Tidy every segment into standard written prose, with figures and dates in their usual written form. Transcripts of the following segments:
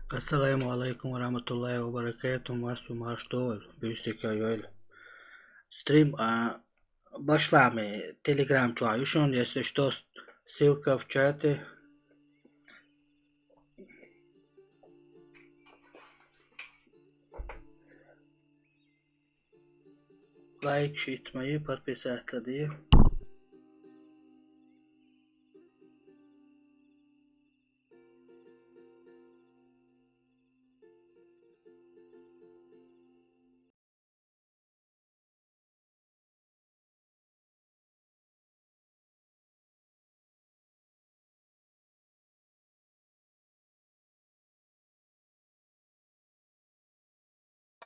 Assalamu alaikum warahmatullahi wabarakatuh. Masu maştol. Büyüstek ayol. Стрим başlamy. Telegram чуающий, если что, ссылка в чате. Лайк, шитмаи, подписаться.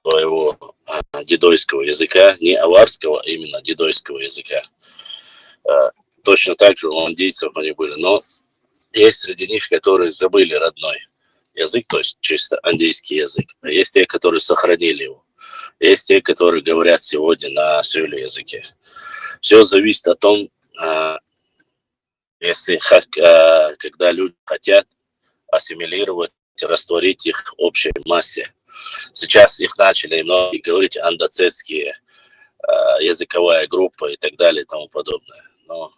Своего дидойского языка, не аварского, а именно дидойского языка. Точно так же у андийцев они были, но есть среди них, которые забыли родной язык, то есть чисто андийский язык. А есть те, которые сохранили его. Есть те, которые говорят сегодня на сюле языке. Все зависит от том, если когда люди хотят ассимилировать, растворить их в общей массе. Сейчас их начали многие говорить андоцетские языковая группа и так далее и тому подобное. Но,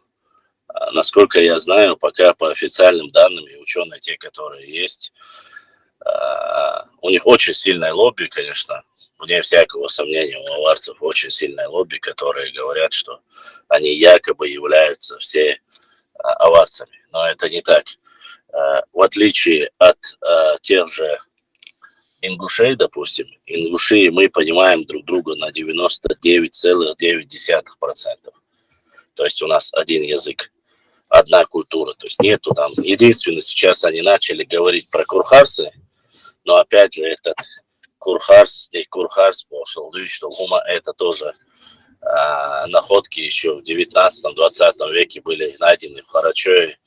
насколько я знаю, пока по официальным данным, и ученые те, которые есть, у них очень сильное лобби, конечно, вне всякого сомнения, у аварцев очень сильное лобби, которые говорят, что они якобы являются все аварцами. Но это не так. В отличие от тех же ингушей, допустим, ингуши и мы понимаем друг друга на 99,9%. То есть у нас один язык, одна культура. То есть нету там... Единственное, сейчас они начали говорить про курхарсы, но опять же этот курхарс и курхарс пошел, что ума это тоже находки еще в 19-20 веке были найдены в Харачое,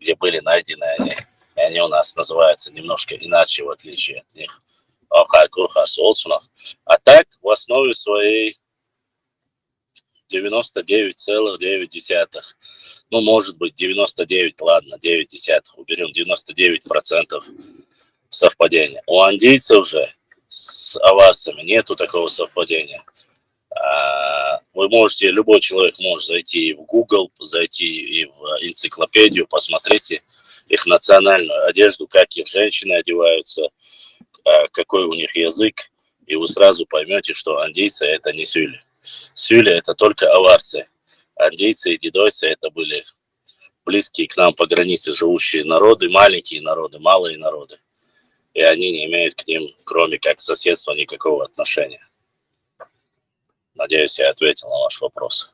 где были найдены они. И они у нас называются немножко иначе, в отличие от них. А так, в основе своей 99,9, ну, может быть, 99, ладно, 9 десятых, уберем 99% совпадения. У андийцев же с аварцами нету такого совпадения. Вы можете, любой человек может зайти и в Google, зайти и в энциклопедию, посмотрите их национальную одежду, как их женщины одеваются, какой у них язык, и вы сразу поймете, что андийцы это не сюли. Сюли это только аварцы. Андийцы и дидойцы это были близкие к нам по границе живущие народы, маленькие народы, малые народы. И они не имеют к ним, кроме как соседства, никакого отношения. Надеюсь, я ответил на ваш вопрос.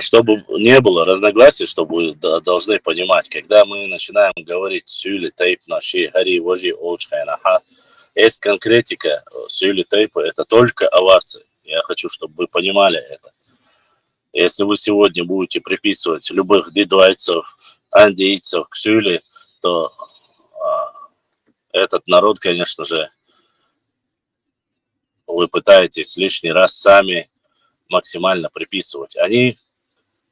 Чтобы не было разногласий, чтобы должны понимать, когда мы начинаем говорить сюли тейп наши хари вожи олчхайнаха, есть конкретика сюли тейпа, это только аварцы. Я хочу, чтобы вы понимали это. Если вы сегодня будете приписывать любых дидуайцев, андийцев к сюли, то этот народ, конечно же, вы пытаетесь лишний раз сами максимально приписывать. Они,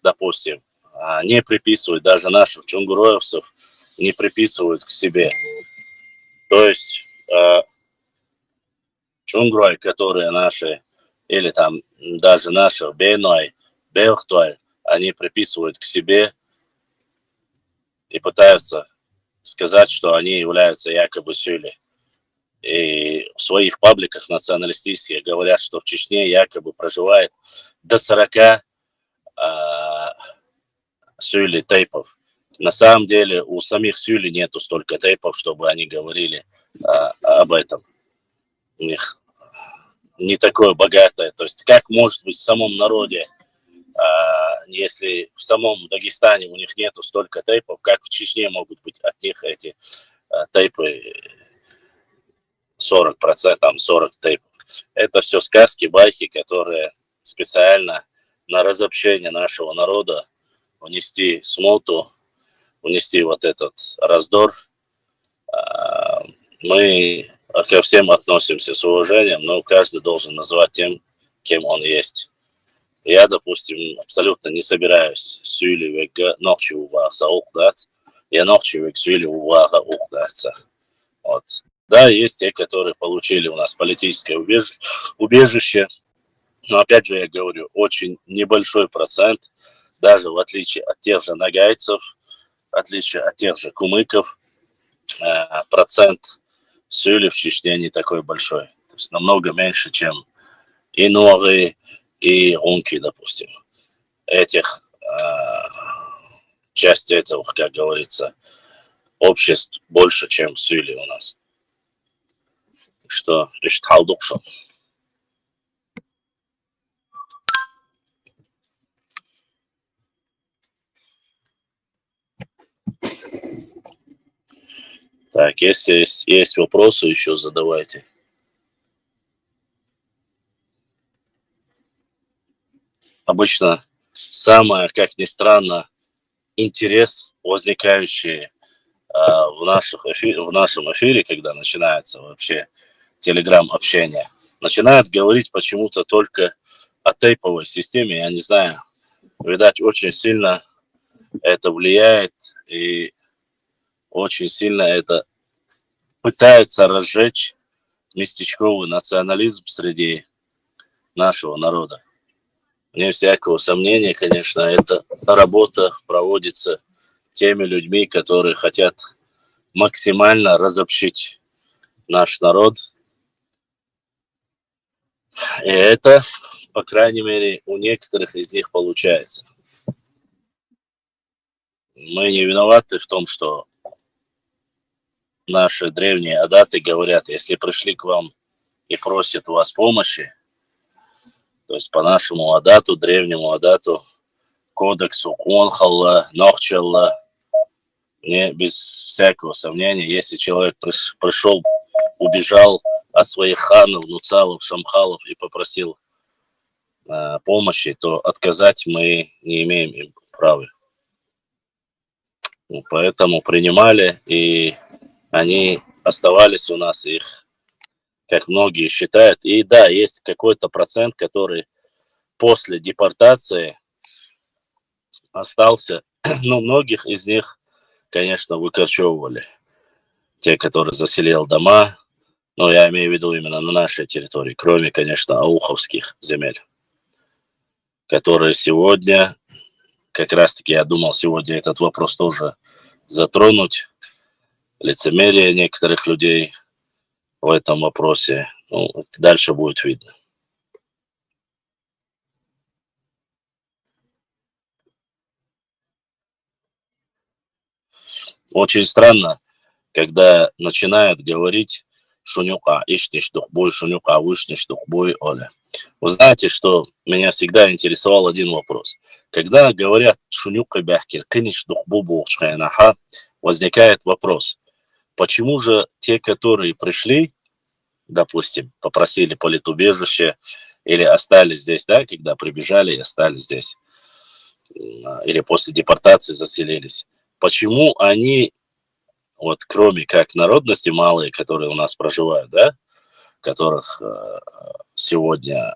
допустим, не приписывают, даже наших чунгуроевцев не приписывают к себе. То есть чунгрой, которые наши, или там даже наши бейной, бейхтой, они приписывают к себе и пытаются сказать, что они являются якобы сюли. И в своих пабликах националистических говорят, что в Чечне якобы проживает до 40 сюли тейпов. На самом деле у самих сюли нету столько тейпов, чтобы они говорили об этом. У них не такое богатое. То есть как может быть в самом народе, если в самом Дагестане у них нету столько тейпов, как в Чечне могут быть от них эти тейпы 40%, там 40 тейпов. Это все сказки, байки, которые специально на разобщение нашего народа унести смуту, унести вот этот раздор. Мы ко всем относимся с уважением, но каждый должен называть тем, кем он есть. Я, допустим, абсолютно не собираюсь сюйлевек ночью у вас аукдать. Я ночью сюйлю у вас аукдаться. Вот. Да, есть те, которые получили у нас политическое убежище. Но опять же, я говорю, очень небольшой процент, даже в отличие от тех же нагайцев, в отличие от тех же кумыков, процент сюли в Чечне не такой большой. То есть намного меньше, чем и норы, и рунки, допустим. Этих часть этого, как говорится, обществ больше, чем сюли у нас. Что лишь талдукшо. Так, если есть вопросы, еще задавайте. Обычно самое, как ни странно, интерес, возникающий в нашем эфире, когда начинается вообще телеграм-общение, начинают говорить почему-то только о тейповой системе. Я не знаю, видать, очень сильно это влияет и очень сильно это пытается разжечь местечковый национализм среди нашего народа. Вне всякого сомнения, конечно, эта работа проводится теми людьми, которые хотят максимально разобщить наш народ. И это, по крайней мере, у некоторых из них получается. Мы не виноваты в том, что наши древние адаты говорят, если пришли к вам и просят у вас помощи, то есть по нашему адату, древнему адату, кодексу Куонхалла, Нохчалла, не без всякого сомнения, если человек пришел, убежал от своих ханов, нуцалов, шамхалов и попросил помощи, то отказать мы не имеем им права. Поэтому принимали, и они оставались у нас, их, как многие считают. И да, есть какой-то процент, который после депортации остался, но многих из них, конечно, выкорчевывали. Те, которые заселил дома, но я имею в виду именно на нашей территории, кроме, конечно, ауховских земель, которые сегодня, как раз-таки я думал сегодня этот вопрос тоже затронуть, лицемерие некоторых людей в этом вопросе. Ну, дальше будет видно. Очень странно, когда начинают говорить шунюка, ишниш духбой, шунюка, вышниш духбой, оля. Вы знаете, что меня всегда интересовал один вопрос. Когда говорят шунюка бяхкир, киниш духбу возникает вопрос, почему же те, которые пришли, допустим, попросили политубежище или остались здесь, да, когда прибежали и остались здесь, или после депортации заселились, почему они, вот кроме как народности малые, которые у нас проживают, да, которых сегодня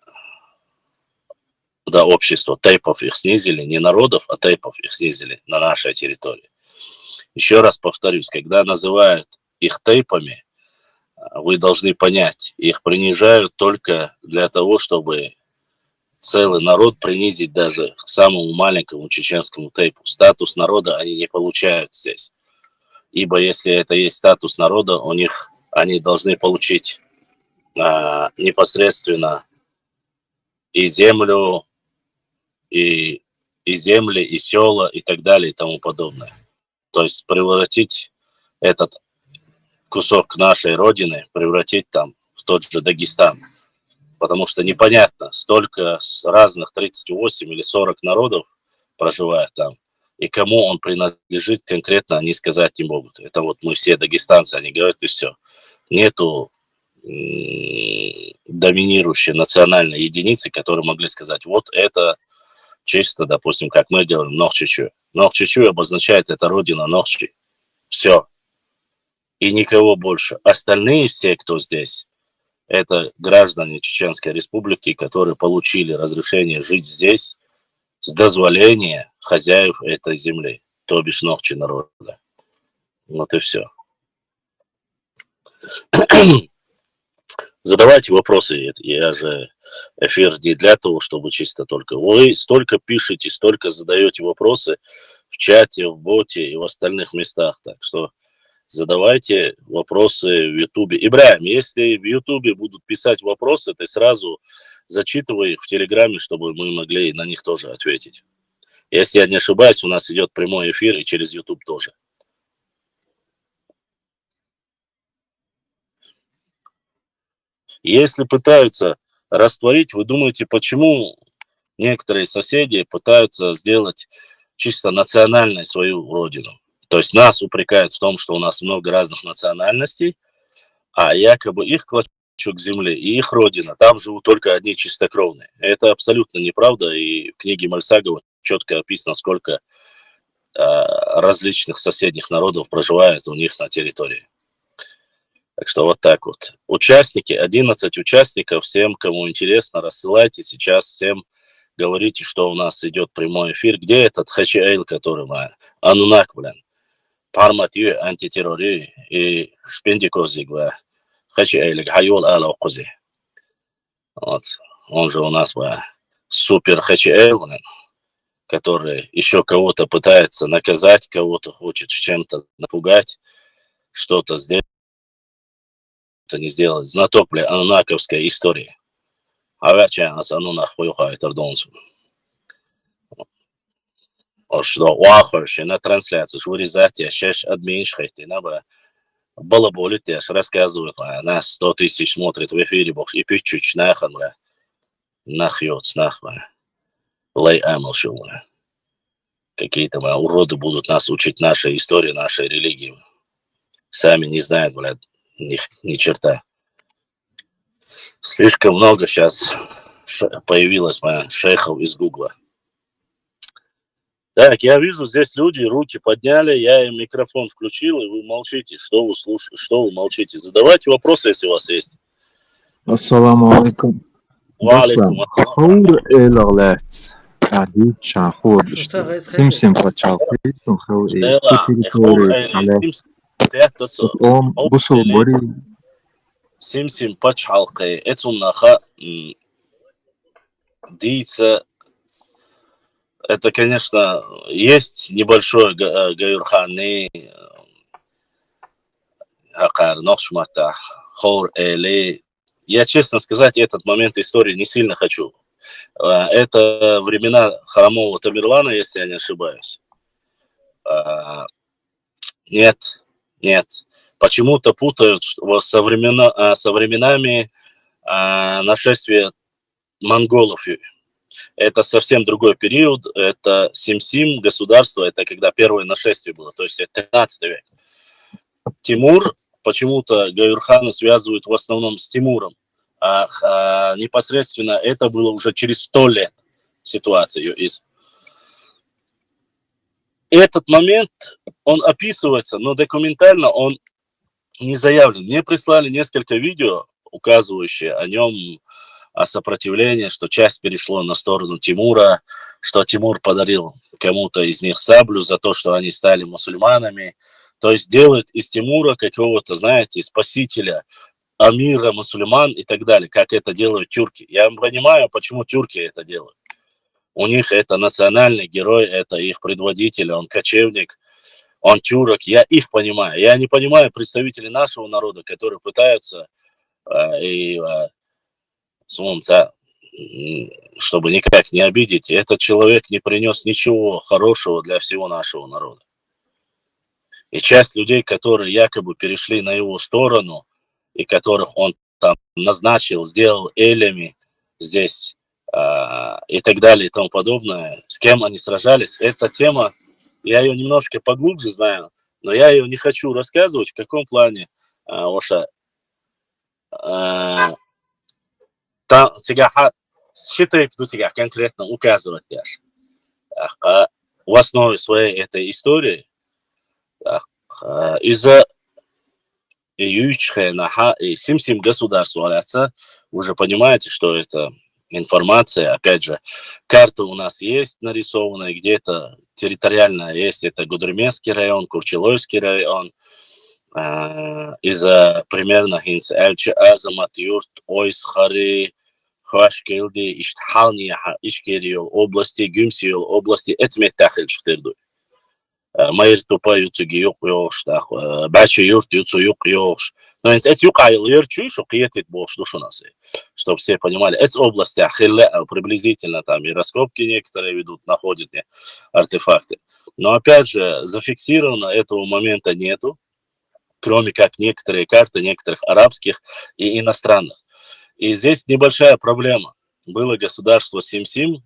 до общества тейпов их снизили, не народов, а тейпов их снизили на нашей территории. Еще раз повторюсь, когда называют их тейпами, вы должны понять, их принижают только для того, чтобы целый народ принизить даже к самому маленькому чеченскому тейпу. Статус народа они не получают здесь. Ибо если это есть статус народа, у них они должны получить непосредственно и землю, и земли, и села, и так далее, и тому подобное. То есть превратить этот кусок нашей родины, превратить там в тот же Дагестан. Потому что непонятно, столько разных 38 или 40 народов проживает там, и кому он принадлежит конкретно, они сказать не могут. Это вот мы все дагестанцы, они говорят, и все. Нету доминирующей национальной единицы, которые могли сказать, вот это чисто, допустим, как мы говорим, Нохчичу. Нохчичу обозначает это родина Нохчи. Все. И никого больше. Остальные все, кто здесь, Это граждане Чеченской Республики, которые получили разрешение жить здесь с дозволения хозяев этой земли, то бишь ногчи народа. Вот и все. Задавайте вопросы. Я же эфир не для того, чтобы чисто только... Вы столько пишете, столько задаете вопросы в чате, в боте и в остальных местах. Так что задавайте вопросы в Ютубе. Ибрahim, если в Ютубе будут писать вопросы, ты сразу зачитывай их в Телеграме, чтобы мы могли на них тоже ответить. Если я не ошибаюсь, у нас идет прямой эфир и через Ютуб тоже. Если пытаются растворить, вы думаете, почему некоторые соседи пытаются сделать чисто национальной свою родину? То есть нас упрекают в том, что у нас много разных национальностей, а якобы их клочок земли и их родина, там живут только одни чистокровные. Это абсолютно неправда, и в книге Мальсагова четко описано, сколько различных соседних народов проживает у них на территории. Так что вот так вот. Участники, 11 участников, всем, кому интересно, рассылайте сейчас, всем говорите, что у нас идет прямой эфир. Где этот Хачиайл, который мы... Анунак, блин. Парматью, антитеррорию и шпендикозик, Хачиайл, Хайол Ала Окузи. Вот. Он же у нас, супер Хачиайл, блин, который еще кого-то пытается наказать, кого-то хочет чем-то напугать, что-то сделать. Не сделать. Знаток, бля, анунаковской истории. А вече нас анунах хуюха донсу. Что уахающий на трансляцию, вырезать, я сейчас админшхайте, надо балаболить, я рассказываю, нас 100 тысяч смотрит в эфире, бог, и пичуч нахан, бля, нахьёц, нахва, лей амалшу, бля. Какие-то, бля, уроды будут нас учить нашей истории, нашей религии. Сами не знают, бля, ни черта. Слишком много сейчас появилось шейхов из Гугла. Так, я вижу, здесь люди руки подняли, я им микрофон включил, и вы молчите. Что вы слушаете, что вы молчите? Задавайте вопросы, если у вас есть. Ассаламу алейкум. Валейкум. Хаур элалец. Кадид шахур. Сим-сим пачалкайтун хау и территории але. Он бусул бори. Сим-сим пачалкай. Эцуннаха дийца. Это, конечно, есть небольшой гаюрханы, акар нохшмата, хор эли. Я, честно сказать, этот момент истории не сильно хочу. Это времена храмового Тамерлана, если я не ошибаюсь. Нет. Почему-то путают со временами нашествия монголов. Это совсем другой период, это Сим-Сим, государство, это когда первое нашествие было, то есть это 13 век. Тимур, почему-то Гаюрхана связывают в основном с Тимуром, а непосредственно это было уже через 100 лет ситуацию. Этот момент, он описывается, но документально он не заявлен. Мне прислали несколько видео, указывающие о нем, о сопротивлении, что часть перешло на сторону Тимура, что Тимур подарил кому-то из них саблю за то, что они стали мусульманами. То есть делают из Тимура какого-то, знаете, спасителя, амира мусульман и так далее, как это делают тюрки. Я понимаю, почему тюрки это делают. У них это национальный герой, это их предводитель, он кочевник, он тюрок. Я их понимаю. Я не понимаю представителей нашего народа, которые пытаются солнца, чтобы никак не обидеть, этот человек не принес ничего хорошего для всего нашего народа. И часть людей, которые якобы перешли на его сторону, и которых он там назначил, сделал элями здесь, и так далее, и тому подобное, с кем они сражались, эта тема, я ее немножко поглубже знаю, но я ее не хочу рассказывать, в каком плане, Оша, считаю, буду тебя конкретно указывать даже. В основе своей этой истории из-за и Сим-Сим государство. Вы же понимаете, что это информация. Опять же, карта у нас есть нарисованная, где-то территориально есть. Это Гудермесский район, Курчелойский район. Из-за примерно Эльчи, Азамат, Юрт, Ойсхари, Хашкилди, Иштхалния, Ишкириол области, Гюмсиол области. Это метахель штырду. Майр тупа юцуги юк йоштах, бачи юрт юцу юк йош. Но это юк айл юрчу, что киетит бош душу нас. Чтобы все понимали, это области Ахилле, приблизительно там и раскопки некоторые ведут, находят артефакты. Но опять же, зафиксировано этого момента нету, кроме как некоторые карты некоторых арабских и иностранных. И здесь небольшая проблема. Было государство Сим-Сим,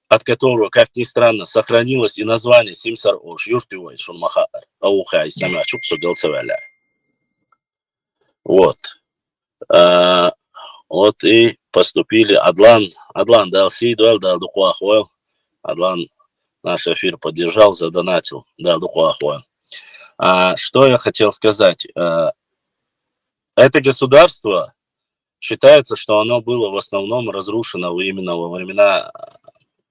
от которого, как ни странно, сохранилось и название Симсар-Ош, Юртювай, Шунмахар, Ауха, Исламячук, Сугелцевеля. Вот. Вот и поступили. Адлан дал Сидуэл, дал Духуахуэл. Адлан наш эфир поддержал, задонатил, дал Духуахуэл. Что я хотел сказать? Это государство, считается, что оно было в основном разрушено именно во времена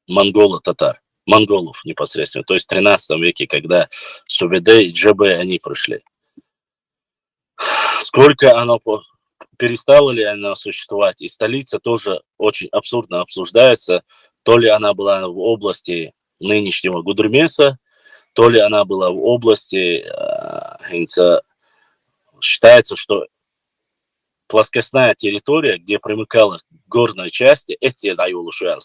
монголо-татар, монголов непосредственно, то есть в 13 веке, когда Субеде и Джебе они пришли. Сколько оно, перестало ли оно существовать, и столица тоже очень абсурдно обсуждается, то ли она была в области нынешнего Гудермеса, то ли она была в области, считается, что плоскостная территория, где примыкала к горной части, эти райолушуял,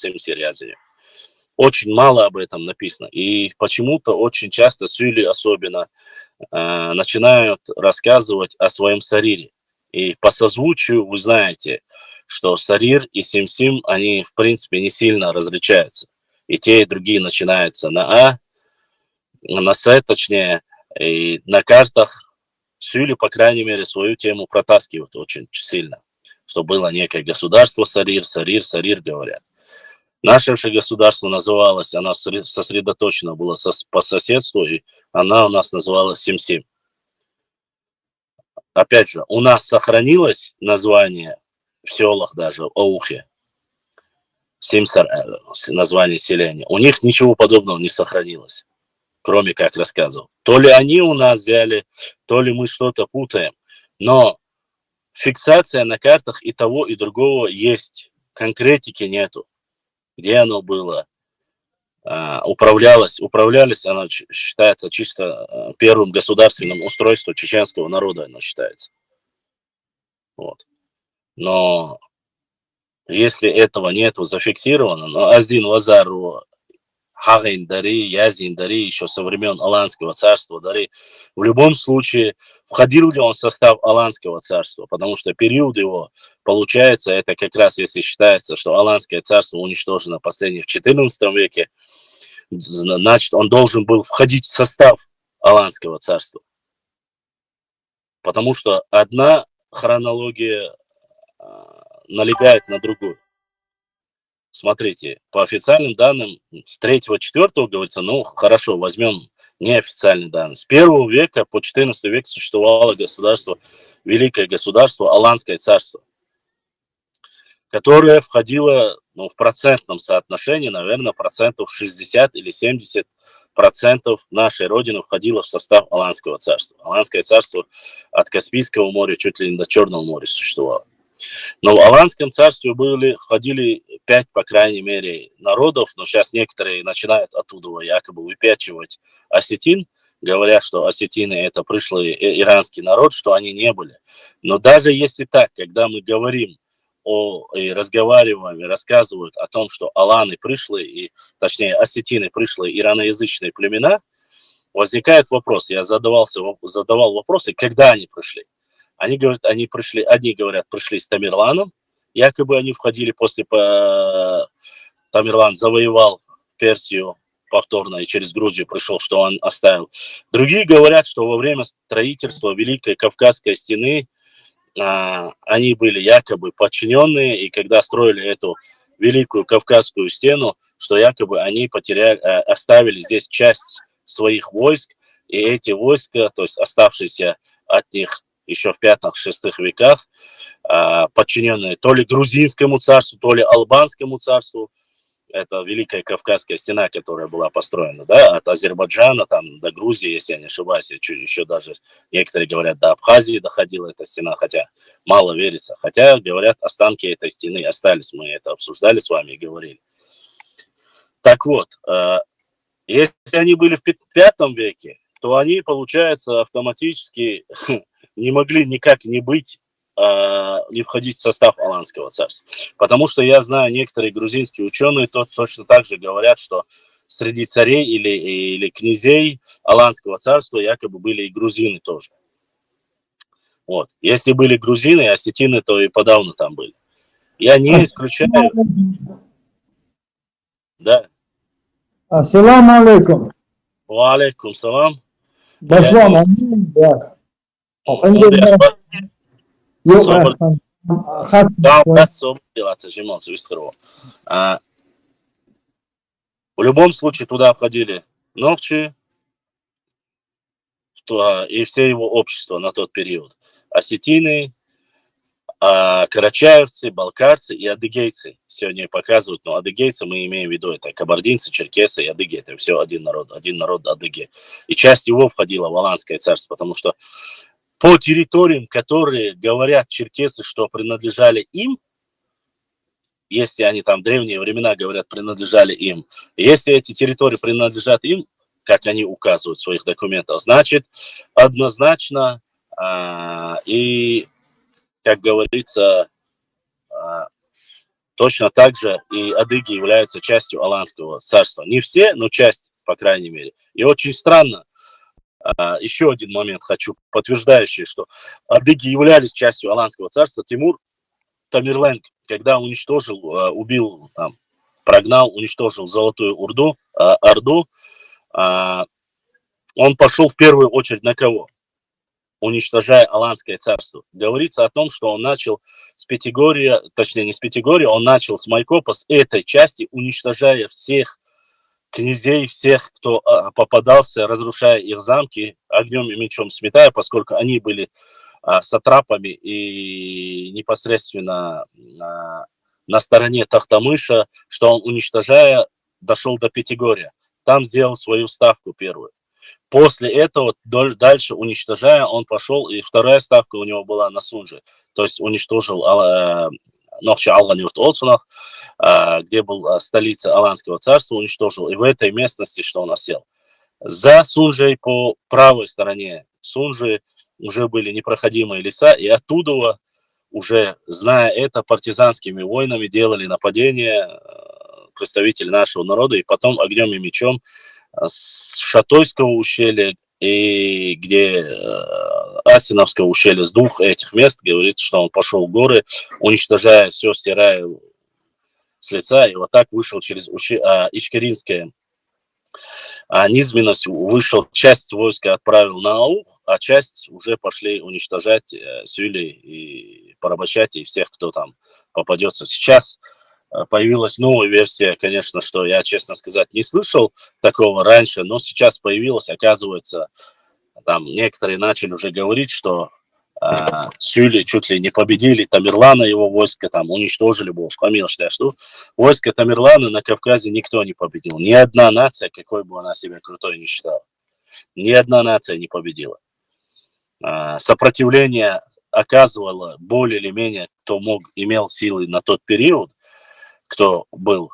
очень мало об этом написано. И почему-то очень часто сюли особенно начинают рассказывать о своем Сарире. И по созвучию вы знаете, что Сарир и Сим-Сим, они в принципе не сильно различаются. И те, и другие начинаются на А, на С, точнее, и на картах сюли, по крайней мере, свою тему протаскивают очень сильно. Что было некое государство Сарир, Сарир, Сарир, говорят. Наше же государство называлось, оно сосредоточено было по соседству, и она у нас называлась Сим-Сим. Опять же, у нас сохранилось название в селах даже, в Аухе, Симсар, название селения. У них ничего подобного не сохранилось, кроме как рассказывал. То ли они у нас взяли, то ли мы что-то путаем. Но фиксация на картах и того, и другого есть. Конкретики нету. Где оно было, управлялось, оно считается чисто первым государственным устройством чеченского народа, оно считается. Вот. Но если этого нету зафиксировано, но Аздин Вазару, Хагин Дари, Язин Дари, еще со времен Аланского царства Дари, в любом случае, входил ли он в состав Аланского царства, потому что период его, получается, это как раз если считается, что Аланское царство уничтожено последнее в XIV веке, значит, он должен был входить в состав Аланского царства. Потому что одна хронология налегает на другую. Смотрите, по официальным данным, с 3-4 говорится, ну, хорошо, возьмем неофициальные данные. С 1 века по 14 век существовало государство, великое государство, Аланское царство, которое входило, ну, в процентном соотношении, наверное, процентов 60 или 70% нашей родины входило в состав Аланского царства. Аланское царство от Каспийского моря чуть ли не до Черного моря существовало. Но в Аланском царстве входили 5, по крайней мере, народов, но сейчас некоторые начинают оттуда якобы выпячивать осетин, говорят, что осетины это пришлый иранский народ, что они не были. Но даже если так, когда мы говорим и разговариваем, и рассказывают о том, что аланы пришлые, точнее осетины пришлые ираноязычные племена, возникает вопрос, я задавал вопросы, когда они пришли. Они говорят, одни говорят, пришли с Тамерланом, якобы они входили после, Тамерлан завоевал Персию повторно и через Грузию пришел, что он оставил. Другие говорят, что во время строительства Великой Кавказской стены они были якобы подчиненные, и когда строили эту Великую Кавказскую стену, что якобы они оставили здесь часть своих войск, и эти войска, то есть оставшиеся от них еще в 5-6 веках, подчиненные то ли грузинскому царству, то ли албанскому царству. Это Великая Кавказская стена, которая была построена, да, от Азербайджана там, до Грузии, если я не ошибаюсь, еще даже некоторые говорят, до Абхазии доходила эта стена, хотя мало верится. Хотя, говорят, останки этой стены остались, мы это обсуждали с вами и говорили. Так вот, если они были в 5 веке, то они, получается, автоматически не могли никак не быть, не входить в состав Аланского царства. Потому что я знаю, некоторые грузинские ученые точно так же говорят, что среди царей или князей Аланского царства якобы были и грузины тоже. Вот. Если были грузины, осетины, то и подавно там были. Я не исключаю. Да. Ассаламу алейкум. Ва алейкум салам. Başlam В любом случае туда входили Нохчи и все его общество на тот период. Осетины, карачаевцы, балкарцы и адыгейцы сегодня показывают, но адыгейцы мы имеем в виду, это кабардинцы, черкесы и адыги, это все один народ адыги. И часть его входила в Аланское царство, потому что по территориям, которые говорят черкесы, что принадлежали им, если они там в древние времена говорят, принадлежали им, если эти территории принадлежат им, как они указывают в своих документах, значит однозначно и, как говорится, точно так же и адыги являются частью Аланского царства. Не все, но часть, по крайней мере. И очень странно, еще один момент хочу, подтверждающий, что адыги являлись частью Аланского царства. Тимур Тамерленг, когда уничтожил, убил, там, прогнал, уничтожил Золотую Орду, он пошел в первую очередь на кого? Уничтожая Аланское царство. Говорится о том, что он начал с Пятигорья, точнее не с Пятигорья, он начал с Майкопа, с этой части, уничтожая всех князей, всех, кто попадался, разрушая их замки, огнем и мечом сметая, поскольку они были сатрапами и непосредственно на стороне Тахтамыша, что он, уничтожая, дошел до Пятигорья. Там сделал свою ставку первую. После этого, дальше уничтожая, он пошел, и вторая ставка у него была на Сунже. То есть уничтожил Нохчи Алганюрт Олсунах, где была столица Аланского царства, уничтожил. И в этой местности, что он осел. За Сунжей по правой стороне Сунжи уже были непроходимые леса, и оттуда, уже зная это, партизанскими войнами делали нападения представители нашего народа, и потом огнем и мечом с Шатойского ущелья и где Асиновского ущелья, с двух этих мест, говорится, что он пошел в горы, уничтожая все, стирая с лица, и вот так вышел через Ичкеринское низменность, вышел, часть войска отправил на Аух, а часть уже пошли уничтожать Сюли и порабощать, и всех, кто там попадется. Сейчас появилась новая версия, конечно, что я, честно сказать, не слышал такого раньше, но сейчас появилась, оказывается, там некоторые начали уже говорить, что Сюли чуть ли не победили Тамерлана, его войско там уничтожили, что войско Тамерлана на Кавказе никто не победил. Ни одна нация, какой бы она себя крутой не считала, ни одна нация не победила. Сопротивление оказывало более или менее, кто имел силы на тот период, кто был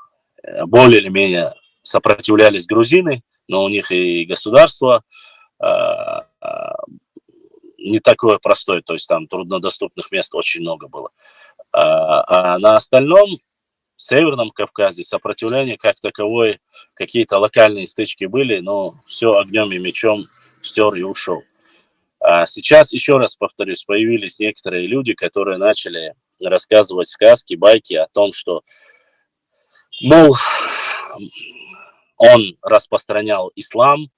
более или менее сопротивлялись грузины, но у них и государство не такое простое, то есть там труднодоступных мест очень много было. А на остальном, в Северном Кавказе, сопротивление как таковое, какие-то локальные стычки были, но все огнем и мечом стер и ушел. А сейчас, еще раз повторюсь, появились некоторые люди, которые начали рассказывать сказки, байки о том, что, мол, он распространял ислам,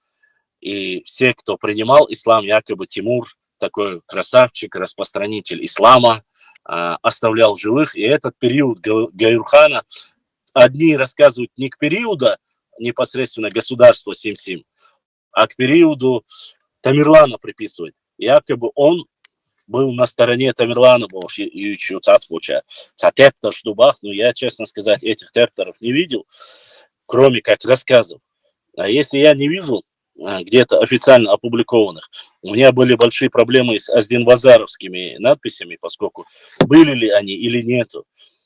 и все, кто принимал ислам, якобы Тимур, такой красавчик, распространитель ислама, оставлял живых. И этот период Гаюрхана, одни рассказывают не к периоду непосредственно государства Сим-Сим, а к периоду Тамерлана приписывают. Якобы он был на стороне Тамерлана и Чуцатскуча. Тептер Штубах, но я, честно сказать, этих тептеров не видел, кроме как рассказов. А если я не вижу где-то официально опубликованных, у меня были большие проблемы с аздинвазаровскими надписями, поскольку были ли они или нету.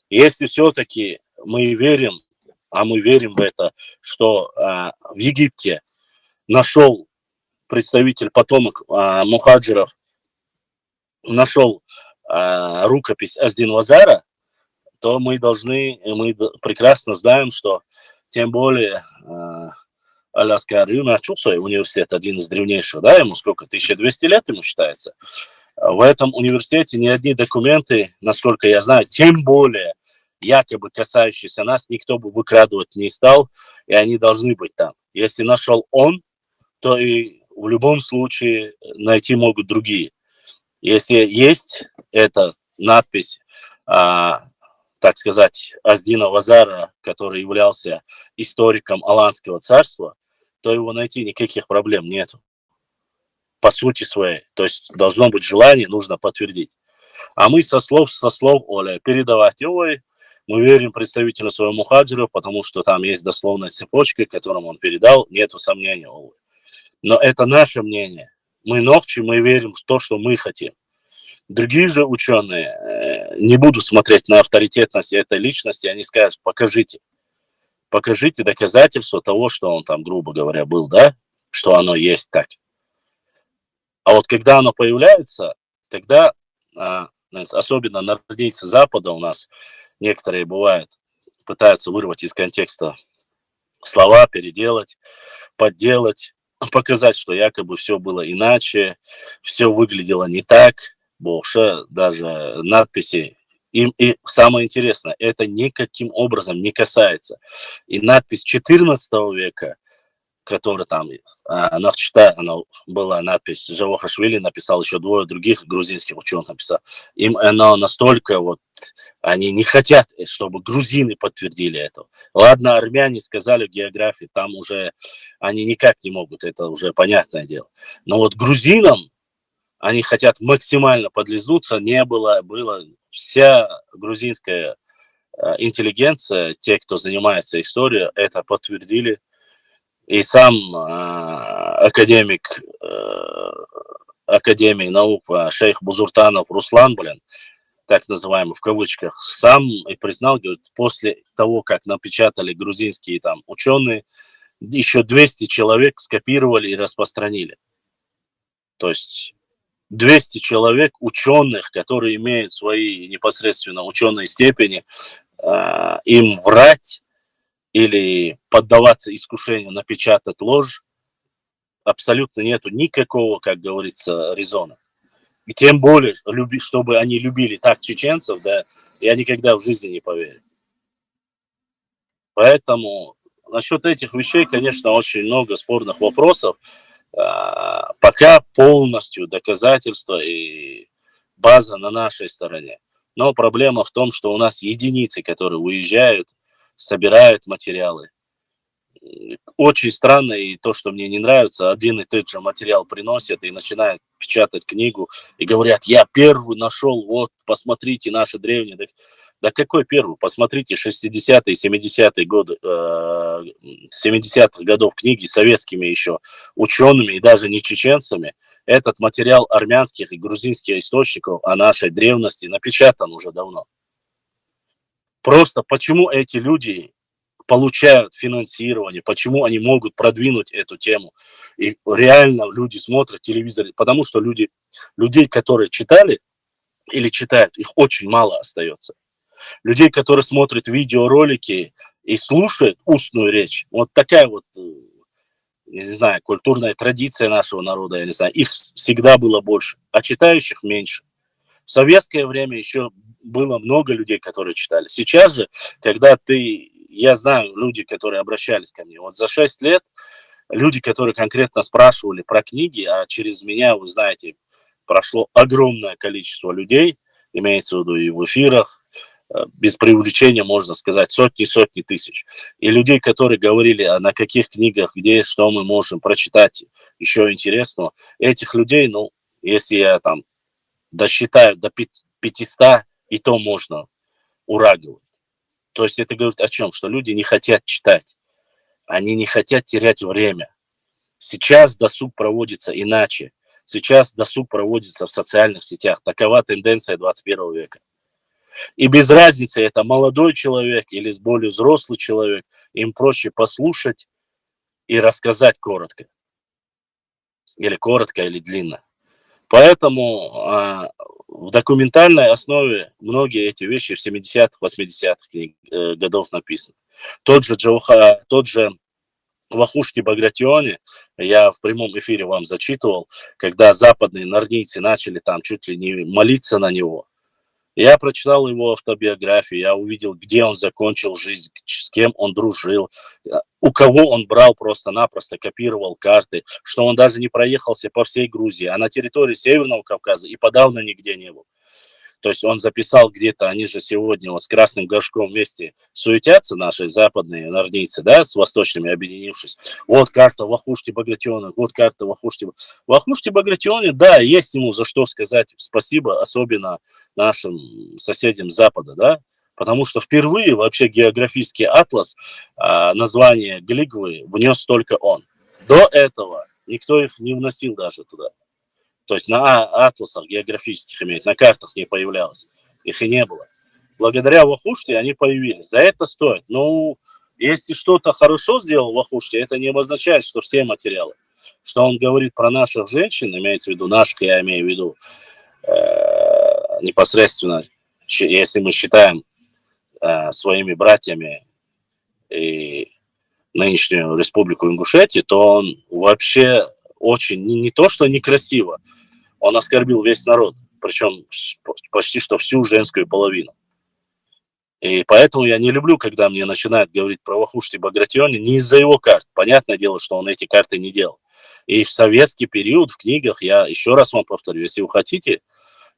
Если все-таки мы верим, а мы верим в это, что в Египте нашел представитель, потомок мухаджиров, нашел рукопись Аздинвазара, то мы прекрасно знаем, что тем более Аляска Рюмачусой университет, один из древнейших, да, ему сколько, 1200 лет ему считается. В этом университете ни одни документы, насколько я знаю, тем более якобы касающиеся нас, никто бы выкрадывать не стал, и они должны быть там. Если нашел он, то и в любом случае найти могут другие. Если есть эта надпись, так сказать, Аздина Вазара, который являлся историком Аланского царства, то его найти никаких проблем нету. По сути своей. То есть должно быть желание, нужно подтвердить. А мы со слов Оля передавать, ой, мы верим представителю своего мухаджира, потому что там есть дословная цепочка, которому он передал, нету сомнений, Оля. Но это наше мнение. Мы ногчи, мы верим в то, что мы хотим. Другие же ученые не будут смотреть на авторитетность этой личности, они скажут, покажите доказательства того, что он там, грубо говоря, был, да, что оно есть так. А вот когда оно появляется, тогда, особенно нордейцы Запада у нас, некоторые бывают, пытаются вырвать из контекста слова, переделать, подделать, показать, что якобы все было иначе, все выглядело не так, больше даже надписи. И самое интересное, это никаким образом не касается. И надпись 14 века, которая там, она была надпись, Джавахашвили написал, еще двое других грузинских ученых написал. Им она настолько вот, они не хотят, чтобы грузины подтвердили это. Ладно, армяне сказали в географии, там уже они никак не могут, это уже понятное дело. Но вот грузинам они хотят максимально подлизнуться, было вся грузинская интеллигенция, те, кто занимается историей, это подтвердили. И сам академик Академии наук шейх Бузуртанов Руслан, так называемый в кавычках, сам и признал, говорит, после того, как напечатали грузинские там ученые, еще 200 человек скопировали и распространили. То есть 200 человек, ученых, которые имеют свои непосредственно ученые степени, им врать или поддаваться искушению напечатать ложь, абсолютно нету никакого, как говорится, резона. И тем более, чтобы они любили так чеченцев, да, я никогда в жизни не поверю. Поэтому насчет этих вещей, конечно, очень много спорных вопросов. Пока полностью доказательства и база на нашей стороне. Но проблема в том, что у нас единицы, которые уезжают, собирают материалы. Очень странно, и то, что мне не нравится, один и тот же материал приносят и начинают печатать книгу, и говорят, я первый нашел, вот, посмотрите, наши древние. Да какой первый? Посмотрите 60-е, 70-е годы, 70-х годов книги советскими еще учеными и даже не чеченцами. Этот материал армянских и грузинских источников о нашей древности напечатан уже давно. Просто почему эти люди получают финансирование, почему они могут продвинуть эту тему. И реально люди смотрят телевизор, потому что людей, которые читали или читают, их очень мало остается. Людей, которые смотрят видеоролики и слушают устную речь, вот такая вот, не знаю, культурная традиция нашего народа, я не знаю, их всегда было больше, а читающих меньше. В советское время еще было много людей, которые читали. Сейчас же, когда я знаю люди, которые обращались ко мне, вот за 6 лет люди, которые конкретно спрашивали про книги, а через меня, вы знаете, прошло огромное количество людей, имеется в виду и в эфирах, без преувеличения можно сказать, сотни тысяч. И людей, которые говорили, а на каких книгах, где, что мы можем прочитать еще интересного, этих людей, ну, если я там досчитают до 500, и то можно ураговать. То есть это говорит о чем? Что люди не хотят читать. Они не хотят терять время. Сейчас досуг проводится иначе. Сейчас досуг проводится в социальных сетях. Такова тенденция 21 века. И без разницы, это молодой человек или более взрослый человек, им проще послушать и рассказать коротко. Или коротко, или длинно. Поэтому в документальной основе многие эти вещи в 70-х, 80-х годов написаны. Тот же Вахушти Багратиони, я в прямом эфире вам зачитывал, когда западные нордийцы начали там чуть ли не молиться на него. Я прочитал его автобиографию, я увидел, где он закончил жизнь, с кем он дружил, у кого он брал просто-напросто, копировал карты, что он даже не проехался по всей Грузии, а на территории Северного Кавказа и подавно нигде не был. То есть он записал где-то, они же сегодня вот с красным горшком вместе суетятся, наши западные нордийцы, да, с восточными объединившись. Вот карта Вахушти Багратиони, вот карта Вахушти Багратиони, да, есть ему за что сказать спасибо, особенно нашим соседям с Запада, да, потому что впервые вообще географический атлас, название Глигвы внес только он. До этого никто их не вносил даже туда. То есть на атласах географических имеет, на картах не появлялось. Их и не было. Благодаря Вахушти они появились. За это стоит. Ну, если что-то хорошо сделал Вахушти, это не обозначает, что все материалы. Что он говорит про наших женщин, имеется в виду, наших, я имею в виду, непосредственно, если мы считаем своими братьями и нынешнюю республику Ингушетию, то он вообще очень, не то что некрасиво, он оскорбил весь народ, причем почти что всю женскую половину. И поэтому я не люблю, когда мне начинают говорить про Вахушти Багратиони не из-за его карт. Понятное дело, что он эти карты не делал. И в советский период в книгах, я еще раз вам повторю, если вы хотите,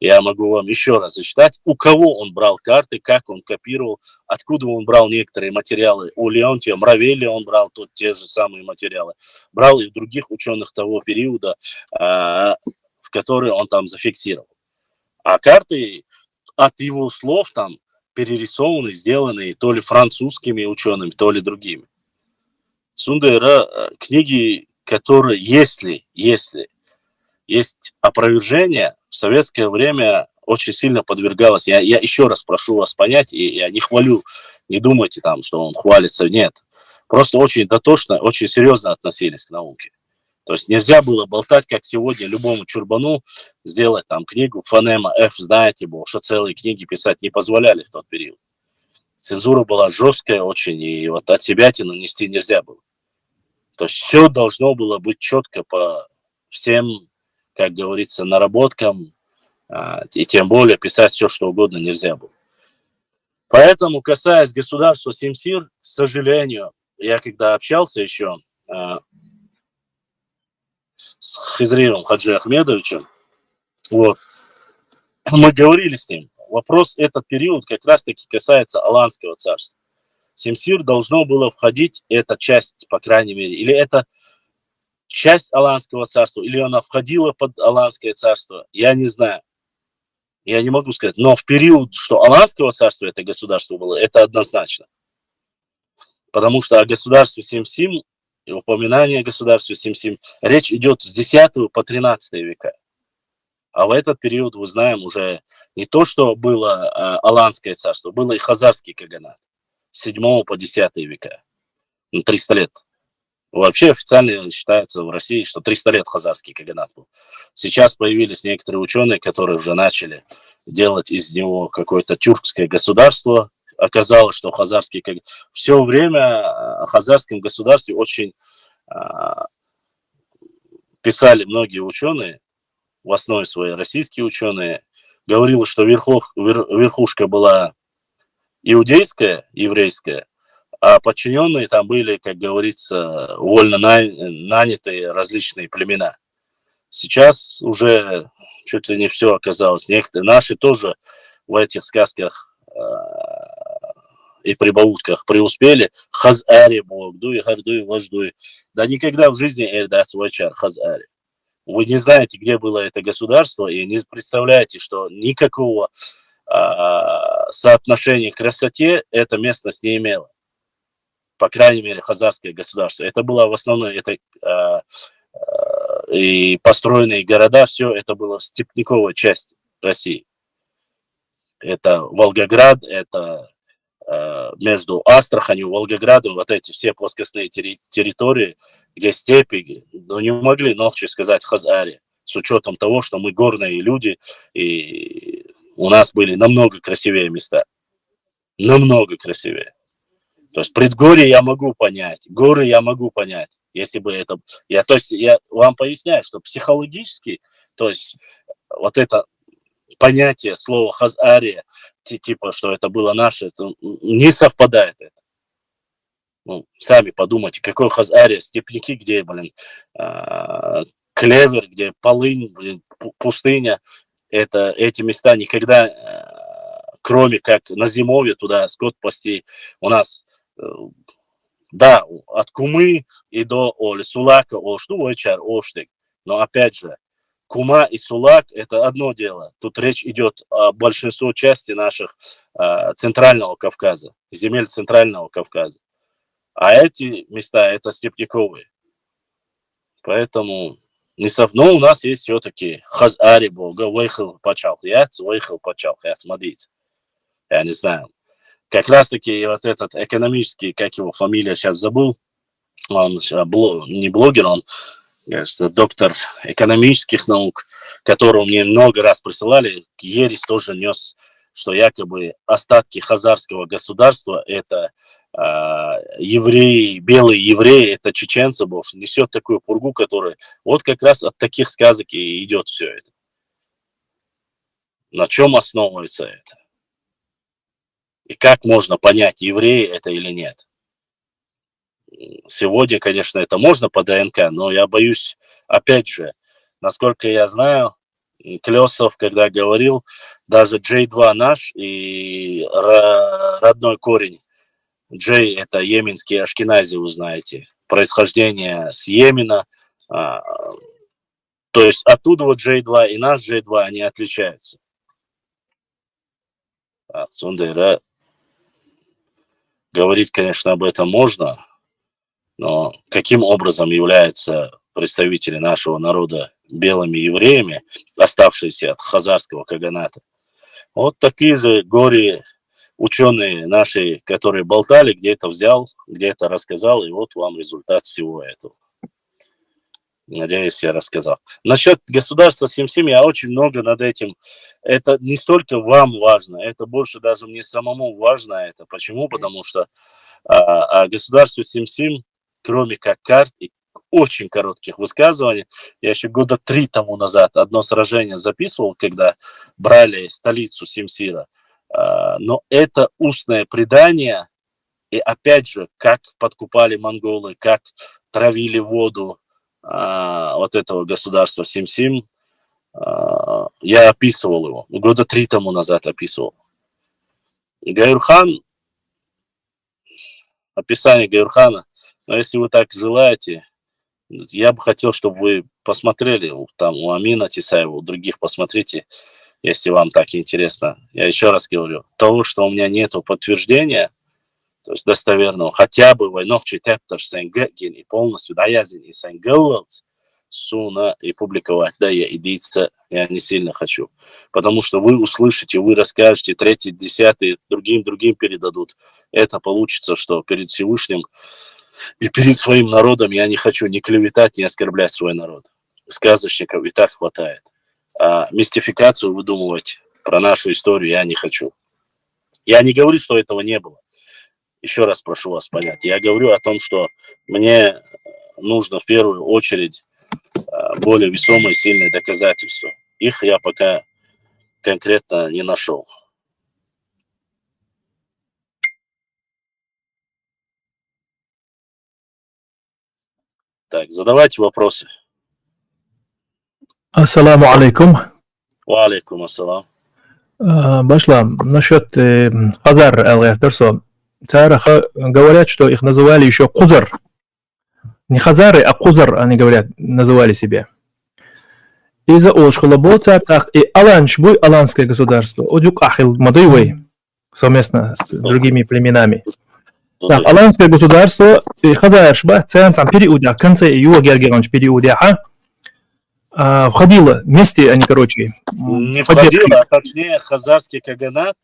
я могу вам еще раз зачитать, у кого он брал карты, как он копировал, откуда он брал некоторые материалы. У Леонтия Мравелли он брал те же самые материалы. Брал и у других ученых того периода, в которые он там зафиксировал. А карты от его слов там перерисованы, сделаны то ли французскими учеными, то ли другими. Сундера, книги, которые, если есть опровержение, в советское время очень сильно подвергалось. Я еще раз прошу вас понять, и я не хвалю, не думайте там, что он хвалится, нет. Просто очень дотошно, очень серьезно относились к науке. То есть нельзя было болтать, как сегодня, любому чурбану сделать там книгу фонема F, знаете, что целые книги писать не позволяли в тот период. Цензура была жесткая очень, и вот от себятину нести нельзя было. То есть все должно было быть четко по всем, как говорится, наработкам, и тем более писать все, что угодно нельзя было. Поэтому, касаясь государства Симсир, к сожалению, я когда общался еще с Хизриевым Хаджи Ахмедовичем, вот, мы говорили с ним, вопрос этот период как раз-таки касается Аланского царства. Симсир должно было входить, эта часть, по крайней мере, или это часть Аланского царства, или она входила под Аланское царство, я не знаю. Я не могу сказать. Но в период, что Аланского царства это государство было, это однозначно. Потому что о государстве Симсим, и упоминание о государстве Симсим, речь идет с 10 по 13 века. А в этот период, мы знаем, уже не то, что было Аланское царство, было и Хазарский каганат. С 7 по 10 века. 300 лет. Вообще официально считается в России, что 300 лет Хазарский каганат был. Сейчас появились некоторые ученые, которые уже начали делать из него какое-то тюркское государство. Оказалось, что Хазарский каганат... Все время о Хазарском государстве очень писали многие ученые, в основе своей российские ученые, говорилось, что верхушка была иудейская, еврейская, а подчиненные там были, как говорится, вольно нанятые различные племена. Сейчас уже чуть ли не все оказалось. Некоторые наши тоже в этих сказках и прибаутках преуспели. Хазари, Богдуй, Гардуй, Вождуй. Да никогда в жизни Эльдат Вачар, Хазари. Вы не знаете, где было это государство, и не представляете, что никакого соотношения к красоте эта местность не имела. По крайней мере, хазарское государство. Это было в основном, и построенные города, все это было степняковая часть России. Это Волгоград, это между Астраханью и Волгоградом, вот эти все плоскостные территории, где степи, ну, не могли ночью сказать Хазария, с учетом того, что мы горные люди, и у нас были намного красивее места. Намного красивее. То есть предгорье я могу понять, горы я могу понять, если бы это... Я вам поясняю, что психологически, то есть вот это понятие слова Хазария, типа, что это было наше, это не совпадает это. Ну, сами подумайте, какой Хазария, степняки, где, клевер, где полынь, пустыня, эти места никогда, кроме как на зимовье туда скот пасти, у нас, да, от Кумы и до Сулака, но опять же, Кума и Сулак – это одно дело. Тут речь идет о большинстве части наших Центрального Кавказа, земель Центрального Кавказа. А эти места – это степняковые. Поэтому но у нас есть все-таки Хазари Бога, выехал почалхяц, смотрите. Я не знаю. Как раз-таки вот этот экономический, как его фамилия сейчас забыл, он не блогер, он, кажется, доктор экономических наук, которого мне много раз присылали, ересь тоже нес, что якобы остатки хазарского государства – это евреи, белые евреи, это чеченцы, больше несет такую пургу, которая вот как раз от таких сказок и идет все это. На чем основывается это? И как можно понять, евреи это или нет? Сегодня, конечно, это можно по ДНК, но я боюсь, опять же, насколько я знаю, Клёсов, когда говорил, даже J2 наш и родной корень, Джей – это йеменские ашкенази, вы знаете, происхождение с Йемена, то есть оттуда вот J2 и наш J2, они отличаются. Говорить, конечно, об этом можно, но каким образом являются представители нашего народа белыми евреями, оставшиеся от хазарского каганата? Вот такие же ученые наши, которые болтали, где-то взял, где-то рассказал, и вот вам результат всего этого. Надеюсь, я рассказал. Насчет государства Сим-Сим я очень много над этим. Это не столько вам важно, это больше даже мне самому важно это. Почему? Потому что о государстве Сим-Сим, кроме как карт и очень коротких высказываний, я еще 3 года тому назад одно сражение записывал, когда брали столицу Симсира. Но это устное предание, и опять же, как подкупали монголы, как травили воду вот этого государства Сим-Сим, я описывал его, 3 года тому назад описывал. И Гаюрхан, описание Гаюрхана, но если вы так желаете, я бы хотел, чтобы вы посмотрели, там у Амина Тисаева, у других посмотрите, если вам так интересно. Я еще раз говорю, того, что у меня нету подтверждения, то есть достоверного, хотя бы войновчий тептер Сенгген и полностью доязен и Сенгеллс суна и публиковать, да, я идейца, я не сильно хочу. Потому что вы услышите, вы расскажете, 3, 10, другим передадут. Это получится, что перед Всевышним и перед своим народом я не хочу ни клеветать, ни оскорблять свой народ. Сказочников и так хватает. А мистификацию выдумывать про нашу историю я не хочу. Я не говорю, что этого не было. Еще раз прошу вас понять. Я говорю о том, что мне нужно в первую очередь более весомые, сильные доказательства. Их я пока конкретно не нашел. Так, задавайте вопросы. Ассаламу алейкум. Ва алейкум ассалам. Башлам, насчет Хазар Эл-Эртерсо. Говорят, что их называли еще Кузар. Не Хазары, а Кузар, они говорят, называли себя. из-за ошхала боца, так и Аланш буй аланское государство. Одюк ахил мадуйвей совместно с другими племенами. Так, аланское государство, хазаршба, центр периода, в конце его Гергерович периода, входило вместе, они, короче... Не входило, а точнее хазарский каганат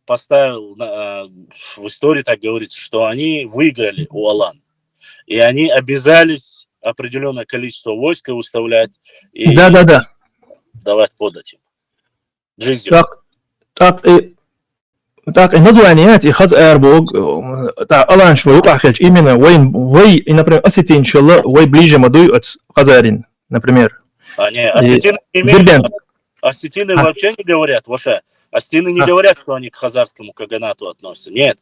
поставил, в истории так говорится, что они выиграли у Алан. И они обязались определенное количество войска выставлять и давать подать им. Джизью. Так, и название эти хазарбог, Алан что юкахельч именно вой, и, например, осетин шелла, вой ближе мадуй от хазарин, например. Не, осетины не имеют, осетины вообще не говорят, Ваша. Осетины не говорят, что они к хазарскому каганату относятся. Нет.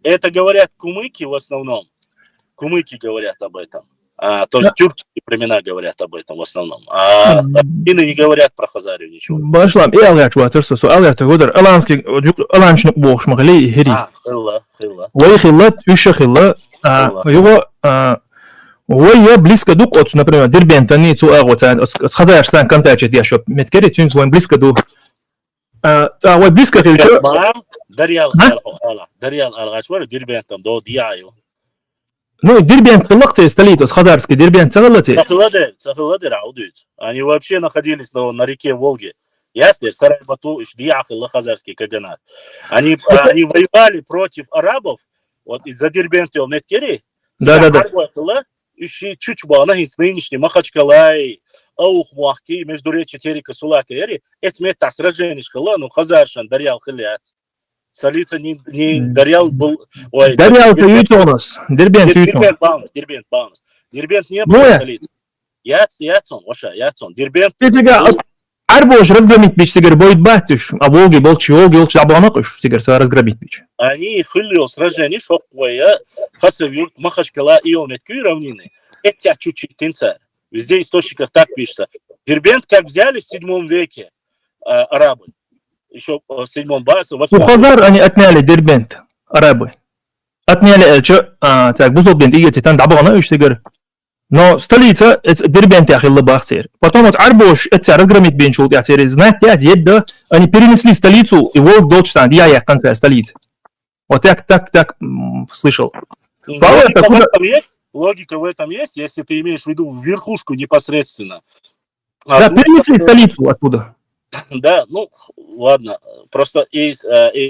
Это говорят кумыки в основном. Кумыки говорят об этом. То есть тюркские племена говорят об этом в основном. А осетины не говорят про Хазарию ничего. Башлам, и алгачу атырсы, со алгачу годер, аланский, аланчник бог шмагали, хири. Хилла. Вой хилла, юша хилла, его... Вой близко дук от, например, Дербента не цу агот, с хазарским контачет я шоп, меткери тюнс вой близко дук. Вой близко хилчо... Дарьял алгачвар, Дербентам, до дияю. Ну, Дербент хиллахте столица, с хазарской Дербент цагалати. Цагаладер аудуют. Они вообще находились на реке Волге. Ясно? Сарай-Бату, Ишдиях, хазарский каганат. Они воевали против арабов, вот из-за Дербента, меткери. Да. Ищи чучба, нахис нынешний Махачкалай, Аух Муахки, междуречье Терека Сулакери, это мета сражение шкала, но Хазаршан, Дарьял Хилят. Столица не Дарьял был... Дарьял ты юту у нас, Дербент юту. Дербент не был столицей. Яцон, Ваша, Яцон. Дербент... Арбош разгромить бич, сигар будет батюш, а Волги был чего, гил чабанакуш, сигар разгромить бич. Они хилил сражение, шоквая, Хасавюрт, Махачкала и Олметки равнины. Это чуть-чуть тинца. Везде источников так пишется. Дербент как взяли в 7 веке арабы. Еще в 7 басе. У Хазар они отняли Дербент, арабы. Отняли, так, Бузолбент, и эти там дабанакуш, сигар. Но столица Дербент яхилла бахтер. Потом от Арбош это разгромить бенчул яхтер. Знаете, едда они перенесли столицу и Волк Дольчстан, я конца столицы. Вот я так слышал. Логика в этом есть, если ты имеешь в виду верхушку непосредственно. Да, перенесли столицу оттуда. Да, ну ладно. Просто есть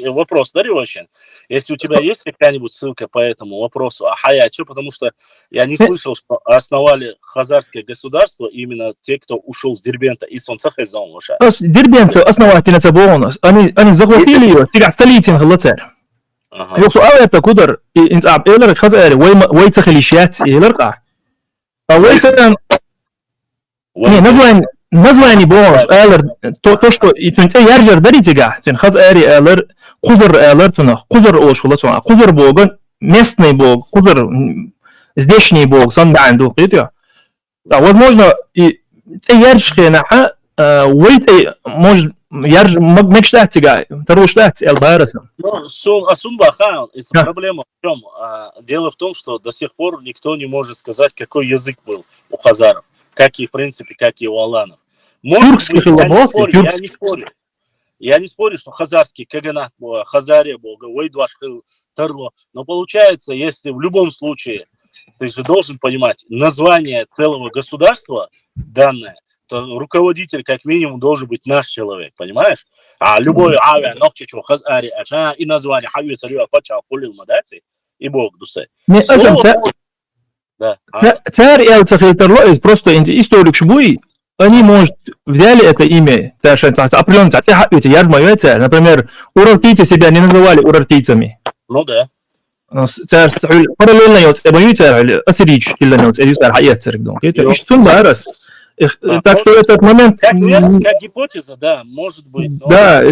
вопрос, да, Ревощин? Если у тебя есть какая-нибудь ссылка по этому вопросу, что? Потому что я не слышал, что основали хазарское государство именно те, кто ушел с Дербента и Сонцахайзон. Дербент основательница бонус. Они захватили ее, теперь столицей Галатер. Йоксу это кудар и инцаб элер хазари, вой цахилищат элерка. А вой цахан... Не, название бонус, элер, то, что и тунте яржер даритига, тун хазари элер, кузар элер, кузар ошхула, кузар бога, местный бог, кузар здешний бог, санданду, видите? Возможно, и яржхена, вой может ярж мечтать тига, второй штат элбараса. Ну, Асунбахан, проблема в чем? Дело в том, что до сих пор никто не может сказать, какой язык был у хазаров. Как и, в принципе, как и у аланов. Я не спорю, что хазарский каганат, хазария бога, уйдваш тарло. Но получается, если в любом случае, ты же должен понимать, название целого государства данное, то руководитель как минимум должен быть наш человек, понимаешь? А любой нокчичу хазари, и название хавью царю пача пулил мадати, и бог дусе. Да. Царь и Алцахилтерло просто историк шбуи, они, может, взяли это имя, определенно, царь, например, урартийцы себя не называли урартийцами. Ну да. Царь, параллельно, царь, ассирич, царь, так что этот момент... Как гипотеза, да, может быть. Да.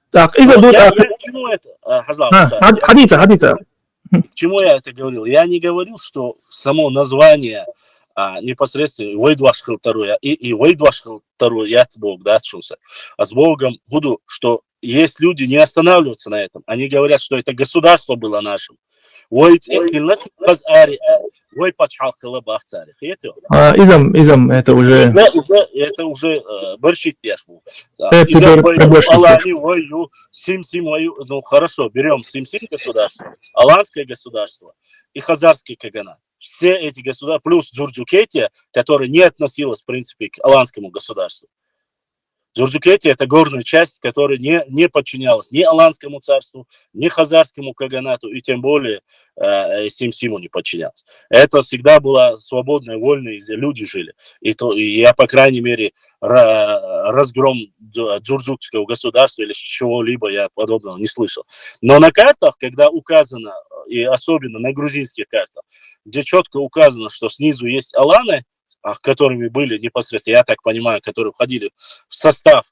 Так, и к чему это? Хадица. К чему я это говорил? Я не говорил, что само название непосредственно Вейдвашхил второй и Вейдвашхил второй я с Богом, да, отшился. А с Богом буду, что есть люди не останавливаются на этом. Они говорят, что это государство было нашим. ويت اختلنا بس اري ويباتش حلقة بحثاري خيتو Изам, это уже... это уже борщит яшму. Приборщик. Алани вою, Сим вою, ну хорошо, берем Сим государство, Аланское государство и Хазарский каганат. Все эти государства, плюс Джурджукетия, которая не относилась, в принципе, к Аланскому государству. Джурджукетия – это горная часть, которая не подчинялась ни Аланскому царству, ни Хазарскому каганату, и тем более Симу не подчинялась. Это всегда была свободная, вольная, люди жили. И я, по крайней мере, разгром джурджукского государства или чего-либо я подобного не слышал. Но на картах, когда указано, и особенно на грузинских картах, где четко указано, что снизу есть аланы, которыми были непосредственно, я так понимаю, которые входили в состав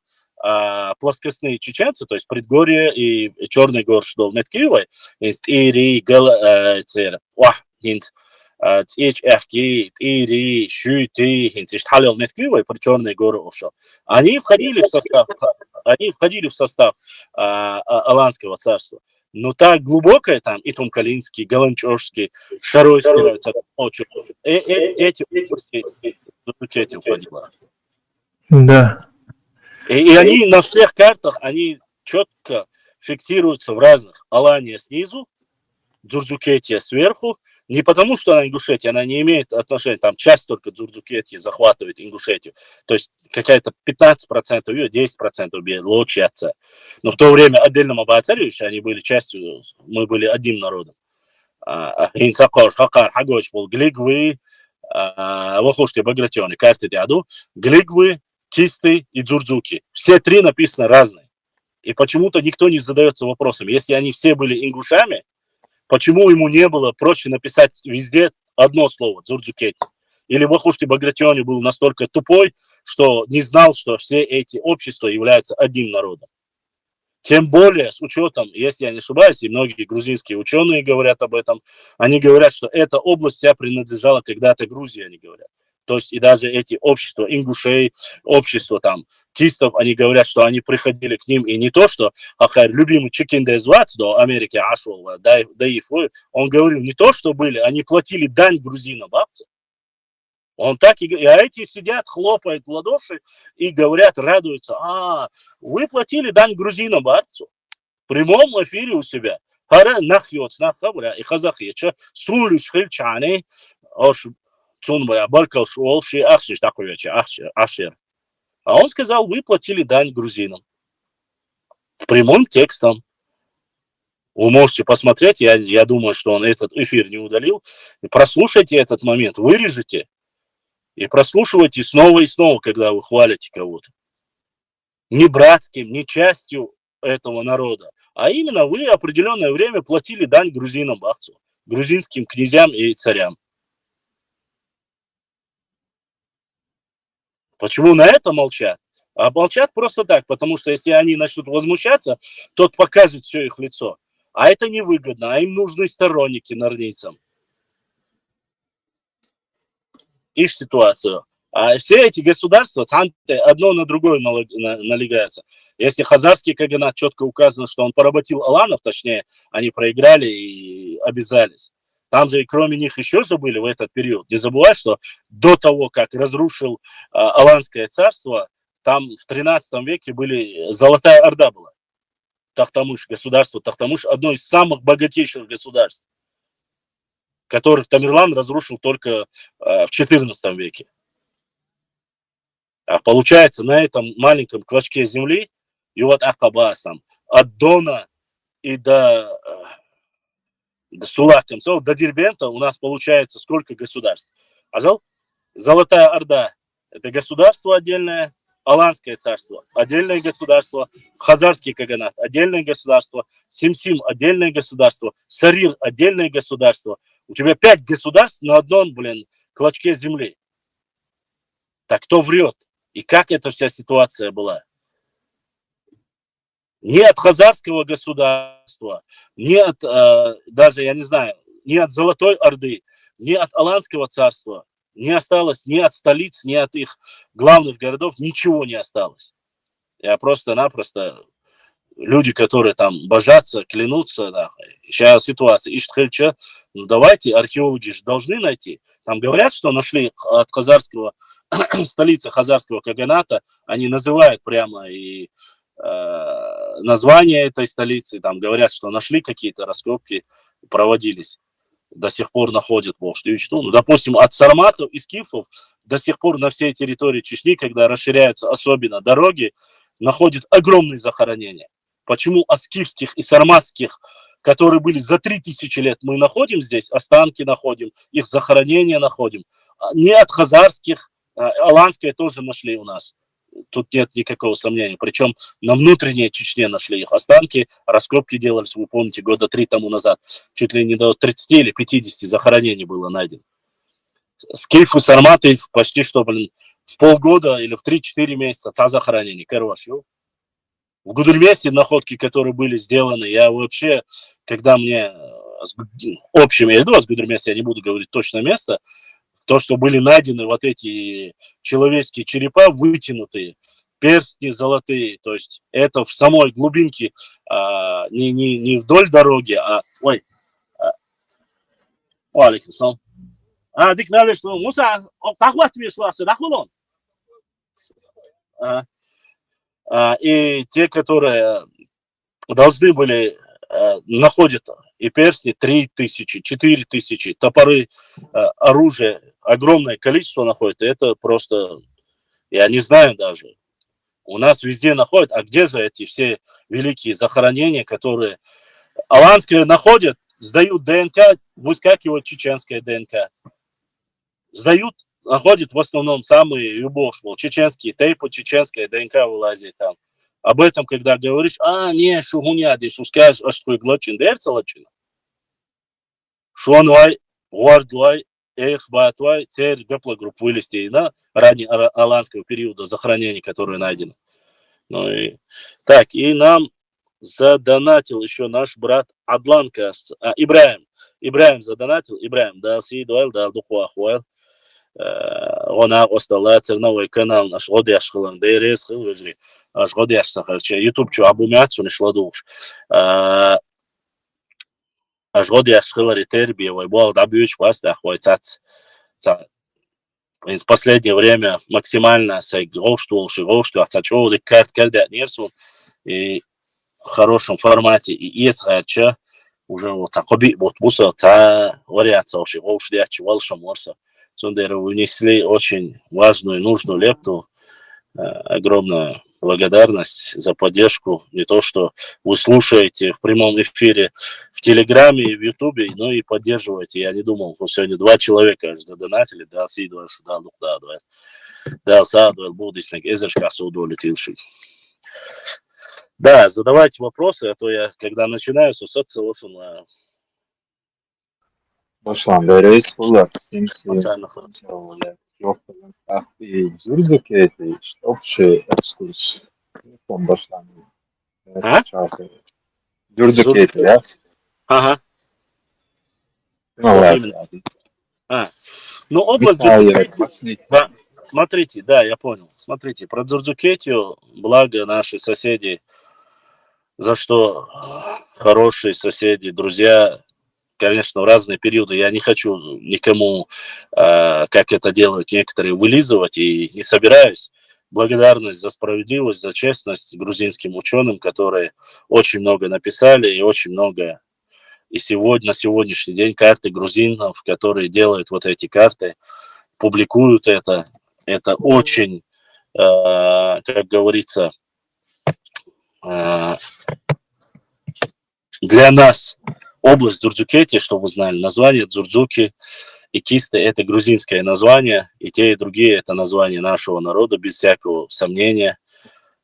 плоскостные чеченцы, то есть Предгорье и Черный гор, что в Меткивой, Ири, Ири, Шюти, Халил Меткивой, при Черный гор ушел. Они входили в состав Аланского царства. Но так глубокое там, и Тумкалинский, Галанчожский, Шаройский, эти входило. Да. И они на всех картах, они четко фиксируются в разных. Алания снизу, Джурджукетия сверху. Не потому, что она Ингушетия, она не имеет отношения, там часть только Джурджукетии захватывает Ингушетию. То есть какая-то 15% ее, 10% Лочиаца. Но в то время отдельным обоцаривающим они были частью, мы были одним народом. Инсакор, Хакар, Хагоч был Глигвы, Вахушки, Багратионы, карты Диаду, Глигвы, Кисты и Джурджуки. Все три написаны разные. И почему-то никто не задается вопросом, если они все были ингушами, почему ему не было проще написать везде одно слово, Джурджукети? Или Вахушки Багратиони был настолько тупой, что не знал, что все эти общества являются одним народом. Тем более, с учетом, если я не ошибаюсь, и многие грузинские ученые говорят об этом, они говорят, что эта область вся принадлежала когда-то Грузии, они говорят. То есть и даже эти общества, ингушей, общества там, кистов, они говорят, что они приходили к ним, и не то, что любимый Чикиндезвац до Америки Ашвал, он говорил, не то, что были, они платили дань грузинам, бабцы. Он так и а эти сидят, хлопают в ладоши и говорят, радуются. Вы платили дань грузинам, бабцу. В прямом эфире у себя. Пара нахьёц, нахабра, и хазахьеча, сулюш хельчаны, цунбая, баркалш, олши, ахшиш, такой ашер. А он сказал, вы платили дань грузинам. Прямым текстом. Вы можете посмотреть, я думаю, что он этот эфир не удалил. Прослушайте этот момент, вырежете и прослушивайте снова и снова, когда вы хвалите кого-то. Не братским, не частью этого народа, а именно вы определенное время платили дань грузинам, бахцу, грузинским князьям и царям. Почему на это молчат? А молчат просто так, потому что если они начнут возмущаться, тот покажет все их лицо. А это невыгодно, а им нужны сторонники норнийцам. Ишь ситуацию. А все эти государства, одно на другое налегаются. Если Хазарский каганат четко указано, что он поработил аланов, точнее, они проиграли и обязались. Там же и кроме них еще же были в этот период. Не забывай, что до того, как разрушил Аланское царство, там в 13 веке Золотая Орда была. Тахтамыш, государство Тахтамыш, одно из самых богатейших государств, которых Тамерлан разрушил только в 14 веке. А получается, на этом маленьком клочке земли, и вот Акабас там, от Дона и до Сула концов, до Дербента у нас получается сколько государств? Золотая Орда – это государство отдельное, Аланское царство – отдельное государство, Хазарский каганат – отдельное государство, Симсим – отдельное государство, Сарир – отдельное государство. У тебя 5 государств на одном, клочке земли. Так кто врет? И как эта вся ситуация была? Не от Хазарского государства, не от, даже, я не знаю, не от Золотой Орды, не от Аланского царства, не осталось ни от столиц, ни от их главных городов, ничего не осталось. Я просто-напросто люди, которые там божатся, клянутся, да, сейчас ситуация, ищут хельча, ну давайте, археологи же должны найти. Там говорят, что нашли от хазарского, столицы хазарского каганата, они называют прямо и название этой столицы, там говорят, что нашли какие-то раскопки, проводились. До сих пор находят Волжскую. Ну, допустим, от сарматов и скифов до сих пор на всей территории Чечни, когда расширяются особенно дороги, находят огромные захоронения. Почему от скифских и сарматских, которые были за 3000 лет, мы находим здесь, останки находим, их захоронения находим. Не от хазарских, аланское тоже нашли у нас. Тут нет никакого сомнения. Причем на внутренней Чечне нашли их останки. Раскопки делались, вы помните, года 3 тому назад. Чуть ли не до 30 или 50 захоронений было найдено. Скифы, сарматы почти что, в полгода или в 3-4 месяца захоронений. В Гудермесе находки, которые были сделаны, я вообще, когда мне общим, я иду с Гудермеса, я не буду говорить точное место, то, что были найдены вот эти человеческие черепа, вытянутые, перстни золотые, то есть это в самой глубинке, не вдоль дороги, ой, алейкум. Дик надо, что Муса, так вот вышла, да хулон. И те, которые должны были находят и перстни 3000, 4000, топоры, оружие, огромное количество находят. Это просто, я не знаю даже. У нас везде находят, а где же эти все великие захоронения, которые аланские находят, сдают ДНК, выскакивает чеченская ДНК. Сдают, находят в основном самые любовь, чеченские тейпы, чеченская ДНК вылазит там. Об этом, когда говоришь, не, шугуняди, что скажешь, что глочин дерцалочина. Шуанвай, Уардвай, Эхбатвай, цель гапла групп вылезти на ранее аланского периода захоронений, которые найдены. Ну и так, и нам задонатил еще наш брат Адлан, кажется. Ибраим. Ибраим задонатил. Ибраим, да, сидуэл, да, духуахуэл. Она осталась церновой канал наш годяш хлам, да и рез хлвезли. Аж годяш сахарче. YouTube чу абумяцу не шла душ. Аж годяш хлари тербиевой. Бог добьюч вас, да, хвойцац. В последнее время максимально сей гошту, ацачо, да карт кальдят нерсун. И в хорошем формате. И ецхача уже вот такой вот буса, та вариация вообще гошту, волшам морса. Сундеры внесли очень важную и нужную лепту. Огромная благодарность за поддержку. Не то, что вы слушаете в прямом эфире в Телеграме и в Ютубе, но и поддерживаете. Я не думал, что сегодня 2 человека задонатили. Да, сидуэл, да, садуэл, будисник, эзершка судолетивший. Да, задавайте вопросы, а то я, когда начинаю, социалошен. Başkan reis bunlar simsi и Зюрзакети, общий экскурс. Başkan. Зюрзакети, да? Ага. Ну, область... Да, смотрите, да, я понял. Смотрите, про Дзурдзукетию, благо наши соседи, за что хорошие соседи, друзья, конечно, в разные периоды. Я не хочу никому, как это делают некоторые, вылизывать и не собираюсь. Благодарность за справедливость, за честность грузинским ученым, которые очень много написали и очень много. И сегодня, на сегодняшний день карты грузинов, которые делают вот эти карты, публикуют это. Это очень, как говорится, для нас область Дзурдзукетии, чтобы вы знали, название Дзурдзуки и Кисты – это грузинское название, и те, и другие – это название нашего народа, без всякого сомнения.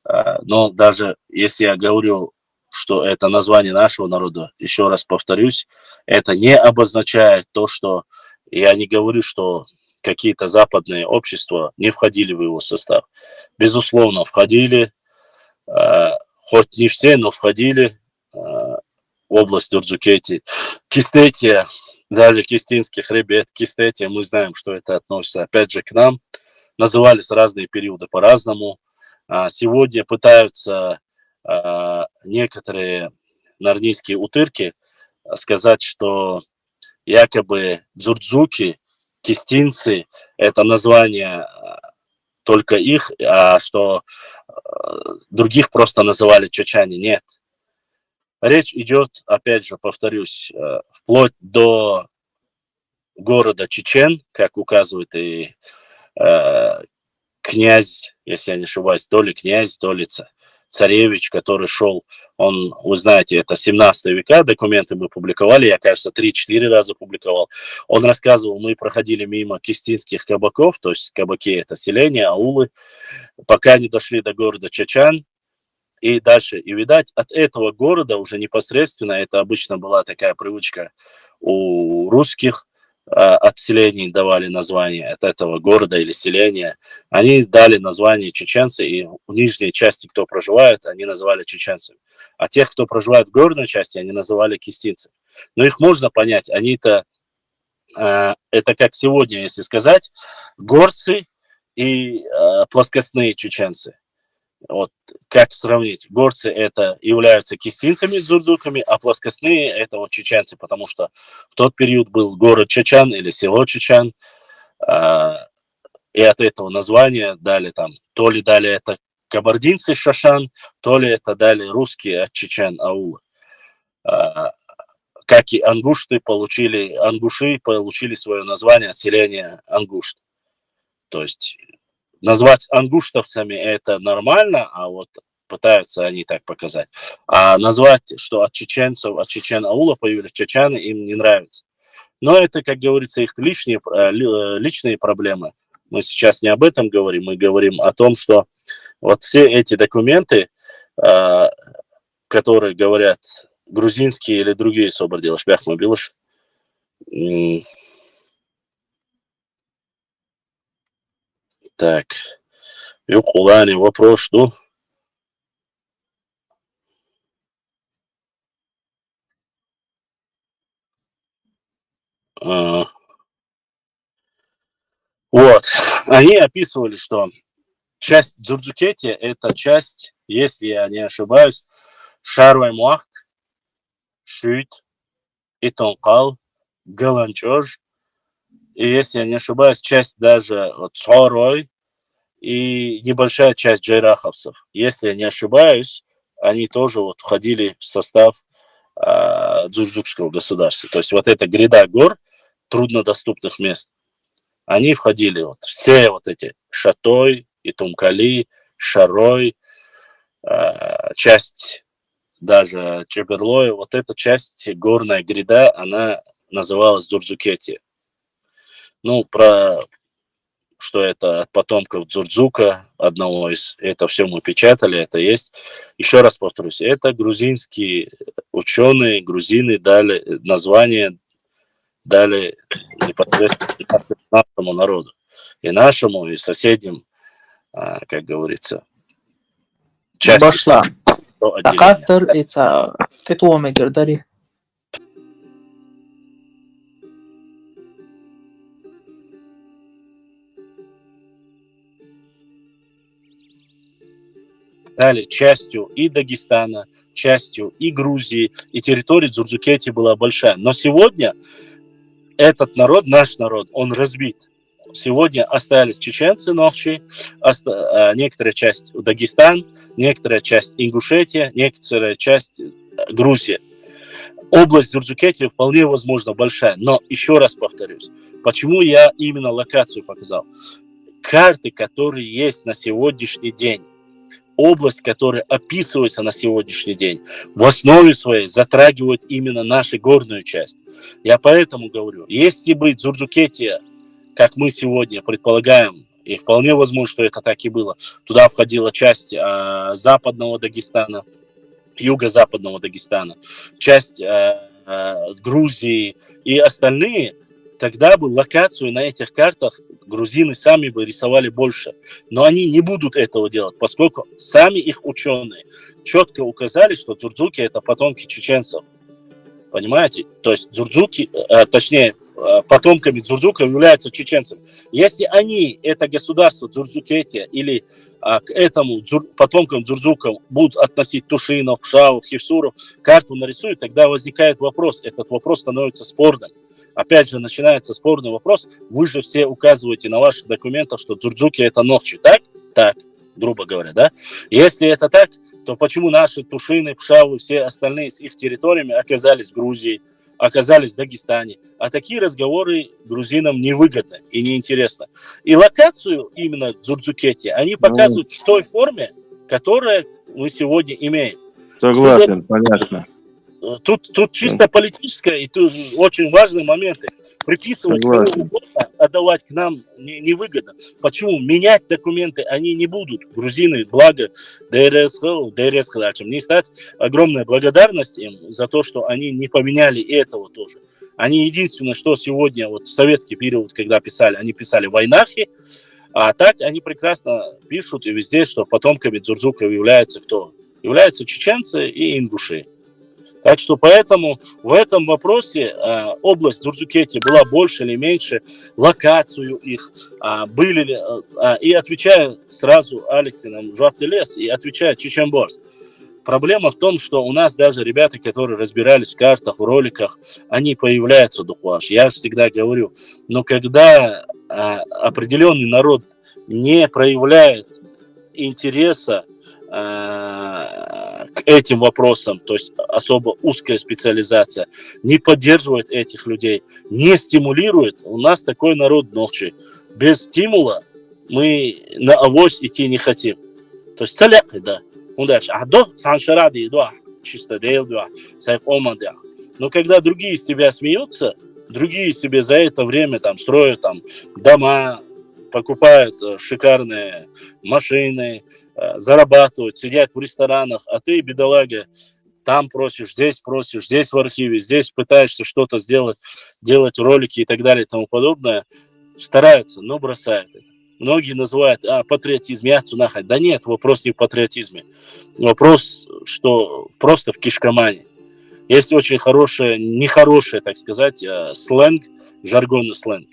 Но даже если я говорю, что это название нашего народа, еще раз повторюсь, это не обозначает то, что я не говорю, что какие-то западные общества не входили в его состав. Безусловно, входили, хоть не все, но входили область Дзурдзукетии. Кистетия, даже кистинский хребет, Кистетия, мы знаем, что это относится опять же к нам. Назывались разные периоды по-разному. Сегодня пытаются некоторые нарнийские утырки сказать, что якобы дзурдзуки, кистинцы – это название только их, а что других просто называли чечане. Нет. Речь идет, опять же, повторюсь, вплоть до города Чечен, как указывает и князь, если я не ошибаюсь, то ли князь, то ли царевич, который шел, он, вы знаете, это 17 века, документы мы публиковали, я, кажется, 3-4 раза публиковал. Он рассказывал, мы проходили мимо кистинских кабаков, то есть кабаки это селения, аулы, пока не дошли до города Чечен, и дальше. И, видать, от этого города уже непосредственно, это обычно была такая привычка у русских, от селений давали название, от этого города или селения. Они дали название чеченцы, и в нижней части, кто проживает, они называли чеченцами. А тех, кто проживает в горной части, они называли кистинцами. Но их можно понять, они-то, это как сегодня, если сказать, горцы и плоскостные чеченцы. Вот как сравнить? Горцы это являются кистинцами, дзурдзуками, а плоскостные это вот чеченцы, потому что в тот период был город Чечен или село Чечен, и от этого названия дали там, то ли дали это кабардинцы Шашан, то ли это дали русские от Чечен аула. Как и ангуши получили свое название от селения Ангушт. То есть назвать ангуштовцами это нормально, а вот пытаются они так показать. А назвать, что от чеченцев, от чечен-аула появились чечаны, им не нравится. Но это, как говорится, их личные проблемы. Мы сейчас не об этом говорим, мы говорим о том, что вот все эти документы, которые говорят грузинские или другие собордилаш, бяхмобилаш, так, Юкулани, вопрос, что? Вот, они описывали, что часть Дзурдзукетия – это часть, если я не ошибаюсь, Шарвай-Муах, Шют, Итонкал, Галанчож, и если я не ошибаюсь, часть даже Цорой и небольшая часть джайраховцев. Если я не ошибаюсь, они тоже вот входили в состав дзурдзукского государства. То есть вот эта гряда гор, труднодоступных мест, они входили, вот все вот эти Шатой, Итумкали, Шарой, часть даже Чеберлоя, вот эта часть, горная гряда, она называлась Дзурдзукетия. Ну, что это от потомков Дзурдзука, одного из, это все мы печатали, это есть. Еще раз повторюсь, это грузинские ученые, грузины дали название, дали непосредственно нашему народу. И нашему, и соседним, как говорится, Башла. Такаттыр, это тетуоме гердари. Дали частью и Дагестана, частью и Грузии, и территория Дзурдзукетии была большая. Но сегодня этот народ, наш народ, он разбит. Сегодня остались чеченцы, нохчи, некоторая часть Дагестан, некоторая часть Ингушетия, некоторая часть Грузия. Область Дзурдзукетии вполне возможно большая. Но еще раз повторюсь, почему я именно локацию показал. Карты, которые есть на сегодняшний день, область, которая описывается на сегодняшний день, в основе своей затрагивает именно нашу горную часть. Я поэтому говорю, если бы Дзурдзукетия, как мы сегодня предполагаем, и вполне возможно, что это так и было, туда входила часть западного Дагестана, юго-западного Дагестана, часть Грузии и остальные, тогда бы локацию на этих картах грузины сами бы рисовали больше. Но они не будут этого делать, поскольку сами их ученые четко указали, что дзурдзуки это потомки чеченцев. Понимаете? То есть дзурдзуки, точнее, потомками дзурдзуков являются чеченцами. Если они, это государство Дзурдзукетия или к этому потомкам Дзурзуков будут относить Тушинов, Пшавов, Хевсуров, карту нарисуют, тогда возникает вопрос, этот вопрос становится спорным. Опять же, начинается спорный вопрос, вы же все указываете на ваших документах, что Дзурзуки это Нохчи, так? Так, грубо говоря, да? Если это так, то почему наши Тушины, Пшавы, все остальные с их территориями оказались в Грузии, оказались в Дагестане? А такие разговоры грузинам невыгодны и неинтересны. И локацию именно Дзурзукети они показывают в той форме, которую мы сегодня имеем. Согласен, понятно. Тут чисто политическое и тут очень важные моменты. Приписывать кому угодно, отдавать к нам невыгодно. Почему? Менять документы они не будут. Грузины, благо ДРСХ, не стать огромная благодарность им за то, что они не поменяли этого тоже. Они единственное, что сегодня, вот в советский период, когда писали, они писали войнахи, а так они прекрасно пишут и везде, что потомками Дзурзуков являются кто? Являются чеченцы и ингуши. Так что поэтому в этом вопросе область Дзурзукети была больше или меньше, локацию их были ли, и отвечая сразу Алексином Жуаптелес и отвечая Чеченборс. Проблема в том, что у нас даже ребята, которые разбирались в картах, в роликах, они появляются духваш. Я всегда говорю, но когда определенный народ не проявляет интереса к этим вопросам, то есть особо узкая специализация, не поддерживает этих людей, не стимулирует, у нас такой народ ночи. Без стимула мы на авось идти не хотим. То есть целяк, да. Чисто но когда другие из тебя смеются, другие себе за это время там строят там дома, покупают шикарные машины, зарабатывают, сидят в ресторанах, а ты, бедолага, там просишь, здесь в архиве, здесь пытаешься что-то сделать, делать ролики и так далее и тому подобное, стараются, но бросают это. Многие называют патриотизм, да нет, вопрос не в патриотизме, вопрос, что просто в кишкомане. Есть очень хорошее, нехорошее, так сказать, сленг, жаргонный сленг.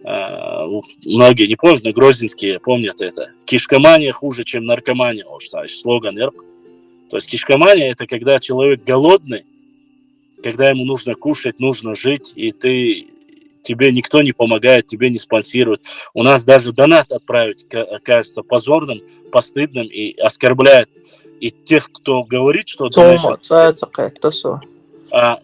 Многие не помнят, но грозненские помнят это. Кишкомания хуже, чем наркомания. Слоган. То есть кишкомания – это когда человек голодный, когда ему нужно кушать, нужно жить, и тебе никто не помогает, тебе не спонсирует. У нас даже донат отправить кажется позорным, постыдным и оскорбляет и тех, кто говорит, что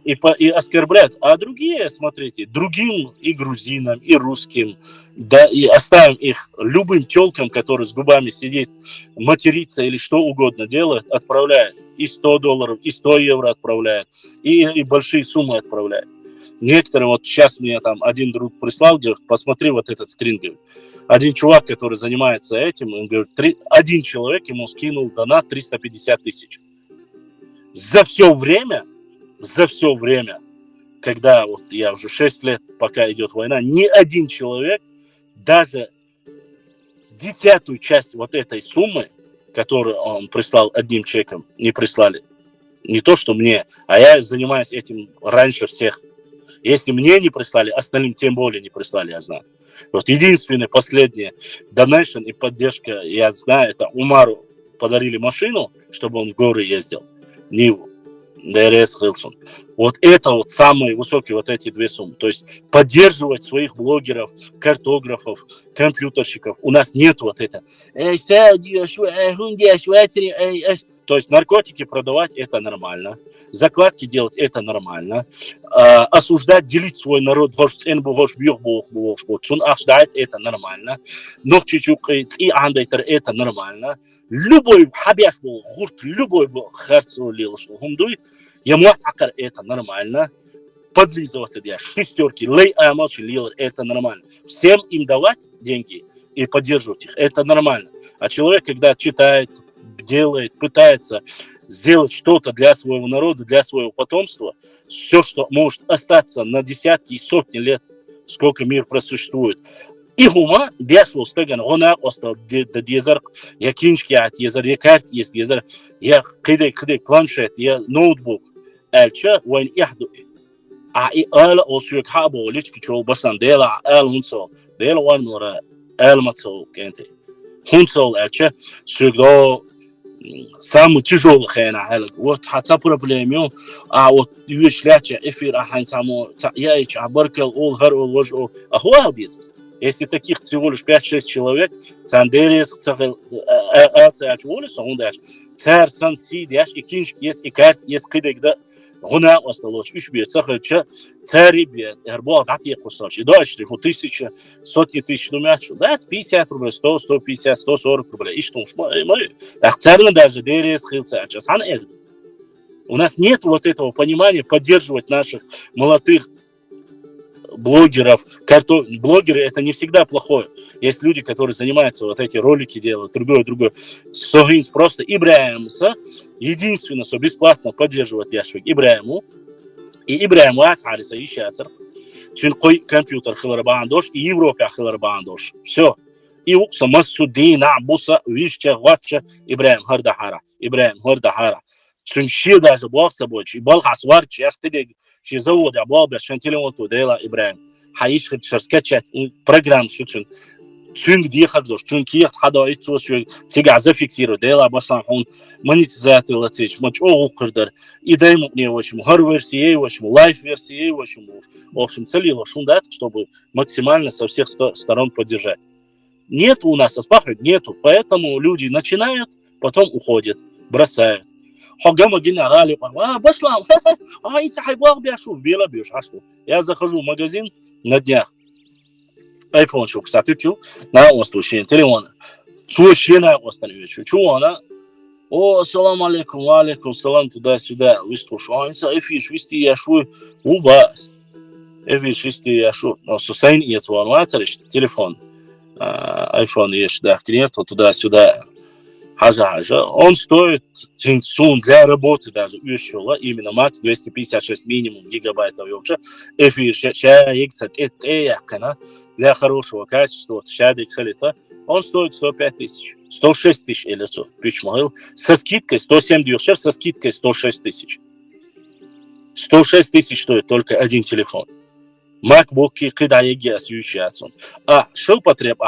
и оскорбляют. А другие, смотрите, другим и грузинам, и русским, да, и оставим их любым тёлкам, который с губами сидит, матерится или что угодно делает, отправляет. И $100, и 100 евро отправляет, и большие суммы отправляет. Некоторые, вот сейчас мне там один друг прислал, говорит, посмотри вот этот скрин, говорит. Один чувак, который занимается этим, он говорит, один человек ему скинул донат 350 тысяч. За все время, когда вот я уже 6 лет, пока идет война, ни один человек даже 10-ую часть вот этой суммы, которую он прислал одним чеком, не прислали. Не то, что мне, а я занимаюсь этим раньше всех. Если мне не прислали, остальным тем более не прислали, я знаю. Вот единственное, последнее, донейшн и поддержка, я знаю, это Умару подарили машину, чтобы он в горы ездил. Ниву. ДРС Хилсон. Вот это вот самые высокие вот эти две суммы. То есть поддерживать своих блогеров, картографов, компьютерщиков. У нас нет вот этого. То есть наркотики продавать это нормально. Закладки делать это нормально. Осуждать, делить свой народ это нормально. Это нормально. Любой хабяш был, любой был харцулил, что хумдуй, ему это нормально. Подлизываться, шестерки, это нормально. Всем им давать деньги и поддерживать их, это нормально. А человек, когда читает, делает, пытается сделать что-то для своего народа, для своего потомства, все, что может остаться на десятки и сотни лет, сколько мир просуществует. И гума дешево стеган гона остал дезер, я кинчки от езер, я карт есть езер, я кидей планшет, я ноутбук, эльча вайн ихду. А и эл осуек хабо лички чол басан дела эл хунсо, дела варнора эл мацо кенте. хунцол ача сюда самый тяжелый хена вот хотя проблему вот ючляча эфир ахань само я и чабаркал ол гар ол вож ахуал бизнес. Если таких всего лишь 5-6 человек, сандерис цахал ачволис ондаш цар сан сидяш и кинш есть и карт есть кидегда гуна осталось 3 бит цахалча цари бит эрбо дати кусаш и дальше вот тысяча сотни тысяч номяч да 50 рублей 100 150 140 рублей и что мы так царно даже дерес хилца ачасан эл. У нас нет вот этого понимания поддерживать наших молодых блогеров. Блогеры это не всегда плохое. Есть люди, которые занимаются вот эти ролики делают, другое. Согинс просто Ибраимса единственное, что бесплатно поддерживает яшвик Ибраиму. И Ибраиму ацариса и шатер. Чункой компьютер хиларбандош и Европа хиларбандош. Все. И укса массудина буса вишча ватча Ибраим хардахара. Ибраим хардахара. Чунши даже блог собой. И балхасвар честный شي زود عباب عشان تليفون ديلا ابراهيم حيشغل شركات بروجرام شو تشون دي خرجوش تشون كي حدا يتسو شو تيجا زفيكسيرو ديلا بصلا هون مونيتيزات ولا تيش مش او قدر يدايم мне очень هر версии очень лайв версии очень общем цели лошун дать чтобы максимально со всех сторон поддержать. Нет у нас аспахов нету, поэтому люди начинают, потом уходят, бросают. حجامه جينا غالي بسلام يسحب واغبي اشوف بيلا بيش عشو يا زخرجوا ماجازين نديا ايفون شو كساتيو نا وستوشين تليفون شو شينا وستنيو شو انا السلام عليكم وعليكم السلام туда-сюда выстуш انسى ايفيش ويستي يا شو وبس ايفيش ويستي يا شو سوسين يتوان واترش تليفون ايفون يش да клиент туда-сюда حاجة. Он стоит сумм для работы даже еще, именно макс 256 минимум гигабайтов вообще. Эфир для хорошего качества, он стоит 105 тысяч, 106 тысяч или что. Со скидкой 107 дешев, со скидкой 106 тысяч. 106 тысяч стоит только один телефон. MacBook кида еги освещается. Что потреб?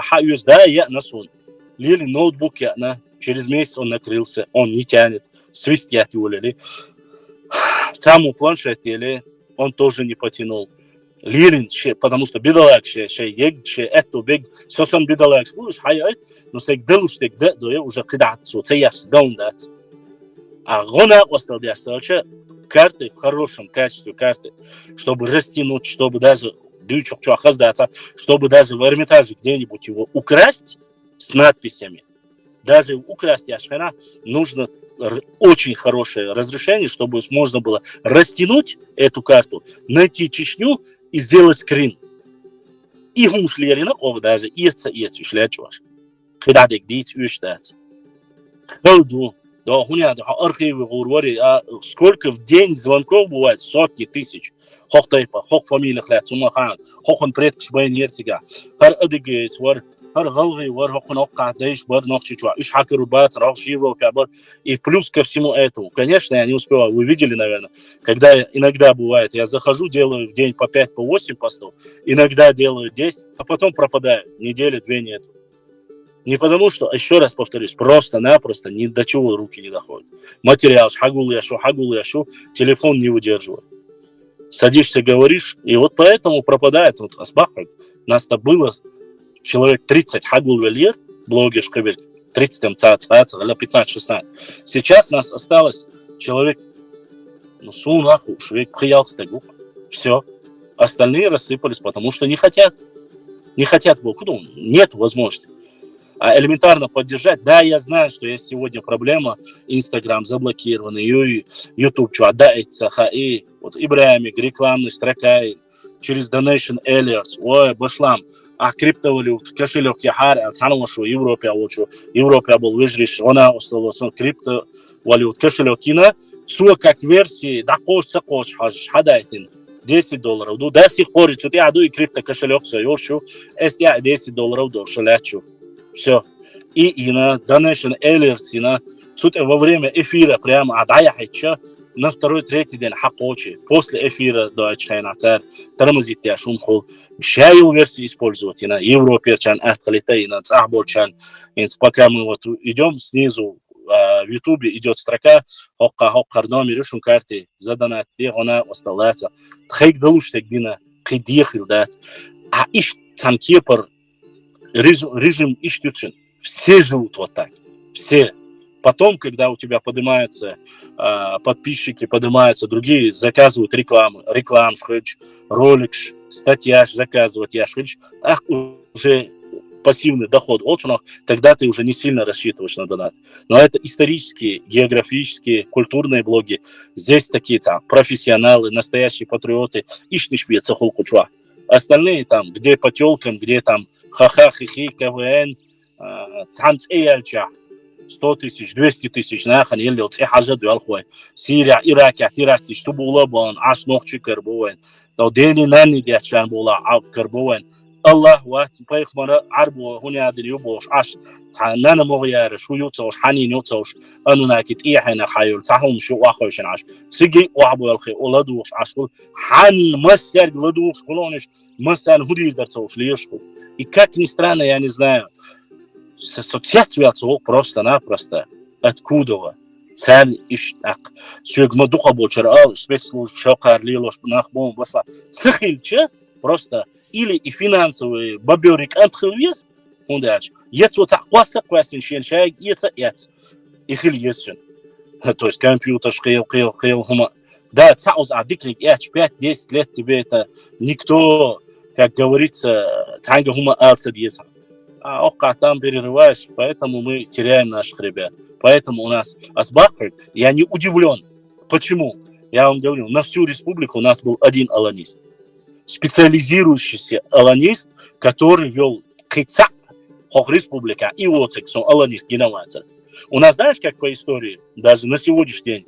Да, я на сон. Лили ноутбук я на. Через месяц он накрылся, он не тянет, свистят его ли. Саму планшет или он тоже не потянул. Лирин, потому что бедолаг, это бег, сосан бедолаг, слушай, хайай, но сек делуштек, да, уже кидаться, цеяс, даундац. А гона остался, карты в хорошем качестве карты, чтобы растянуть, чтобы даже чтобы даже в Эрмитаже где-нибудь его украсть с надписями. Даже украсть яшхана нужно очень хорошее разрешение, чтобы можно было растянуть эту карту, найти Чечню и сделать скрин. И гумшли даже и шлячваш. Когда дик уштать. Холду. Да, хуйня, архивы говорили, сколько в день звонков бывает? Сотни тысяч. Хок тайпа, хок фамилия хлят, сумахан, хок он предкс байнерсига. Хар адыгейц, هر غلغي ور هكون اوقع دايش بر نقشي чё иш хакер рубается рауш Европа бор и плюс ко всему этому конечно я не успеваю, вы видели наверное, когда иногда бывает я захожу делаю в день по 5 по 8 постов, иногда делаю 10, а потом пропадаю, недели 2 нет. Не потому что, еще раз повторюсь, просто-напросто ни до чего руки не доходят. Материал хагул яшу, телефон не выдерживает. Садишься, говоришь, и вот поэтому пропадает вот асбахак. Нас-то было человек 30 хагул вельер, блогершка 30 там 15-16. Сейчас нас осталось человек, сунаху, швейк приял стегук. Все. Остальные рассыпались, потому что не хотят. Не хотят, нет возможности. А элементарно поддержать, да, я знаю, что есть сегодня проблема, Инстаграм заблокированный, Ютуб, и вот Ибраимик, рекламный строка, через Donation Alerts, ой, башлам. А криптовалют, кошелек я хари, а цану что Европа был выжрешь, она осталась криптовалют, кошелек кина, суа как версии, да кош, хадайтин, $10, до сих пор, что я иду и крипто кошелек все, ёршу, если я $10 дошелячу, все. И на Donation Alerts, на тут во время эфира прямо, да я хочу, на второй, третий день хакочи. После эфира до очкайнацар тормозит я шумху. Шайл версии использовать и на Европе чан ахталита и на цахболчан. Пока мы вот идем снизу в Ютубе идет строка хокка номер шум карты задана она осталась. Тхейк далуштек дина кидехил дать. А иш там кепар режим иштютшин. Все живут вот так. Все. Потом, когда у тебя поднимаются подписчики, поднимаются другие, заказывают рекламу, ролик, статья заказывать, ах, уже пассивный доход очень, тогда ты уже не сильно рассчитываешь на донат. Но это исторические, географические, культурные блоги. Здесь такие профессионалы, настоящие патриоты. Остальные там, где по телкам, где там ха-ха, хихи, КВН, цанцеяльча. 100 тысяч, 200 тысяч, нахуй, или вот хажаду алхуй. Сирия, Ирак, Ирак, чтобы улабан, аж ногчи карбуэн. То дени нани дячан була, карбуэн. Аллах ват пайхмара арбу хуниадин юбош аш. нана مغيار شو يوتوش حنين يوتوش أنا ناكت إيه حنا خيول تهم شو واخوشن عش سجي وعبو الخي ولدوش عشول حن مسر لدوش كلونش مسر هدي درتوش ليشكو и как ни странно я не знаю соцсеть просто-напросто откуда цель иштак сюгма духа больше спецслужб шокар лилош нахбом басла цехильче просто или и финансовый бабёрик антхвиз ундаж ецо тaqwasa question шеншай ецо ец ихил ецен то есть компьютер шкил хума да цауз адиклик 5-10 лет тебе это никто как говорится танго хума алса еца а там перерываешь поэтому мы теряем наших ребят поэтому у нас асбакр я не удивлен почему я вам говорил на всю республику у нас был один аланист специализирующийся аланист который вел кица республика и вот сексон аланист геноматер. У нас знаешь как по истории даже на сегодняшний день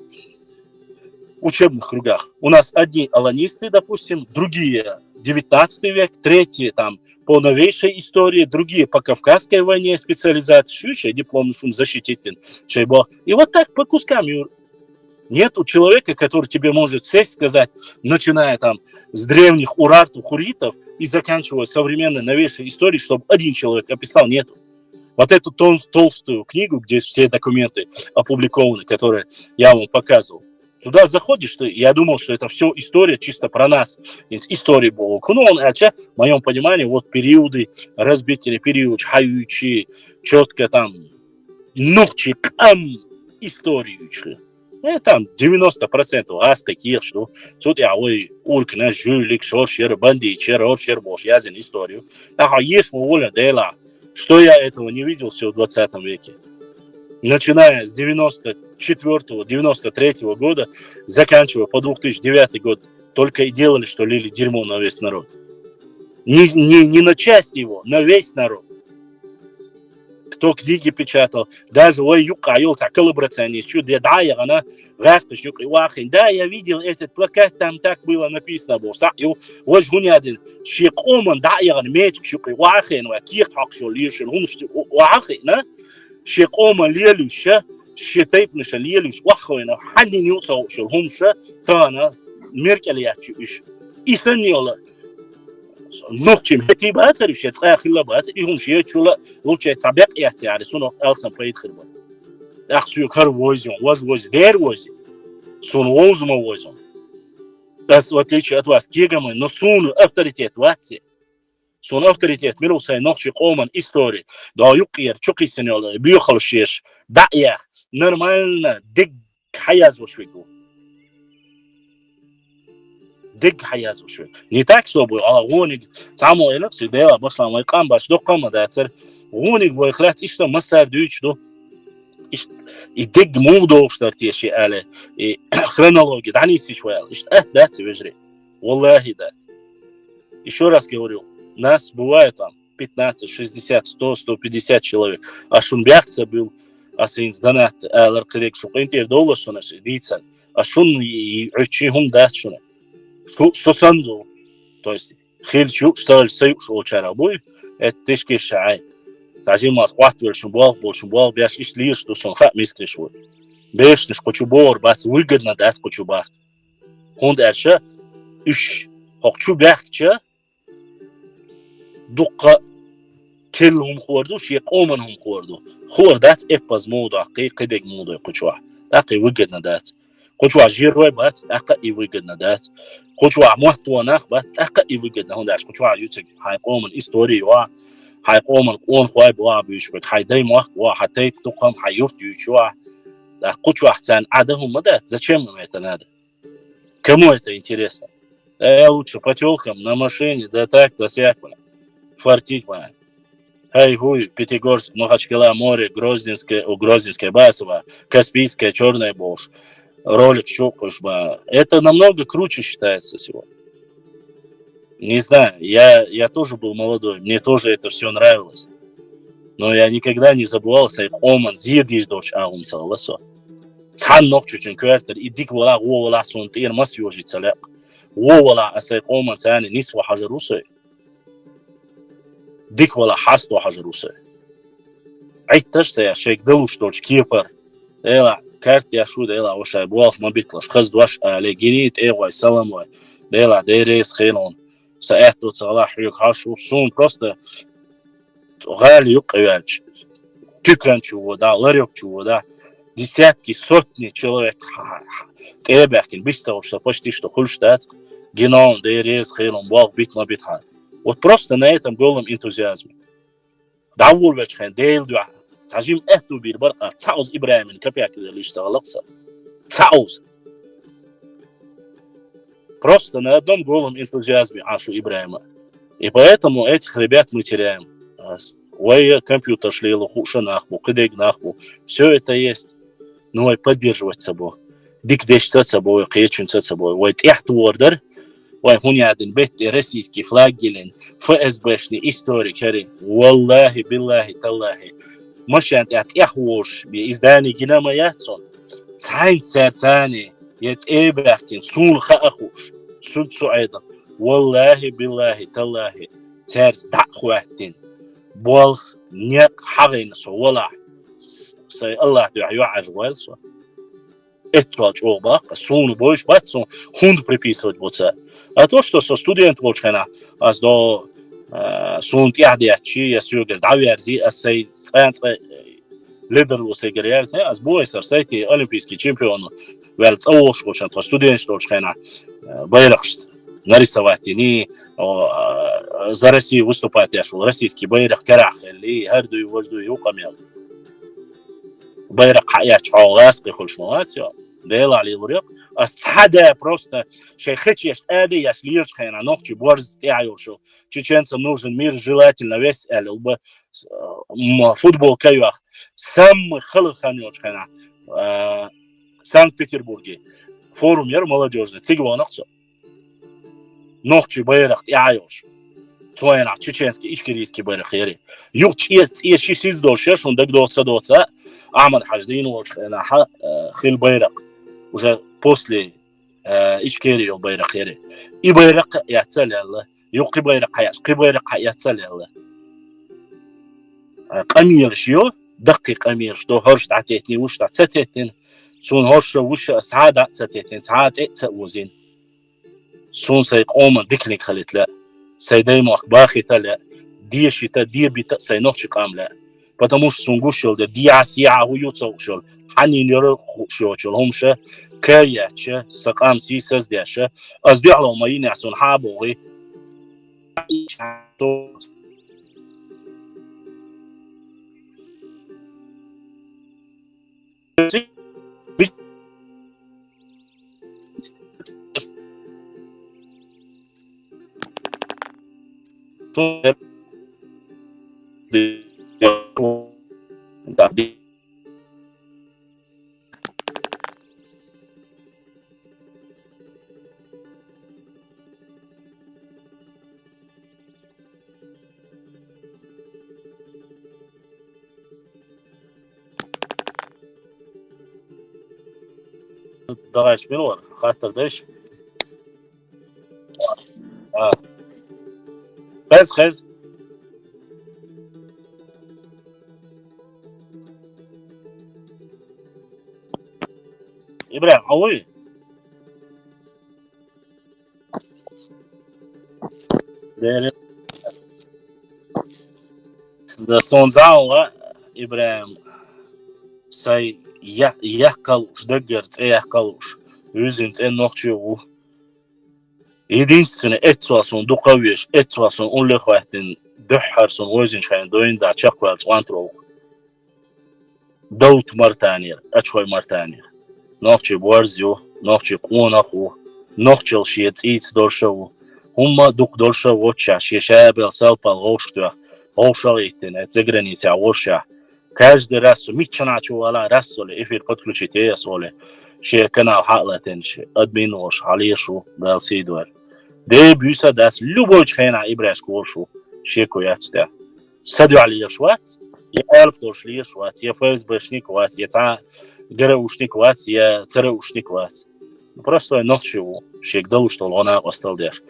в учебных кругах у нас одни аланисты допустим другие 19 век третьи там по новейшей истории другие по Кавказской войне специализация диплом защититель и вот так по кускам нет у человека который тебе может сесть сказать начиная там с древних урарту хуритов и заканчивая современной новейшей историей, чтобы один человек описал, нету. Вот эту толстую книгу, где все документы опубликованы, которые я вам показывал, туда заходишь, я думал, что это все история чисто про нас. История была. Но он, в моем понимании, вот периоды, разбитие период, хаючи, четко там, ногчи, историю. Там 90% аз таких, что тут я ой уркна жюлик шоршер банди черошер бош язен историю. А есть воля дела, что я этого не видел все в 20 веке. Начиная с 94-го, 93-го года, заканчивая по 2009 год, только и делали, что лили дерьмо на весь народ. Не на часть его, на весь народ. Кто книги печатал, даже ой юкаил так коллаборационист, чудо да я она распиш юкаил да я видел этот плакат там так было написано был сак ю вот хуни один шекоман да я меч юкаил вахин ва ких хакшо лишен хумшти вахин на шекоман лелюша шетейпныша лелюш вахин ханин юцо шо хумша тана меркелячи иш исеньола نوچیم هتی باید ریشه خیلی باید ایشون شیء چولا لوچه طبق احتیاجی سونو السم پید خربان اخشیو کار وایزون واز دیر وایزی سونو وازم وایزون بس وقتی چه اتواس کیگم نه سونو авторитет وقتی سونو авторитет میرو سای نوچی قومن історії دایوقیر چوکی سنیال بیخالشیش دایخ نرمال دیگ حیاز وشویگو دق حياز وشوي نتاك صوبو غوني تعمو إلك سيديا بسلا ما يقام باش دو قام داتر غوني بويخلات إيش تو مسار دويش دو إيش يدق مو دوش درتي شيء على خرونولوجي دعني شوية إيش دات بجري والله دات еще раз говорю нас бывает там 15 60 100 150 человек а шунбяхца был асинс донат алар кредик шукентер долларсона дицан а шун и речихум датшуна сосанду, то есть хилчу, что ли, союз учарабуй, это тяжкий шай. Даже мас, больше бал, бьяш ишли, что сон хат мискришвуй. Beşniş koçu bor bas выгодно das koçu bak. Hund erşe 3 hoqçu bakçı duqa كل هم خوردو شيء قومن هم خوردو خور دات اباز موضوع قدق موضوع قشوا دقي وجدنا دات قشوا جيروي بات دقي وجدنا دات قشوا محتوى نخ بات دقي وجدنا هون داش قشوا يوتك هاي قومن استوري وا هاي قومن قون خوي بوا بيشبك هاي دايم وقت وا حتى تقام حيورت يشوا да قشوا احسن عادهم مدات зачем нам это надо кому это интересно лучше по тёлкам на машине да так да сяк фартить понятно. Хай хуй, Пятигорск, Махачкала, море, Грозненское, Басово, Каспийское, Черная Болш, ролик щелкаешь, это намного круче считается сегодня. Не знаю, я тоже был молодой, мне тоже это все нравилось. Но я никогда не забывал своих оман, зирдиш дочь аум саласо. Цан ногчучун квартир, идик вала вала сунтир масьёжи целек. Вала асайх оман сани нисва хажарусой. ديك ولا حاستو حاجة روسية عيتش سيا شيك دلوش توش كيبر إلا كارت يا شو إلا وشاي بواخ ما بيطلش خز دوش على جنيت واي سلام واي إلا ديريس خيلون ساعتو صلاح يك هاشو سون просто غالي يقياج تكن شو دا لريك شو دا десятки сотни человек تابعكن بيستوى что почти что хульштат геном дерез خيلون бог бит ما битхан Вот просто на этом голом энтузиазме. Давул вечхен дейл дуа. Тажим эхту бир барка цауз Ибраимин капяк лишь салакса. Цауз. Просто на одном голом энтузиазме ашу Ибраима. И поэтому этих ребят мы теряем. Ой, компьютер шлил, хуша нахбу, кыдег нахбу. Все это есть. Ну и поддерживать собой. Дик дешцать собой, кечунцать собой. Ой, эхту ордер. Ой, хунядин бет российский флагелин, ФСБшный историк, والله بالله تالله مشان تحوش بإزداني جنما يحصل سعين سرطاني يتقبلكن سول خأخوش سود سعيدا والله بالله تالله ترز دعواتين بالغ نيق حغين سو ولا سي الله دعيو عجوال اتواج оба сун боиш батсон хунд приписывать боца а то что со студент волчхана аз до сун тиадиачи я сюгер даверзи асай цанц лидер усегерят аз боисер сайти олимпийский чемпион вел цош волчан то студент волчхана байрахст нарисовать ни за Россию выступать я шел российский байрах карах или харду и вожду юкамел байрак я чалас кхулш молатё дел али врёк асхада просто шейхичеш ади яш лирч хена ногчи борз тяёшо чеченцам нужен мир желательно весь элб футбол каюах сам хылханёч хена Санкт-Петербурге форум ер молодежный цигванаксо ногчи байрак тяёш Твоя чеченский ичкирийский байрак ери юк чиеш сиз дошеш он догдоца Ахмад Хадждинович на хил байрак уже после ичкерии байрак ери и байрак яцалялла юк байрак яцалялла قمير شيو دقيق قمير شو هرش تعتيتني وش تعتيتن سون هرش وش سعادة تعتيتن سعادة تأوزين سون سيقوم دكنك خلت لا سيدايم أخباخي تلا ديشي تدير بتا سينوخش قام لا потому что сунгушил да диасия уютсошил ханинер шошил хомша каяча сакам сисаздяша аздяло мои нясун хабоги داعش من ورا خاطر داعش خز Ибрахим, а вы? Да сон зала, Ибрахим, сай яхкалуш, дэггерц яхкалуш, юзинц нохчу. Единственное, этсуасон духовеш, этсуасон он лехвахтин духарсон ойзиншайн доинда чаквалц вантров. Доут мартанир, ачхой мартанир. Нохчи буарзю, нохчи кунаху, нохчил шиец иц доршаву. Humma дух доршаву чаш, ешабел салпал гоштуах, гошалитин, это за границей гоша. Каждый раз, митчаначу ала рассоли, эфир подключите ясоли. Ши канал хатлатинши, админош, алишу, белсидуэр. Де бюса дас любой чхена ибраш кошу, шеку яцта. Саду алиш вац, я элптош лиш вац, я ФСБшник вац, я ца ГРУшник вац, я ЦРУшник вац. Просто ночью шек дал, что он остал деш.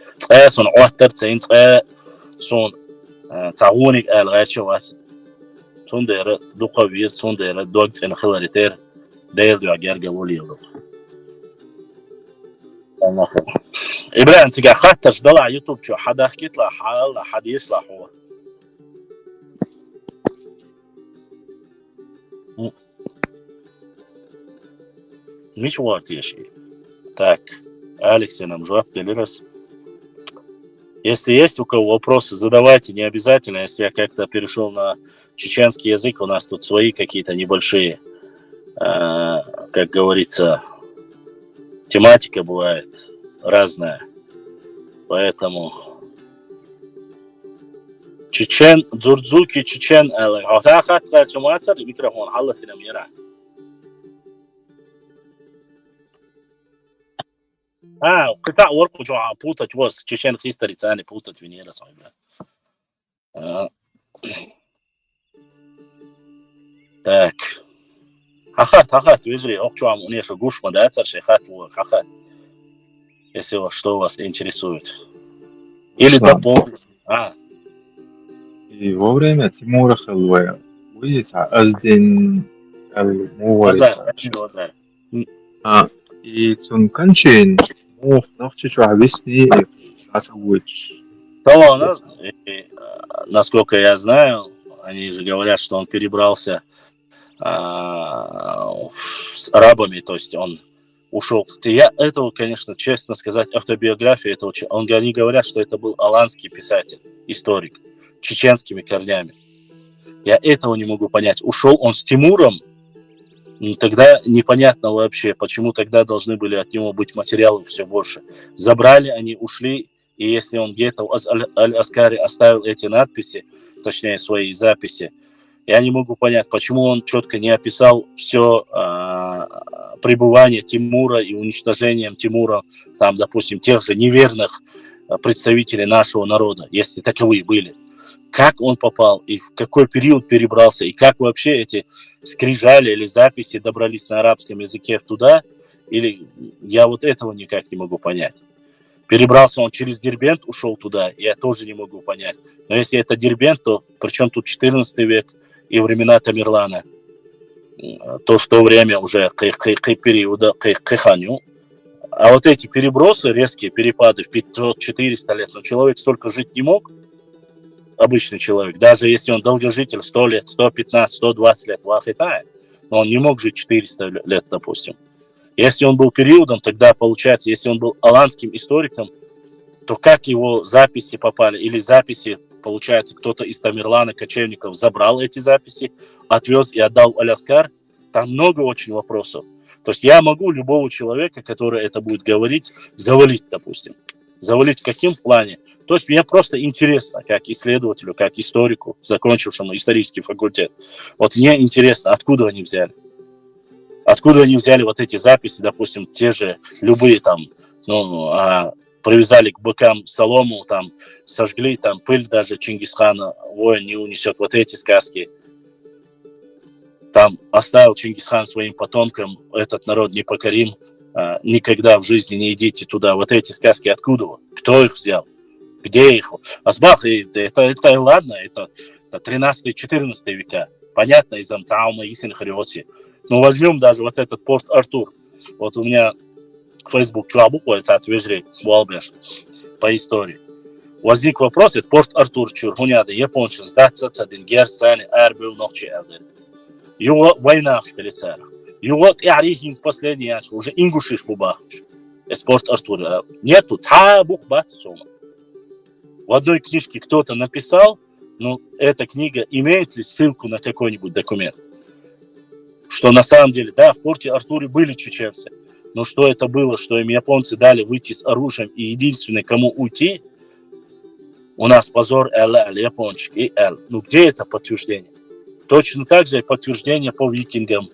Сон оттер цейн, сон цауник элгачу вац. Сон дер духовиз, сон дер догц эн хиларитер, дер ду агерга волиелу. إبراهيم تيجي خاطر ضلع يوتيوب شو حدا حكيت له حدا حد يصلح هو مش وقت يا شيء так Алекс нам ждет раз. Если есть у кого вопросы, задавайте, не обязательно. Если я как-то перешел на чеченский язык, у нас тут свои какие-то небольшие, как говорится, тематика бывает разная, поэтому чечен, дзурдзуки, чечен, атахат, качумацар, микрофон, Аллах нам яра. قطع ورق وجوع بوتة جواز чечен хистори цани بوتة венера صاحبنا. Так. Хахат, вижу, охчу ам унешу гуш мадацар, шехат луак, хахат. Если что вас интересует. Или дополнить. И во время Тимура Халвая выйдет Аздин Аль-Муарис. И Цунканчин мух нахчичу объясни отвуч. Насколько я знаю, они же говорят, что он перебрался с арабами, то есть он ушел. Я этого, конечно, честно сказать, автобиография этого, они говорят, что это был аланский писатель, историк, чеченскими корнями. Я этого не могу понять. Ушел он с Тимуром, тогда непонятно вообще, почему тогда должны были от него быть материалов все больше. Забрали, они ушли, и если он где-то в Аль-Аскаре оставил эти надписи, точнее свои записи, я не могу понять, почему он четко не описал все пребывание Тимура и уничтожением Тимура, там, допустим, тех же неверных представителей нашего народа, если таковые были. Как он попал и в какой период перебрался, и как вообще эти скрижали или записи добрались на арабском языке туда, или я вот этого никак не могу понять. Перебрался он через Дербент, ушел туда, я тоже не могу понять. Но если это Дербент, то причем тут 14 век и времена Тамерлана, то, что время уже к периоду, к Ханю. А вот эти перебросы, резкие перепады в 500-400 лет, но человек столько жить не мог, обычный человек, даже если он долгожитель 100 лет, 115, 120 лет в Ахитае, но он не мог жить 400 лет, допустим. Если он был периодом, тогда получается, если он был аланским историком, то как его записи попали, или записи, получается, кто-то из Тамерлана, кочевников, забрал эти записи, отвез и отдал в Аль-Аскар, там много очень вопросов. То есть я могу любого человека, который это будет говорить, завалить, допустим. Завалить в каком плане? То есть мне просто интересно, как исследователю, как историку, закончившему исторический факультет. Вот мне интересно, откуда они взяли. Откуда они взяли вот эти записи, допустим, те же любые там, привязали к быкам солому, там, сожгли, там, пыль даже Чингисхана, воин не унесет, вот эти сказки. Там оставил Чингисхан своим потомкам, этот народ непокорим, никогда в жизни не идите туда. Вот эти сказки откуда? Кто их взял? Где их? Асбах, это ладно, это 13-14 века. Понятно, из Амтаума, Исин Хариоти. Но возьмем даже вот этот порт Артур. Вот у меня Facebook чуабукуется от Вежри, Уалбеш, по истории. Возник вопрос, это Порт Артур Чур, хуняда, японцы, сдаться цадин, герцани, арбил, ногчи, элдер. Его война в Швейцарах. Его тиарихин с последней янчи, уже ингушиш бубахуш. Это Порт Артур. Нету, цабух бацума. В одной книжке кто-то написал, но эта книга имеет ли ссылку на какой-нибудь документ? Что на самом деле, да, в Порте Артуре были чеченцы, но что это было, что им японцы дали выйти с оружием, и единственный, кому уйти, у нас позор япончики, ну где это подтверждение? Точно так же и подтверждение по викингам.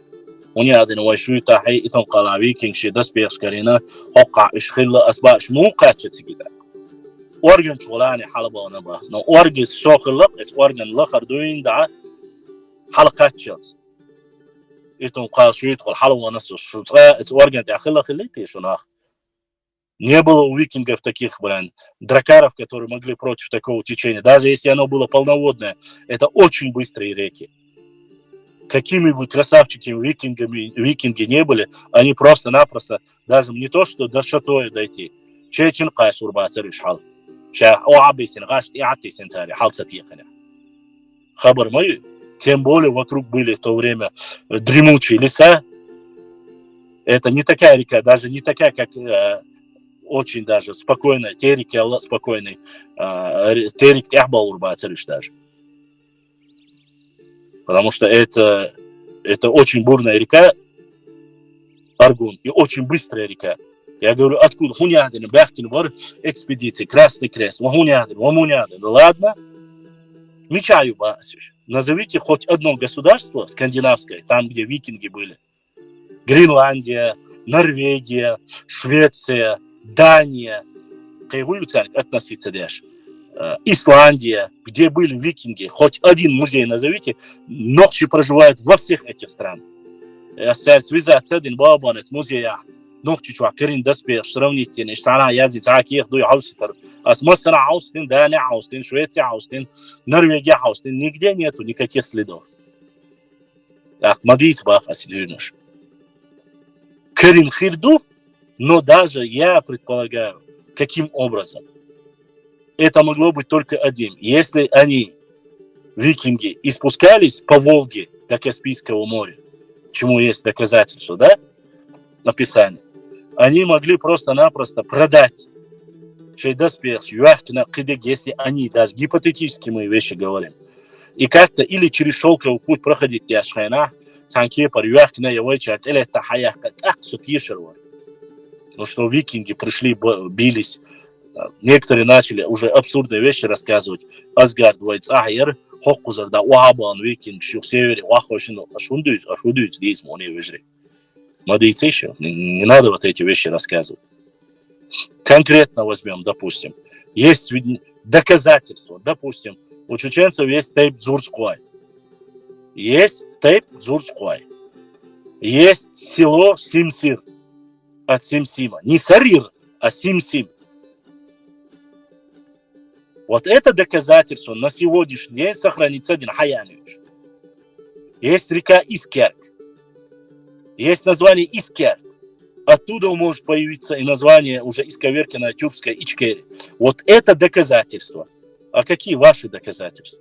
У них один вайшуй тахай, и там кала викинг, что доспех скорина, хока, ишхилла, асбаш, ну качется гида. Орган чулани халаба наба, но орган сохлак, es орган лахар дуин да, халкачется. И там кал шуит, кал халва насу, шутра, es орган тахилла хилити, шунах. Не было у викингов таких, дракаров, которые могли против такого течения. Даже если оно было полноводное, это очень быстрые реки. Какими бы красавчиками викинги не были, они просто-напросто, даже не то, что до Шатоя дойти. Чечин кайс урбацар ишхал. Ша оабисин гашт и атисин цари, халцат еханя. Хабар мой, тем более вокруг были в то время дремучие леса. Это не такая река, даже не такая, как... очень даже спокойно, терики Аллах спокойный, терик тяхбал урбацариш даже. Потому что это очень бурная река, Аргун, и очень быстрая река. Я говорю, откуда? Хунядин, Бяхтин, вор, экспедиции, Красный Крест, Вахунядин. Ладно, мечаю басюш. Назовите хоть одно государство скандинавское, там, где викинги были. Гренландия, Норвегия, Швеция, Дания, относиться даже, Исландия, где были викинги, хоть один музей назовите, ночью проживают во всех этих странах. Связаться один бабан с музея, ночью чувак, Карин Доспех, сравнительный, страна язык, аких, дуй аустер, а смысла аустин, Дания аустин, Швеция аустин, Норвегия аустин, нигде нету никаких следов. Так, мадис баф асидюнуш. Карин Хирду. Но даже я предполагаю, каким образом. Это могло быть только одним. Если они, викинги, и спускались по Волге до Каспийского моря, чему есть доказательство, да, написание, они могли просто-напросто продать шейдоспех, юахтина, кидег, если они, даже гипотетически мы вещи говорим, и как-то или через шелковый путь проходить яшхайна, танки пар юахтина, явойчат, или это хаяхка, так сут ешервар. Ну что викинги пришли, бились, некоторые начали уже абсурдные вещи рассказывать. Асгард, Вайцахер, Хоккузар, да, Уабан, викинг, в севере, Уахошин, ашудуют здесь, мони вежри. Мадейцы еще, не надо вот эти вещи рассказывать. Конкретно возьмем, допустим, есть доказательства, допустим, у чеченцев есть тейп Зурскуай. Есть тейп Зурскуай. Есть село Симсир. От Симсима. Не Сарир, а Симсим. Вот это доказательство на сегодняшний день сохранится один Хаянович. Есть река Искерк. Есть название Искерк. Оттуда может появиться и название уже исковерканное тюркское Ичкери. Вот это доказательство. А какие ваши доказательства?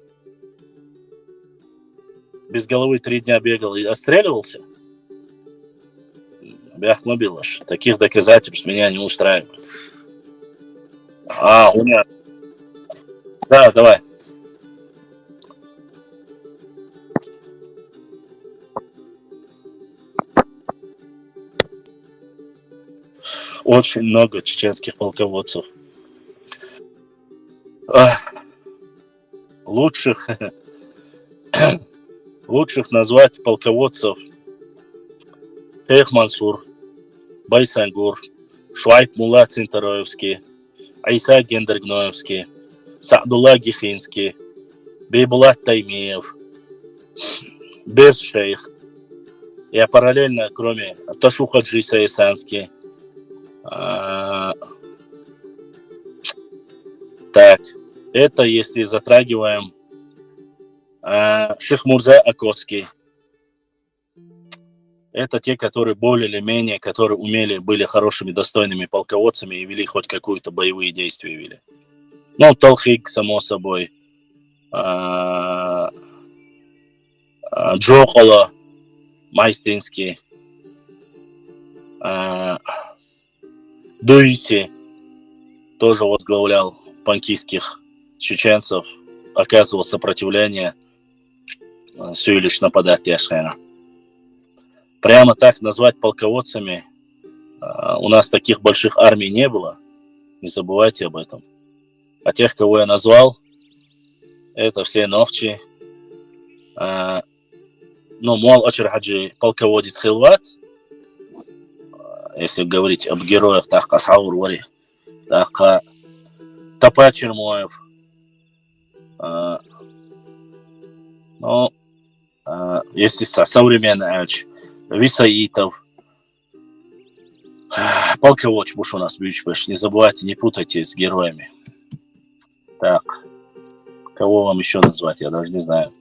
Без головы 3 дня бегал и отстреливался? Бяхмобилаш. Таких доказательств меня не устраивает. У меня... Да, давай. Очень много чеченских полководцев. Лучших назвать полководцев Шейх Мансур, Байсангур, Швайб Мулла Цинтароевский, Айса Гендергноевский, Саадулла Гихинский, Бейбулат Таймиев, Берс Шейх. Я параллельно, кроме Ташу Хаджи Саисанский. Так, это если затрагиваем Шейх Мурза Акотский. это те, которые более или менее, которые умели, были хорошими, достойными полководцами и вели хоть какие-то боевые действия вели. Ну, Талхик, само собой, Джокола, Майстинский, Дуиси тоже возглавлял панкийских чеченцев, оказывал сопротивление, все лишь нападать тяжко. Прямо так назвать полководцами, у нас таких больших армий не было, не забывайте об этом. А тех, кого я назвал, это все новчи. Ну, Муал Ачархаджи полководец Хилват, если говорить об героях, так Асхаур Вари, так Тапа Чермоев, ну, если современный Альч, Висаитов, полководец Буш у нас бьющий, не забывайте, не путайте с героями. Так, кого вам еще назвать, я даже не знаю.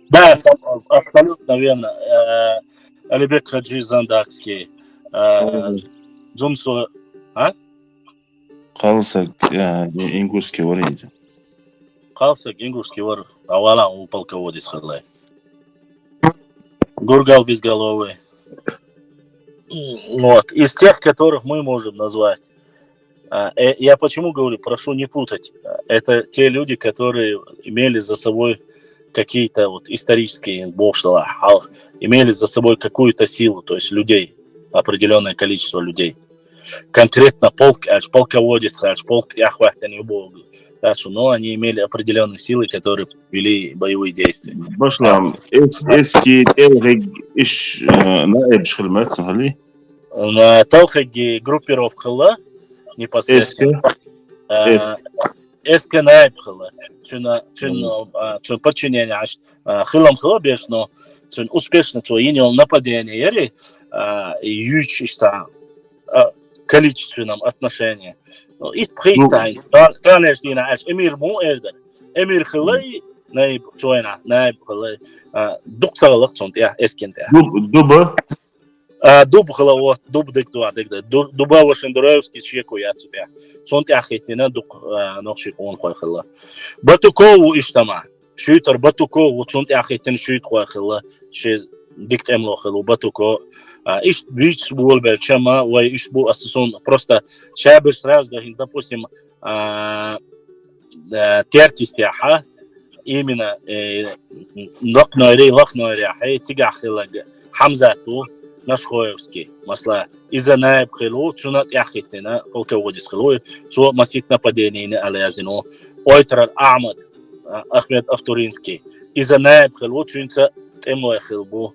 Да, абсолютно верно. Алибек Хаджи Зандакский, Джумсу, Қалсак ингушский вор еді. Қалсак ингушский вор, авала у полководец Харлай. Гургал Безголовый. Вот. Из тех, которых мы можем назвать. Я почему говорю, прошу не путать. Это те люди, которые имели за собой какие-то вот исторические богства, имели за собой какую-то силу, то есть людей, определенное количество людей. Конкретно полководец, полк Яхвахтани Бог. Но они имели определенные силы, которые вели боевые действия. Башлам, эски телхэг иш наэб шхилмат сахали? На телхэги группировка непосредственно. Эски наэб хила. Чун подчинение хилам хила беш, но чун успешно инял нападение, и ючишься количественном отношении. Итпхитайн, танеждина аш эмир му эрдер. Эмир хилай наиб чуэна, наиб хилай дукталах чунт я эскенте. Дуба? Дуб хилавот, дуб диктуа дикда. Дуба вашендураевский чеку я цупя. Чунт я хитина дук нохшик он хой хила. Батукову иштама. Шуйтер батукову чунт я хитин шуйт хой хила. Ши дикт эмло хилу батуко. Иш бич был бельчема, ой иш был ассоцион просто шабер сразу, допустим, теркистяха именно лахнойри, тигахилаг Хамзату наш Хоевский, масла из-за наиб хилу, чунат яхитина, полководец хилу, чу масит нападение алязину, Ойтрар Ахмад, Ахмед Автуринский, из-за наиб хилу, чунца темлой хилбу.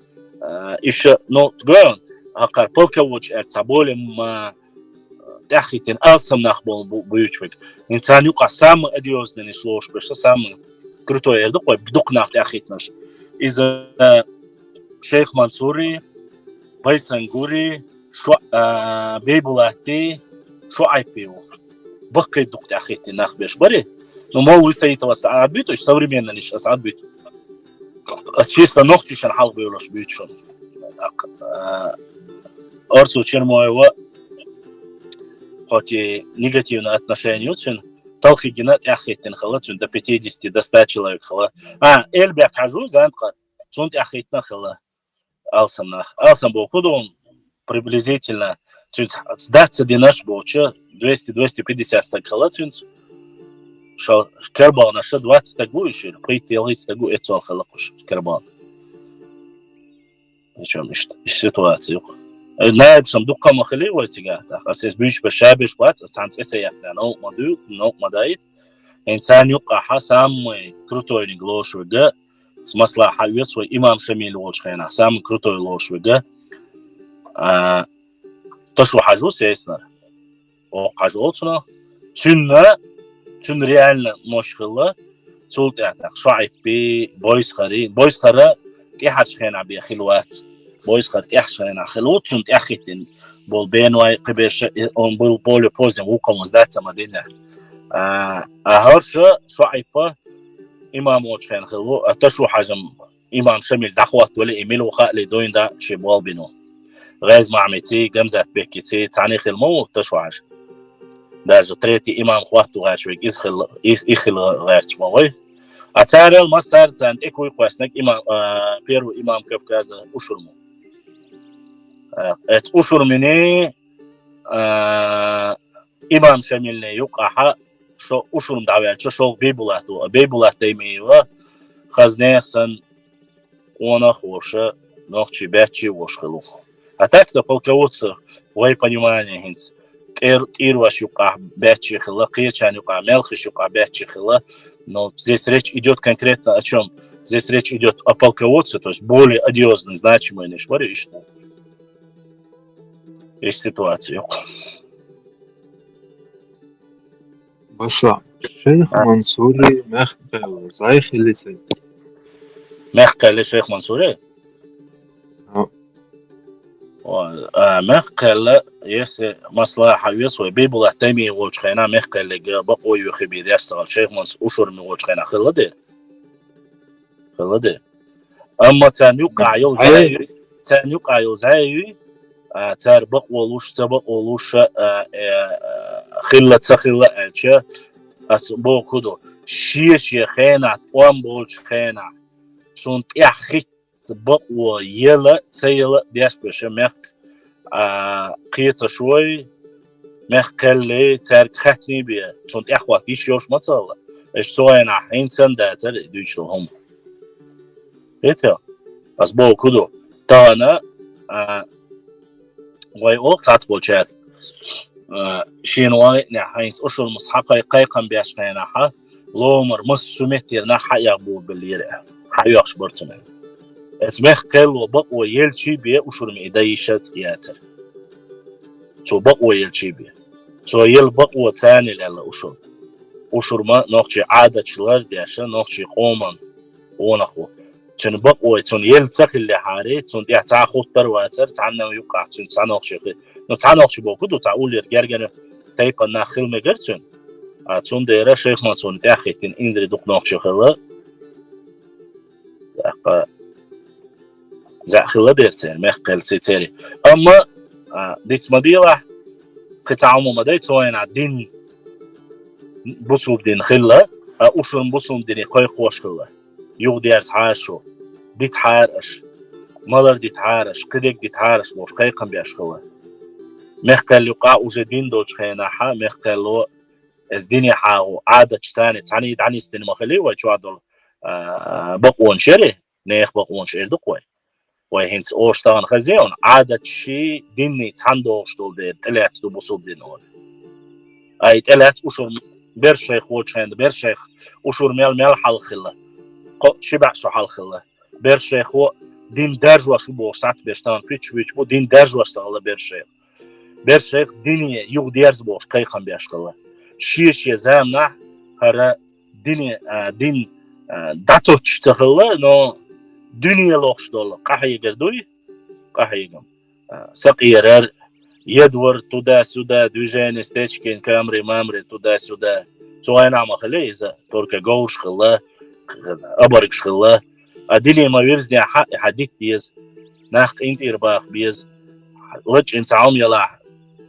Еще, ну, говорю, а полководец более тяхитин, алсам нахбол буючвик. Инцанюка самый одиозный службы, что самый крутой, я думаю, бдук нах тяхит наш. Из Шейх Мансури, Байсангури, Бейбулати, Шуайпиу. Бакай дук тяхитин нах беш бари. Но мол высоитого саадбит, то есть современно лишь саадбит. Чисто ногти шархал бьюлош бьючон. Орсу Чермоева, хоть и негативное отношение очень, толки генат яхитин хала, до 50 до 100 человек хала. Эльбек хажу, занка, чунт яхитна хала. Алсам был, куда он приблизительно, сдаться динаш был, 200-250 стак хала, что Карбал наша 20 тагу еще, прийти лыть тагу, это халакуш Карбал. Причем ситуацию. Наиб сам дукка махали вайтига, так асес бич бешабиш плац, санс это я, но модул, но модает. Инсан юка самый крутой глош вега, с масла хавет свой имам Шамиль Волчхена, самый крутой лош вега. То что хажу сеснер, о хажу отсюда, чун реально мошхила, цулт ятах, шайпи, бойсхара, تحشخين عبي خلوات بويس خد تحشخين خلوات شنت أخيتين بول بينواي قبيش on بول بول بوزن وقام مزدات مدينة هرش شعيبة إمام وجهين خلو تشو حجم إمام شمل دخوات ولا إيميل وخاء لدوين دا شبوال بينو غاز معمتي جمزات بكيتي تعنيخ المو تشوعش داجو تريتي إمام خواتو غاشويك إخل غاش موي أتاري المصدر تاند إكوي قواسنك إمام بيرو إمام كفكاز أشرمو أشر مني إمام شمل يقع شو أشرم دعوة شو بيبولات دايميوا خزنيخسن وانا خوشه نوخчи бячи вошхлу а так-то полководцы вы понимание хинц тир ваш юка бячи хла кичан юка мелхиш юка бячи хла но здесь речь идет конкретно о чем здесь речь идет о полководце то есть более одиозной значимой не швари и что есть ситуация باشا الشيخ منصوري مخبل صحيح اللي سي محقل الشيخ منصوري محقل يس مصلحة يسوي بيبل احتمي وجخنا محقل لقى بقوي يخبي يشتغل الشيخ منصور أشهر من وجخنا خلده أما تان يقع يوزعي تار بقولوش تبقولوش خلة تخلة أشياء أسبوع كده شيش خينا قام بولش خينا سونت يخيت بقوا يلا سيلا ديش بشه مخ قيت شوي مخ كله تار ختني بيه سونت يخواتيش يوش متصلا إيش سوينا حين سندا تار دويشلهم إيه أسبوع كده تانا وي وقت عتبوشات شينواي نحينس أشهر مصحقة قيقا بيشقيناها لومر مسومتير نحا يغبو بالليرة حيوخش برتنا اسمخ قل وبقوة يلشي بيه أشهر ميدايشت ياتر سو بقوة يلشي بيه سو يل بقوة تاني لألا أشهر ما نوخشي عادة شلار دياشا نوخشي قوما ونخو تون بقوة تون يل تخل اللي حاري تون ديح تاخد ترواتر تعنا ويقع تون تعنوخشي نتعنوخشي بوكدو تعول يرجرجن تايقا ناخل مجرتون تون ديرا شيخ ما تون تاخيتين إندري دوق نوخشي خلا زع خلا ديرتين ميخقل سيتيري أما ديت مديرة قطع عمو مداي توين عدين بصوب دين خلا أشرم بصوب دين قايق واش خلا يو ديرس عاشو ديت حارش مالر ديت حارش قديك ديت حارش موش قايقا بياش خلا مخكل يقع وجدين دوش خيناها مخكلو از دنيا حاو عادة ثانية ثاني دعني استن مخلي ويشوادل بقون شري نيخ بقون شري دقوي وهنس أوشتان خزيون عادة شيء دني تندوش دول ده تلات دو بصوب دينول أي تلات أشور برشيخ وجهند برشيخ أشور ميل حال خلا شبع شو حال خلا برشيخ و دين درج وشو بوسات بيشتان بيتش بو دين درج وشتغل برشيخ دنيا يو ديرز بوش قيقا بيشغله شيش يزامنا هرا دين داتو تشتغله نو دنيا لوخش دول قحي قردوي قحي قم سقيرر يدور تودا سودا دوجين استيشكين كامري مامري تودا سودا سوين عم خليه إذا تركا جوش خلا أبرك خلا أدلي ما يرزني حق حديث بيز ناخ إنت إرباخ بيز لج إنت عم يلا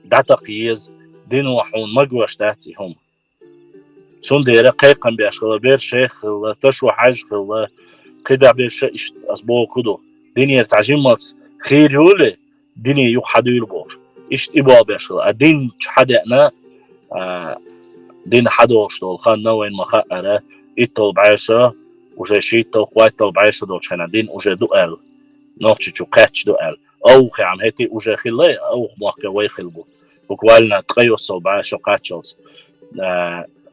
داتقيز دين وحون مجوش داتي هم سون ديرا قيقا بيشغل بير شيخ تشو حاج خلا قدع بير شيش أسبوع كدو دين يرتعجين ماتس خير يولي دين يوحدو يلبور إشت إبوا بيشغل الدين حدقنا دين حدوش دول خان نوين مخاقرة إتو بعيشة وجه شيتو قواتو بعيشة دول شانا دين وجه دوال نوخشي شو قاتش دوال أو خي عم هيتي وجه خلاي أو موكا ويخلبو وقوالنا تقيوصو بعيشة قاتشوز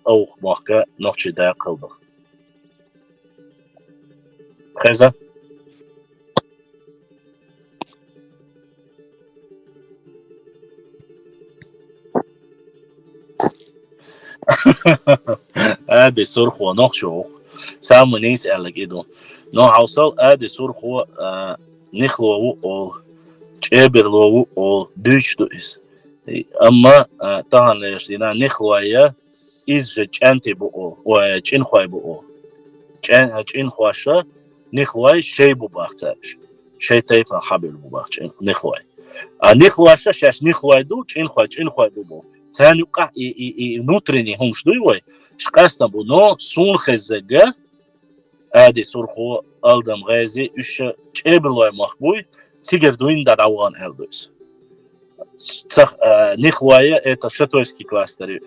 أو موكا نوخشي دا قلبو خيزة ادي سرخو نخشو سامو نيس قالك ايدو نو عوصل ادي سرخو نخلو او تشبر لو او دوش دوس اما طبعا ليشتينا نخلويا از جانتي بو او وجين خوي بو او جان خواشا نخواي شيء بباختش شيء تيبنا حبل بباختش نخواي نخواي شاش نخواي دوش إنخواي ببو تاني يقع نوتريني هم شدوي واي شقاسنا بنو سون خزجة عادي سرخو ألدم غازي إيش تقبل مخبوي سيجر دوين داد عوان هالدوس نخواي это шатойский кластер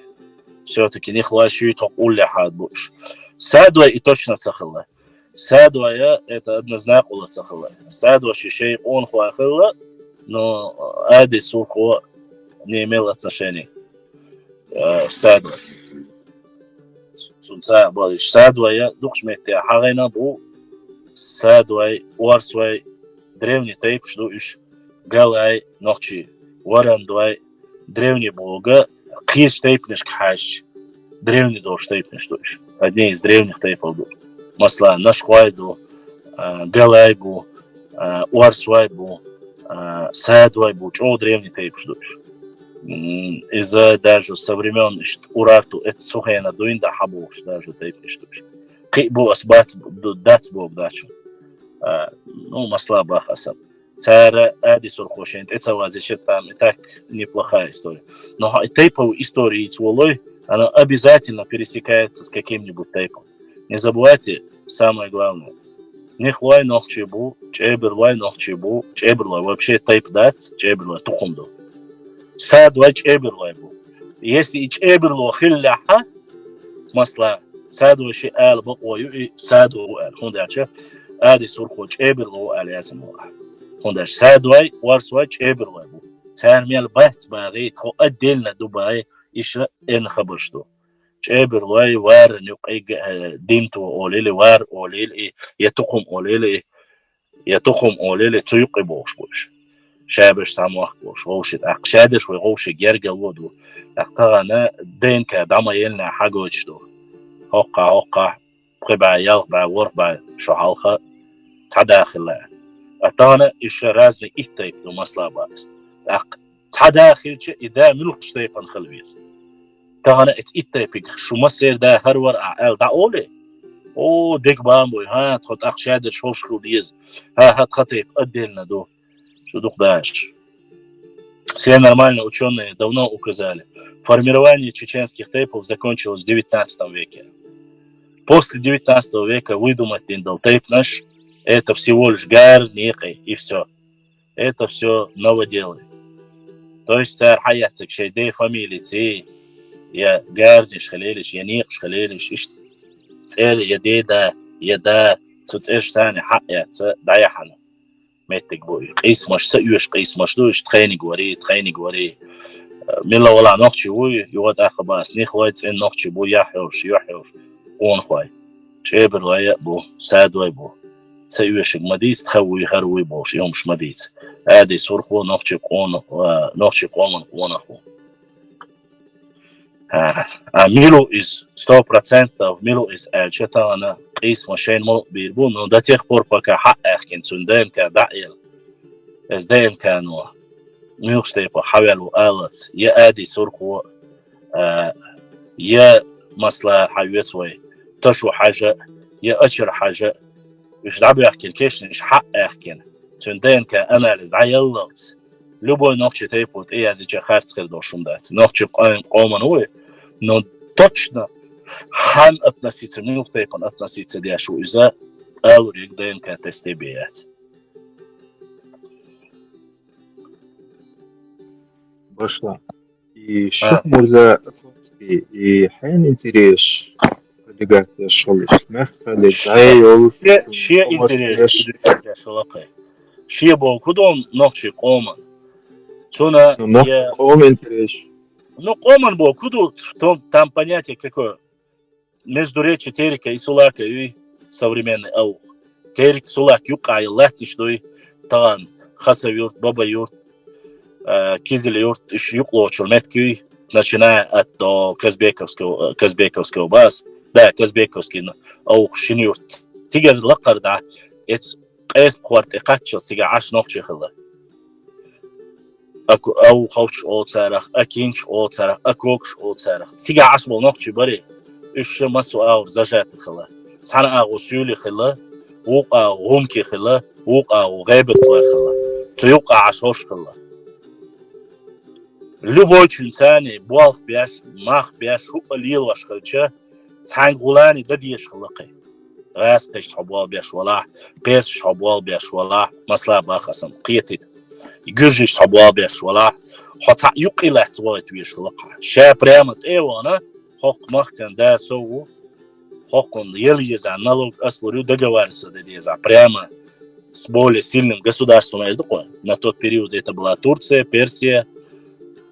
все-таки нихлай шуй топ улля хад буш садва и точно цахла садва это однозначно ула цахла садва шишей он хуахла но ади сухо не имел отношения садва сунца балиш садва я духшметя хагайна бу садва уарсвай древний тейп что иш галай ночи варандвай древний бога Киш тейпнеш кхаш, древний дож тейпнеш дож. Одни из древних тейпов дож. Масла нашхвайду, галайбу, уарсвайбу, садвайбу, чё древний тейпш дож. Из-за даже со времен урарту это сухая дуинда хабуш даже тейпнеш дож. Кибу асбат дать бог дачу. Ну масла бахасам. Цара ади сурхошент, это вазичет там, и так неплохая история. Но тейповые истории сволой, она обязательно пересекается с каким-нибудь тейпом. Не забывайте самое главное. Нехлай нохчебу, чеберлай нохчебу, чеберлай вообще тейп дать, чеберлай тухумду. Садвай чеберлай бу. Если и чеберло хилляха, масла, садвай ши ал бакваю и садвай ал. Хундача, ади сурхо чеберло ал язмуа. هندش سادوي وارسوي چبروا بو ترميل بحث باغي خو ادلنا دبي ايش ان خبرشتو چبروا وار نقي ديمتو اوليلي وار اوليلي يتقم اوليلي تيقي بوش شابش ساموخ بوش غوش اقشادش وغوش جرجل ودو اقتغنا دين كدما يلنا حاجوچتو هقا قبا يلبا وربا شحالخه تداخل أتانا إيش رازني إتايب دو مسلا باس تداخل شيء إذا ملوش تايبان خلويز تانا إتايبك شو مسير ده هرور أعال دا أولي أو ديك بامبوي ها تخط أخشادر شوش خلديز ها خطيب أدلنا دو شو دوك даш все нормально ученые давно указали формирование чеченских тейпов закончилось в 19 веке после 19 века выдумать тейп наш это всего лишь гар, некий, и все. Это все новоделы. То есть царь хаятцик шейдей фамилии цей, я гардиш халелиш, я некш халелиш, иш цель яда, цуцеш сани хаятца даяхана. Меттик бой. Қисмаш саюш, қисмаш душ, тхайни гвари. Милла вала нохчи уй, югат ахабас, нихвай цен нохчи бу яхюш, он хвай. Чебер лая бу, садвай бу. سيوشك مديس تخوي هروي بوش يومش مديس عادي سرقو نخشي قومن قونخو ميلو is 100% ميلو is الشتانا قيس مشين مو بيربون نو دا تخبر بكا حق اخكن سندين كدعيل از دين كانوا ميوش تيبا حوالو آلت يا عادي سرقو يا مسلا حيوتوي تشو حاجة يا أشر حاجة إيش دعبي أحكي الكيشن إيش حق أحكي تندين كأناليز دعيلات لبوي نوكشي تيبوت إيه هذي جاخارت خير دوشم دات نوكشي قومن هو نو точно хан относительно тейпан относиться дяшу إذا أوريك دين كتستبيات Башла. И Шейх Мурза и Хайн интерес продвигать школы. Мехали, зайол. شيء интерес شلقي شيء بو كدوم نقشي قومن تونا Но ком интерес. Ну قومن بو كدو там понятие какое междуречие терика и сулака и современный аух терик сулак юка и латиш дой таган хаса юрт баба юрт кизил юрт иш юкло чулметки начиная от до казбековского бас да казбековский аух шинюрт тигер лакар да эц قيس بخوارت قاتشل سيجا عاش نوخشي خلا أو خوش أو تارخ أكينش أو تارخ أكوكش أو تارخ سيجا عاش بول نوخشي بري إيش مسوا أو زجاج خلا سحنا أغو سيولي خلا وقع غمكي خلا وقع وغيبت خلا تيوقع عشوش خلا любой инсани буалх бяш мах бяш хуба лил ваш хылча цангулани дадиеш хылакай рас кеш хабуал бяш вала пес хабуал бяш вала масла бахасам қиетит гүржиш хабуал бяш вала хата юқилат звайт бяш хылака ша прямо эвана хок махкан да сову хокон ели за налог аслурю договариваться за прямо с более сильным государством на тот период это была Турция, Персия.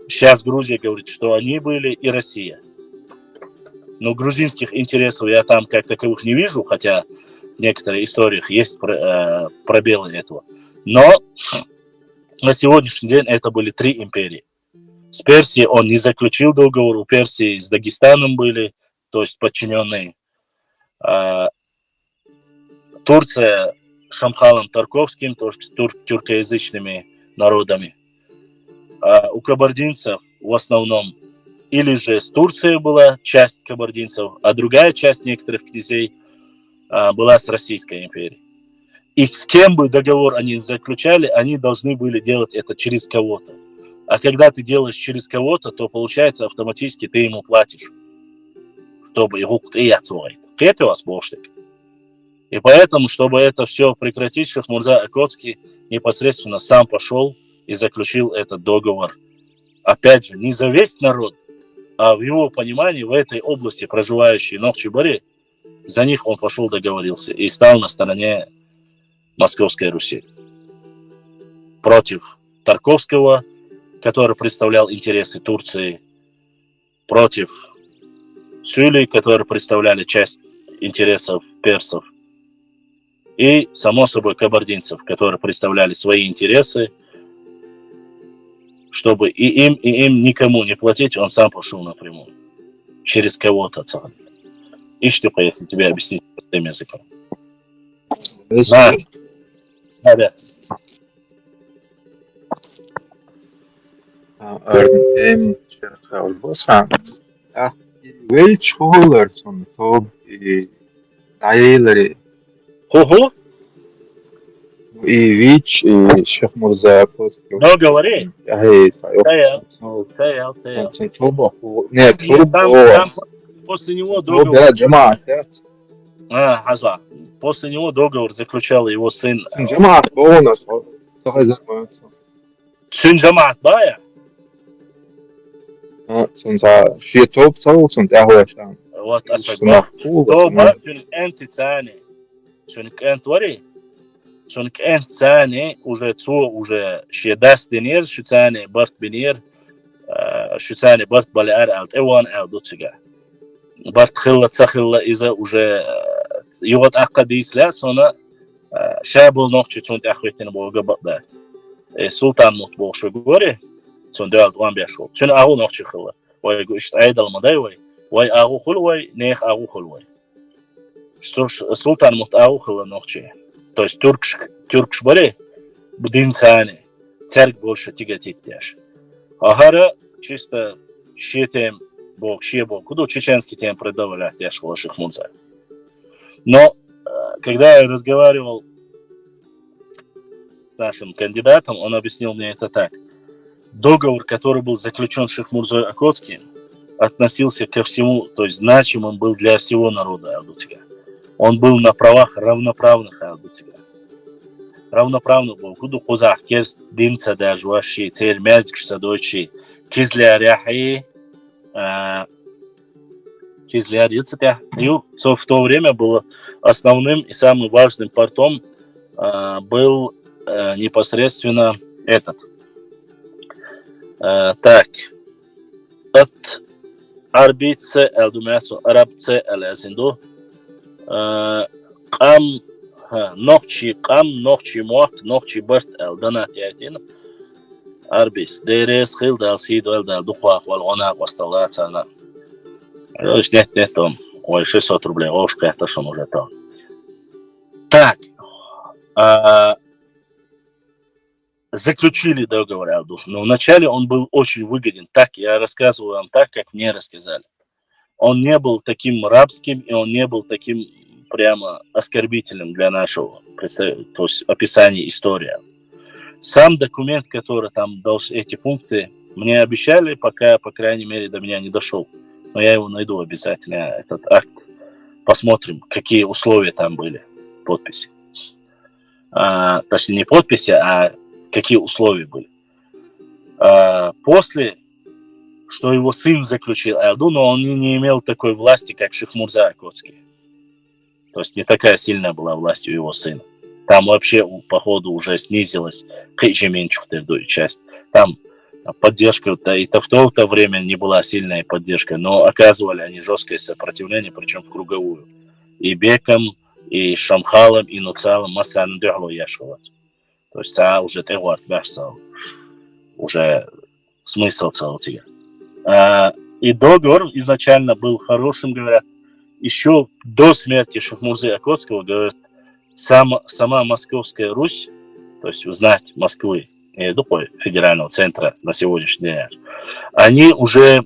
Сейчас Грузия говорит, что они были, и Россия. Но грузинских интересов я там как таковых не вижу, хотя в некоторых историях есть пробелы этого. Но на сегодняшний день это были 3 империи. С Персией он не заключил договор, у Персии с Дагестаном были, то есть подчиненные. Турция с Шамхалом Тарковским, то есть тюркоязычными народами. У кабардинцев в основном или же с Турцией была часть кабардинцев, а другая часть некоторых князей была с Российской империей. И с кем бы договор они заключали, они должны были делать это через кого-то. А когда ты делаешь через кого-то, то получается автоматически ты ему платишь, чтобы его и отсылать. Это у вас бошник. И поэтому, чтобы это все прекратить, Шейх Мурза Окотский непосредственно сам пошел и заключил этот договор. Опять же, не за весь народ, а в его понимании, в этой области проживающие Нохчибари, за них он пошел договорился и стал на стороне Московской Руси. Против Тарковского, который представлял интересы Турции, против Сюли, которые представляли часть интересов персов, и, само собой, кабардинцев, которые представляли свои интересы, чтобы и им никому не платить, он сам пошел напрямую. Через кого-то. И что, если тебе объяснить простым языком? Да. Örneğin olursa, wel çoğulursun, top dayıları, Ху-ху? Вич, Шейх Мурза Окотский. Ну, говори. Цеял. Нет, Там после него договор... Джамаат. Хаза. После него договор заключал его сын. Джамаат у нас. Сын Джамаат Бая? Сонда шиетоп саулсун дагуэсан. Вот, асфальт. Тоба, сюник энти цани. Сюник энт вари. Сюник энт цани уже шедаст денер, шуцани барт бенер, шуцани барт балиар алт эван алдутсига. Барт хилла цахилла иза уже югат акка дейсля, сона шабул нохчи цунт ахветин бога бадат. Султан мут бошо гори, цун далт ван бяшо. Цун агу нохчи хилла. Вай го ишт айдал мадай вай агу хул вай, нех агу хул вай. Султан мут агу хилла нохчи. То есть тюркш бори, будин цани, церк больше тяготит дяш. Агара чисто шетем бог, куда чеченский тем продавали дяш Шейх Мурза. Но когда я разговаривал с нашим кандидатом, он объяснил мне это так. Договор, который был заключен Шейх Мурзой Окотским, относился ко всему, то есть значимым был для всего народа Алдутига. Он был на правах равноправных Алдутига. Равноправно был. Куду кузах кест динца даже ваши цель мяждик садочи кизляр яхи кизляр яцетя. И в то время было основным и самым важным портом был непосредственно этот. Так. От арбице элдумяцу арабце элезинду قام نوخشي موك نوخشي برت الدنات ياتين أربيس ديريس خيل دال سيدو دال دخواق والغناق واستغلات سانا ايش نتهم ой 600 рублей ошка это что уже то так заключили договор но вначале он был очень выгоден, так я рассказываю вам так, как мне рассказали. Он не был таким рабским, и он не был таким прямо оскорбительным для нашего, то есть описания истории. Сам документ, который там дал эти пункты, мне обещали, пока, по крайней мере, до меня не дошел. Но я его найду обязательно, этот акт. Посмотрим, какие условия там были, подписи. Точнее, не подписи, а какие условия были. После, что его сын заключил Алду, но он не имел такой власти, как Шихмурза Акотский. То есть не такая сильная была власть у его сына. Там вообще, походу, уже снизилась часть. Там поддержка, да, и в то время не была сильная поддержка, но оказывали они жесткое сопротивление, причем в круговую. И Беком, и Шамхалом, и Нуцалом Массан Дюхло Яшховат. То есть уже Тегуарт Башсал. Уже смысл целого тига. И договор изначально был хорошим, говорят, еще до смерти Шахмурзы Акотского, говорят, сама Московская Русь, то есть узнать Москвы, федерального центра на сегодняшний день, они уже,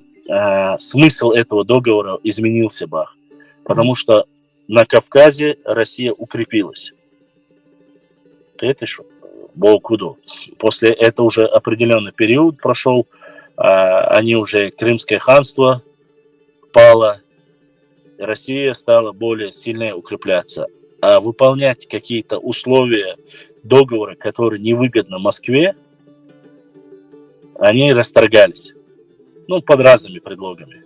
смысл этого договора изменился, потому что на Кавказе Россия укрепилась. Это что? Богу. После этого уже определенный период прошел, они уже Крымское ханство пало, Россия стала более сильнее укрепляться. А выполнять какие-то условия договора, которые невыгодны Москве, они расторгались. Ну, под разными предлогами.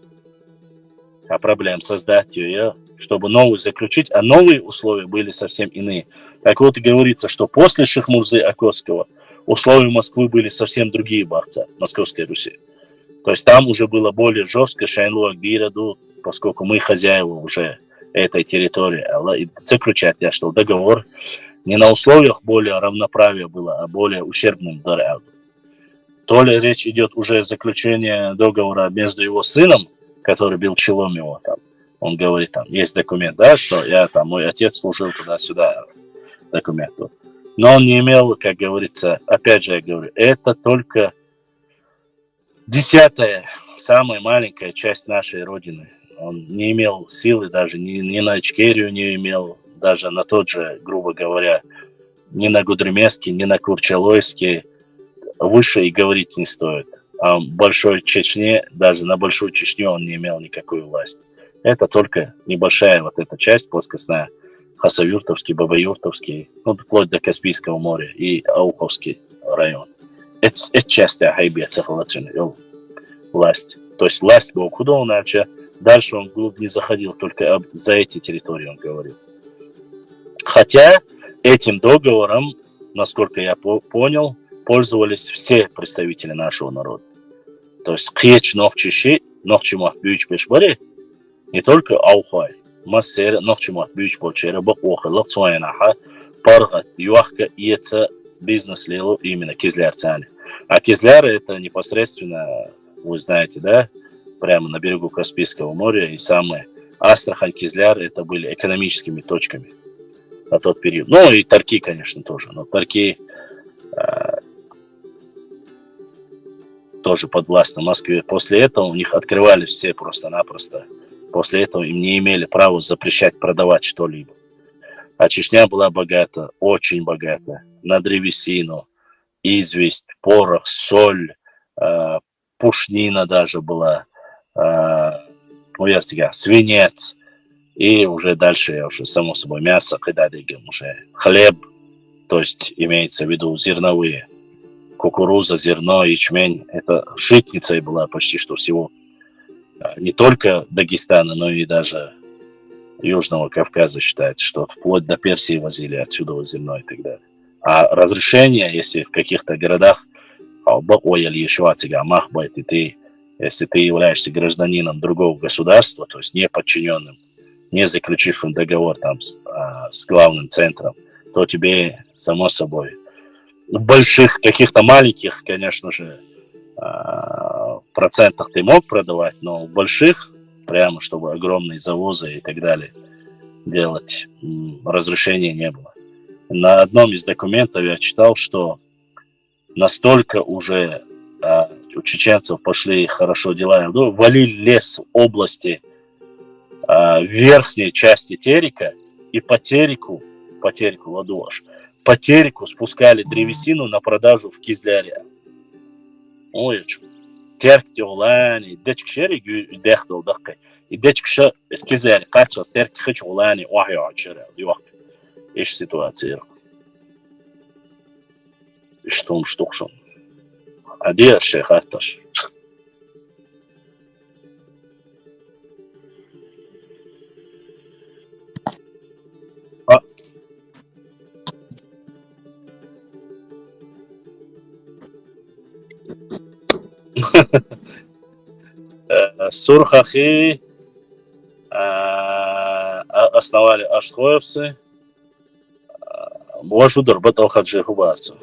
А проблем создать ее, чтобы новую заключить, а новые условия были совсем иные. Так вот и говорится, что после Шихмурзы Акотского условия Москвы были совсем другие, Московской Руси. То есть там уже было более жестко Шайнлу Акбираду, поскольку мы хозяева уже этой территории, и заключать я, что договор не на условиях более равноправия было, а более ущербным для. То ли речь идет уже о заключении договора между его сыном, который был челом его там. Он говорит, там есть документ, да, что я там, мой отец служил туда-сюда, документ. Но он не имел, как говорится, опять же я говорю, это только 10-я, самая маленькая часть нашей Родины. Он не имел силы даже ни на Ичкерию не имел, даже на тот же, грубо говоря, ни на Гудримесский, ни на Курчалойский. Выше и говорить не стоит. А в Большой Чечне, даже на Большую Чечню он не имел никакой власти. Это только небольшая вот эта часть плоскостная, Хасавюртовский, Бабаюртовский, ну, вплоть до Каспийского моря и Ауховский район. Это часть Ахайбия цифровательной власти. То есть власть была куда иначе. Дальше он вглубь не заходил, только за эти территории он говорил. Хотя этим договором, насколько я понял, пользовались все представители нашего народа. То есть Кеч Нохчиши, Нохчимах Бюч Бешбари, не только Аухай, Массер Нохчимах Бюч Бочера, Бахоха, Лохцуайнаха, Паргат, Юахка, Иеца, бизнес-лилу именно Кизлярцане. А Кизляры это непосредственно, вы знаете, да, прямо на берегу Каспийского моря, и самые Астрахань, Кизляр это были экономическими точками на тот период. Ну и Тарки, конечно, тоже. Но Тарки тоже подвластны Москве. После этого у них открывались все просто-напросто. После этого им не имели права запрещать продавать что-либо. А Чечня была богата, очень богата. На древесину, известь, порох, соль, пушнина даже была, свинец. И уже дальше, уже само собой, мясо, уже хлеб, то есть имеется в виду зерновые. Кукуруза, зерно, ячмень. Это житницей была почти что всего. Не только Дагестана, но и даже Южного Кавказа считается, что вплоть до Персии возили отсюда зерно и так далее. А разрешение, если в каких-то городах, если ты являешься гражданином другого государства, то есть не подчиненным, не заключившим договор там с главным центром, то тебе, само собой, в больших, каких-то маленьких, конечно же, процентах ты мог продавать, но в больших, прямо чтобы огромные завозы и так далее делать, разрешения не было. На одном из документов я читал, что настолько уже у чеченцев пошли хорошо дела, валили лес в области верхней части Терека, и по тереку, ладуаш, по тереку спускали древесину на продажу в Кизляре. Ой, терк тёлани, дечк шери дехтол даккай. И дечк ша Кизляре, качал терк хич улани, охи очера, дивак. Иш ситуация. И что он штукшон. А где шейх Арташ? Сурхахи основали аштхоевцы. Можудар батал хаджи хубасу.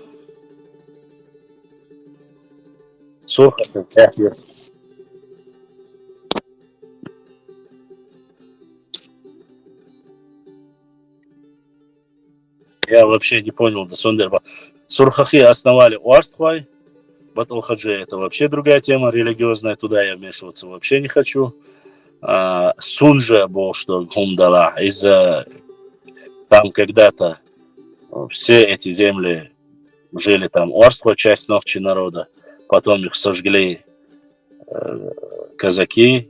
Сурхахи. Я вообще не понял, да Сундерба. Сурхахи основали Уарстхвай. Батл хаджи это вообще другая тема религиозная, туда я вмешиваться вообще не хочу. Сунжа был, что гумдала, из-за там когда-то все эти земли жили там Уарстхва, часть Нохчи народа, потом их сожгли казаки,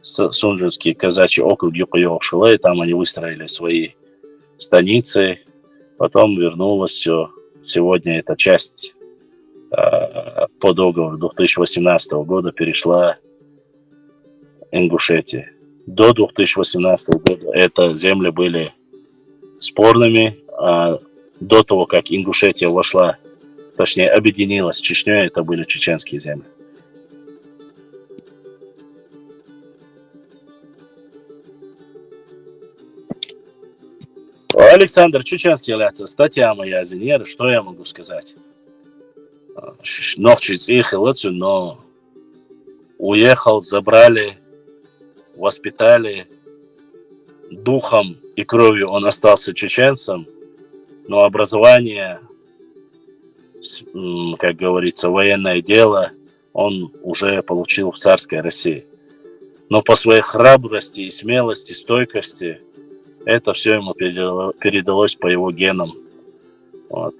Сунжинский казачий округ Юпа-Йошила, и там они выстроили свои станицы, потом вернулось все. Сегодня эта часть по договору 2018 года перешла Ингушетии. До 2018 года это земли были спорными, а до того, как Ингушетия вошла, точнее объединилась с Чечней, это были чеченские земли. Александр, чеченский ляца, статья моя, Зинер, что я могу сказать? Нохчиц ехал, но уехал, забрали, воспитали, духом и кровью он остался чеченцем, но образование, как говорится, военное дело он уже получил в царской России. Но по своей храбрости и смелости, стойкости, это все ему передалось по его генам. Вот.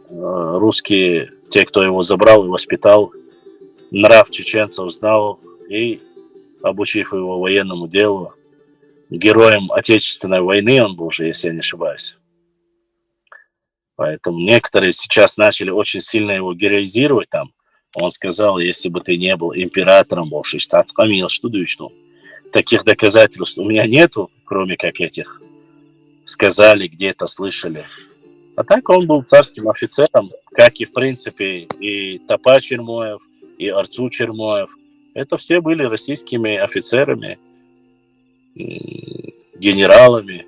Русские, те, кто его забрал и воспитал, нрав чеченцев знал, и, обучив его военному делу, героем Отечественной войны он был же, если я не ошибаюсь. Поэтому некоторые сейчас начали очень сильно его героизировать там. Он сказал, если бы ты не был императором, больше таких доказательств у меня нету, кроме как этих сказали, где-то слышали. А так он был царским офицером, как и, в принципе, и Топа Чермоев, и Арцу Чермоев. Это все были российскими офицерами, генералами.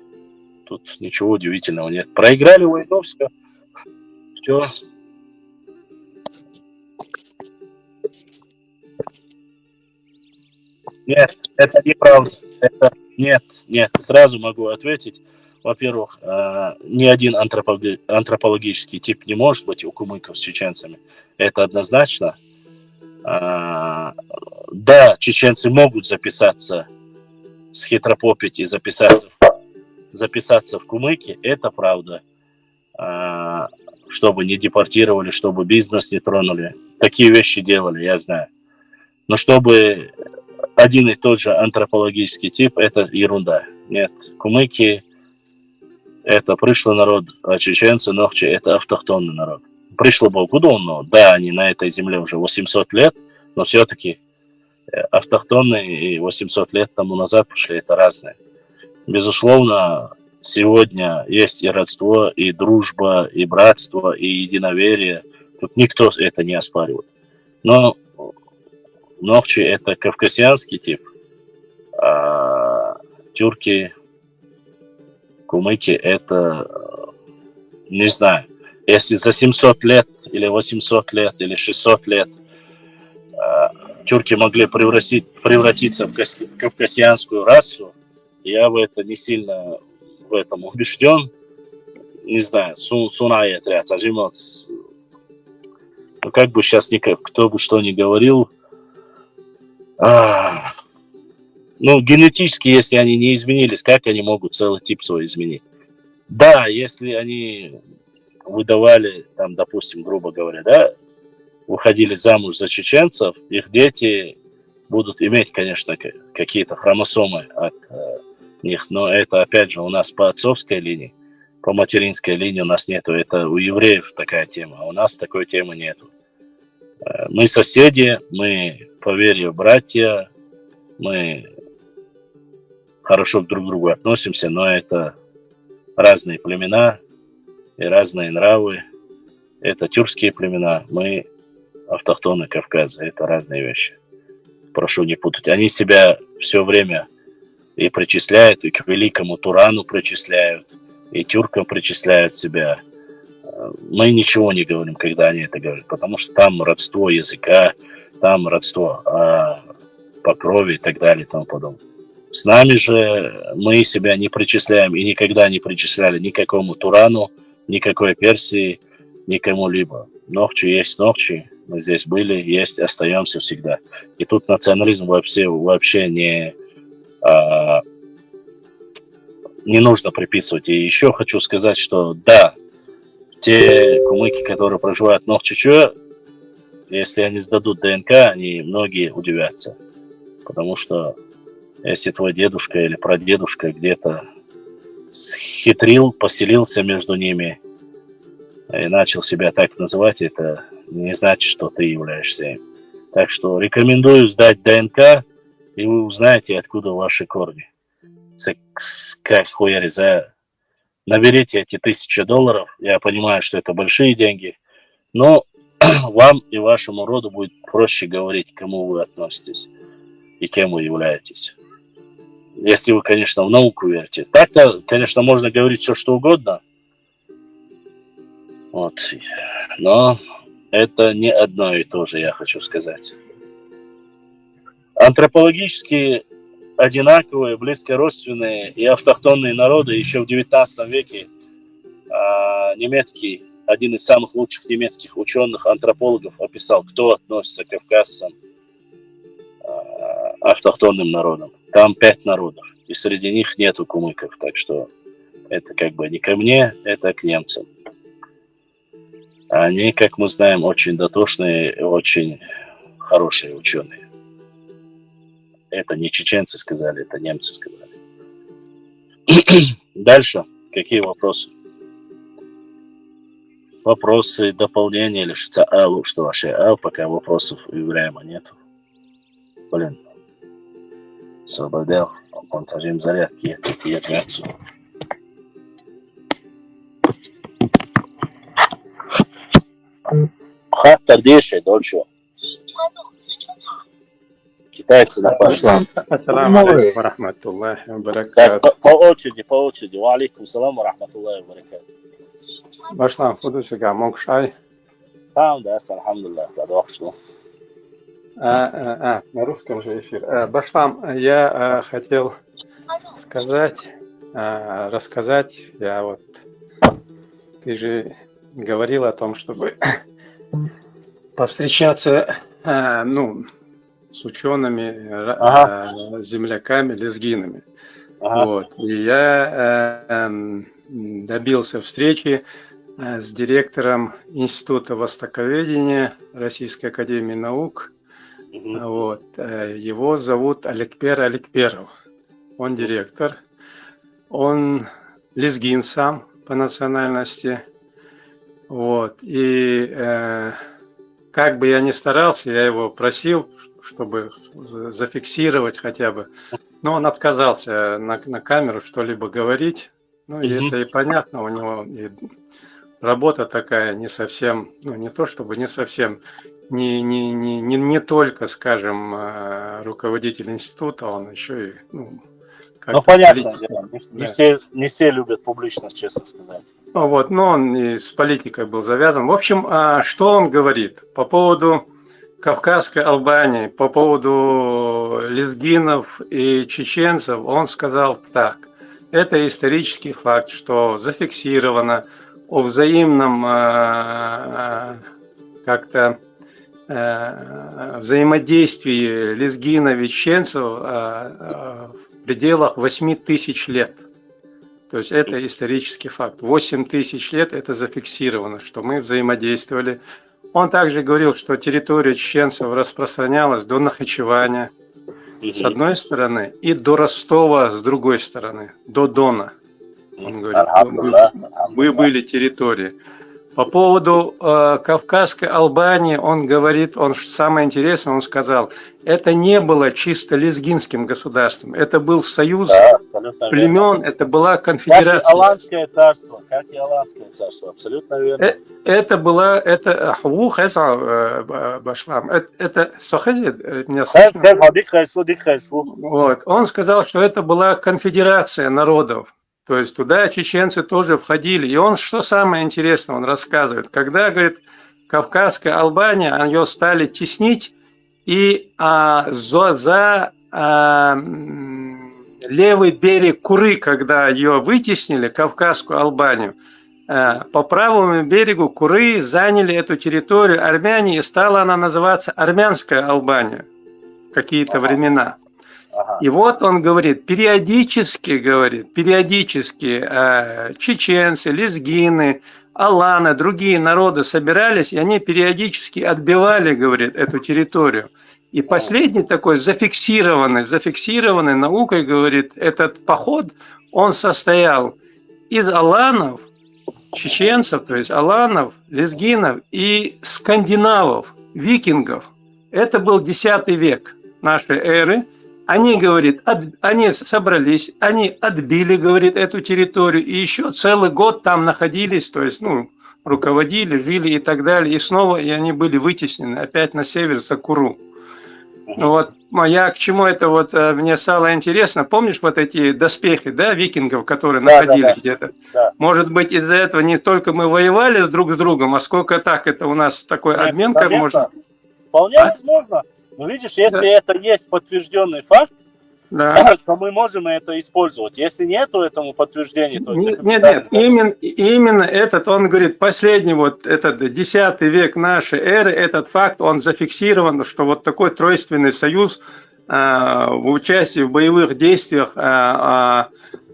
Тут ничего удивительного нет. Проиграли войну, все. Все. Нет, это неправда. Нет, сразу могу ответить. Во-первых, ни один антропологический тип не может быть у кумыков с чеченцами. Это однозначно. Да, чеченцы могут записаться, схитропопить и записаться в кумыки. Это правда. Чтобы не депортировали, чтобы бизнес не тронули. Такие вещи делали, я знаю. Но чтобы один и тот же антропологический тип, это ерунда. Нет, кумыки это пришлый народ, а чеченцы, нохчи, это автохтонный народ. Пришло Болгудонно, да, они на этой земле уже 800 лет, но все-таки автохтонные и 800 лет тому назад пришли, это разные. Безусловно, сегодня есть и родство, и дружба, и братство, и единоверие. Тут никто это не оспаривает. Но нохчи это кавказианский тип, а тюрки, кумыки это, не знаю, если за 700 лет или 800 лет или 600 лет тюрки могли превратиться в кавказианскую расу, я в это не сильно в этом убежден. Не знаю, сунай отряд, ну как бы сейчас кто бы что ни говорил, Ну, генетически, если они не изменились, как они могут целый тип свой изменить? Да, если они выдавали, там, допустим, грубо говоря, да, выходили замуж за чеченцев, их дети будут иметь, конечно, какие-то хромосомы от них, но это, опять же, у нас по отцовской линии, по материнской линии у нас нету, это у евреев такая тема, а у нас такой темы нету. Мы соседи, мы по вере братья, мы хорошо друг к другу относимся, но это разные племена и разные нравы. Это тюркские племена, мы автохтоны Кавказа, это разные вещи. Прошу не путать. Они себя все время и причисляют, и к великому Турану причисляют, и тюркам причисляют себя. Мы ничего не говорим, когда они это говорят, потому что там родство языка, там родство по крови и так далее и тому подобное. С нами же мы себя не причисляем и никогда не причисляли никакому Турану, никакой Персии, никому-либо. Ногчи есть ногчи, мы здесь были, есть, остаемся всегда. И тут национализм вообще не нужно приписывать. И еще хочу сказать, что да, те кумыки, которые проживают в Нохчичуэ, если они сдадут ДНК, они многие удивятся. Потому что если твой дедушка или прадедушка где-то схитрил, поселился между ними и начал себя так называть, это не значит, что ты являешься им. Так что рекомендую сдать ДНК, и вы узнаете, откуда ваши корни. Как хуяриза. Наберите эти $1000. Я понимаю, что это большие деньги, но вам и вашему роду будет проще говорить, к кому вы относитесь и кем вы являетесь. Если вы, конечно, в науку верите. Так-то, конечно, можно говорить все, что угодно. Вот. Но это не одно и то же, я хочу сказать. Антропологически одинаковые, близкородственные и автохтонные народы еще в 19 веке немецкий, один из самых лучших немецких ученых, антропологов описал, кто относится к кавказцам, автохтонным народам. Там 5 народов, и среди них нету кумыков, так что это как бы не ко мне, это к немцам. Они, как мы знаем, очень дотошные и очень хорошие ученые. Это не чеченцы сказали, это немцы сказали. Дальше. Какие вопросы? Вопросы, дополнения или что-то? Что вообще? Пока вопросов у Ибраима нету. Блин. Освободил. Монтажем зарядки. Я отвечу. Хаттер дешей, дольше. Китайцы напали. Ассаламу алейкум ва рахматуллахи ва Так, баракатух. по очереди. Ва алейкум салам ва рахматуллахи ва баракатух. Башлам, фудусига, Монгшай. Там, да, алхамдулиллах, задохшло. На русском же эфир. Башлам, я хотел рассказать, ты же говорил о том, чтобы повстречаться, с учеными, земляками, лезгинами. Вот. И я добился встречи с директором Института востоковедения Российской академии наук. Вот. Его зовут Аликпер Аликперов. Он директор. Он лезгин сам по национальности. Вот. И как бы я ни старался, я его просил, чтобы зафиксировать хотя бы. Но он отказался на камеру что-либо говорить. Ну, и это и понятно, у него и работа такая не совсем, не то чтобы не совсем, не только, скажем, руководитель института, он еще и, понятно, не все любят публичность, честно сказать. Вот, но он и с политикой был завязан. В общем, что он говорит по поводу Кавказской Албании, по поводу лезгинов и чеченцев, он сказал так. Это исторический факт, что зафиксировано о взаимном как-то взаимодействии лезгинов и чеченцев в пределах 8000 лет. То есть это исторический факт. 8000 лет это зафиксировано, что мы взаимодействовали. Он также говорил, что территория чеченцев распространялась до Нахичеваня с одной стороны и до Ростова с другой стороны, до Дона. Он говорит, мы были территории. По поводу Кавказской Албании он говорит, самое интересное, он сказал, это не было чисто лезгинским государством, это был союз племен, это была конфедерация. Как и Аланское царство, абсолютно верно. Это была, это меня слышно? Вот. Он сказал, что это была конфедерация народов. То есть туда чеченцы тоже входили. И он, что самое интересное, он рассказывает, когда, говорит, Кавказская Албания, ее стали теснить, и за левый берег Куры, когда ее вытеснили, Кавказскую Албанию, по правому берегу Куры заняли эту территорию армяне, и стала она называться Армянская Албания в какие-то времена. И вот он говорит, периодически чеченцы, лезгины, аланы, другие народы собирались, и они периодически отбивали, говорит, эту территорию. И последний такой зафиксированный наукой, говорит, этот поход, он состоял из аланов, чеченцев, то есть аланов, лезгинов и скандинавов, викингов. Это был X век нашей эры. Они, говорит, они собрались, они отбили, говорит, эту территорию, и еще целый год там находились, то есть, руководили, жили и так далее, и снова и они были вытеснены опять на север за Куру. Вот я к чему это мне стало интересно, помнишь вот эти доспехи, да, викингов, которые находили где-то? Да. Может быть, из-за этого не только мы воевали друг с другом, а сколько так это у нас такой обмен, как можно? Вполне возможно. Но видишь, если это есть подтвержденный факт, то мы можем это использовать. Если нету этому подтверждения, то... Нет, именно этот, он говорит, последний этот X век нашей эры, этот факт, он зафиксирован, что вот такой тройственный союз в участии в боевых действиях,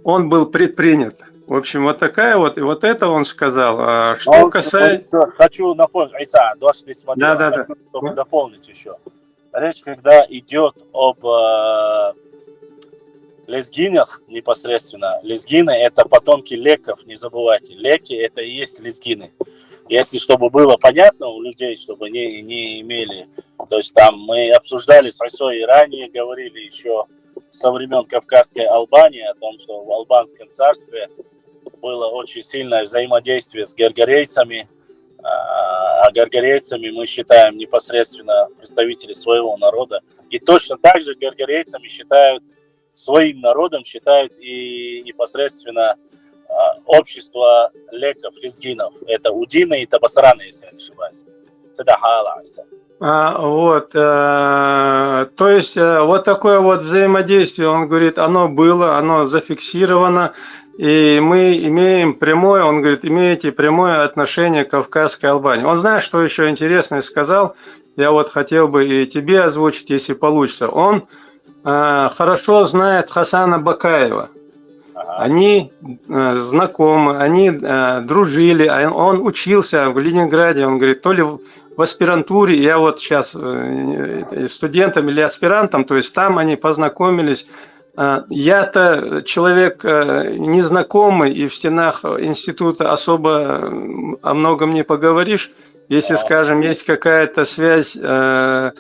он был предпринят. В общем, вот такая и вот это он сказал. Что касается... Хочу напомнить, Айса, дождь смотри, хочу дополнить еще. Речь, когда идет об лезгинах непосредственно. Лезгины – это потомки леков, не забывайте. Леки – это и есть лезгины. Если, чтобы было понятно у людей, чтобы не имели... То есть там мы обсуждали с Айсой и ранее, говорили еще со времен Кавказской Албании о том, что в Албанском царстве было очень сильное взаимодействие с гаргарейцами. А гаргарейцами мы считаем непосредственно представителей своего народа. И точно так же гаргарейцами считают, своим народом считают и непосредственно общество леков, лезгинов. Это удины и табасараны, если я не ошибаюсь. Это халаса. То есть вот такое вот взаимодействие, он говорит, оно было, оно зафиксировано, и мы имеем прямое, он говорит, имеете прямое отношение к Кавказской Албании. Он знает, что еще интересное сказал, я вот хотел бы и тебе озвучить, если получится. Он хорошо знает Хасана Бакаева. Они знакомы, они дружили, он учился в Ленинграде, он говорит, то ли в аспирантуре, я вот сейчас студентом или аспирантом, то есть там они познакомились. Я-то человек незнакомый, и в стенах института особо о многом не поговоришь. Если, скажем, есть какая-то связь с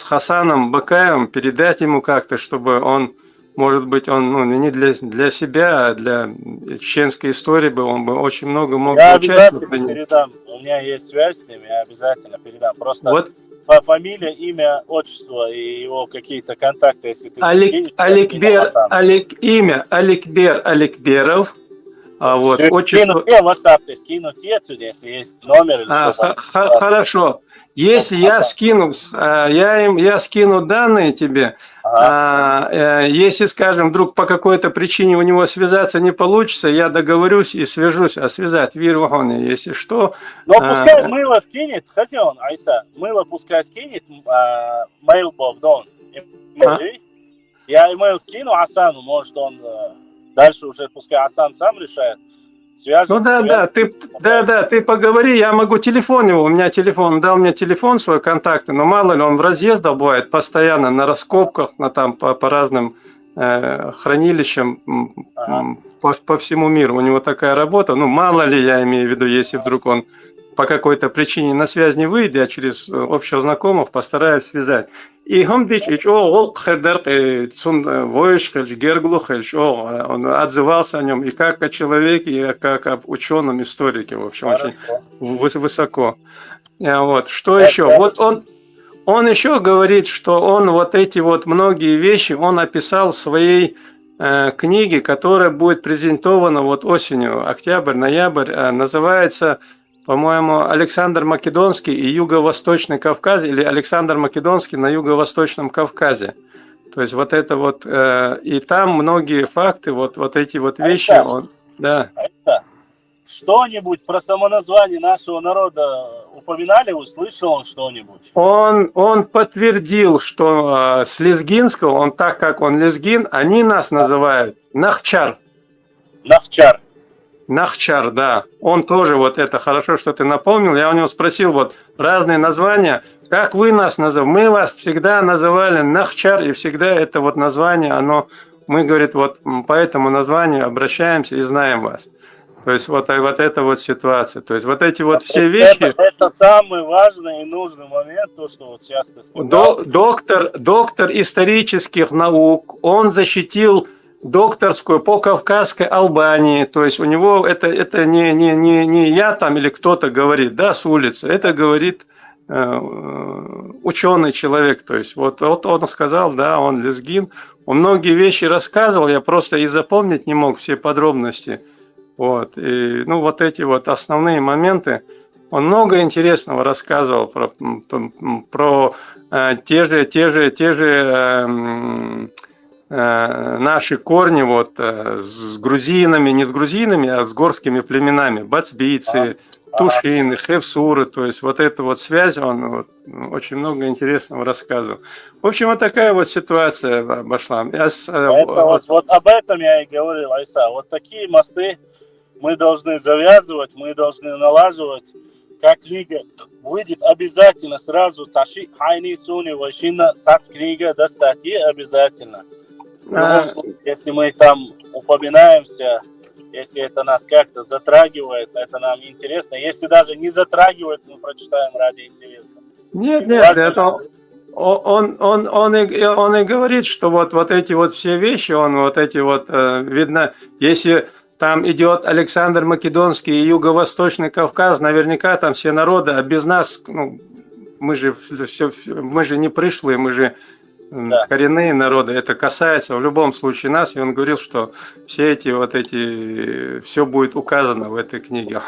Хасаном Бакаевым, передать ему как-то, чтобы он, может быть, он не для себя, а для чеченской истории бы, он бы очень много мог участвовать. Я обязательно передам. У меня есть связь с ним, я обязательно передам. Просто вот. Фамилия, имя, отчество и его какие-то контакты, если ты Аликбер Аликберов, Вот, Всё, очень... скину тебе WhatsApp, ты скину тебе отсюда, если есть номер или что-то. Хорошо. Если я скину, я скину данные тебе, если, скажем, вдруг по какой-то причине у него связаться не получится, я договорюсь и свяжусь, а связать Вирвахоне, если что. Но пускай мыло скинет, хозяин, Айса, мыло пускай скинет, мейл Богдан. Я имейл скину Асану, может он дальше уже пускай Асан сам решает. Ну ты поговори, я могу телефон его, у меня телефон, он дал мне телефон, свой контакты, но мало ли, он в разъездах бывает постоянно, на раскопках, там по разным хранилищам по всему миру, у него такая работа, ну мало ли, я имею в виду, если вдруг он по какой-то причине на связь не выйдет, я через общих знакомых постараюсь связать. И Гомдич, он отзывался о нем и как о человеке, и как об ученом историке, в общем, очень высоко. Вот. Что еще? Вот он еще говорит, что он вот эти вот многие вещи он описал в своей книге, которая будет презентована вот осенью, октябрь, ноябрь, называется, по-моему, Александр Македонский и Юго-Восточный Кавказ, или Александр Македонский на Юго-Восточном Кавказе. То есть вот это вот, и там многие факты, вот эти вот вещи. Да. Что-нибудь про самоназвание нашего народа упоминали, услышал он что-нибудь? Он подтвердил, что с лезгинского, он так как он лезгин, они нас называют Нахчар. Нахчар. Нахчар, да. Он тоже вот это, хорошо, что ты напомнил. Я у него спросил вот разные названия. Как вы нас называете? Мы вас всегда называли Нахчар, и всегда это вот название, мы, говорит, вот по этому названию обращаемся и знаем вас. То есть вот эта вот ситуация. То есть вот эти вот все вещи... Это самый важный и нужный момент, то, что вот сейчас ты сказал. Доктор исторических наук, он защитил докторскую по Кавказской Албании, то есть у него это не я там или кто-то говорит, да, с улицы, это говорит ученый человек, то есть вот он сказал, да, он лезгин, он многие вещи рассказывал, я просто и запомнить не мог все подробности, вот, и, ну, вот эти вот основные моменты, он много интересного рассказывал про те же наши корни вот с грузинами, не с грузинами, а с горскими племенами, бацбийцы, тушины, хевсуры, то есть вот эта вот связь, он вот очень много интересного рассказывал. В общем, вот такая вот ситуация обошла. Вот об этом я и говорил, Айса. Вот такие мосты мы должны завязывать, мы должны налаживать. Как книга выйдет, обязательно сразу Цаши Хайни Суни Вашина Цац книга до статьи обязательно. В любом случае, если мы там упоминаемся, если это нас как-то затрагивает, это нам интересно. Если даже не затрагивает, мы прочитаем ради интереса. Нет, это он и говорит, что вот эти вот все вещи, видно, если там идет Александр Македонский и Юго-Восточный Кавказ, наверняка там все народы, а без нас, ну, мы же не пришлые, мы же коренные народы, это касается в любом случае нас, и он говорил, что все все будет указано в этой книге.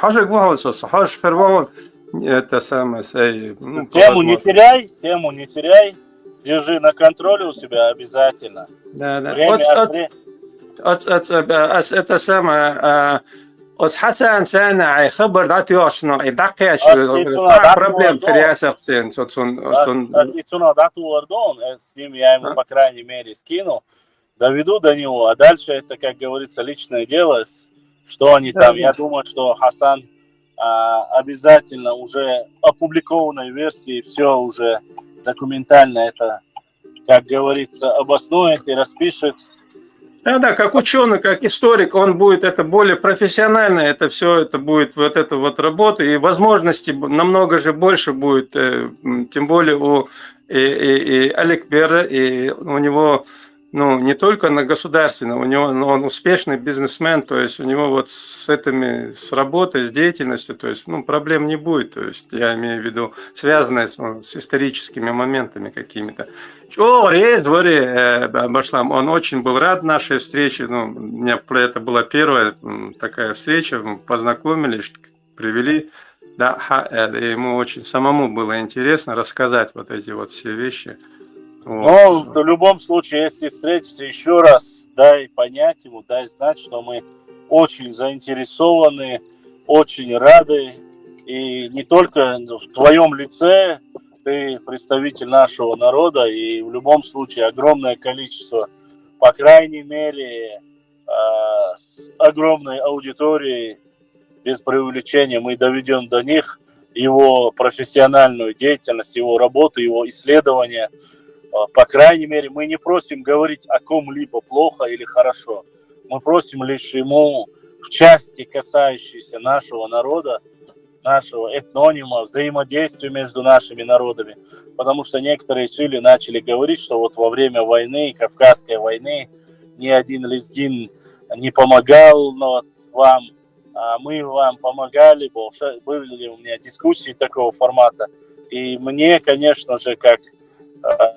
Это самое, тему не теряй, держи на контроле у себя обязательно. Да. Это самое, حسن سنة خبر داتيو شنو يدقيش проблем теряется дату Вардон, с ним я ему по крайней мере скину, доведу до него, а дальше это, как говорится, личное дело, что они там. Я думаю, что Хасан обязательно уже опубликованной версии все уже документально это, как говорится, обоснует и распишет. Да, как ученый, как историк, он будет это более профессионально, это все, это будет вот эта вот работа, и возможностей намного же больше будет, тем более у Аликбера, и у него ну, не только на государственном, у него, он успешный бизнесмен, то есть у него вот с работой, с деятельностью, то есть, ну, проблем не будет, то есть я имею в виду связанные с историческими моментами какими-то. Башлам, он очень был рад нашей встрече, ну, у меня это была первая такая встреча, мы познакомились, привели, да, ему очень самому было интересно рассказать вот эти вот все вещи. Но в любом случае, если встретиться еще раз, дай понять ему, дай знать, что мы очень заинтересованы, очень рады. И не только в твоем лице, ты представитель нашего народа, и в любом случае огромное количество, по крайней мере, с огромной аудиторией, без преувеличения, мы доведем до них его профессиональную деятельность, его работу, его исследования. По крайней мере, мы не просим говорить о ком-либо плохо или хорошо. Мы просим лишь ему в части, касающейся нашего народа, нашего этнонима, взаимодействия между нашими народами. Потому что некоторые силы начали говорить, что вот во время войны, Кавказской войны, ни один лезгин не помогал вам, а мы вам помогали. Были у меня дискуссии такого формата. И мне, конечно же, как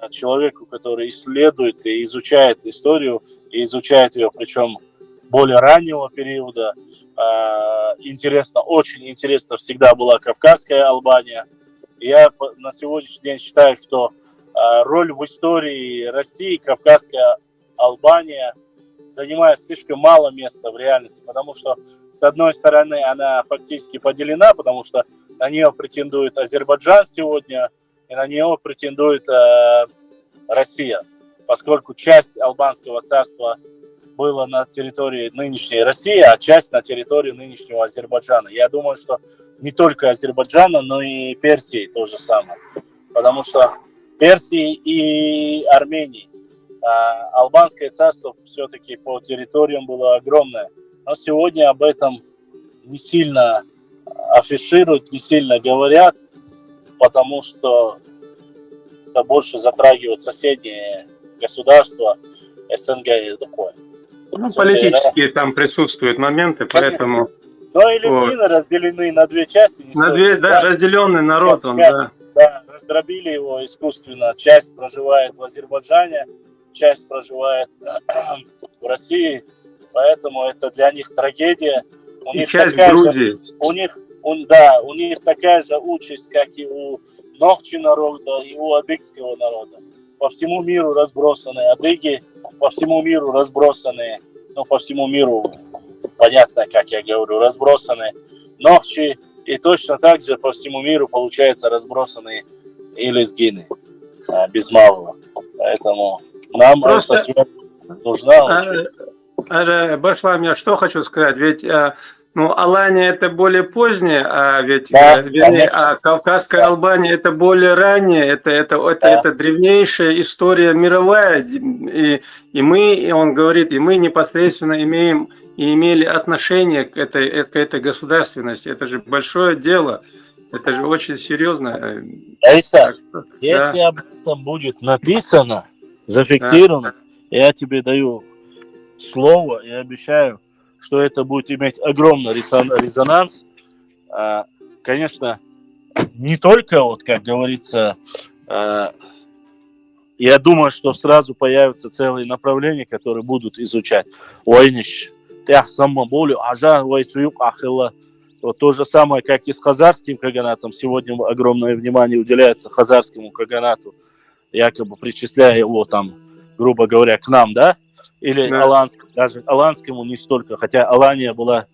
человеку, который исследует и изучает историю, и изучает ее, причем более раннего периода, интересно, очень интересно всегда была Кавказская Албания. Я на сегодняшний день считаю, что роль в истории России Кавказская Албания занимает слишком мало места в реальности, потому что, с одной стороны, она фактически поделена, потому что на нее претендует Азербайджан сегодня, и на нее претендует Россия, поскольку часть албанского царства была на территории нынешней России, а часть на территории нынешнего Азербайджана. Я думаю, что не только Азербайджана, но и Персии то же самое. Потому что Персии и Армении албанское царство все-таки по территориям было огромное. Но сегодня об этом не сильно афишируют, не сильно говорят, потому что это больше затрагивает соседние государства СНГ и такое. Ну, политические там присутствуют моменты, поэтому... Но и лезгины разделены на две части. На две, да, разделенный народ он, да. Да, раздробили его искусственно. Часть проживает в Азербайджане, часть проживает в России, поэтому это для них трагедия. У них часть Грузии. У них такая же участь, как и у Нохчи народа, и у адыгского народа. По всему миру разбросаны адыги, по всему миру разбросаны, ну, по всему миру, понятно, как я говорю, разбросаны Нохчи, и точно так же по всему миру, получается, разбросаны и лезгины, без малого. Поэтому нам просто эта связь нужна очень. Башлам, я что хочу сказать, ведь ну, Алания это более позднее, а ведь вернее, а Кавказская Албания это более ранее, это древнейшая история мировая, и он говорит, и мы непосредственно имели отношение к этой государственности. Это же большое дело, это же очень серьезно. Айса, если об этом будет написано, зафиксировано, я тебе даю слово и обещаю, что это будет иметь огромный резонанс. Конечно, не только, вот как говорится, я думаю, что сразу появятся целые направления, которые будут изучать. Вот то же самое, как и с хазарским каганатом. Сегодня огромное внимание уделяется хазарскому каганату, якобы причисляя его там, грубо говоря, к нам, да? Или аланскому, даже аланскому не столько, хотя Алания была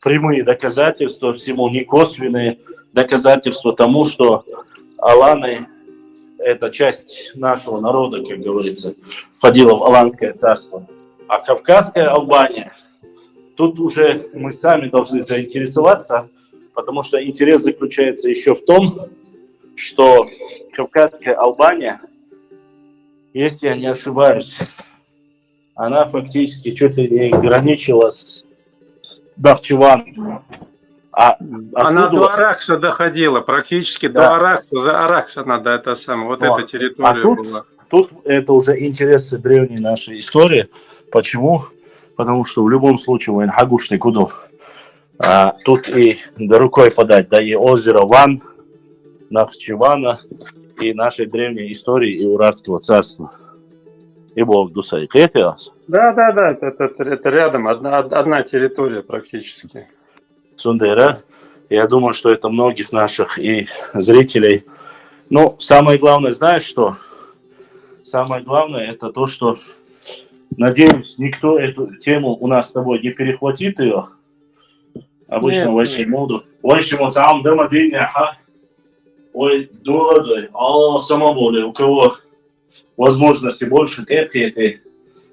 прямые доказательства всему, не косвенные доказательства тому, что аланы – это часть нашего народа, как говорится, входила в Аланское царство. А Кавказская Албания, тут уже мы сами должны заинтересоваться, потому что интерес заключается еще в том, что Кавказская Албания, если я не ошибаюсь, она фактически чуть ли не граничила с Нахчеваном. Она до Аракса доходила, практически до Аракса. За Аракса надо это самое, вот эта территория была. тут это уже интересы древней нашей истории. Почему? Потому что в любом случае воин хагушный куду. Тут и до рукой подать, да и озеро Ван, Нахчевана, и нашей древней истории и Уральского царства. И Бог Дусай. Да, это рядом, одна территория практически. Сундера. Я думаю, что это многих наших и зрителей. Но самое главное, знаешь что? Самое главное это то, что, надеюсь, никто эту тему у нас с тобой не перехватит ее. Обычно в очень моду. Ой, само более, у кого возможности больше, крепкие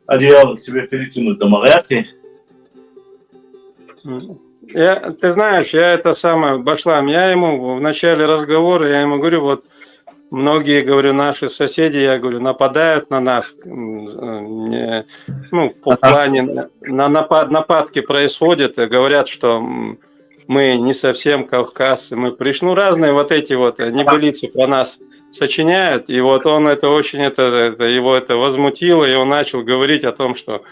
одеяло к себе перетянуть до малярки. Ты знаешь, я это самое, Башлам, я ему в начале разговора, я ему говорю, вот многие, говорю, наши соседи, я говорю, нападают на нас, ну, по плане, нападки происходят, и говорят, что мы не совсем кавказцы, мы пришли, ну, разные вот эти вот небылицы про нас сочиняют, и вот он это очень, его это возмутило, и он начал говорить о том, что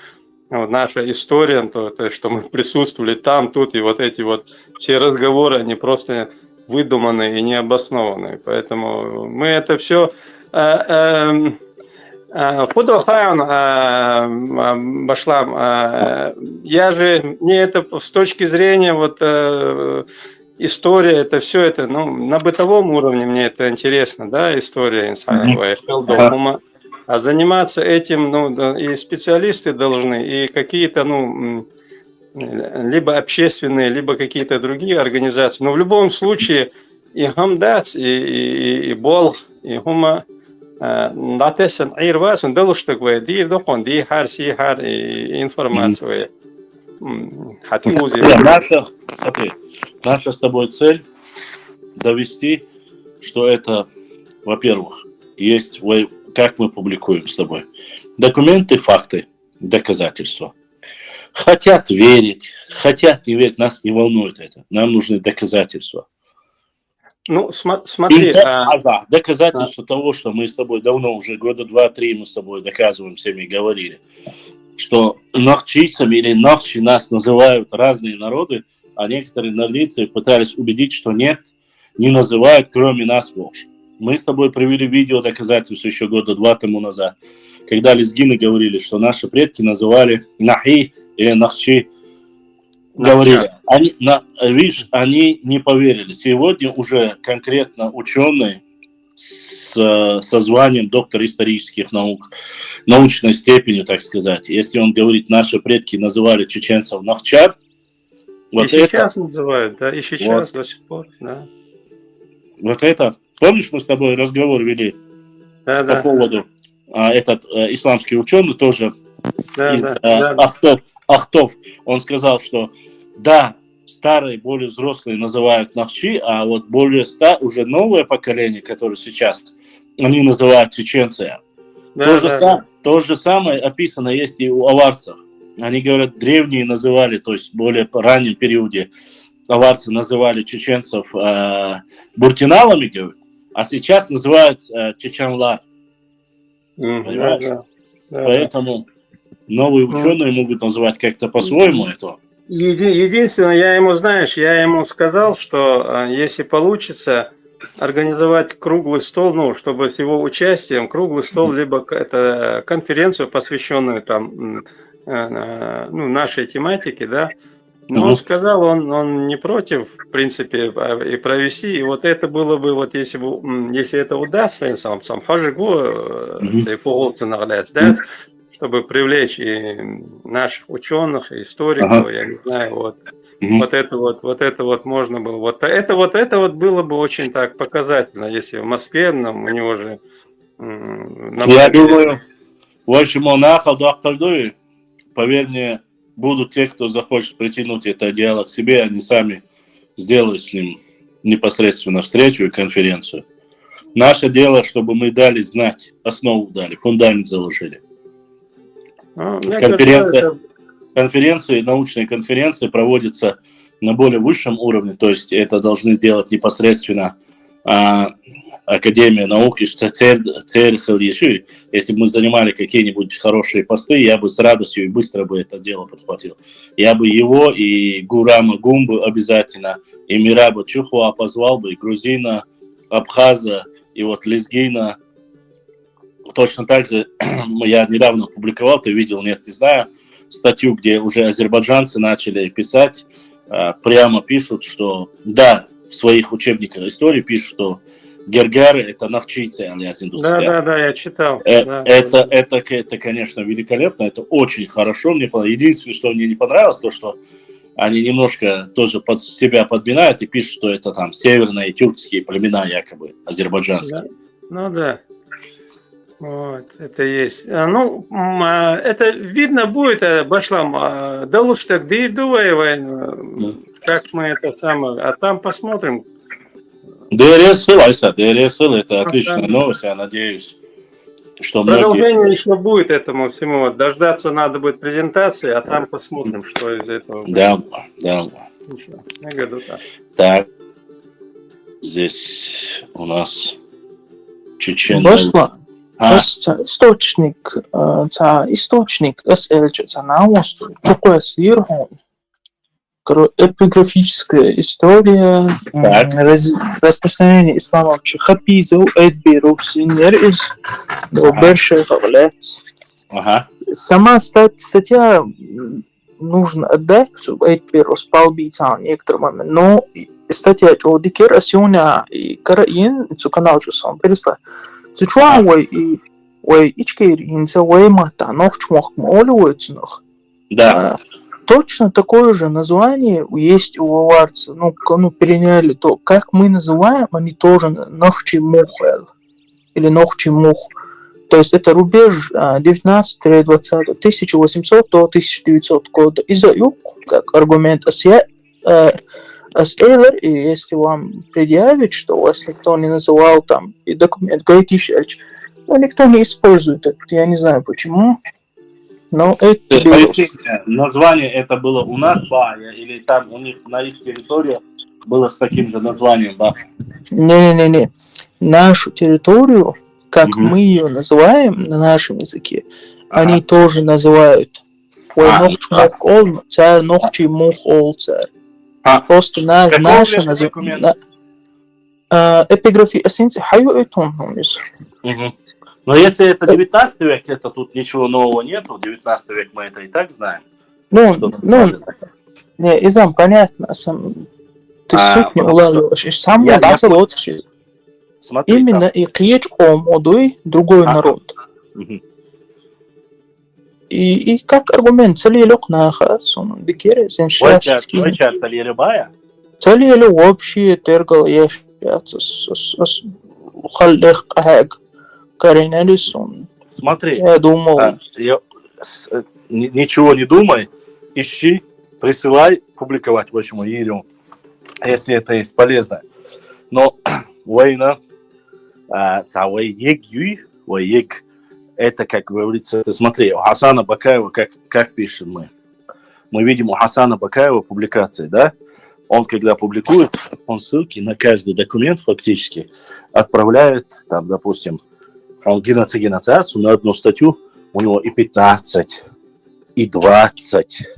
вот наша история, то, что мы присутствовали там, тут, и вот эти вот все разговоры, они просто выдуманные и необоснованные. Поэтому мы это все... Худохайон, Башлам, я же, мне это с точки зрения вот история, это все это, ну, на бытовом уровне мне это интересно, да, история инсайдовая, а заниматься этим, ну, и специалисты должны, и какие-то, ну, либо общественные, либо какие-то другие организации. Но в любом случае и Хамдац, и Болх, и Хума, Натесан Айрвас, он дал что такое, дир дохон, ди хар, си хар, и информация. Наша с тобой цель довести, что это, во-первых, есть, как мы публикуем с тобой, документы, факты, доказательства. Хотят верить, хотят не верить, нас не волнует это. Нам нужны доказательства. Ну, смотри. Да, доказательства того, что мы с тобой давно, уже года 2-3 мы с тобой доказываем, всеми говорили, что нахчийцами или нахчи нас называют разные народы, а некоторые нарлицы пытались убедить, что нет, не называют, кроме нас, Волж. Мы с тобой привели видео доказательства еще года 2 тому назад, когда лезгины говорили, что наши предки называли нахи или нахчи. Говорили. Видишь, они не поверили. Сегодня уже конкретно ученые со званием доктор исторических наук, научной степенью, так сказать, если он говорит, наши предки называли чеченцев нахчар, вот и сейчас называют, да, и сейчас вот, до сих пор, да. Вот это, помнишь, мы с тобой разговор вели по поводу, этот исламский ученый тоже из Ахтов, он сказал, что да, старые, более взрослые называют нахчи, а вот более уже новое поколение, которое сейчас, они называют чеченцы. То же самое описано есть и у аварцев. Они говорят, древние называли, то есть в более раннем периоде аварцы называли чеченцев буртиналами, говорят, а сейчас называют чеченлар. Понимаешь? Поэтому новые ученые могут называть как-то по-своему это. Единственное, я ему сказал, что если получится организовать круглый стол, ну, чтобы с его участием, круглый стол, либо это конференцию, посвященную там, ну, нашей тематике, да, но он сказал, он не против, в принципе, и провести, и вот это было бы, вот если это удастся, сам хажигу, да, чтобы привлечь и наших ученых, и историков, я не знаю, вот это вот можно было. Вот это было бы очень так показательно, если в Москве, но у него же... Я думаю, в общем, поверь мне, будут те, кто захочет притянуть это дело к себе, они сами сделают с ним непосредственно встречу и конференцию. Наше дело, чтобы мы дали знать, основу дали, фундамент заложили. Конференции, научные конференции проводятся на более высшем уровне, то есть это должны делать непосредственно Академия наук, и если бы мы занимали какие-нибудь хорошие посты, я бы с радостью и быстро бы это дело подхватил. Я бы его и Гурама Гумбу обязательно, и Мираба Чухуа позвал бы, и грузина, абхаза, и вот лезгина. Точно так же я недавно публиковал, ты видел, нет, не знаю, статью, где уже азербайджанцы начали писать, прямо пишут, что да, в своих учебниках истории пишут, что гергары — это навчицы, алиас индустрия. Да, я читал. Это, конечно, великолепно, это очень хорошо. Мне единственное, что мне не понравилось, то, что они немножко тоже под себя подминают и пишут, что это там северные тюркские племена якобы, азербайджанские. Да. Вот, это есть. Это видно будет, Башлам, да лучше так, да и давай, как мы это самое, а там посмотрим. ДРС, это отличная новость, я надеюсь, что продолжение еще будет этому всему. Дождаться надо будет презентации, а там посмотрим, что из этого будет. Да. Ничего, я говорю так. Так, здесь у нас чечен. Источник, SL, наусту, эпиграфическая история распространения ислама в Хапизу, Эдбиру, Синерис, Бершех, Авлец. Сама статья нужно отдать Эдбиру с палбицан некоторым моментом, но статья Джодикер Асюня и Караин, канал Джусон, пересла. Цучуа ой ичкер инца ой мата нохчмох молюется. Да. Точно такое же название есть у аварцев. Переняли то, как мы называем, они тоже нохчимухел или нохчимух. То есть это рубеж 19-20, 1800 до 1900 года. Из-за юг, как аргумент Эйлер, и если вам предъявить, что вас никто не называл там, и документ Гайтишевич, никто не использует это, я не знаю почему, но это... Название это было у нас, или там у них на их территории было с таким же названием, да? Не. Нашу территорию, как мы ее называем на нашем языке, они тоже называют. Царь Нохчимух царь. Просто наше название. Эпиграфия эссенции хайуэтон. Но если это 19 век, это тут ничего нового нету. В 19 век мы это и так знаем. Не, Изам, понятно. Ты суть не улавливаешь. Сам лучше. Именно и речь о молодой другой народ. И как аргумент, целилек нахас, он дикеры, зеншастский. Целилебая? Целилю вообще тергал ящаться с халлех кахэг. Каринелисон. Смотри. Я думал. Ничего не думай, ищи, присылай, публиковать, в общем, Ирю, если это есть полезно. Но война, это, как говорится, смотри, у Хасана Бакаева, как пишем мы видим у Хасана Бакаева публикации, да? Он, когда публикует, он ссылки на каждый документ фактически отправляет, там, допустим, он геноцидацию на одну статью, у него и 15, и 20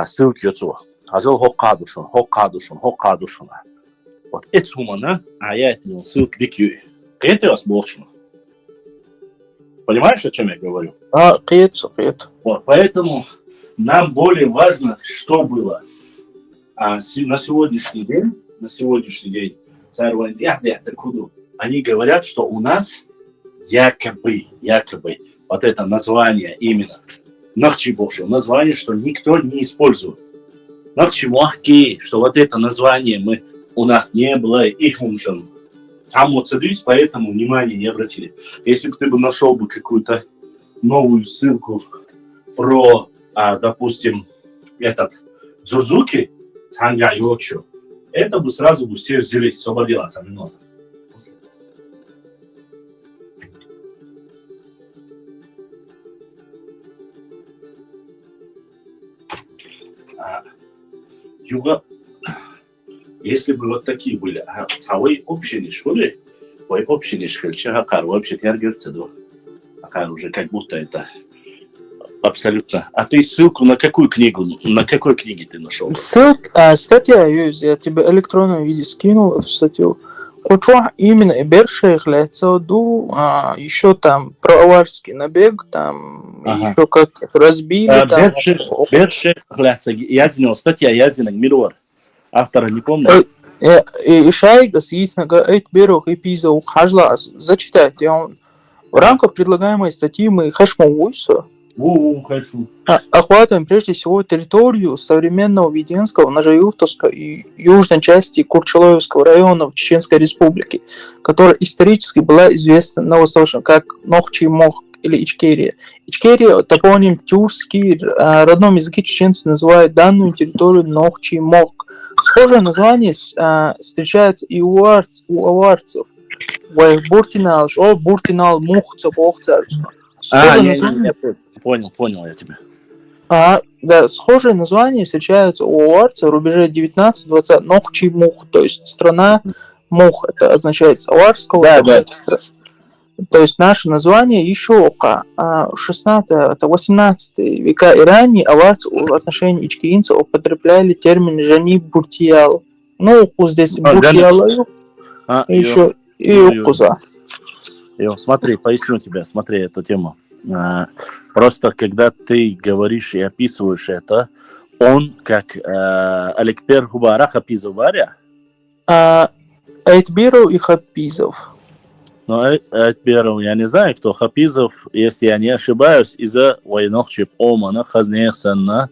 ссылки отсюда. Азел хокадушон. Вот это сумма, а я это ссылки дикью. Это возможно. Понимаешь, о чем я говорю? Это. Вот, поэтому нам более важно, что было. На сегодняшний день царь Вандиахдяхтакуду, они говорят, что у нас якобы, вот это название именно Нахчибоши, название, что никто не использует. Нахчимахки, что вот это название у нас не было, их мужем. Сам цадюсь, поэтому внимания не обратили. Если бы ты нашел бы какую-то новую ссылку про, допустим, этот Дзурзуки, Цанга Йочо, это бы сразу бы все взялись, освободилось немного. если бы вот такие были, вы общие не школы, вы общие не школы, Акар вообще тергерцы, Акар уже как будто это абсолютно. А ты ссылку на какую книгу, на какой книге ты нашел? Статья есть, я тебе электронном виде скинул эту статью. Хочу именно Бершейх Ляцауду, еще там про аварский набег, там еще как их разбили. Бершейх Ляцауду, Язинов, статья Язинок Мирор. Автора не помню. И Шайгас, ясно, эти берег и пиза хажла, зачитайте, он в рамках предлагаемой статьи мы хэшмовуйся. Охватываем прежде всего территорию современного Веденского, Нажаюхтовского и южной части Курчалоевского района в Чеченской Республике, которая исторически была известна на восточном как Нохчи-Мох или Ичкерия. Ичкерия, топоним тюркский, в родном языке чеченцы называют данную территорию Нохчи-Мох. Схожее название встречается и у аварцев. Буртинал, Буртинал, Мухцев, Охцев. Понял я тебя. Да, схожие названия встречаются у аварцев в рубеже 19-20 Нохчи-Мух, то есть страна Мух, это означает аварского. Да. То есть наше название еще в 16-18 века и ранее аварцы в отношении ичкеринцев употребляли термин «жани буртиял». Ну, здесь буртиял еще и укуза. Смотри, поясню тебе, смотри эту тему. Просто когда ты говоришь и описываешь это, он как Алекпер Губарах описываря? Айтберов и Хапизов. Но Айтберов, я не знаю, кто Хапизов, если я не ошибаюсь, из-за войнохчип Омана, Хазнехсана,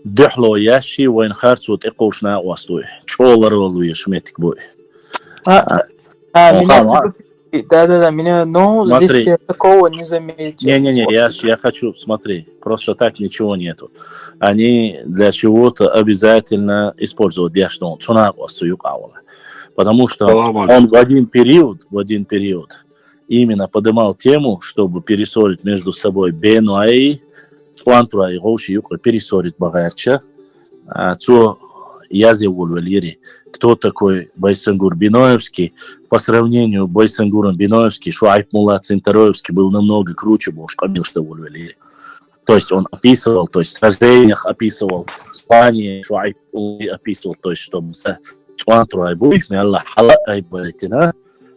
Дехло Ящи, Войнхарцут Экошна Уастуй. Чолар Валуя Шметик Бой. Меня, но смотри. Здесь я такого не заметил. Не, я хочу, смотри, просто так ничего нету. Они для чего-то обязательно используют яшну цунагу суюкавала. Потому что он в один период именно поднимал тему, чтобы перессорить между собой Бенуаи, Фуантуа и Роуши Юка, перессорить Багарча, Цо Язевул Валерий. Кто такой Байсангур Биноевский? По сравнению с Байсангуром Биноевский, Шуайб Мулла Цинтароевский был намного круче, больше Камил Штавуль Валерий. То есть он описывал, то есть в рождениях описывал, в Испании Шуайб описывал, то есть чтобы Цуантру Айбуих, мы Аллах Халла Айбалитина,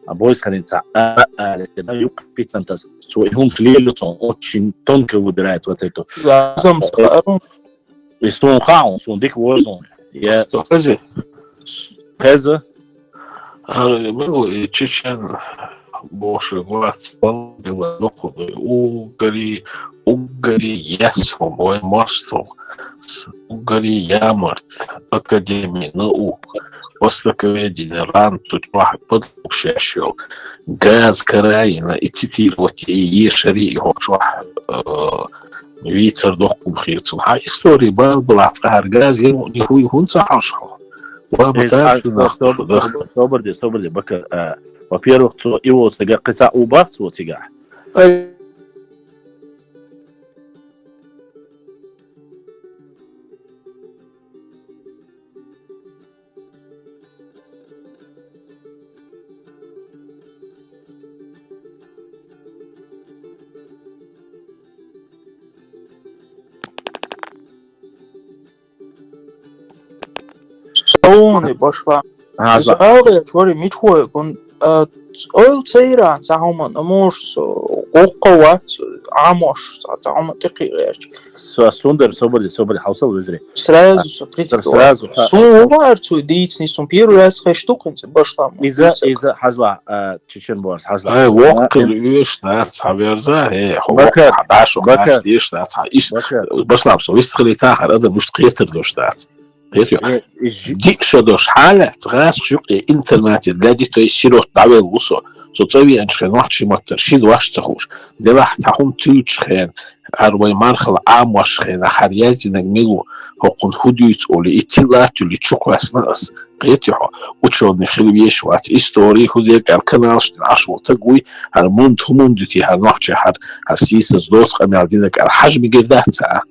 а Бойс Харинца Алитина, Юк Питантас, Цуихум Шлилюцон очень тонко выбирает вот эту. И Сон Хаун, Сон Дик Возон. Я... Хеза? Был и чечен больше глаз было доходы угори ясу мой мосту с угори ямарт академии наук востоковедения ран тут подушащил газ караина и цитировать и ешари его витер дохку хрицу а история была газ ему нихуй хунца ашхал. Соборди, Бакар. Во-первых, его сега киса убавц вот сега. Соуны пошла. Алга чори мичхой он ойл цейра цахуман амош оққават амош цахуман текиерч. Сундер соборди хаусал везре. Сразу смотрите. Суварцу дийцни сум первый раз хэштуканцы пошла. Из-за хазва чечен борс хазва. Вокл виш на цаверза Бакар виш на иш пошла висхлита хада муш қетер доштат. Ди шадош халя цгас чук интернете для детей сирот давел усо соцови аншхан вахши мактар шид ваш тахуш дела тахум тючхэн арвай мархал амвашхэн харязи нагмилу хокун худюц оли итилатули чук васнас قيتيحو وشون خلويش وات истории худек канал что ашвол тагуй هرمون تمون دتي هر نحش هر سيسز دوت قمالدينك الحجم جرداتها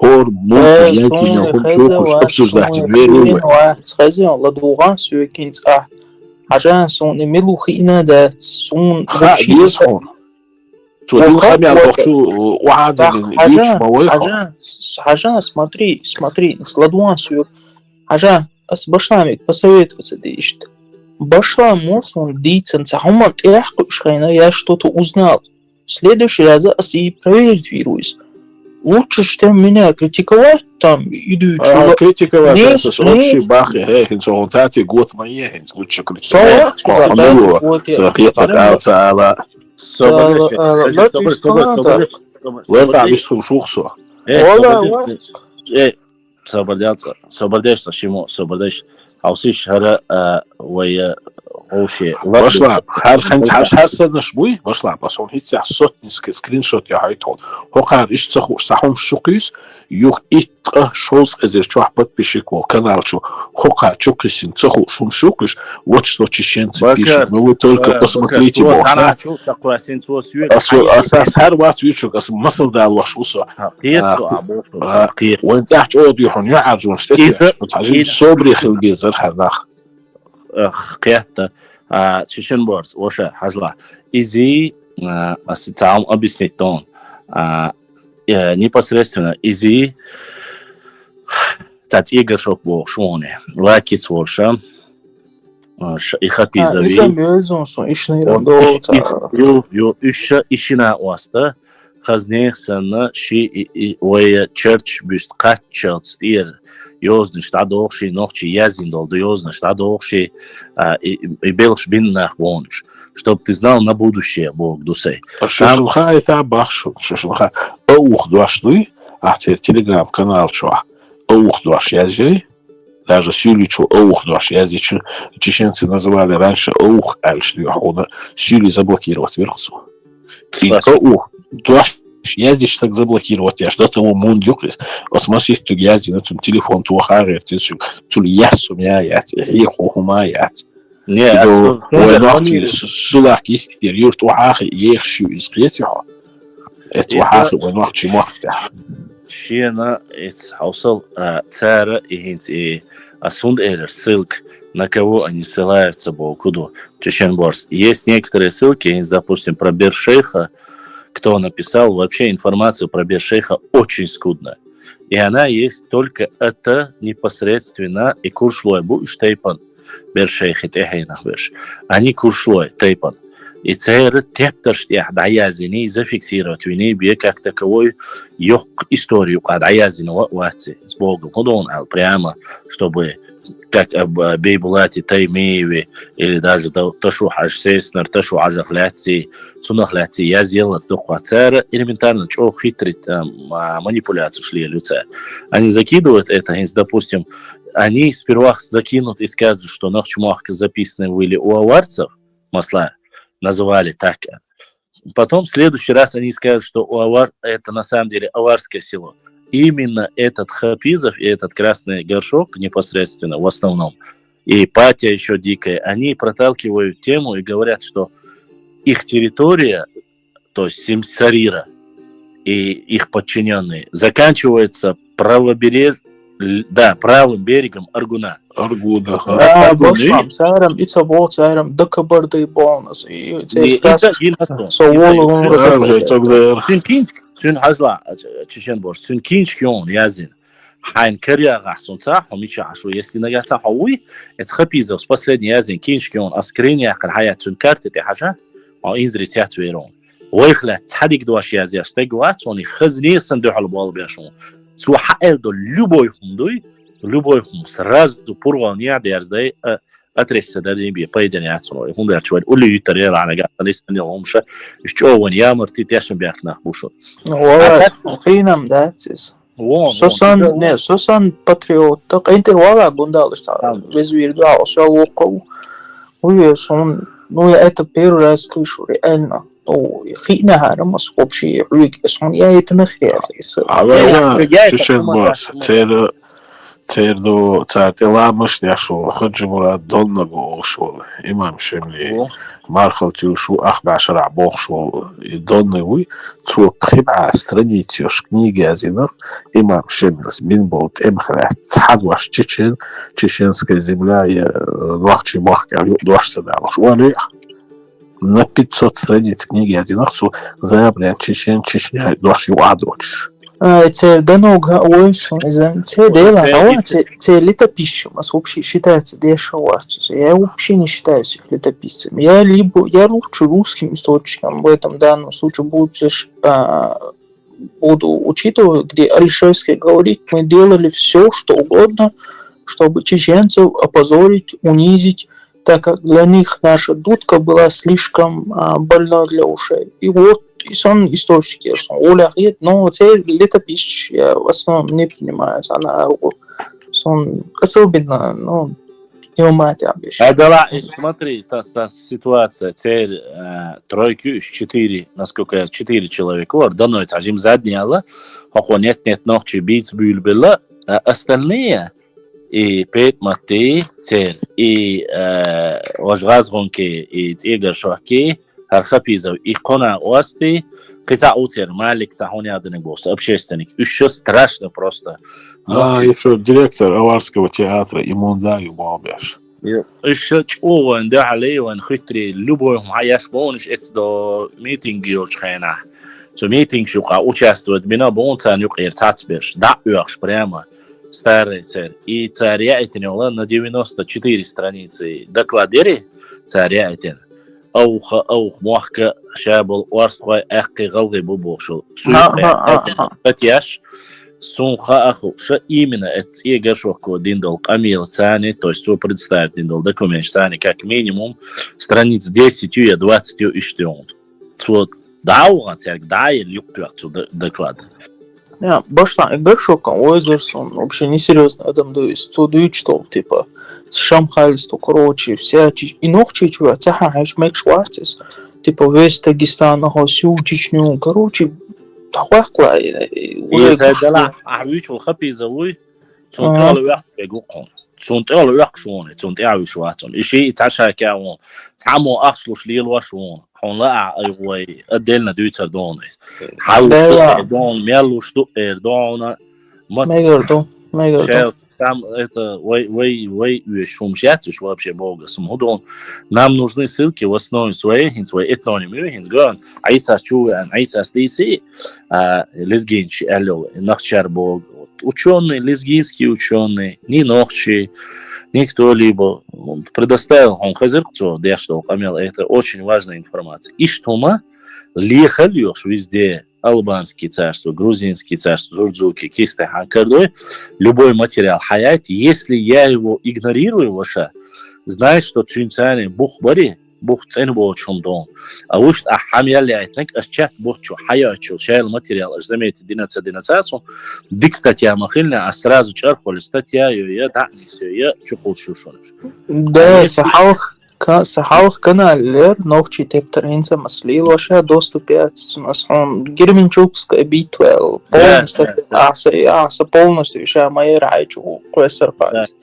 هور ممكن يمكن يكون شوكوش обсуждать веру. خزي الله دوغان سوكين صح عشان سون ملو خينا دات سون يسخون تودي خمي على بخشو وعاد البيتش مواقع عشان смотри сладуан сюр عشان بس بشلامك посоветоваться дишт башла мосун дицем цахуман эхку шхайна я что-то узнал в следующий раз и проверить вирус. Лучше, чем меня критиковать, там, иду критиковать, это общий бах, результаты год мои, лучше критиковать. أوشي باشلا هر خنز هر سر نشبوي باشلا بس هون هيك صوت سكرين شوت يا هايتون هو قار إيش تخوش صحهم شقيس يوخ إتقه شوز إذا شو حبت بيشك والكنال شو هو قار شقيسين تخوش هم شقيش واتش تو تشين تبيشك نو только посмотрите бошла أساس هر وقت يشوك أس مصل ده الوش وصا وين تحت أودي هون يعرجون شتى بتعجين صبري خل بيزر هناخ قيادة تشين بورس وشا حجلا إزي أستعمل объяснить непосредственно إزي تات إيجر شوك بو شونه لكن وشا إخابي زوي يو إشنا واسطة خزنيخ سنة شيء ويا church بيست قاتشل ستير يوزن شتادوخ شيء نوخشي يازين دول يوزن شتادوخ شيء يبلش بيننا وونش чтобы ты знал на будущее Бог дусей. Шашлха это бахшу, шашлха. Аух дуашны, а теперь телеграм-канал чё? Аух дуаш язей. Даже сюличу аух дуаш язей. Чеченцы называли раньше аух альшли, а он сюли заблокировать верхцу. И аух дуаш язей так заблокировать, я что-то его мундюкис. Осмасих tu язей на твой телефон туахаре, ты сюли ясу мяят, ехухумаят. Не, ونحكي سلاك يستير يرت وحاخي يخشي يسقيتها وحاخي ونحكي مفتح شينا حوصل цара и асунд элер ссылка на кого они ссылаются Богу Чеченборс. Есть некоторые ссылки, допустим, про Бершейха, кто написал, вообще информацию про Бершейха очень скудная. И она есть только это непосредственно и куршлой буштейпан. Бершейхит эхейнах берш. Они куршлой, тейпан. И цейр тептерштях даязини зафиксировать вини бе как таковой ёк историю даязиного ватси с Богом. Он прямо, чтобы как Бейбулати Таймиеви или даже Ташу Хаж Сеснер, Ташу Ажахляци, Цунахляци, я сделал с духу цара элементарно, что хитрить манипуляцию шли люди. Они закидывают это, допустим, они сперва закинут и скажут, что нахчумахка записаны были у аварцев, масла, называли так. Потом в следующий раз они скажут, что у авар это на самом деле аварское село. Именно этот Хапизов и этот красный горшок непосредственно в основном, и Патия еще дикая, они проталкивают тему и говорят, что их территория, то есть Симсарира и их подчиненные, заканчивается правым берегом Аргуна. Аргуна. Башлам, царам, и цабо, царам, да кабарды бонус. И Сюн хазла Чеченборс, сюн кинчкион язин. Хайн карья гасунца, хомича ашу, если нагаса хауи, это Хапизов с последней язин кинчкион, аскрения кархая сюн карты те хажа, а инзри тятверон. Ойхла цадик дуаш язия стегват, он и хазни сандух албал бяшун. Цу хаэл до любой хум сразу пурвал ниад ярздай أتريس ده بيه بايدن يعصنوا هم ده شوي قول لي يتريال على جات ليس من يومش إشتوون يا مرتي تيشن بيأكل نخبوشون والله قينام ده تيس سوسان باتريوت أنت والله قندال اشتغل وزير دعوة شو وقو ويا شون نويا это первый раз слышу реально ну خينا هذا مسكوب شيء عيق شون يا يتنخري أساس. تيردو تارتي لامش ياشو خرج مراد دونغو شو إمام شملي مارخل شو أخبع شرع بوخ شو دونغوي تو بخبع страницёш книги азинах имам шемлес минболт эмхрат цхадваш чеченская земля и вахчи махка дуашта далаш уали на 500 страниц книги азинах цу заявляет Чечня дуаш юадоч. Це даног ойсу, це дела, це летописчим, вообще считается дешево. Я вообще не считаю себя летописцем. Я лучше русским источником в этом данном случае буду учитывать, где Алишевский говорит, мы делали все, что угодно, чтобы чеченцев опозорить, унизить, так как для них наша дудка была слишком больна для ушей. И вот и сон источники, но це летопись я в основном не принимаю, она особенно, ну, не умать обещаю. Да, смотри, та ситуация, теперь тройки, 4, насколько я, 4 человека, вот, дано это, им задняло, хоко нет ногчи бить бюльбела, остальные, и Пет Матей, теперь, и Вожразгонки, и Игорь Шохки, Архапизов и Кона Ости, Кизаутер, Малик, Сахониадный босс, общественник. Еще страшно просто. Еще директор Аварского театра и Мундаю Бабеш. Еще чего он дали, он хитрый, любой майяс бонус, это до митинг юрчхена. So митинг шука участвует, бина бонуса нюк иртацбеш, да уяхш прямо. Старый царь. И царь Яйтин, на 94 страницы докладери царь Яйтин. أوخ موحكة شابل وارسخوي أخي غلغي بوبوشل فتياش سونخا أخو شا именно это шоко диндал Камил Сани, то есть его представить диндал документ Сани как минимум страниц 10 и 20 и что. So dauert ja da люктур zu доклад. Ja, baştan Гершоком Ойзерсон вообще несерьезно adam то есть дают что типа Шамхальство, короче, вся и ногчи чего, цахаешь мек шварцес, типа весь Дагестан, всю Чечню, короче, тахвахла. И задала, вычел хапизовой, цунтал уяк бегукон, цунтал уяк шон, цунтал шварцон. И ши таша кяон, тамо ахшлуш лил вашон, он ла айвой, отдельно дуется донес. Халу дон, мелу шту эрдона, мегердо. Там это way шумшаться, что вообще бога самудон. Нам нужны ссылки в основе своей этнонимы, хинсган. Айса чуян, айса стиси, лезгинчи, алло, нахчар бог. Ученые, лезгинские ученые, ни нохчи, ни кто-либо предоставил, он хазырцо, что камел, это очень важная информация. И что мы лехальёшь везде. Албанские царства, грузинские царства, Зурдзуки, Кисты, Ханкардой, любой материал хаят, если я его игнорирую, ваша, знает, что цинцане бухбари, бух цен был чумдон. А уж ахамяли айтнек, аш бухчу хаячу, шайл материал, аж заметьте, динацасу, дик статья махильна, а сразу чархоли статья, я я чухол шушониш. Да, Сахалх каналлер, ногчи тептеринца маслил, ваша доступят, у нас он Герменчукская битва, полностью, еще моя райчу, клессерпайс.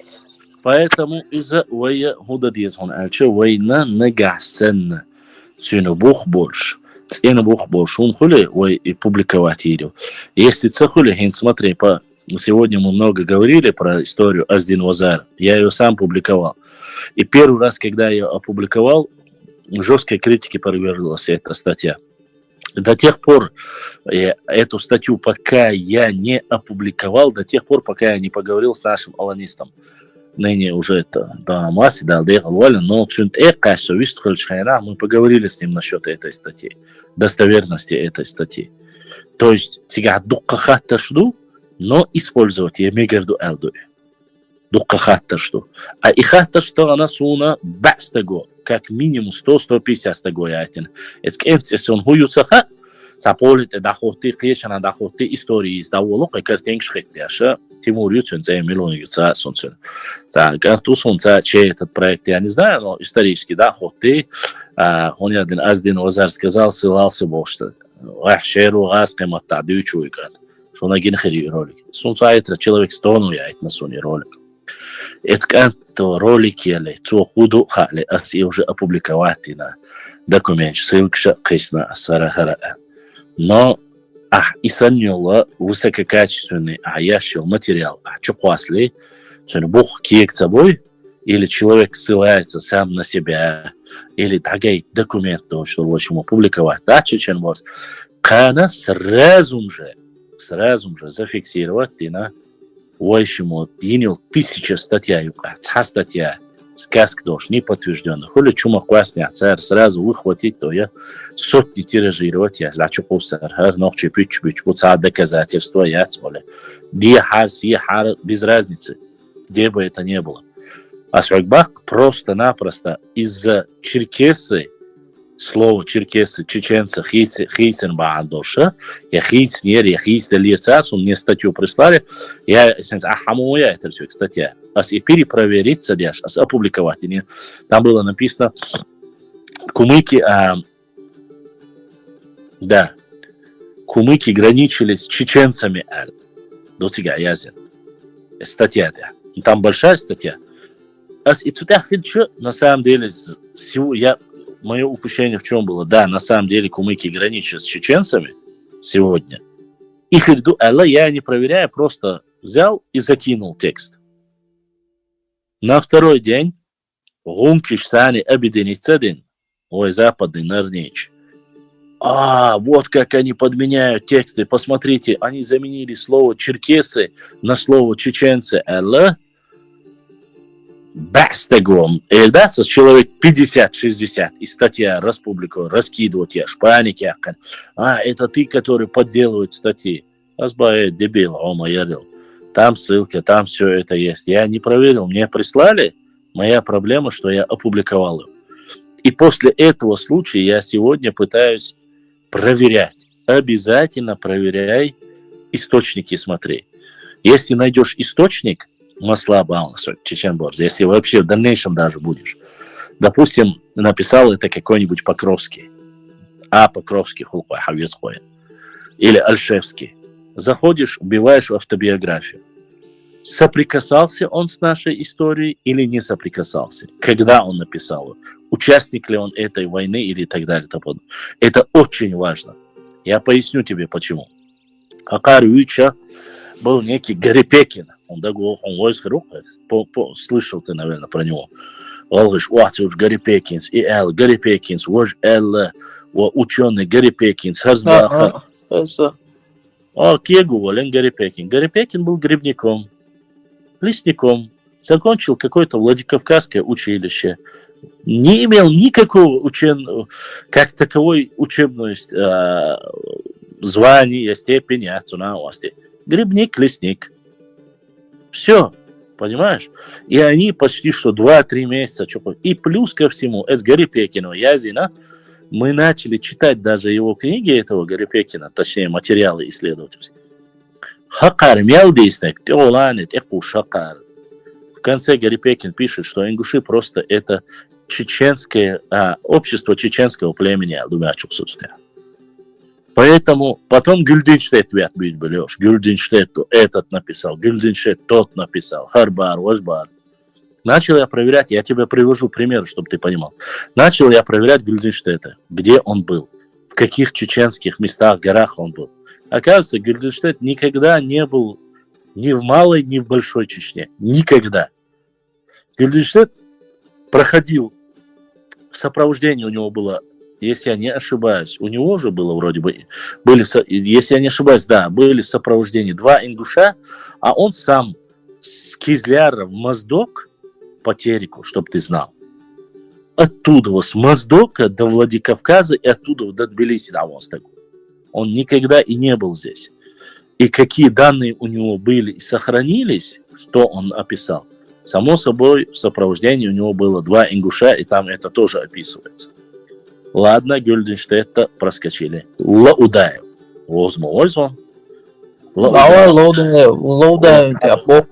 Поэтому из-за вая худадезон, альче война нагасен, цену бух больше. Цену бух больше, он хули, вай и публиковать ее. Если цехули, хин смотри, сегодня мы много говорили про историю Аздин Вазар, я ее сам публиковал. И первый раз, когда я опубликовал, жесткой критике подверглась эта статья. До тех пор эту статью, пока я не опубликовал, до тех пор, пока я не поговорил с нашим аланистом. Ныне уже это Дамаси, но мы поговорили с ним насчет этой статьи, достоверности этой статьи. То есть, тебя дуккахатта жду, но использовать я мегерду элду. Дуккахатта жду. А и хатта что она суна бэстего, как минимум 100-150 стего ятин. Если он хуюцаха, заполите дахоты, клешана дахоты истории из того лока, картинг шхетляша, Тимур Ютсун, за миллион юца сунцун. За гартусун, за чей этот проект, я не знаю, но исторически дахоты, он один Аздин Вазар сказал, ссылался бо, что шеру газ кемата дючуйкат. что на генхери ролик. Сунцайтра человек стону я на суне ролик. Это ролики или то худу хали, а все уже опубликовать на документ, ссылка кисна асарахара. Но и санёла высококачественный, ящил материал, чуквасли, что бог кек собой, или человек ссылается сам на себя, или такой документ, что в общем опубликовать, да, чечен бос, кана сразу же зафиксировать и на общему динил 1000 статья, статья, сказка тоже не подтвержденная. Хули чума классный царь сразу выхватить, то я сотни тиражировать, я зачем кусар, ночи пич, доказательства, я цвали. Без разницы, где бы это ни было. А Сойкбак просто-напросто из-за черкесы, слово черкесы, чеченцы, хейцен баандоша, я хейцнер, я хейцда лицас, он мне статью прислали, я, хамуя это все, кстати, и перепроверить, садяш, опубликовать. Там было написано, кумыки, кумыки граничили с чеченцами, до тебя язен. Статья, там большая статья. И туда на самом деле, мое упущение в чем было? Да, на самом деле кумыки граничат с чеченцами сегодня. Их ряду, я не проверяя, просто взял и закинул текст. На второй день гумкиш сани объединиться ой, западный Нарнич. Вот как они подменяют тексты. Посмотрите, они заменили слово черкесы на слово чеченцы. Бастагом. Эльдаться человек 50-60 и статья республику раскидывать я шпаники. Это ты, который подделывает статьи. Азбай дебил, ярил. Там ссылка, там все это есть. Я не проверил, мне прислали. Моя проблема, что я опубликовал его. И после этого случая я сегодня пытаюсь проверять. Обязательно проверяй источники, смотри. Если найдешь источник, масла баланса, чеченборз, если вообще в дальнейшем даже будешь. Допустим, написал это какой-нибудь Покровский. Покровский, хулхой, хавецкой. Или Альшевский. Заходишь, убиваешь в автобиографию. Соприкасался он с нашей историей или не соприкасался? Когда он написал? Участник ли он этой войны или так далее. Это очень важно. Я поясню тебе почему. Акар Юича был некий Гарипекин. Он слышал ты, наверное, про него. Он говорит, Гарипекинс, и Гарипекинс, ученый Гарипекинс, Харсбаха. Кегу Вален Гарипекин. Гарипекин был грибником, лесником, закончил какое-то Владикавказское училище, не имел никакого как таковой учебной звания, степени, грибник, лесник. Все, понимаешь? И они почти что 2-3 месяца. И плюс ко всему, с Гарипекиного Язина мы начали читать даже его книги этого Гарипекина, точнее материалы исследовательские. Хакар мялдейснек, теоланет, эку шакар. В конце Гарипекин пишет, что ингуши просто это чеченское, общество чеченского племени, поэтому потом Гюльденштейт отбить берешь. Гюльденштейт этот написал, Гюльденштейт тот написал, Харбар, Вашбар. Начал я проверять, я тебе привожу пример, чтобы ты понимал. Начал я проверять Гюльденштейта, где он был, в каких чеченских местах, горах он был. Оказывается, Гюльденштейт никогда не был ни в Малой, ни в Большой Чечне. Никогда. Гюльденштейт проходил, в сопровождении у него было, если я не ошибаюсь, у него же было вроде бы, если я не ошибаюсь, да, были в сопровождении 2 ингуша, а он сам с Кизляра в Моздок по Тереку, чтобы ты знал. Оттуда, с Моздока до Владикавказа и оттуда до Тбилиси, до Востока. Он никогда и не был здесь. И какие данные у него были и сохранились, что он описал. Само собой, в сопровождении у него было 2 ингуша, и там это тоже описывается. Ладно, Гюльденштейта проскочили. Лаудаев. Возможно, Давай Лаудаев, тебя Бог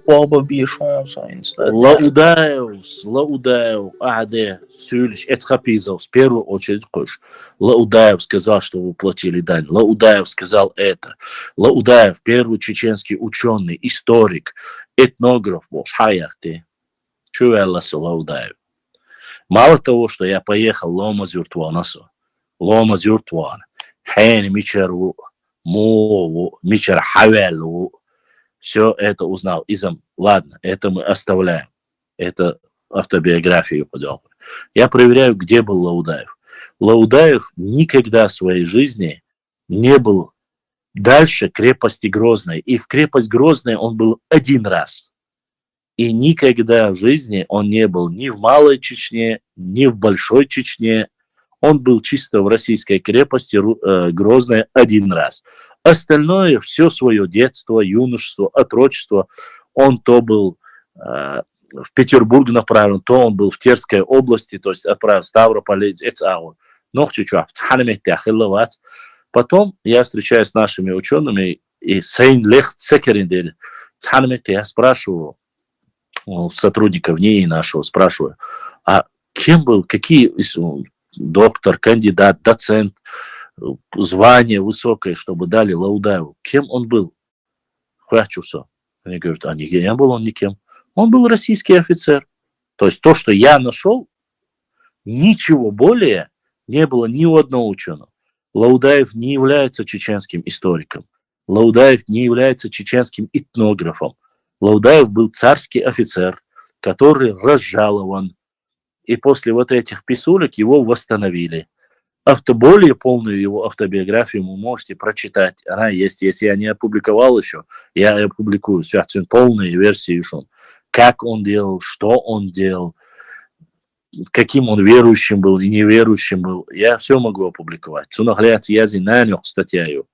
бишон сайнс. Лаудаев, Аде, Сюлич, Эцхапизов, в первую очередь Кош. Лаудаев сказал, что вы платили дань. Лаудаев сказал это. Лаудаев, первый чеченский ученый, историк, этнограф, Шаяхты. Чувелласу Лаудаев. Мало того, что я поехал Лома Зюртуанасу, Лома Зюртуан, Хейн Мичеру, Мову, Мичер Хавелу, все это узнал. Изам, ладно, это мы оставляем. Это автобиографию подел. Я проверяю, где был Лаудаев. Лаудаев никогда в своей жизни не был дальше крепости Грозной. И в крепость Грозной он был один раз. И никогда в жизни он не был ни в Малой Чечне, ни в Большой Чечне. Он был чисто в российской крепости Грозной один раз. Остальное, все свое детство, юношество, отрочество, он то был в Петербург направлен, то он был в Терской области, то есть отправил Ставрополь, Потом я встречаюсь с нашими учеными, и я спрашиваю сотрудников НИИ нашего, спрашиваю, а кем был, какие доктор, кандидат, доцент, звание высокое, чтобы дали Лаудаеву. Кем он был? Хвачуса. Они говорят, а не был он никем. Он был российский офицер. То есть то, что я нашел, ничего более не было ни у одного ученого. Лаудаев не является чеченским историком. Лаудаев не является чеченским этнографом. Лаудаев был царский офицер, который разжалован. И после вот этих писулек его восстановили. Более полную его автобиографию вы можете прочитать. Она есть. Если я не опубликовал еще, я опубликую. Полные версии. Как он делал, что он делал, каким он верующим был и неверующим был. Я все могу опубликовать. Цунагляц язинаню статью.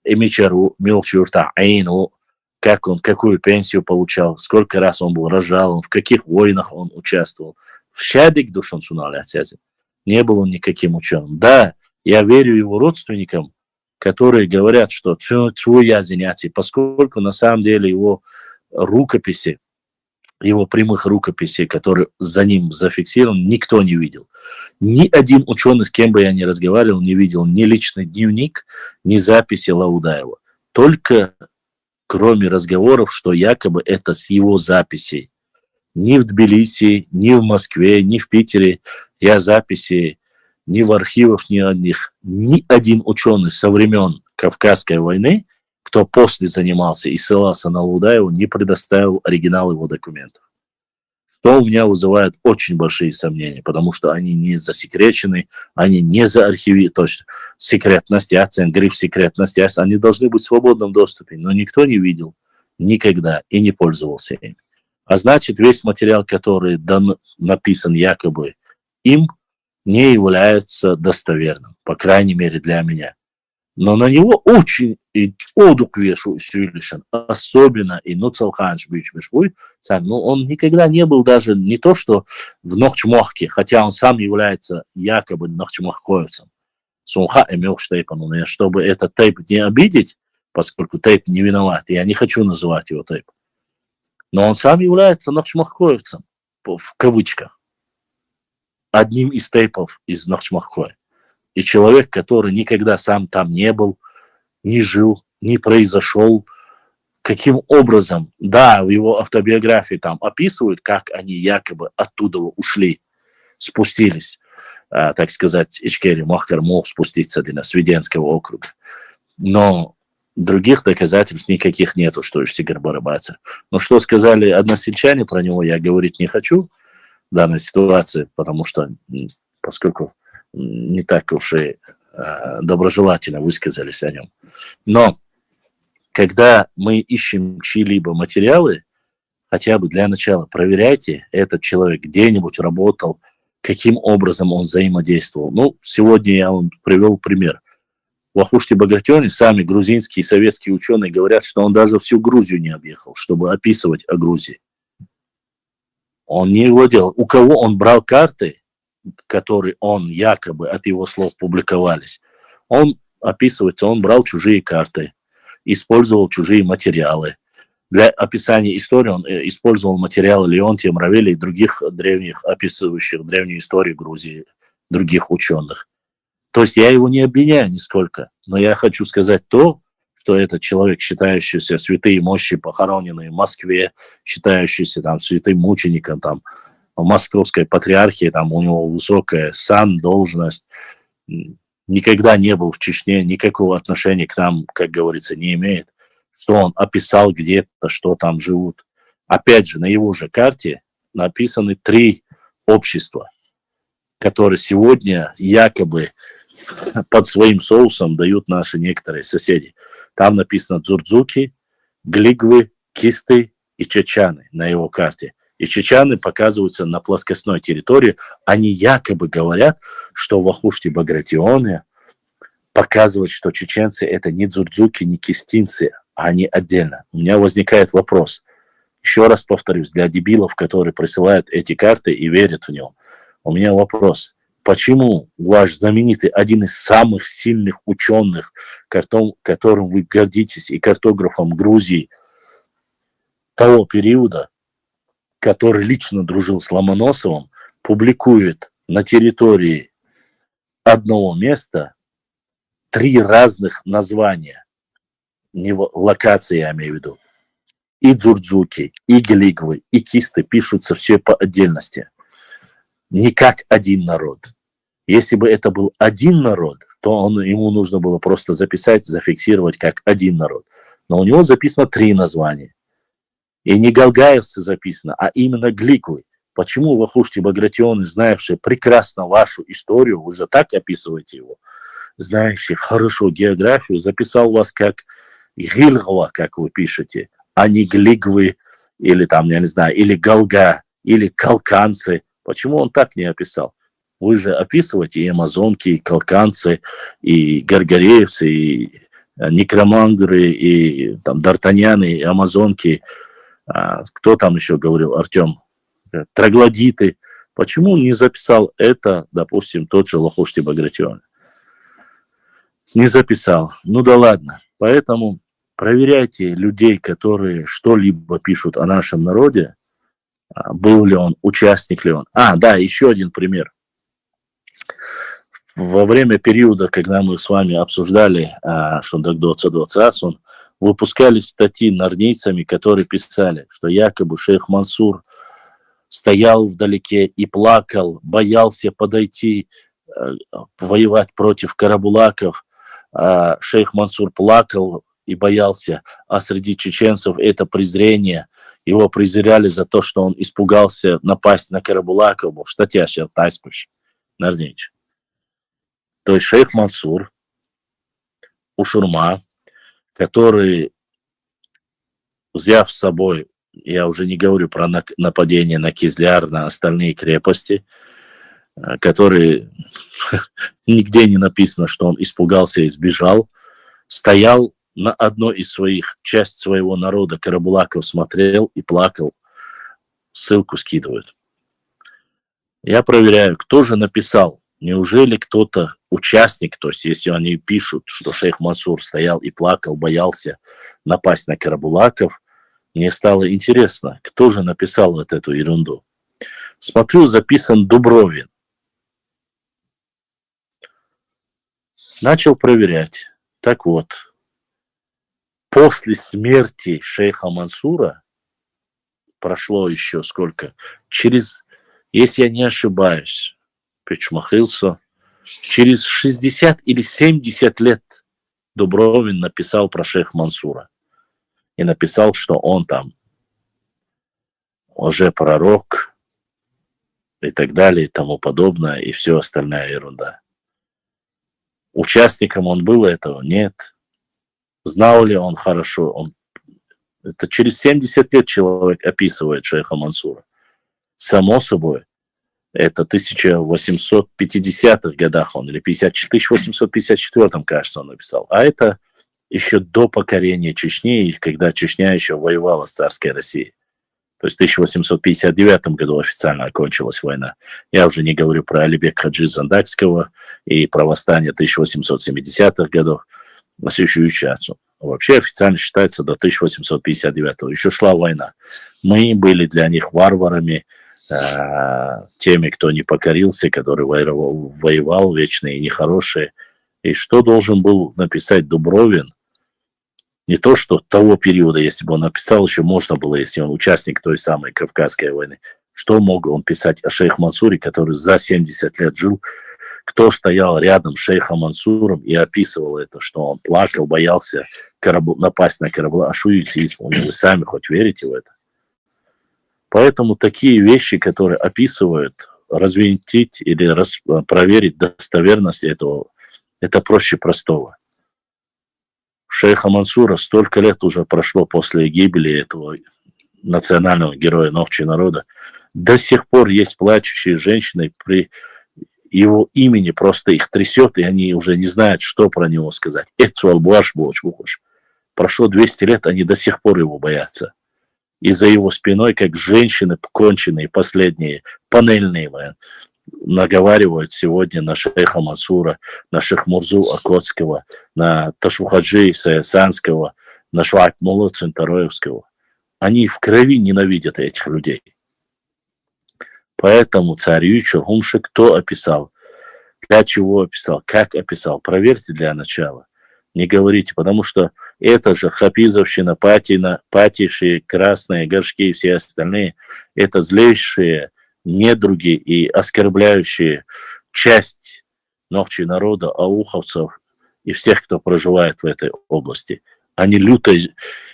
Эмичару, милчурта, айну. Как он, какую пенсию получал, сколько раз он был разжалован, в каких войнах он участвовал. В шадик душон цунагляц язин. Не был он никаким ученым. Да, я верю его родственникам, которые говорят, что поскольку на самом деле его рукописи, его прямых рукописей, которые за ним зафиксированы, никто не видел. Ни один ученый, с кем бы я ни разговаривал, не видел ни личный дневник, ни записи Лаудаева. Только кроме разговоров, что якобы это с его записей. Ни в Тбилиси, ни в Москве, ни в Питере я записи ни в архивах, ни одних. Ни один ученый со времен Кавказской войны, кто после занимался и ссылался на Лаудаева, не предоставил оригинал его документов. Что у меня вызывает очень большие сомнения, потому что они не засекречены, они не заархивированы, то есть секретность, гриф секретности, они должны быть в свободном доступе, но никто не видел никогда и не пользовался ими. А значит, весь материал, который написан якобы им, не является достоверным, по крайней мере для меня. Но на него очень особенно и он никогда не был даже не то, что в Нохчмохке, хотя он сам является якобы нохчмохкоевцем. Чтобы этот тейп не обидеть, поскольку тейп не виноват, я не хочу называть его тейп. Но он сам является нохчмохкоевцем, в кавычках, одним из тейпов из Нохчмохкоя. И человек, который никогда сам там не был, не жил, не произошел, каким образом, да, в его автобиографии там описывают, как они якобы оттуда ушли, спустились, так сказать, Ичкери Мохкар мог спуститься с Веденского округа. Но других доказательств никаких нету, что Иштигар Барабацер. Но что сказали односельчане про него, я говорить не хочу в данной ситуации, потому что, поскольку не так уж и доброжелательно высказались о нем. Но когда мы ищем чьи-либо материалы, хотя бы для начала проверяйте, этот человек где-нибудь работал, каким образом он взаимодействовал. Ну, сегодня я вам привел пример. Вахушти Багратиони, сами грузинские и советские ученые говорят, что он даже всю Грузию не объехал, чтобы описывать о Грузии. Он не его делал. У кого он брал карты, которые он якобы от его слов публиковались, он описывается, он брал чужие карты. использовал чужие материалы. Для описания истории он использовал материалы Леонтия Мравеля и других древних, описывающих древнюю историю Грузии, других ученых. То есть я его не обвиняю нисколько, но я хочу сказать то, что этот человек, считающийся святые мощи, похороненный в Москве, считающийся там святым мучеником, там, в московской патриархии, там у него высокая сан, должность, никогда не был в Чечне, никакого отношения к нам, как говорится, не имеет, что он описал где-то, что там живут. Опять же, на его же карте написаны 3 общества, которые сегодня якобы под своим соусом дают наши некоторые соседи. Там написано Дзурдзуки, Глигвы, Кисты и Чечаны на его карте. И чечаны показываются на плоскостной территории. Они якобы говорят, что в Охушти-Багратионе показывают, что чеченцы это не дзурдзуки, не кистинцы, а они отдельно. У меня возникает вопрос. Еще раз повторюсь, для дебилов, которые присылают эти карты и верят в него. У меня вопрос. Почему ваш знаменитый, один из самых сильных ученых, которым вы гордитесь, и картографом Грузии того периода, который лично дружил с Ломоносовым, публикует на территории одного места 3 разных названия, не локации, я имею в виду. И Дзурдзуки, и Глигвы, и Кисты пишутся все по отдельности. Не как один народ. Если бы это был один народ, то ему нужно было просто записать, зафиксировать как один народ. Но у него записано 3 названия. И не галгаевцы записано, а именно Глигвы. Почему в Охушти-Багратионе, знающие прекрасно вашу историю, вы же так описываете его, знающий хорошо географию, записал вас как Гильгва, как вы пишете, а не Глигвы, или там, я не знаю, или Галга, или Калканцы. Почему он так не описал? Вы же описываете и амазонки, и калканцы, и гаргареевцы, и некромангры, и там д'Артаньяны, и амазонки. Кто там еще говорил, Артем? Троглодиты. Почему не записал это, допустим, тот же Охушти-Багратион? Не записал. Ну да ладно. Поэтому проверяйте людей, которые что-либо пишут о нашем народе, был ли он, участник ли он. Да, еще один пример. Во время периода, когда мы с вами обсуждали Шундагдоца-Доцасон, выпускались статьи нарнийцами, которые писали, что якобы шейх Мансур стоял вдалеке и плакал, боялся подойти, воевать против карабулаков. Шейх Мансур плакал и боялся, а среди чеченцев это презрение. Его презирали за то, что он испугался напасть на карабулаков. Штатья сейчас тайскуш, нарнич. То есть шейх Мансур, Ушурма, который, взяв с собой, я уже не говорю про нападение на Кизляр, на остальные крепости, которые нигде не написано, что он испугался и сбежал, стоял на одной из своих, часть своего народа, карабулаков, смотрел и плакал. Ссылку скидывают. Я проверяю, кто же написал. Неужели кто-то, участник, то есть если они пишут, что шейх Мансур стоял и плакал, боялся напасть на карабулаков, мне стало интересно, кто же написал вот эту ерунду. Смотрю, записан Дубровин. Начал проверять. Так вот, после смерти шейха Мансура прошло еще сколько? Если я не ошибаюсь, через 60 или 70 лет Дубровин написал про шейха Мансура. И написал, что он там лжепророк и так далее, и тому подобное, и все остальная ерунда. Участником он был этого? Нет. Знал ли он хорошо? Это через 70 лет человек описывает шейха Мансура. Само собой, это 1850-х годах он, или 1854, кажется, он написал. А это еще до покорения Чечни, когда Чечня еще воевала с царской Россией. То есть в 1859 году официально окончилась война. Я уже не говорю про Алибека Хаджи Зандакского и про восстание 1870-х годов. вообще официально считается до 1859. Еще шла война. Мы были для них варварами, теми, кто не покорился, который воевал, вечные и нехорошие. И что должен был написать Дубровин? Не то, что того периода, если бы он написал, еще можно было, если он участник той самой Кавказской войны. Что мог он писать о шейх Мансуре, который за 70 лет жил? Кто стоял рядом с шейхом Мансуром и описывал это, что он плакал, боялся напасть на Карабла. А вы сами хоть верите в это? Поэтому такие вещи, которые описывают, развинтить или проверить достоверность этого, это проще простого. Шейха Мансура столько лет уже прошло после гибели этого национального героя Нохчи народа. До сих пор есть плачущие женщины, при его имени просто их трясет, и они уже не знают, что про него сказать. Прошло 200 лет, они до сих пор его боятся. И за его спиной, как женщины конченые, последние, панельные, наговаривают сегодня на шейха Мансура, на Шехмурзу Окотского, на Ташухаджи Саясанского, на Швакмулу Центароевского. Они в крови ненавидят этих людей. Поэтому царь Ючур Хумши кто описал, для чего описал, как описал, проверьте для начала. Не говорите, потому что это же хапизовщина, патиши, красные горшки и все остальные, это злейшие недруги и оскорбляющие часть Нохчи народа, ауховцев и всех, кто проживает в этой области. Они лютой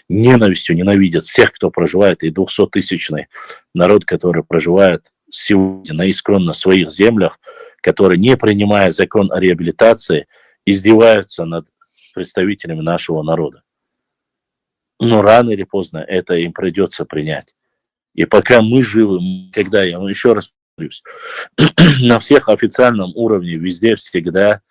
ненавистью ненавидят всех, кто проживает, и 200-тысячный народ, который проживает сегодня на исконно своих землях, которые, не принимая закон о реабилитации, издеваются над представителями нашего народа. Но рано или поздно это им придется принять. И пока мы живы, когда, я вам еще раз повторюсь, на всех официальном уровне, везде, всегда,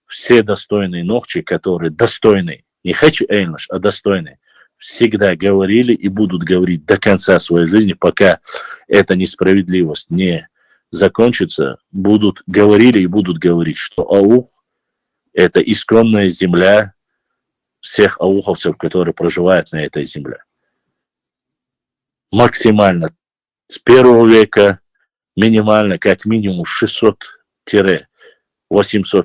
все достойные Нохчи, которые достойны, не хочу эйнаш, а достойные, всегда говорили и будут говорить до конца своей жизни, пока эта несправедливость не закончится, говорили и будут говорить, что аух – это исконная земля всех ауховцев, которые проживают на этой земле. Максимально с 1 века, минимально как минимум 600-800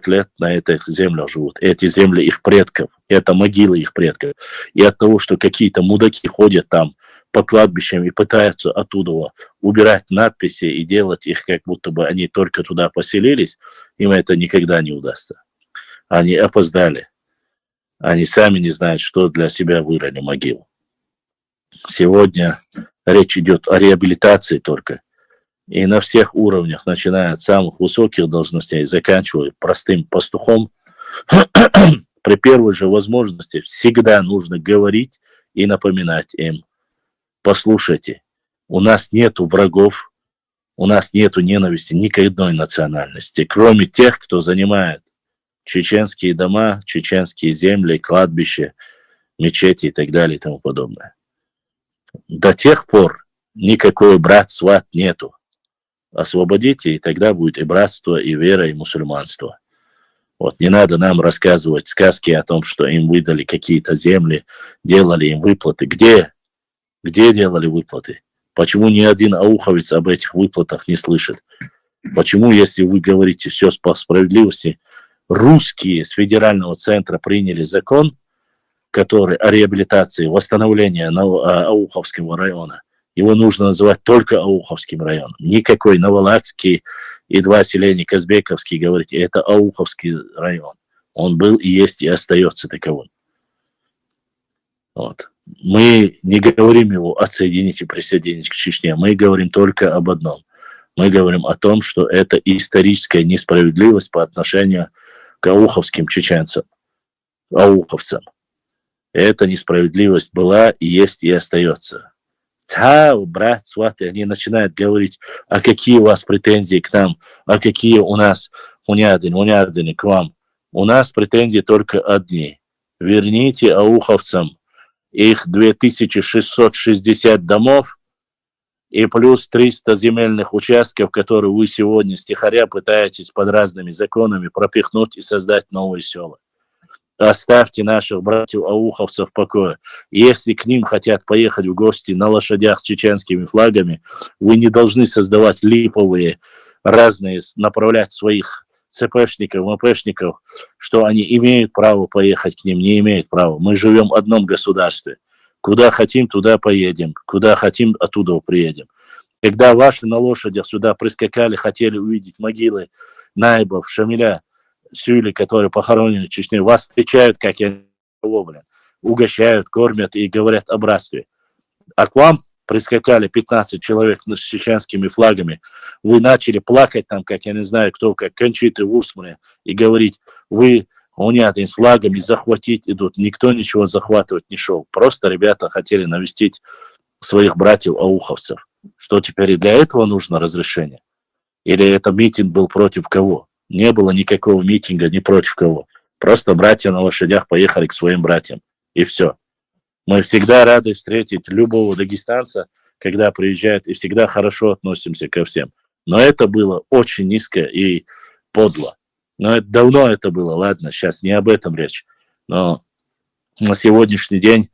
лет на этих землях живут. Эти земли их предков, это могилы их предков. И от того, что какие-то мудаки ходят там по кладбищам и пытаются оттуда убирать надписи и делать их, как будто бы они только туда поселились, им это никогда не удастся. Они опоздали. Они сами не знают, что для себя вырыли могилу. Сегодня речь идет о реабилитации только. И на всех уровнях, начиная от самых высоких должностей, заканчивая простым пастухом, при первой же возможности всегда нужно говорить и напоминать им: послушайте, у нас нету врагов, у нас нету ненависти ни к одной национальности, кроме тех, кто занимает чеченские дома, чеченские земли, кладбища, мечети и так далее и тому подобное. До тех пор никакой брат-сват нету. Освободите, и тогда будет и братство, и вера, и мусульманство. Вот, не надо нам рассказывать сказки о том, что им выдали какие-то земли, делали им выплаты. Где? Где делали выплаты? Почему ни один ауховец об этих выплатах не слышит? Почему, если вы говорите все по справедливости, русские с федерального центра приняли закон, который о реабилитации, восстановлении Ауховского района, его нужно называть только Ауховским районом. Никакой Новолакский и 2 селения Казбековский, говорите, это Ауховский район. Он был и есть и остается таковым. Вот. Мы не говорим его отсоединить и присоединить к Чечне. Мы говорим только об одном. Мы говорим о том, что это историческая несправедливость по отношению к ауховским чеченцам, ауховцам. Эта несправедливость была и есть и остается. Брат, сваты, они начинают говорить, а какие у вас претензии к нам, а какие у нас унядины к вам. У нас претензии только одни. Верните ауховцам их 2660 домов и плюс 300 земельных участков, которые вы сегодня стихаря пытаетесь под разными законами пропихнуть и создать новые села. Оставьте наших братьев-ауховцев в покое. Если к ним хотят поехать в гости на лошадях с чеченскими флагами, вы не должны создавать липовые разные, направлять своих ЦПшников, МПшников, что они имеют право поехать к ним, не имеют права. Мы живем в одном государстве. Куда хотим, туда поедем. Куда хотим, оттуда приедем. Когда ваши на лошадях сюда прискакали, хотели увидеть могилы наибов, Шамиля, Сюли, которые похоронены в Чечне, вас встречают, как я говорю, угощают, кормят и говорят о братстве. А к вам прискакали 15 человек с чеченскими флагами, вы начали плакать там, как я не знаю кто, как Кончита Вурсмане, и говорить, вы унятые с флагами захватить идут. Никто ничего захватывать не шел. Просто ребята хотели навестить своих братьев-ауховцев. Что теперь и для этого нужно разрешение? Или это митинг был против кого? Не было никакого митинга ни против кого. Просто братья на лошадях поехали к своим братьям. И все. Мы всегда рады встретить любого дагестанца, когда приезжает, и всегда хорошо относимся ко всем. Но это было очень низко и подло. Но это, давно это было, ладно, сейчас не об этом речь. Но на сегодняшний день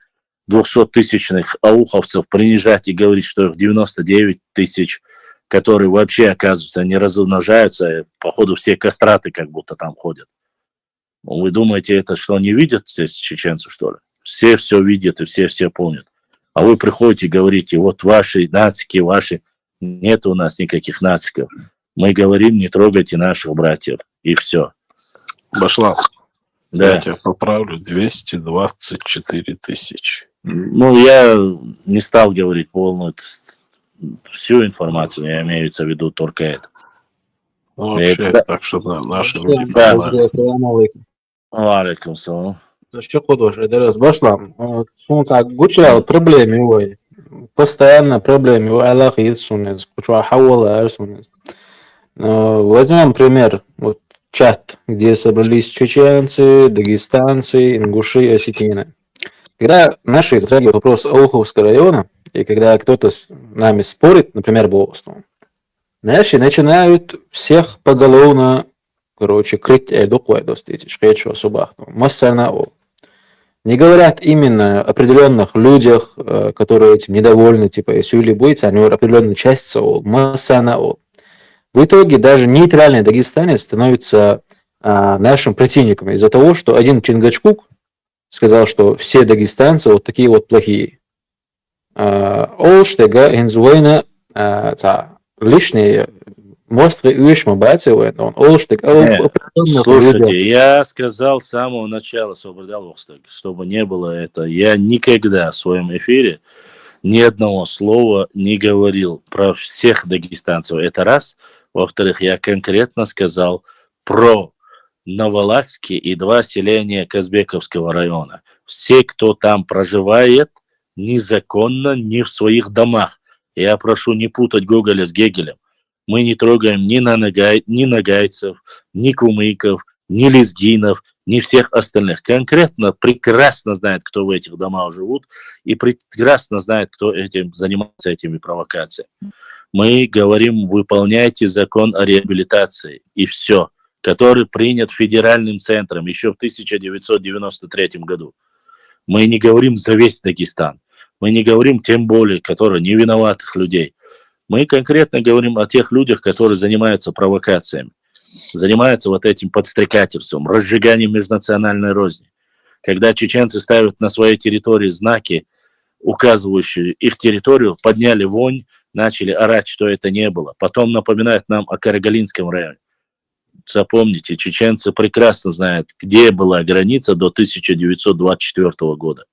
200-тысячных ауховцев принижать и говорить, что их 99 тысяч, которые вообще, оказывается, не размножаются, походу все кастраты как будто там ходят. Вы думаете, это что, не видят здесь чеченцы, что ли? Все видят и все помнят. А вы приходите и говорите, вот ваши нацики, ваши... Нет у нас никаких нациков. Мы говорим, не трогайте наших братьев. И все. Башлам. Да. Я тебя поправлю. 224 тысячи. Ну, я не стал говорить полную всю информацию, я имею в виду только это. Ну, вообще, так что да, наши люди Да. понимают. Алейкум салам. Şu kodoş ederiz başlam. Sonuçta güçlü problemi var. Постоянно проблемы у Аллаха есть суннез. Почему хавала суннез. Возьмем пример. Вот чат, где собрались чеченцы, дагестанцы, ингуши, осетины. Когда наши затрагивают вопрос Ауховского района, и когда кто-то с нами спорит, например, Бостон, наши начинают всех поголовно, крыть эльдуквай достить, шкетчу субахну, массанао. Не говорят именно о определенных людях, которые этим недовольны, типа Сюли Буйца, они определенную часть соол, массанао. В итоге даже нейтральный дагестанец становится нашим противником из-за того, что один Чингачгук сказал, что все дагестанцы вот такие вот плохие. Олштега инзуэна лишние мостры уишма бацевэн, он олштег. Слушайте, я сказал с самого начала, чтобы не было это. Я никогда в своем эфире ни одного слова не говорил про всех дагестанцев. Это раз. Во-вторых, я конкретно сказал про Новолакский и 2 селения Казбековского района. Все, кто там проживает, незаконно, не в своих домах. Я прошу не путать Гоголя с Гегелем. Мы не трогаем ни нагайцев, ни кумыков, ни лезгинов, ни всех остальных. Конкретно прекрасно знает, кто в этих домах живут, и прекрасно знает, кто этим занимается, этими провокациями. Мы говорим, выполняйте закон о реабилитации, и все, который принят федеральным центром еще в 1993 году. Мы не говорим за весь Дагестан. Мы не говорим, тем более, которые невиноватых людей. Мы конкретно говорим о тех людях, которые занимаются провокациями, занимаются вот этим подстрекательством, разжиганием межнациональной розни. Когда чеченцы ставят на своей территории знаки, указывающие их территорию, подняли вонь, начали орать, что это не было. Потом напоминают нам о Карагалинском районе. Запомните, чеченцы прекрасно знают, где была граница до 1924 года.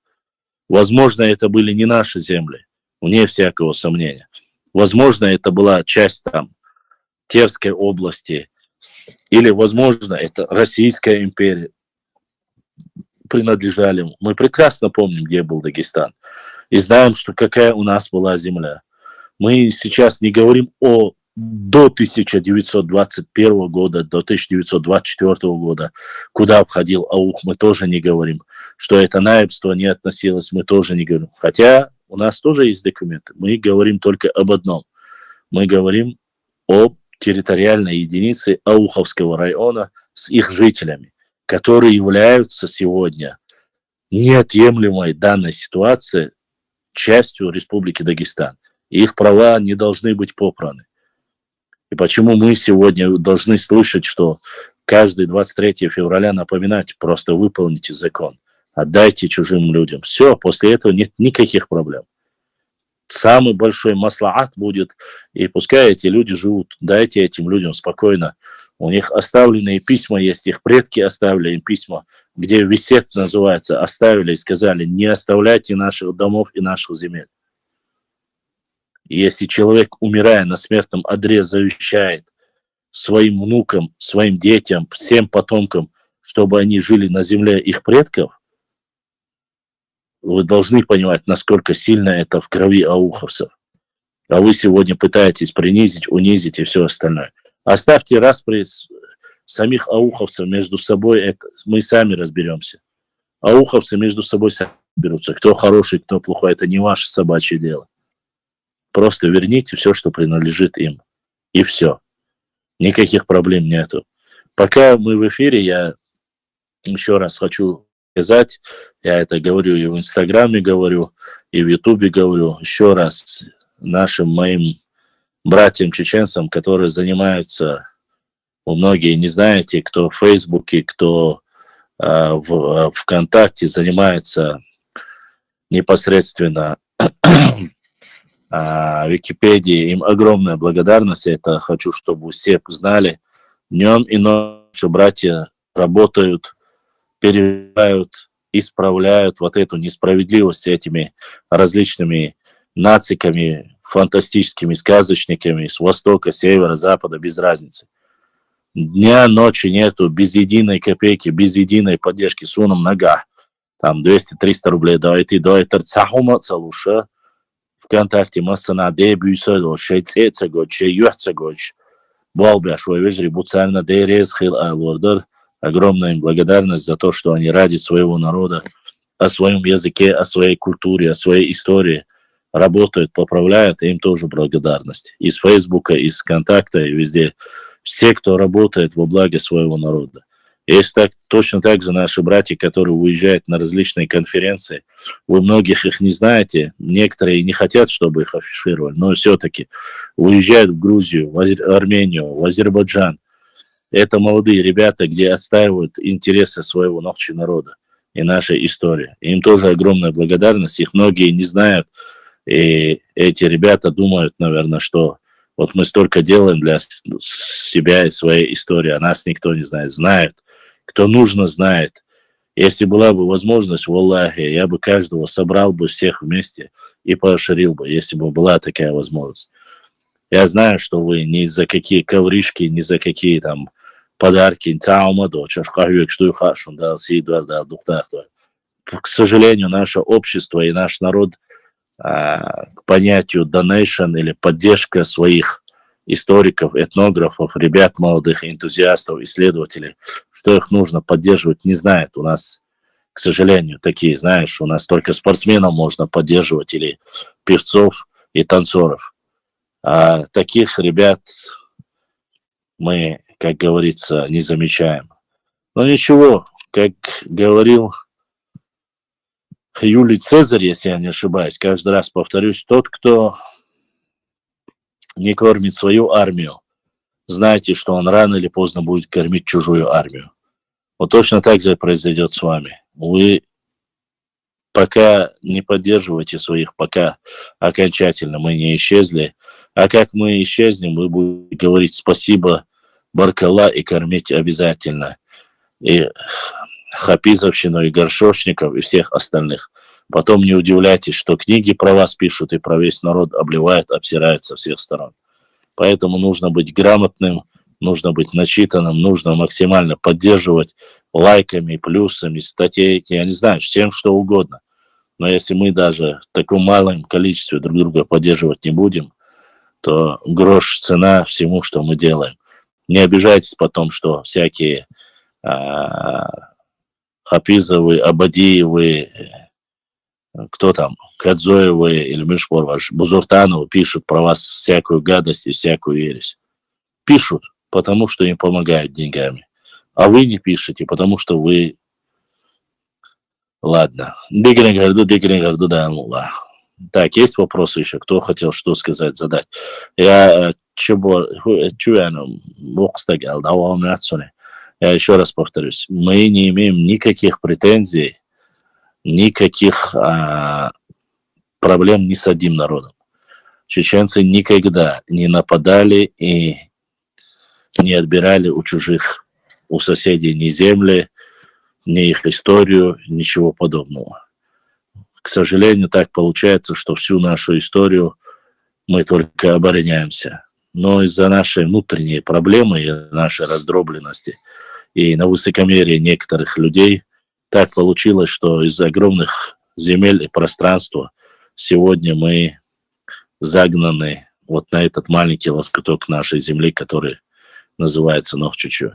Возможно, это были не наши земли, вне всякого сомнения. Возможно, это была часть там Терской области, или, возможно, это Российская империя принадлежали. Мы прекрасно помним, где был Дагестан, и знаем, что какая у нас была земля. Мы сейчас не говорим о до 1921 года, до 1924 года, куда входил Аух, мы тоже не говорим. Что это наибство не относилось, мы тоже не говорим. Хотя у нас тоже есть документы. Мы говорим только об одном. Мы говорим о территориальной единице Ауховского района с их жителями. которые являются сегодня неотъемлемой данной ситуации частью Республики Дагестан. И их права не должны быть попраны. И почему мы сегодня должны слышать, что каждый 23 февраля напоминать, просто выполните закон, отдайте чужим людям. Все, после этого нет никаких проблем. Самый большой маслахат будет, и пускай эти люди живут, дайте этим людям спокойно. У них оставленные письма есть, их предки оставили им письма, где висет, называется, оставили и сказали, не оставляйте наших домов и наших земель. И если человек, умирая на смертном одре, завещает своим внукам, своим детям, всем потомкам, чтобы они жили на земле их предков, вы должны понимать, насколько сильно это в крови ауховцев. А вы сегодня пытаетесь принизить, унизить и все остальное. Оставьте распри самих ауховцев между собой, это мы сами разберемся. Ауховцы между собой сами берутся. Кто хороший, кто плохой, это не ваше собачье дело. Просто верните все, что принадлежит им. И все. Никаких проблем нету. Пока мы в эфире, я еще раз хочу сказать, я это говорю и в Инстаграме говорю, и в Ютубе говорю, еще раз нашим моим братьям-чеченцам, которые занимаются, вы многие не знаете, кто в Фейсбуке, кто в ВКонтакте занимается непосредственно Википедии, им огромная благодарность, это хочу, чтобы все знали. Днем и ночью братья работают, переживают, исправляют вот эту несправедливость этими различными нациками, фантастическими сказочниками с востока, севера, запада, без разницы. Дня, ночи нету, без единой копейки, без единой поддержки, сунам нога. Там 200-300 рублей, давайте цахуматься лучше. ВКонтакте массана дебюсо, шейцеца гоч, шейюхца гоч. Болбяш, вежри, буцально дерез хил алордер. Огромная им благодарность за то, что они ради своего народа, о своем языке, о своей культуре, о своей истории работают, поправляют, и им тоже благодарность. Из Фейсбука, из ВКонтакта, и везде. Все, кто работает во благо своего народа. Есть точно так же наши братья, которые уезжают на различные конференции. Вы многих их не знаете, некоторые не хотят, чтобы их афишировали, но все-таки уезжают в Грузию, в Армению, в Азербайджан. Это молодые ребята, где отстаивают интересы своего народа и нашей истории. Им тоже огромная благодарность, их многие не знают, и эти ребята думают, наверное, что вот мы столько делаем для себя и своей истории, а нас никто не знает. Знают. Кто нужно, знает. Если была бы возможность, валлахи, я бы каждого собрал бы всех вместе и поощрил бы, если бы была такая возможность. Я знаю, что вы ни за какие ковришки, ни за какие там подарки, к сожалению, наше общество и наш народ к понятию donation или поддержка своих историков, этнографов, ребят молодых, энтузиастов, исследователей, что их нужно поддерживать, не знает. У нас, к сожалению, такие, знаешь, у нас только спортсменов можно поддерживать или певцов и танцоров. А таких ребят мы, как говорится, не замечаем. Но ничего, как говорил Юлий Цезарь, если я не ошибаюсь, каждый раз повторюсь, тот, кто не кормит свою армию, знайте, что он рано или поздно будет кормить чужую армию. Вот точно так же произойдет с вами. Вы пока не поддерживаете своих, пока окончательно мы не исчезли, а как мы исчезнем, вы будете говорить спасибо, баркалла, и кормить обязательно. И хапизовщину, и горшочников, и всех остальных. Потом не удивляйтесь, что книги про вас пишут и про весь народ обливают, обсирают со всех сторон. Поэтому нужно быть грамотным, нужно быть начитанным, нужно максимально поддерживать лайками, плюсами, статей, я не знаю, всем что угодно. Но если мы даже в таком малом количестве друг друга поддерживать не будем, то грош цена всему, что мы делаем. Не обижайтесь потом, что всякие Хапизовы, Абадиевы, кто там, Кадзоевы или Мишпорваш, Бузуртановы пишут про вас всякую гадость и всякую ересь. Пишут, потому что им помогают деньгами. А вы не пишете, потому что вы... Ладно. Дегрен да, ну ладно. Так, есть вопросы еще? Кто хотел что сказать, задать? Я еще раз повторюсь. Мы не имеем никаких претензий, никаких проблем ни с одним народом. Чеченцы никогда не нападали и не отбирали у чужих, у соседей ни земли, ни их историю, ничего подобного. К сожалению, так получается, что всю нашу историю мы только обороняемся. Но из-за нашей внутренней проблемы и нашей раздробленности и на высокомерие некоторых людей так получилось, что из огромных земель и пространства сегодня мы загнаны вот на этот маленький лоскуток нашей земли, который называется Нохчичу.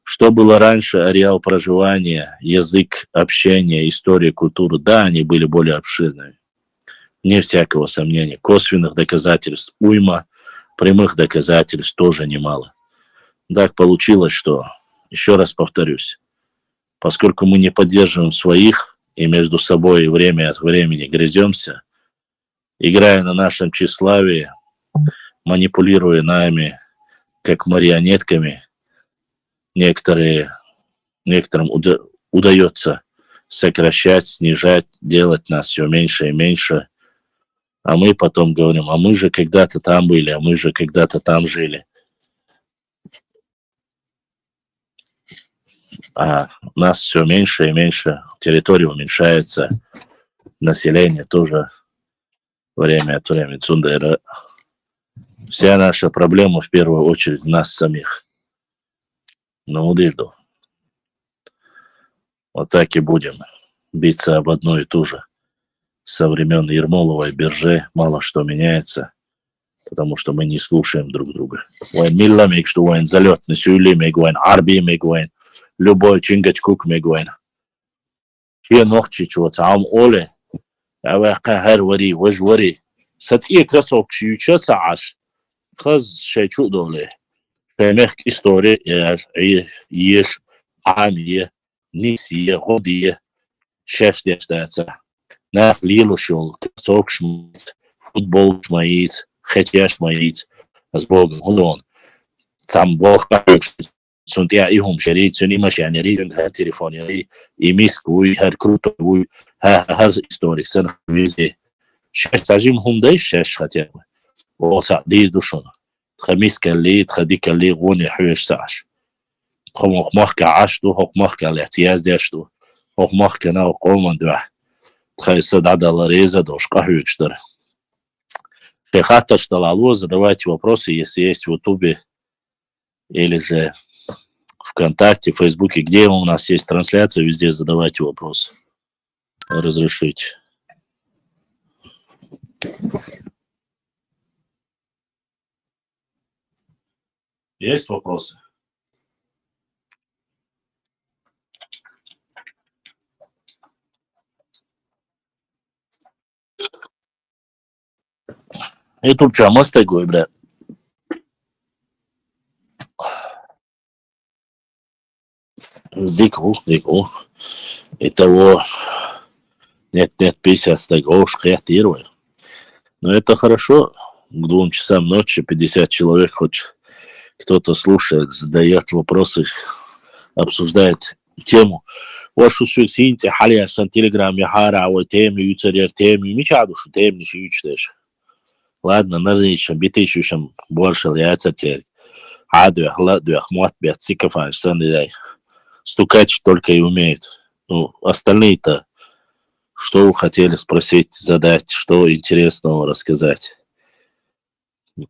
Что было раньше, ареал проживания, язык, общение, история, культура, да, они были более обширными. Не всякого сомнения. Косвенных доказательств уйма, прямых доказательств тоже немало. Так получилось, что, еще раз повторюсь, поскольку мы не поддерживаем своих и между собой время от времени грыземся, играя на нашем тщеславии, манипулируя нами, как марионетками, некоторым удается сокращать, снижать, делать нас все меньше и меньше. А мы потом говорим, а мы же когда-то там были, а мы же когда-то там жили. А нас все меньше и меньше, территория уменьшается, население тоже время от времени. Цундера. Вся наша проблема в первую очередь нас самих. Ну, удивлю. Вот так и будем биться об одно и то же. Со времен Ермолова и Берже мало что меняется, потому что мы не слушаем друг друга. Вайн милла мегшту, вайн залет, не сюли мегуайн, арби мегуайн, любой чингачкук мегуайн. Че нохчи чего цаам оле, авака харвари, вожвари. Сатье красок чьючется аж, хаз шайчу доле. Фемех история еш амие, нисие, годие, шесть остается. На лилу шел, красок шмиц, футбол шмаиц, хотя шмаиц, с Богом он. Сам Бог сунтя ихум шерит, суни машине рижен, хер телефоне, и мискуй, хер крутой, хер историк, сын везде. Шесть сажим хундай, шесть хотя бы. Оса, диз душон. خميس كاللي تخدي كاللي غوني حوش ساعش خمخ مخ كعشتو هوك مخ كالاحتياز داشتو هوك مخ كنا وقوما دوح تخي صد عدل ريزة دوش قهوك штор. Хотя что лало, задавайте вопросы, если есть в Ютубе или же ВКонтакте, в Фейсбуке, где у нас есть трансляция, везде задавайте вопросы. Разрешите. Есть вопросы? И тут что, мост такой, бля? Дику. Итого, нет, 50 стегов, шхетировали. Но это хорошо. К 2 часам ночи 50 человек хоть кто-то слушает, задает вопросы, обсуждает тему. Вашу сюксинте, халия, сан телеграм, яхара, ой, теми, юцерер, теми, мечаду, что теми, что ючтешь. Ладно, наричам, битышущим, больше яйца тель. Адуях, ладуях, мот, бят, сикофан, сан дай. Стукать только и умеют. Ну, остальные-то, что вы хотели спросить, задать, что интересного рассказать?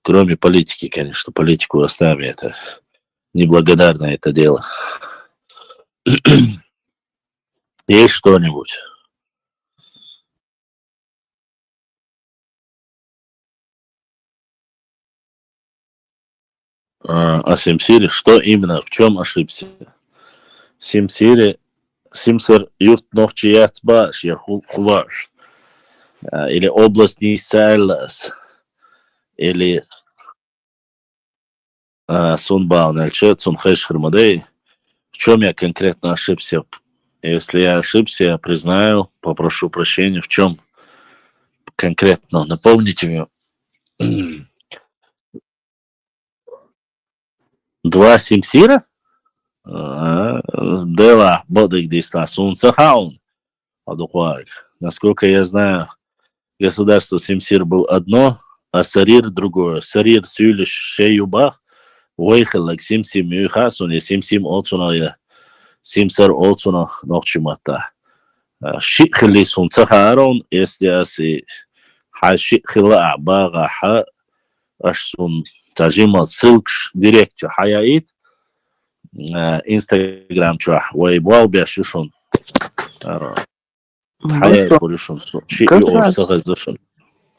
Кроме политики, конечно, политику оставим, это неблагодарное это дело. Есть что-нибудь? А Симсири, что именно, в чем ошибся? Симсири, Симсер юрт нохчият баш, я хулаш. Или область не сайлас. Или Сунбаун, Эльчет, Сунхэш Хермадей, чем я конкретно ошибся? Если я ошибся, я признаю, попрошу прощения. В чем конкретно? Напомните мне. 2 Симсира? Дела Бодыгдиста Сунцахаун. Насколько я знаю, государство Симсир был одно, а Сарир другое. Сарир Сюлиш Шеюбах, Уэйхалак Симсим Юхасун, и Симсим Олцуна, Симсар Олцуна Нохчимата. Шикхили Сунцахарон, если аси Хашикхила Абага Ха Ашсун Тажима Силкш директ Хаяит. Инстаграм чё, Уэйбуал Бяшишун.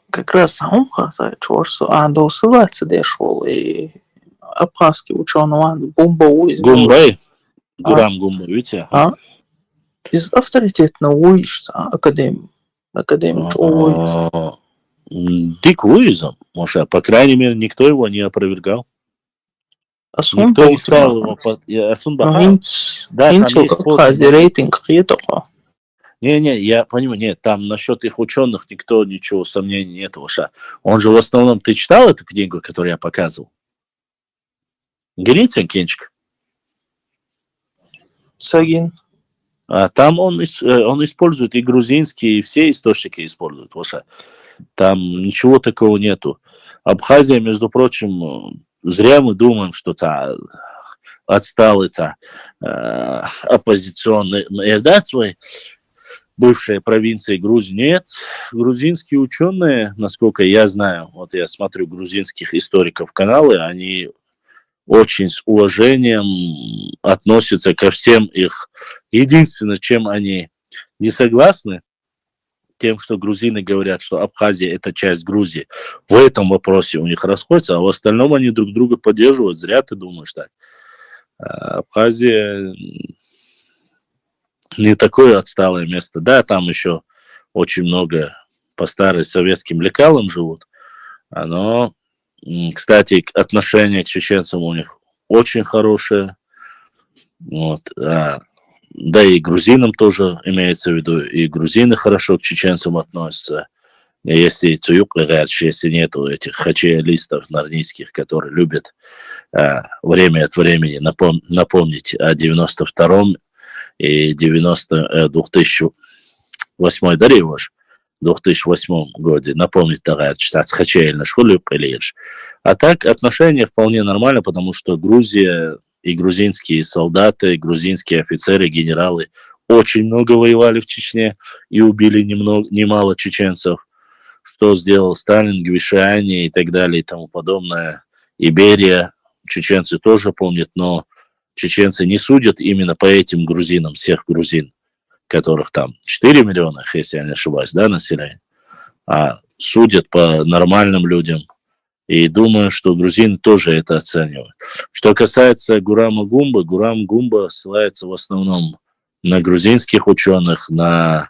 Как раз он хотел чорсу, а до ссылаться дошел и абхазский ученый Гумба Уиз. Гумбай? Гурам Гумба, видите? Из авторитетного Уиза, академик Уиз. Дик Уизом, может, по крайней мере, никто его не опровергал. Никто не стал его Асун Бахар. Да, там есть рейтинг этого. Не, я понимаю, нет, там насчет их ученых никто ничего сомнений нет. Он же в основном, ты читал эту книгу, которую я показывал? Горите, Кенчик? Сагин. Там он использует и грузинские, и все источники использует. Там ничего такого нету. Абхазия, между прочим, зря мы думаем, что отсталый оппозиционный эрдат свой, бывшая провинция Грузии. Нет, грузинские ученые, насколько я знаю, вот я смотрю грузинских историков каналы, они очень с уважением относятся ко всем их. Единственное, чем они не согласны, тем, что грузины говорят, что Абхазия – это часть Грузии. В этом вопросе у них расходятся, а в остальном они друг друга поддерживают. Зря ты думаешь так. Абхазия не такое отсталое место. Да, там еще очень много по старым советским лекалам живут. Но, кстати, отношение к чеченцам у них очень хорошее. Вот. Да и грузинам тоже имеется в виду. И грузины хорошо к чеченцам относятся. Если Цуюк, если нету этих хачеалистов нарнийских, которые любят время от времени напомнить о 92-м и 2008 даре ваш, 2008 году напомнить тогда, что хачеаль школу или. А так отношения вполне нормально, потому что Грузия и грузинские солдаты, и грузинские офицеры, генералы очень много воевали в Чечне и убили немало чеченцев. Что сделал Сталин, Гвишиани и так далее и тому подобное. Иберия, чеченцы тоже помнят, но чеченцы не судят именно по этим грузинам, всех грузин, которых там 4 миллиона, если я не ошибаюсь, да, население, а судят по нормальным людям. И думаю, что грузины тоже это оценивают. Что касается Гурама Гумбы, Гурам Гумба ссылается в основном на грузинских ученых, на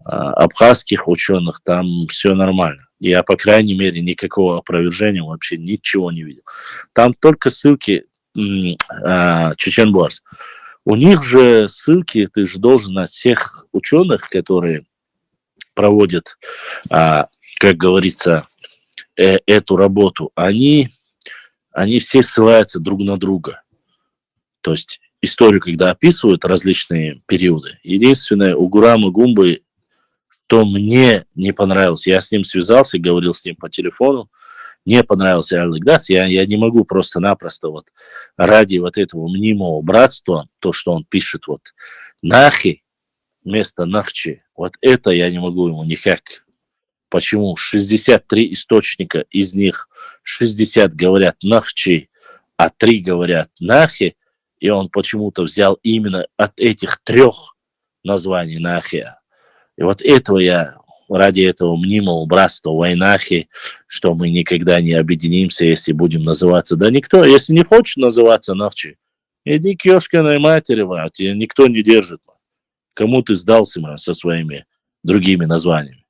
абхазских ученых, там все нормально. Я, по крайней мере, никакого опровержения вообще ничего не видел. Там только ссылки Чечен-Буарс. У них же ссылки, ты же должен знать всех ученых, которые проводят, как говорится, эту работу, они все ссылаются друг на друга. То есть историю, когда описывают различные периоды, единственное, у Гурама Гумбы, что мне не понравилось, я с ним связался, говорил с ним по телефону, не понравился Аль-Лагдат, я не могу просто-напросто вот ради вот этого мнимого братства, то, что он пишет вот Нахи вместо Нахчи, вот это я не могу ему никак. Почему? 63 источника, из них 60 говорят Нахчи, а 3 говорят Нахи, и он почему-то взял именно от этих 3 названий Нахия. И вот этого я, ради этого мнимого братства Вайнахи, что мы никогда не объединимся, если будем называться. Да никто, если не хочет называться Нахчи, иди к ёшкиной матери, тебя никто не держит. Кому ты сдался со своими другими названиями?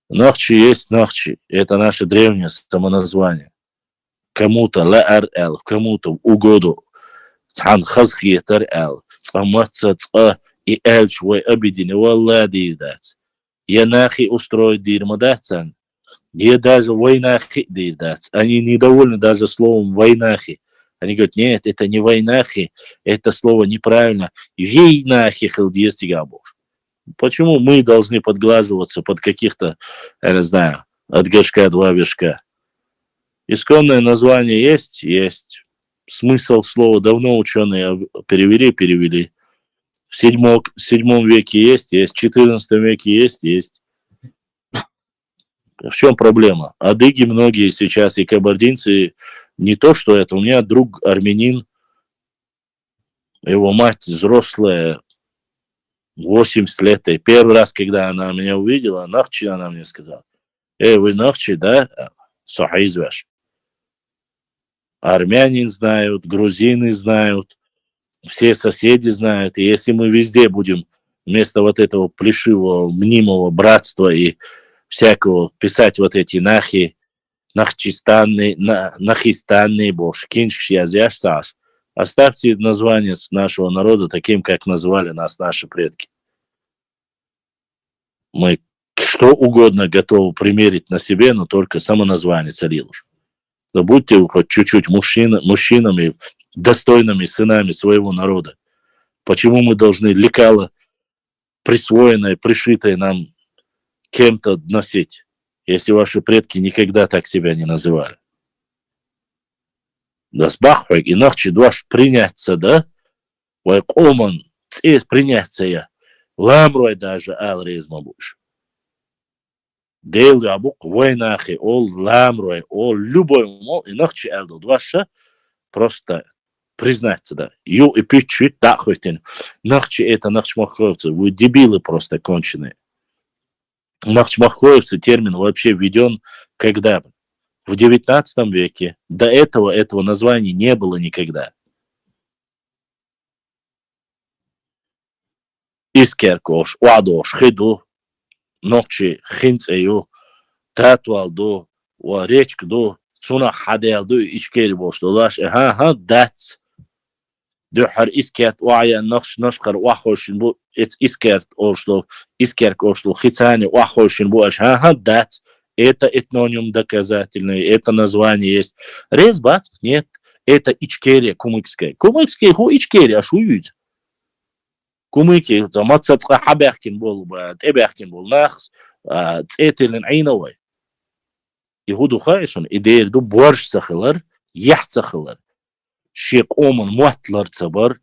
Нахчи есть Нахчи, это наше древнее самоназвание. Кому-то ла-ар-эл, кому-то в угоду عن خزخيتر ال صمت إل شوي أبدين والله دير دات يا ناخي أستروي دير مداتن я даже войнахи дать. Они недовольны даже словом войнахи. Они говорят, нет, это не войнахи, это слово неправильно. Вейнахи хилдестигабуш. Почему мы должны подглаживаться под каких-то, я не знаю, от горшка два вершка? Исконное название есть? Есть. Смысл слова давно ученые перевели. В 7 веке есть, в 14 веке есть. В чем проблема? Адыги многие сейчас и кабардинцы, не то что это. У меня друг армянин, его мать взрослая, 80 лет. И первый раз, когда она меня увидела, нахчи она мне сказала. Вы нахчи, да? Сахизваш. Армянин знают, грузины знают, все соседи знают. И если мы везде будем вместо вот этого плешивого, мнимого братства и всякого писать вот эти нахи, нахчистанные, нахистанные, бошкинши, азиашсаш, оставьте название нашего народа таким, как назвали нас наши предки. Мы что угодно готовы примерить на себе, но только самоназвание царилуш. Но будьте хоть чуть-чуть мужчинами, достойными сынами своего народа. Почему мы должны лекало, присвоенное, пришитое нам кем-то носить, если ваши предки никогда так себя не называли? Дасбахвай, иначе дуаш приняться, да? Вайкоман, приняться я. Ламрой даже алрезма будешь. Дейл ябук войнахи, ол ламрой, ол любой мол, иначе алду дуаша просто признаться, да. Ю и пичуть, да, хоть нахче это нахчмаховцы, вы дебилы просто конченые. Нахчмаховцы термин вообще введен когда? В 19 веке. До этого названия не было никогда. Искеркош, уадош, хиду, нохчи, хинцею, татуалду, речкду, суна хадеалду, ичкери боштолаш, дац. Дөхар искерт уая ношкар уахошин бу, искерт ошло, искерк ошло, хицани уахошин бу, дац. Это этноним доказательный, это название есть. Резбац? Нет. Это ичкерия кумыкская. Кумыкская ху ичкерия, аш уют. Кумыки, замацатка хабяхкин бол, тебяхкин бол, нахс, цетелин айновай. И худу хайшон, и дейрду борш сахылар, яхт сахылар. Шек оман муатлар цабар,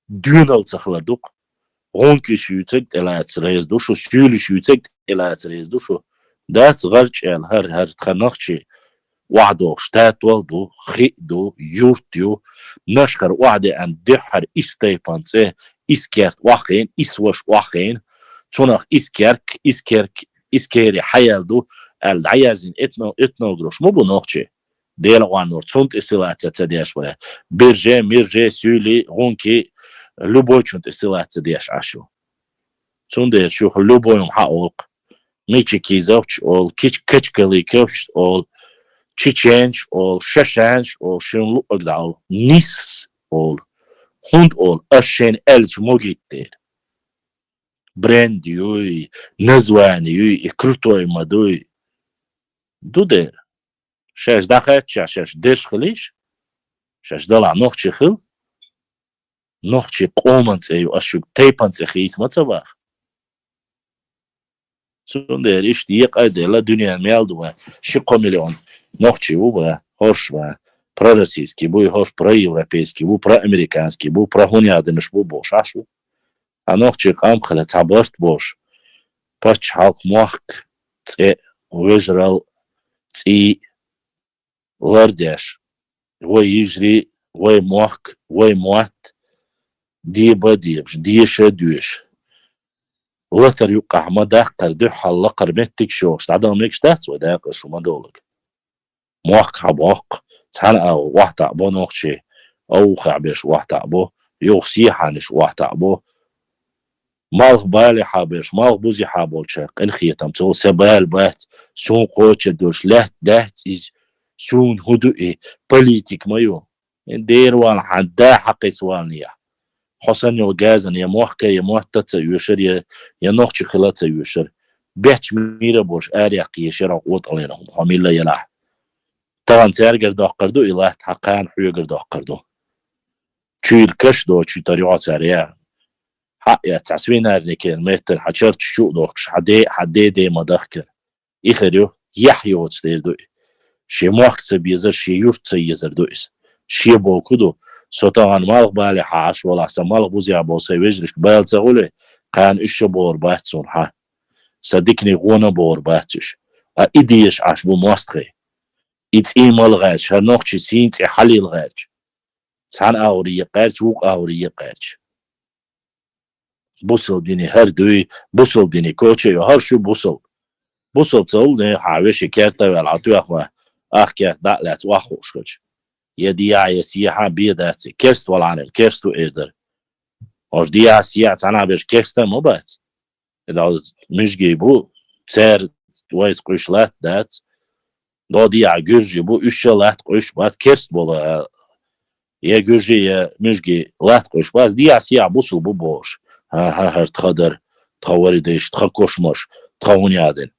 дюнал сахылар дук. Гонки шуюцек, телац рейз душу, сюли шуюцек, телац рейз душу. دات غرجال هر تخنقشي وعدو شتات والدو خيدو يورتيو نشخر وعدي ان دحر استيبانسي اسكيرت واخين اسوش واخين تونخ اسكيري حيالدو العيازين اتنو غروش مو بنوخشي ديل وانور تونت اسلاتsa تدياش ولا بيرجي ميرجي سولي غونكي لوبوچونت اسلاتsa دياش اشو تون شو لوبويم حقوق Мичи кизовч, ол кичкали кевч, ол чиченч, ол шешенч, ол шунлу огдал, нис, ол хунд, ол ашен элч могиттер. Бренд юй, название юй, и крутой мадуй. Дудер. Шеш дахача, шеш деш хлиш, шеш дала нохчи хил, нохчи команцею, ашук тейпанце хис мацавах. Сундер ишти якайдела дуньян мялдуа шико миллион нохчи уба хоршва пророссийский бу хош проевропейский бу проамериканский бу прохунядыныш бу бош ашу а нохчи камхала табарт бош пач халк мох це вежрал ци лардяш вой ижри вой мох вой мот диба дибш диша душ وثر يقع ما داقر دح الله قربتك شوش تعدم ميكش داس وداقر شو ما دولك موق حبوق تعال او واحد عبو نوخشي او خعبش واحد عبو يوخسي حانش واحد عبو مالغ بالي حابش مالغ بوزي حابو تشاق الخيتم تو سبال بات سون قوتش دوش لهت دهت از سون هدوئي بوليتيك مايو دير وان حدا حقي سوالنيا حسن يو جازن يا موحكا يا موحتة يوشر يا نوخش خلاصة يوشر بيحش ميرا بوش آريق يشير قوت علينهم هميلا يلاح طبعا سيرجر داقردو إله حقان حيوغر داقردو تشيل كش دو تشي طريقات سريع حق يا تسوين هرنكين متر حشر تشوق دوخش حدي دي ما دخكر إخريو يحيو تستير دوي شي موحكسة بيزر شي يورتسة يزر دويس شي بوكودو سوتان مالغ بالي حاش ولا سمالغ بوزي بوسي وجرش بال تقولي قان إيش بور باتسون ها صدقني غونا بور باتش إيديش عش بو ماستخي إيت إيمال غاش هنوخشي سينت حليل غاش تان أوري قاش وق أوري قاش بوصل بيني هر دوي بوصل بيني كوتشي هر شو بوصل تقول نه حاوش كارتا والعطوا أخوة كارت دعلت وأخوش خش يديا يسيحة بيداتي كرست والعنم كرستو إيدر أش ديا سياح أنا بيش كرستا مبات إذا مش جيبو تار وايد قشلات دات دا ديا جرجي بو إشلات قش بات كرست بولا يا جرجي يا مش جي لات قش بس ديا سياح بوصل بو بوش ها تخدر تخوري ديش تخكوش مش تخوني عادن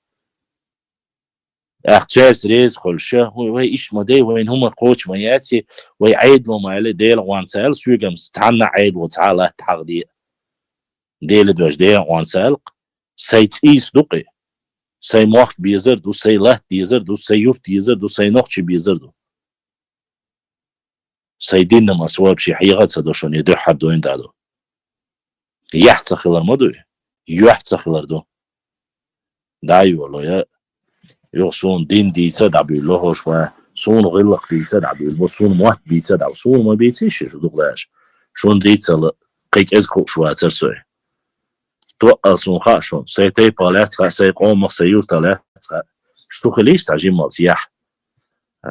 اختشارس ريز خلشه وي ايش مدي وين هم قوش مياتي ويعيد له مالي ديل وان سال سويقم ستعنا عيد وتعالى تحقدي ديل دوش ديل وان سالق سيت ايس دقي سي موخ بيزر دو سي لات بيزر دو سي يورت بيزر دو سي نوخش بيزر دو سي دين مسواب شي حيغات سدوشون يدو حدوين دادو يحت خلر مدو يحت خلر دو دايو والله يا يوصون دين ديسا دعبي اللهوش وصون غلق ديسا دعبي وصون موات بيسا دعبي صون ما بيتيش شو دقلاش شون ديسا قيك ازكو شوى ترسوي توقع صون خاشون سيتي بالات سيقوم سيور تلات شتو خليش تعجين مالسياح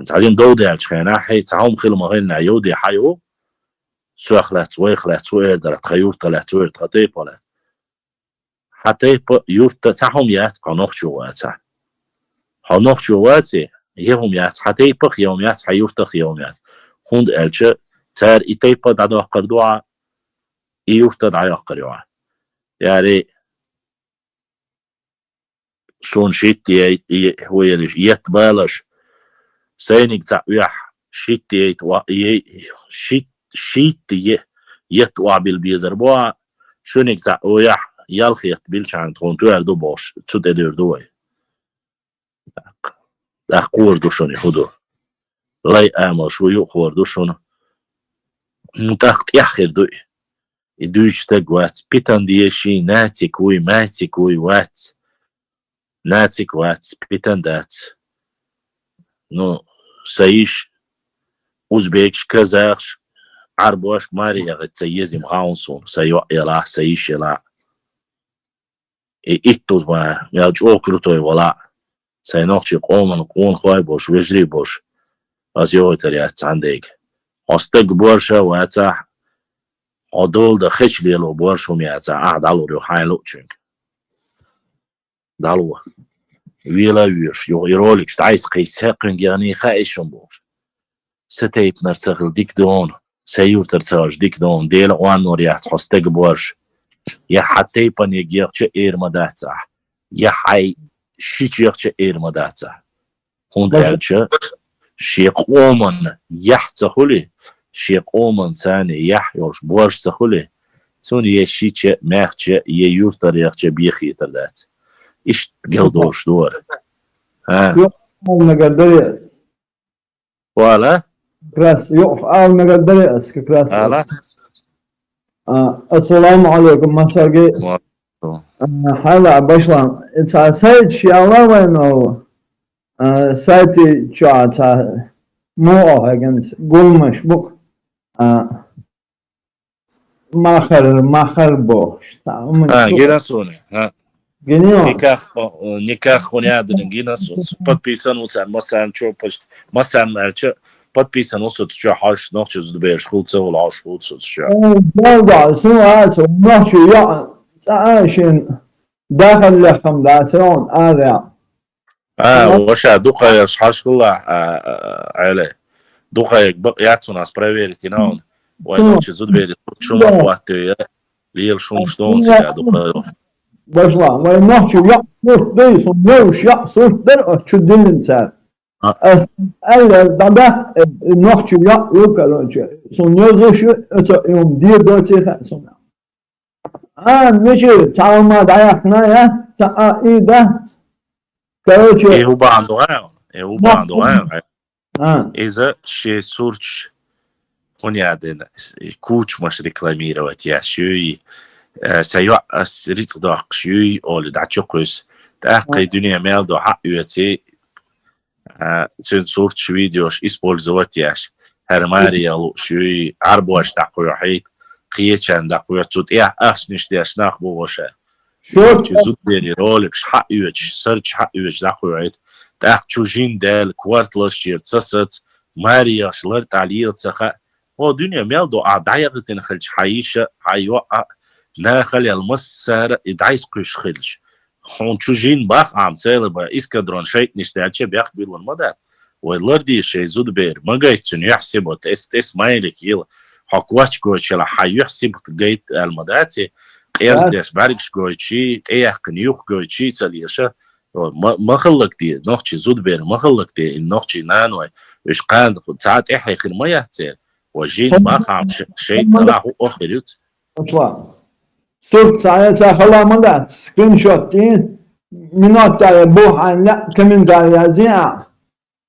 تعجين دودي عالشخينا حي تعوم خيل مغين عيودي حيو سوخلات ويخلات سوير تخيور تلات سوير تخطي بالات حتى يورت تعهم يات قنوخ شواتها هنوخ جواتي يوم يات حتى بخ يوم يات حيورتخ يوم يات هند ألش تار إتيبا دعوة قردوع يورت دعوة قردوع يعني شون شيتي هو يلش يتبالش سينك تعويح شيتي شيتي يتوع بالبيزر بوا شونك تعويح يالخيت بالشان تكون تواردو باش تشد ادردوي خوردوشونی خودو لای آموزشی خوردوشون متأخت یخیر دوی دویشته قوات بیتن دیشی ناتیکوی ماتیکوی وات ناتیک وات بیتن دات نو سایش اوزبیکش کازاخش عربوش ماری یغت سایزی مهاونسون سایو یلا سایش یلا ایتوز با میاج اوکروتوی ولا سينوخشي قومن قون خواي بوش وجري بوش از يو تريات عندك هستق بورشا واتح عدول دا خش ليلو بورشو مياتح دالو روحان لوتشنك دالو ويلا ويش يو يرولك شتعيس قيس هاقن يعني خايشن بوش ستيب نرتغل ديك دون سيور ترتغل ديك دون ديل وان نوريات هستق بورش يا حتى يبن يجيغش اير مداتح يا حي شيء إيرمداته هون ألشة شيء قومن يحتخلي شيء قومن ثاني يحيوش بورش تخلي ثاني يشيء ماخشة يورتر يخشة بيخي تلات إيش جودوش دور ها ولا كراس يقف أول مقدري أسك كراس لا السلام عليكم مساقي هلا باشلام انت سايت شيالا وينو سايتي تشاتا مو هاجنت قومش بق ماخر بوش جينا سوني ها جنيو نكاح خونيادن جينا سون подписан مثلا شو بس مثلا подписан وصلت حاش نوتش دبيش خلصه ولا خلصه شو لا سمعت نوتش يا عايشين داخل الخمداتون هذا وش دوقة يصحاش كله عليه Духаек яцу нас проверить и на он. Войночи зудбери шума хватит. Лил шум что он себя духаек. Başla. Ve nahçı ya surt değilsin. Növüş ya surt der. Şu dilin ser. Eller dada nahçı ya yok önce. Son yazışı öte diye dörtse sonra. Neçe çalma dayakna ya. Ta iyi da. Короче. هو بعض إذا شيء سورش هوني عندنا كوتش مش ريكلاميروات يا شوي سيوع سريت ضاق شوي أو لدعشقوس تأقي دنيا مال دو حق يوتي تون سورش فيديوش إسبولزوات ياش هرماريالو شوي عربوش دقوي حيت قيتشان دقوي تود إيه أخش نشتياش ناخبو وشا شوف زود بيري رولكش حق يوتش سرش حق يوتش دقوي حيت تأق تشوجين دال كوارتلش شير تصت مارياش لرت عليه تسخا هو دنيا مال دو أعدايق تنخلش حيشة حيوقع ناخل المسار إدعيس قيش خلش خون تشوجين باخ عم سالبا إسكادرون شيء نشتعش بيقبل المدار واللردي شيء زود بير ما قايتشن يحسب تس مايلك يلا حقواتش قويتش لا حيحسب تقايت المداتي قيرز ديش باركش قويتشي تيح قنيوخ قويتشي تساليشا ما خلق دي نوخشي زود بير ما خلق دي النوخشي نانوي وش قاند ساعات إحي خير ما يحتير وجين باخ عم شيء طلع هو أخريت Surt sayete خلامدا سكرين شوت دين منات داره بوحن لا كمنتار يزيع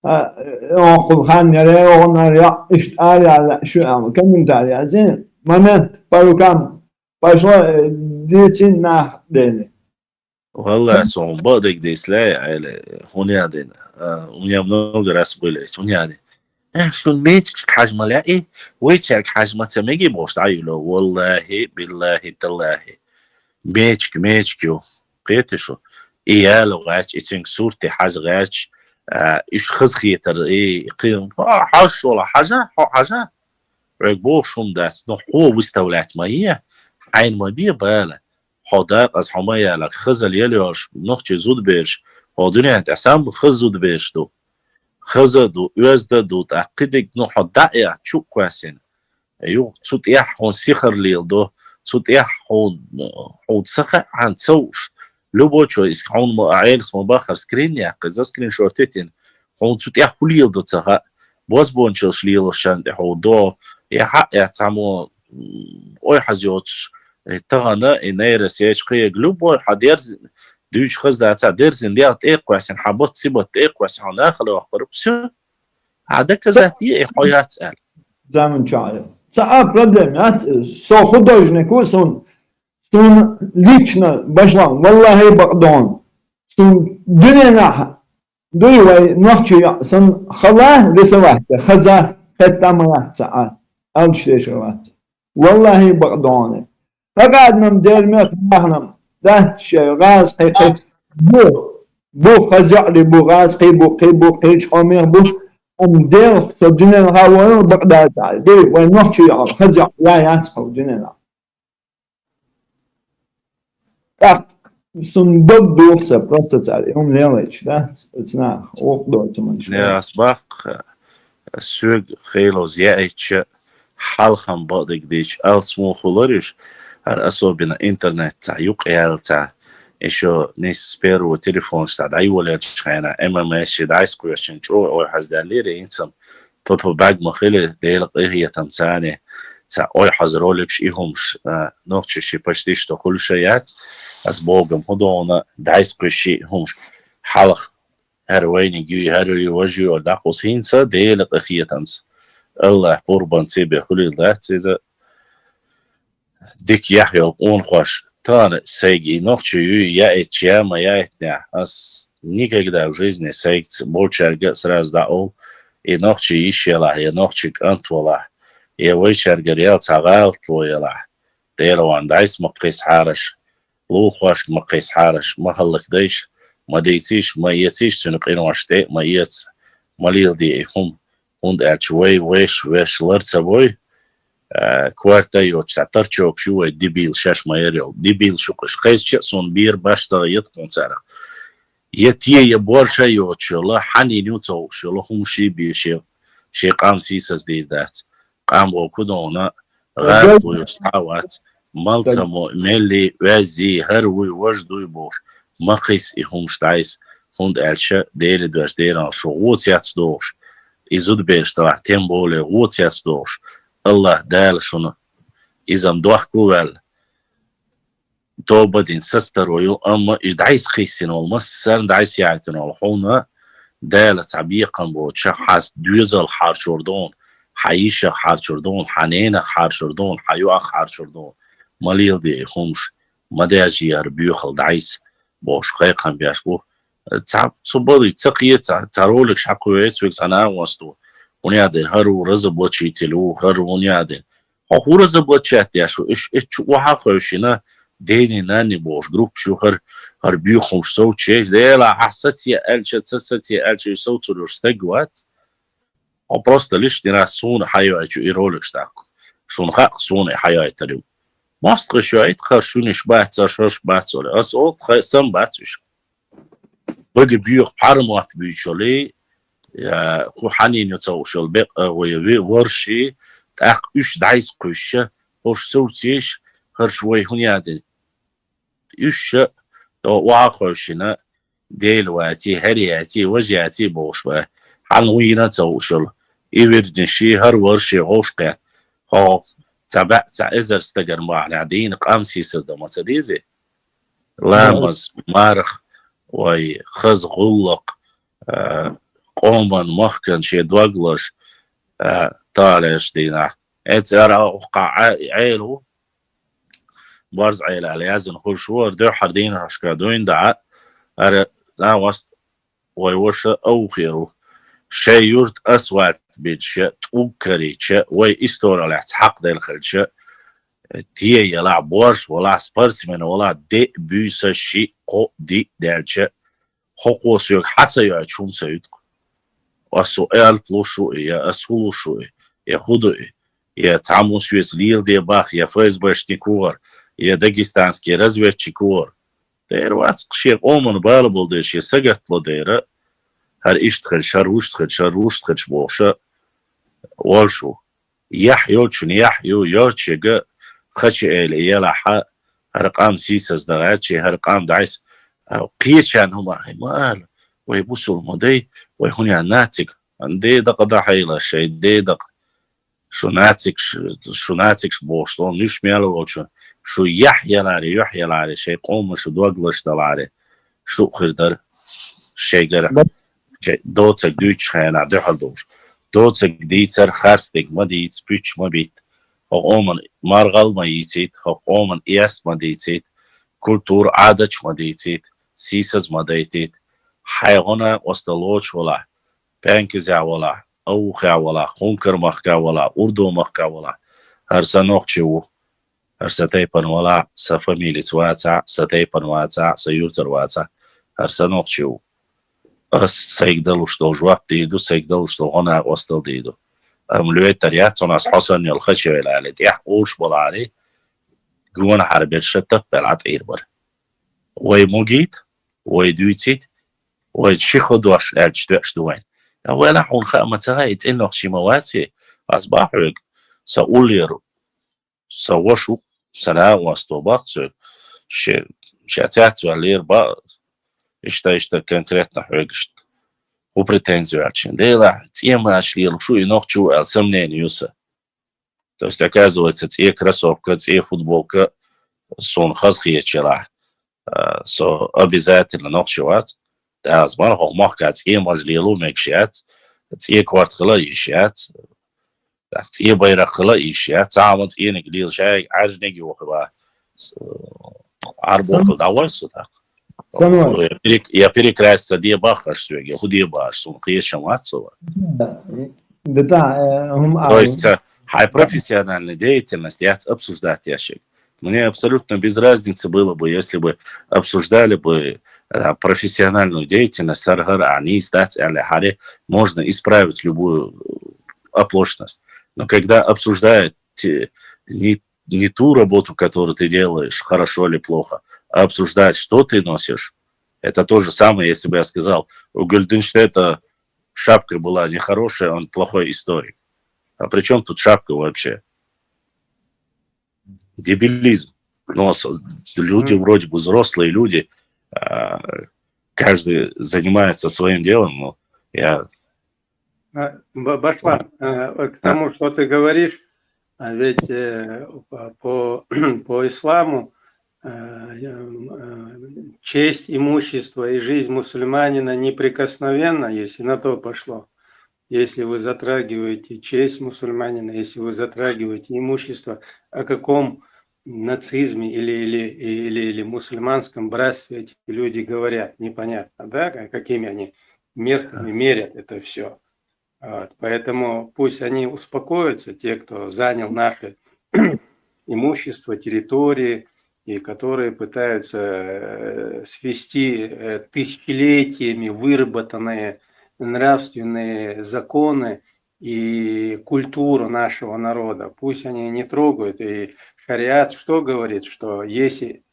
أقول خان يرى ونرى إشتاري على شو عم كمنتار يزيع ممن باروكام باشوا ديتين ناخ ديني والله سون بدك ديسلا على هوني عندنا ونيا منو درس بيلش هوني عندنا شلون ميتك حجم لا إيه ويتشك حجم تمجي بوش تعيلو والله بالله تالله ميتك قيتشو إيه لو غاش إتشنك صورتي حاجة غاش إيش خزخيتر إيه قيم حاش ولا حاجة رجبوش هم داس نحقو وستولات ما هي حين ما بيه بالا حداق از حماية لك خزل يليوش نخشي زود بيش هادوني هنت أسام خز زود بيش دو خزدو يزددو تأكدك نو حداقيا تشو كواسين أيو تصوت إيح هون سيخر ليل دو تصوت إيح هون سخة عن تسوش لو بوشو إسك هون عيل اسمه باخر سكرين يا قزا سكرين شورتين هون تصوت إيح ليل دو تسخة بوز بونشوش ليل شان هون دو إيح إيح تعمو أوي حزيوتش تغنى إنير سيج قيا جلوبو حديرز دوش خزدة تعديرزن ليها تقوى سن حبوت سيبو تقوى سن داخل وقرب سو هذا كذا هي حياة سأل زمن شايف ساعة проблем со художнику сон лично башлан والله بقدون сон دنيا دوي نحكي сон خلاه لسواحته خزا ختمه ساعات أمشي شوات والله بقدون فقعد من دير ميت مهنم ده شيء غاز قيقي بو خزع لي بو غاز قيبو قيش حمير بو ام دير صدنا الهواء بقدر تعال دي وين نحكي خزع لا ياتقو دينا لا صندوق دوخسه просто تعال يوم ليش ده اتنا وقدو تمنش يا أسباق سوق خيلو زيائتش حالخم بعدك ديش ألسمو خلوريش هر أسو بنا إنترنت تاع يقيال تاع إيشو نيس سبيرو وتليفون تاع داي ولا تشخينا إما ماشي دايس كويشن شو أو حزدان ليري إنسان تطو باق مخيلة ديلق إيه هي تمساني تاع أو حزرولكش إيهمش نوخش شي باشتيش تو كل شيات أسبوغم هدونا دايس كويشي همش حلق هرويني جوي هروي وجوي وداقوس هينسا ديلق إيه هي تمس الله قربان سيبي خلي الله تيزا ديك يحيى وقون خوش تان سيجي نوخشي يأت ياما يأتنا أس никогда в жизни сейгц болчарга сразу дау и нохчи ишела и нохчик антвола и войчарга реал цагал твоела ديروان دايس مقيس حارش لو خوش مقيس حارش ما خلق ديش ما ديتيش ما يتيش تنقين واشتي ما يت ماليل دي هم und شوي ويش لرتسا بوي كوارتا يوتش تعترشوك شوي ديبيل شاش ما يريل ديبيل شوكش خيز شخصون بير باشتا يتقون سارق يتيه يبور شا يوتش الله حني نيوتو شو هم شي بيشي شيء قام سيسس دي ذات قام وكدونا غاب ويستعوات مالتا ملي وزي هروي وجدوي بوش ما قيس إهم شتعيس هند ألشة ديل دوش ديران شو غوتياتس دوش إزود بيش طلع تيمبولي غوتياتس دوش الله دال شنو إذا مدوح كوال توبة دين سستر ويو أما إش دعيس خيسين والمسر دعيس يعتن والحونا دالة تعبيقا بوتشا حاس دوزل حار شردون حيشة حار شردون حنينة حار شردون حيوخ حار شردون ماليل دي خمش مداجي يربيوخل دعيس بوش قيقا بياش بو تعب صبادي تقية تارولك شاقويت ويكس أنا وستو ونيادين هرو رزب وچي تلو هرو ونيادين هو رزب وچات ياشو إش وحاقوشينا ديني ناني بوش جروب شو هر بيوخمش صوت شيء ديلا حسيتي ألشة تسيتي ألشة صوت الرستقوات أو بروست ليش نراسون حياة جو إيرولك شتاق شون خاق سون حياة تريو ماست شوية خرشونش بات شوش بات ولا أصوت خيسم باتش بقى بيوخ حرمات بيشولي يا خو حنين يتوشل بق ويبي ورشي تاق إيش دعيس قشة وش صوتيش خرشوي هنيادي إيش وعاقوشنا ديلواتي هرياتي وجياتي بوشبه حنوينا توشل إيفردنشي هر ورشي غوشقات هاق تبع إزر استقر معنا عدين قام سيسد متديزي لامز مارخ وي خز غلق قومن مخكن شي دوغلش طالش دينا اترى وقع عيلو بارز عيل على يازن خل شوار دو حردين هشكادوين دعا ارى وست ويوش او خيرو شي يورت اسوات بيتش توكريتش وي استورا لحت حق ديل خلش تيه يلعب بورش ولا سبرسمن ولا دي بيس شي قو دي دالش حقوق سيوك حتى يعيشون سيدك والسؤال بلوشو يا اسهلو شو يا خدو يا تعمل سويس ليل دي باخ يا فايز باشتيكور يا داغستانسكي رزويتشيكور دير واتس قشير اومن بالبل ديش يسقط له ديره هر اشتخل شروشتخل بوشا والشو يحيو شن يحيو يوتشيغ خشي الي يلحق هرقام سيسس دغاتشي هرقام دعيس قيتشان هما مال ويبوسوا المدي ويهوني ناتك عندي دق دحيلة شي دي دق شو ناتك بوشتون نيش ميالو وشو شو يحيى لاري شي قوم شو دوغلش دلاري شو خردر شي غير دوتك دوتش خينا دحل دوش دوتك ديتر خرستك ما ديت بيتش ما بيت قومن مارغل ما يتيت قومن إياس ما ديتيت كولتور عادش ما ديتيت سيسز ما ديتيت حيوانه وستلوش ولا بانكزع ولا أوخع ولا خونكر مخكا ولا أردو مخكا ولا هرسا نوخشو هرسا تيبن ولا سفاميلت واتع ستيبن واتع سيورتر واتع هرسا نوخشو أس سيقدلوش دو جواب ديدو سيقدلوش دو غنى وستل ديدو أملويت تريات ناس حسن يلخشو الالي تيح أوش بلعالي قوانا حربير شتب بلعت إيربر ويموجيت ويدويتيت ويتشيخو دوش الجدوش دوين أولا حون خامة تغايت إنه خشي مواتي أصباحوك سأوليرو سوشو سلام واستوباقسو شاتات والير با اشتا конкретно حوكشت وبريتенزيو عشان ديلا تيما اشليل شو ينوخشو السمنين يوسا то есть оказывается те кроссовка те футболка сон хазхие чела so обязательно нохчевать да азман хомахкат те мажлилу мекшат те квартхла ишат те байрахла ишат تعمد ين قليل شاي عجني وخبا عربو دعوسو так я перекраситься دي باخر شو يا خدي باش сон قيش ماتسو بتاع هم то есть хай профессиональная деятельность я обсуждать ящик. Мне абсолютно без разницы было бы, если бы обсуждали бы профессиональную деятельность, можно исправить любую оплошность. Но когда обсуждают не ту работу, которую ты делаешь, хорошо или плохо, а обсуждать, что ты носишь, это то же самое, если бы я сказал, у Гюльденштейта шапка была нехорошая, он плохой историк. А при чем тут шапка вообще? Дебилизм. Но люди вроде бы взрослые люди, каждый занимается своим делом, но я... Башлам, к тому, что ты говоришь, ведь по исламу честь, имущество и жизнь мусульманина неприкосновенна, если на то пошло. Если вы затрагиваете честь мусульманина, если вы затрагиваете имущество, о каком нацизме или мусульманском братстве эти люди говорят, непонятно, да, какими они мерками мерят это все. Вот. Поэтому пусть они успокоятся, те, кто занял наше имущество, территории, и которые пытаются свести тысячелетиями выработанные нравственные законы и культуру нашего народа. Пусть они не трогают. И шариат что говорит? Что если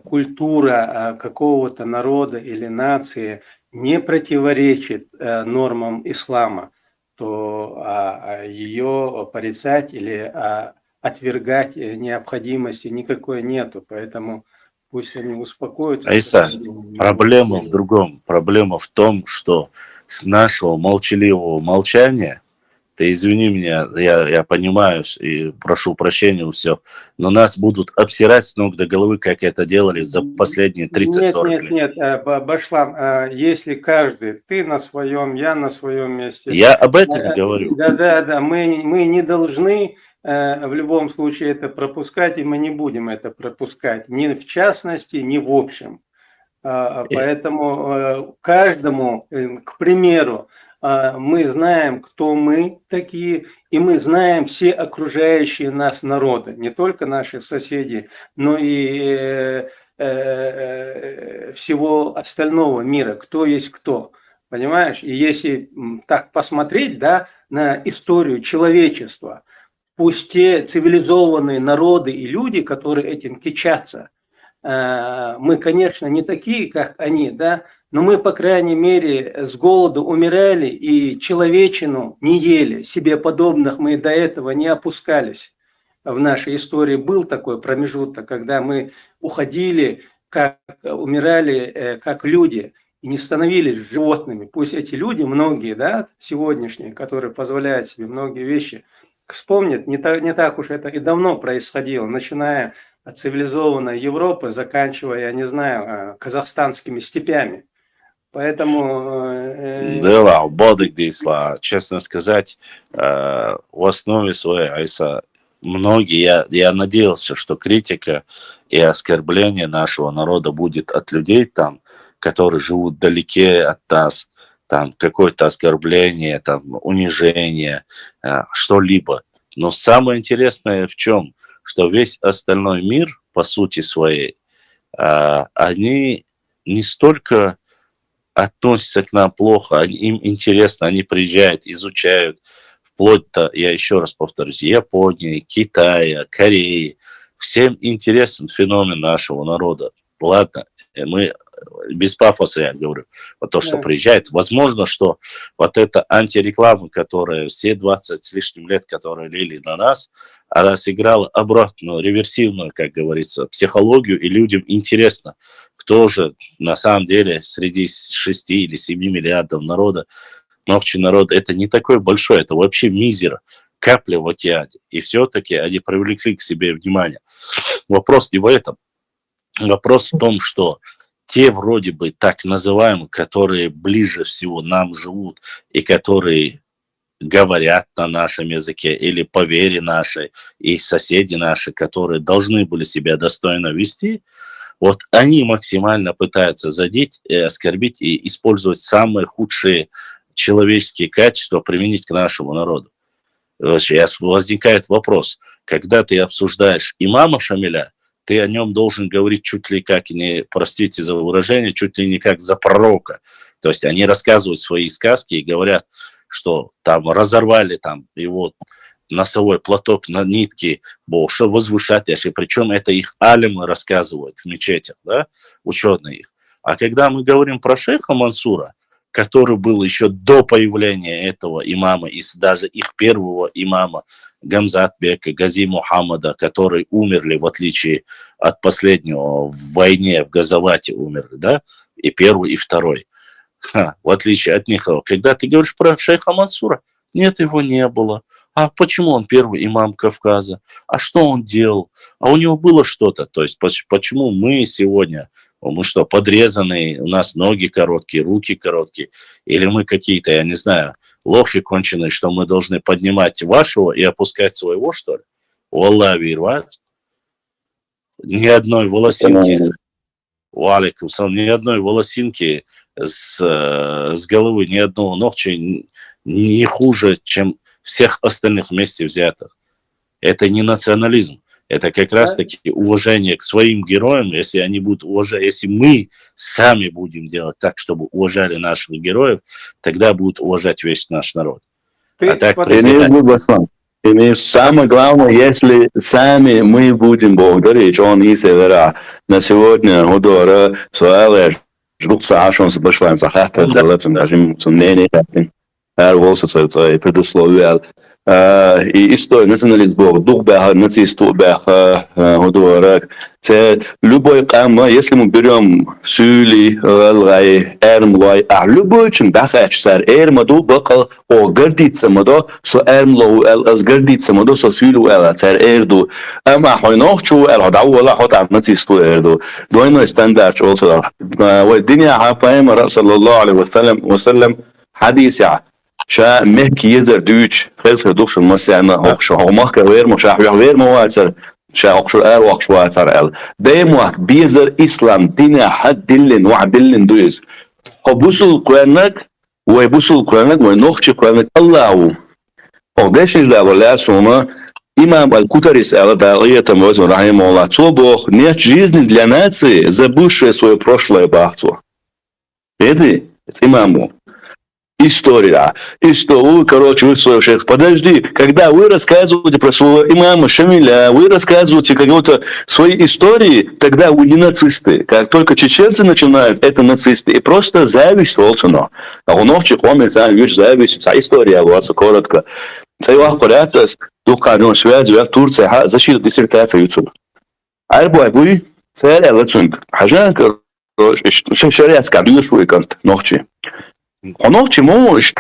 культура какого-то народа или нации не противоречит нормам ислама, то ее порицать или отвергать необходимости никакой нету. Поэтому пусть они успокоятся. Айса, проблема в другом. Проблема в том, что с нашего молчаливого молчания, ты извини меня, я понимаю и прошу прощения у всех, но нас будут обсирать с ног до головы, как это делали за последние 30-40 лет. Нет, Башлам, если каждый, ты на своем, я на своем месте. Я об этом и говорю. Да, мы не должны в любом случае это пропускать, и мы не будем это пропускать, ни в частности, ни в общем. Поэтому каждому, к примеру, мы знаем, кто мы такие, и мы знаем все окружающие нас народы, не только наши соседи, но и всего остального мира, кто есть кто. Понимаешь? И если так посмотреть, да, на историю человечества, пусть те цивилизованные народы и люди, которые этим кичатся, мы, конечно, не такие, как они, да, но мы, по крайней мере, с голоду умирали и человечину не ели, себе подобных мы до этого не опускались. В нашей истории был такой промежуток, когда мы уходили, умирали как люди и не становились животными. Пусть эти люди, многие, да, сегодняшние, которые позволяют себе многие вещи, вспомнят, не так уж это и давно происходило, начиная от цивилизованной Европы, заканчивая, я не знаю, казахстанскими степями. Поэтому... Да, Бодыгдисла, честно сказать, в основе своей, Айса, многие, я надеялся, что критика и оскорбление нашего народа будет от людей там, которые живут далеке от нас, там какое-то оскорбление, там унижение, что-либо. Но самое интересное в чем? Что весь остальной мир, по сути своей, они не столько относятся к нам плохо, им интересно, они приезжают, изучают, вплоть до, я еще раз повторюсь, Японии, Китая, Кореи. Всем интересен феномен нашего народа. Ладно, мы без пафоса, я говорю, вот то, что приезжает. Возможно, что вот эта антиреклама, которая все 20 с лишним лет, которые лили на нас, она сыграла обратную, реверсивную, как говорится, психологию, и людям интересно, кто же на самом деле среди 6 или 7 миллиардов народа, общий народ, это не такой большой, это вообще мизер, капля в океане. И все-таки они привлекли к себе внимание. Вопрос не в этом. Вопрос в том, что те вроде бы так называемые, которые ближе всего нам живут и которые говорят на нашем языке или по вере нашей, и соседи наши, которые должны были себя достойно вести, вот они максимально пытаются задеть, оскорбить и использовать самые худшие человеческие качества применить к нашему народу. Возникает вопрос, когда ты обсуждаешь имама Шамиля, ты о нем должен говорить чуть ли как, не, простите за выражение, чуть ли не как за пророка. То есть они рассказывают свои сказки и говорят, что там разорвали там его носовой платок на нитке, что возвышать, и причем это их алимы рассказывают в мечетях, да, ученые их. А когда мы говорим про шейха Мансура, который был еще до появления этого имама, и даже их первого имама Гамзатбека, Гази Мухаммада, которые умерли, в отличие от последнего, в войне, в Газавате умерли, да, и первый, и второй. В отличие от них, когда ты говоришь про шейха Мансура, нет, его не было. А почему он первый имам Кавказа? А что он делал? А у него было что-то. То есть почему мы сегодня, мы что, подрезанные, у нас ноги короткие, руки короткие, или мы какие-то, я не знаю, лохи конченые, что мы должны поднимать вашего и опускать своего, что ли? Валлахи вирвать. Ни одной волосинки, ни одной волосинки с головы, ни одного ногтя не хуже, чем всех остальных вместе взятых. Это не национализм. Это как раз-таки уважение к своим героям, если они будут уважать, если мы сами будем делать так, чтобы уважали наших героев, тогда будут уважать весь наш народ. А так самое главное, если сами мы будем благодарить, он и севера. На сегодня Удора Суэлэ ждут Сашон с Башлаем Захата, даже мнение волосы предусловия. И история национализма, дух беха, нацисту беха, Удора. Любой кама, если мы берем Сюли, Лай, Эрмлай, а любой чем беха эчсар, Эрмаду бакал, о гордиться мадо, со Эрмлоу, с гордиться мадо, со Сюлю, цар Эрду. Ама хойнохчу, Эрдау, Ла, хот нацисту Эрду. Двойной стандарт, also. والدنيا حافظة رسول الله عليه وسلم حديث شا مكي يزر دوش خلص دوش المسيح هوكش هوماك غير مشاح غير مواتر شا هوكش وقش واتر ال بيموك بيزر اسلام دين حد دلن وعدلن دوز هبوسل قرنك ويبوسل قرنك ونخش قرنك الله او دشنج ده ولا سوما имам Аль-Кутари дал этому рахиму Аллах, что Бог нет жизни для нации, забывшей свое прошлое бахту. Это имаму. История. Историю, короче, вы свой шейх. Подожди, когда вы рассказываете про своего имама Шамиля, вы рассказываете какие-то свои истории, тогда вы не нацисты. Как только чеченцы начинают, это нацисты. И просто зависть волчано. А у новчик он зависть, вся история, вот коротко. Цейвах порядок, духовная связь, в Турции, защита диссертации YouTube. Арбой, вы, цель, лацунг. Хажан, шариат, скадуешь вы кант, ночи. Ночи, можешь,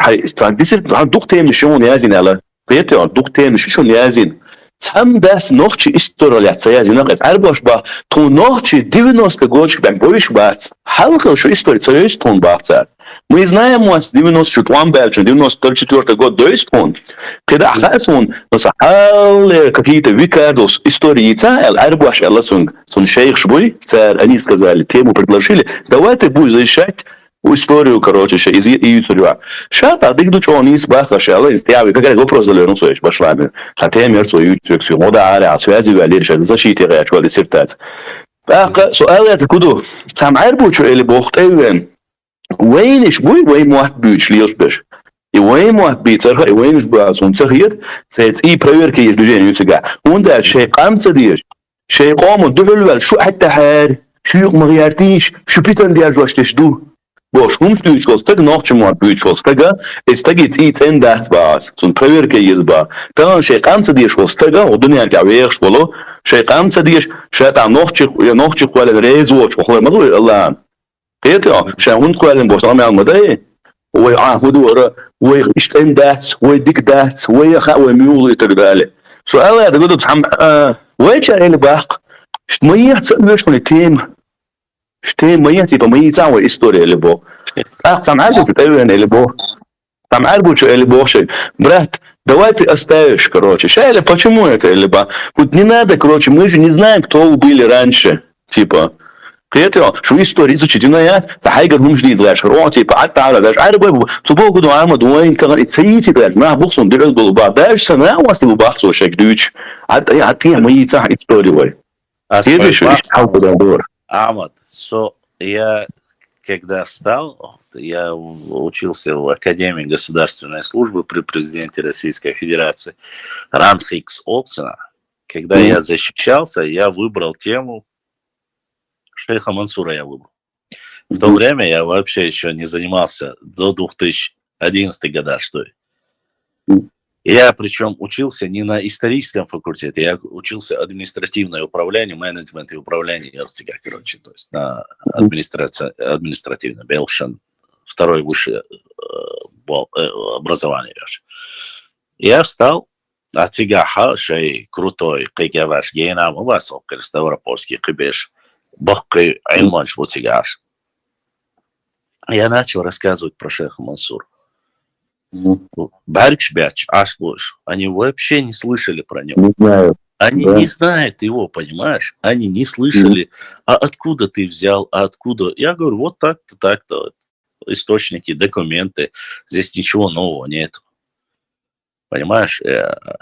дух тем, что он язин, але, приятель, дух тем, что он язин. Сам дас ночи история, язин, арбош ба, то ночи 90 годчик, бен боишь бац. Халхал, что история, царёйст он бацар. Мы знаем, у нас 94 год до исполн, когда Хасун, какие-то викардос, истории царь, арбаш, алласунг, сон шейх шбуй, царь, они сказали, тему предложили, давай ты будешь защищать историю, короче, из Ютурья. Шата, ты где он из Баха, шала, из Тяви, как вопрос залену своих башлами. Хотя мерцу Ютурья, мода аля, связи валерия, защиты речь, диссертация. Так, суал это куда? Сам арбучу или бог тевен? وينش بوي وين واحد بيش ليش بيش وين واحد بيتصرخ وينش بعضهم تصرخيت سيت بريور كي يجدين يتجا وندا شيء قام صدير شيء قام دفل شو حتى حار شو مغيرتيش شو بيتن ديال جواش تشدو باش هم ستويش وصل تج نوع شو واحد بيش وصل تجا استجيت إيه تندات باس سون بريور كي يزبا ترى شيء قام صدير وصل تجا ودنيا كعويش ولا شيء قام صدير شيء تعم نوع ولا ريز وش وخلي ما ضل الله قيتها شاهون قالن بوش رامي المداي ويعاهد ورا ويشتن دات ويديك دات ويخا وميول يتقدالي سؤال هذا قلت حم ويش اللي باق مية تسألوش من التيم شتيم مية تبقى مية تعوى إستوريا اللي بو سام عاربو تتأوين اللي بو سام عاربو شو اللي بو شيء брат давайте оставишь короче шайли почему это или ба вот не надо короче мы же не знаем кто убили раньше типа قيتها شو истории изучить جنايات فحاجة مش دي زلاش رواتي بعد على داش عارف تبغى كده عمد وين تغني تسيتي داش ما بخصم دير بالبعض داش سنة واسطة ببحثه شك دوش عاد ما يتاح истории وين هذا شو حاول دور Ахмад, я когда встал, я учился в Академии государственной службы при президенте Российской Федерации Ранхикс Олсена. Когда я защищался, я выбрал тему шейха Мансура я выбрал. В то время я вообще еще не занимался до 2011 года, что ли. Я причем учился не на историческом факультете, я учился административное управление, менеджмент и управление РЦГ, короче, то есть на административное, Белшин, второе высшее образование. Я встал, а тигаха, шей крутой, кайгаваш, гейнам, у вас около Ставропольский, кибеш, бахкай, айманш, вот тигаш. Я начал рассказывать про шейха Мансура. Баркшбяч, Ашбуш, они вообще не слышали про него. Они не знают его, понимаешь? Они не слышали, а откуда ты взял, а откуда... Я говорю, вот так-то, так-то. Источники, документы. Здесь ничего нового нет. Понимаешь?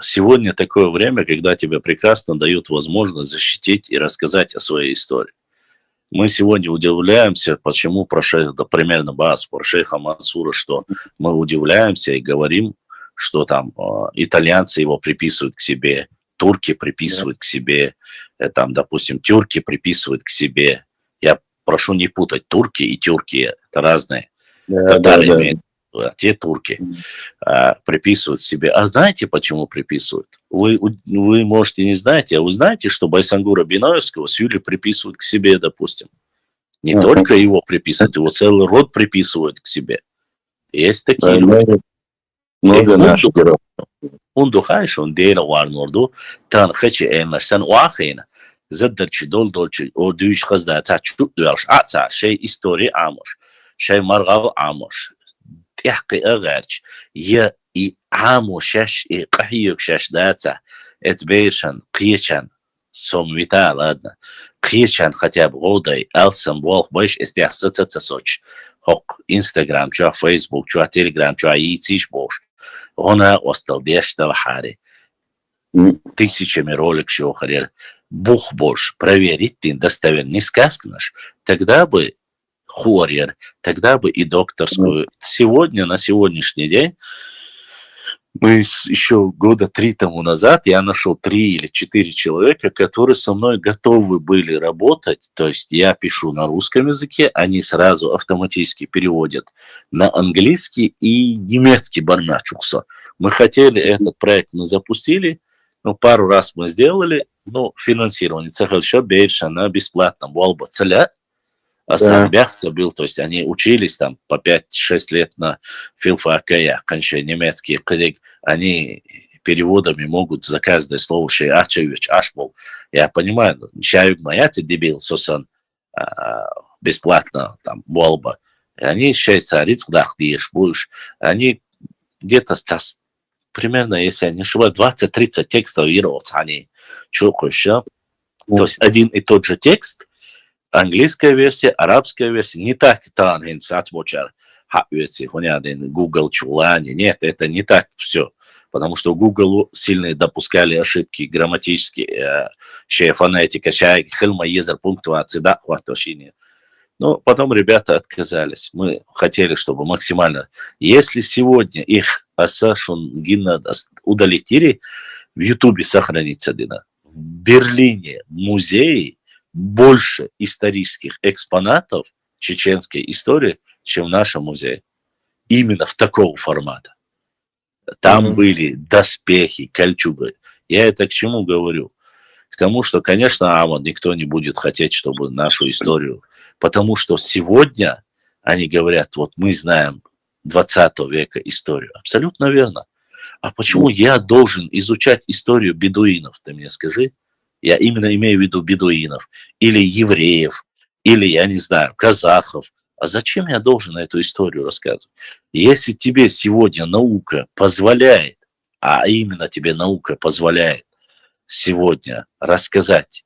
Сегодня такое время, когда тебе прекрасно дают возможность защитить и рассказать о своей истории. Мы сегодня удивляемся, почему про шейха, да, примерно про шейха Мансура, что мы удивляемся и говорим, что там итальянцы его приписывают к себе, турки приписывают к себе, там, допустим, тюрки приписывают к себе. Я прошу не путать, турки и тюрки – это разные. Татары имеют, те турки приписывают себе. А знаете, почему приписывают? Вы, можете, не знаете, а вы знаете, что Байсангура Бинаевского с Юли приписывают к себе, допустим. Не только его приписывают, его целый род приписывают к себе. Есть такие люди. Много наших героев. Ундухайш, он дейна варнорду, тан хачи эйнашсан уахейна. Заддарчи долдолчи, ордуиш хазда, тачут дуялш, аца, шей истории амош, шей маргал амош. تحقي أغارج يا عامو شاش قحيوك شاش داتا اتبيرشان قيشان سوم ويتال أدنى قيشان ختياب غودي ألسن بولخ باش استيحسة تسوش هوك إنستغرام شو فيسبوك شو تيليجرام شو يتيش بوش هنا وصل ديشتا وحاري тысячами ролик шо харер бух больше проверить ты достоверный сказкнешь, тогда бы хорьер, тогда бы и докторскую. Сегодня, на сегодняшний день, мы еще года 3 тому назад, я нашел 3 или 4 человека, которые со мной готовы были работать. То есть я пишу на русском языке, они сразу автоматически переводят на английский и немецкий барначукса. Мы хотели этот проект, мы запустили, ну, пару раз мы сделали, ну, финансирование. Цехальша Бейша на бесплатном Волба Целя. А сам Бяхца был, то есть они учились там по 5-6 лет на филфакая, кончая немецкий коллег, они переводами могут за каждое слово шей Ачевич, Ашбол. Я понимаю, чаюк моя ты дебил, сосан бесплатно там Волба. Они шейцарицк дахдиш будешь, они где-то примерно, если я не ошибаюсь, 20-30 текстов вироваться они чукающие. То есть один и тот же текст, английская версия, арабская версия, не так танген сатбочар хапюэци, понятно, Google чулани, нет, это не так все, потому что Google сильно допускали ошибки грамматические, фонетика, хилма езер пунктуации, да, хватошение. Но потом ребята отказались. Мы хотели, чтобы максимально... Если сегодня их Асашун Гинна удалили, в Ютубе сохранится Дина. В Берлине музей больше исторических экспонатов чеченской истории, чем в нашем музее. Именно в такого формата. Там были доспехи, кольчуги. Я это к чему говорю? К тому, что, конечно, никто не будет хотеть, чтобы нашу историю... Потому что сегодня они говорят, вот мы знаем 20 века историю. Абсолютно верно. А почему я должен изучать историю бедуинов, ты мне скажи? Я именно имею в виду бедуинов, или евреев, или, я не знаю, казахов. А зачем я должен эту историю рассказывать? Если тебе сегодня наука позволяет, а именно тебе наука позволяет сегодня рассказать,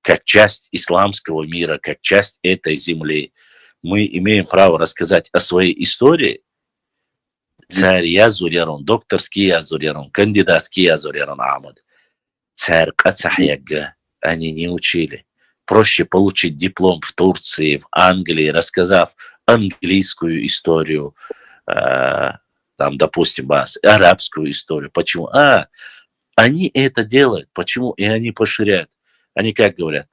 как часть исламского мира, как часть этой земли, мы имеем право рассказать о своей истории. Царь Язурярон, докторский Язурярон, кандидатский Язурярон Ахмад. Царь Кацахьяга они не учили. Проще получить диплом в Турции, в Англии, рассказав английскую историю, там, допустим, арабскую историю. Почему? Они это делают. Почему? И они поширяют. Они как говорят?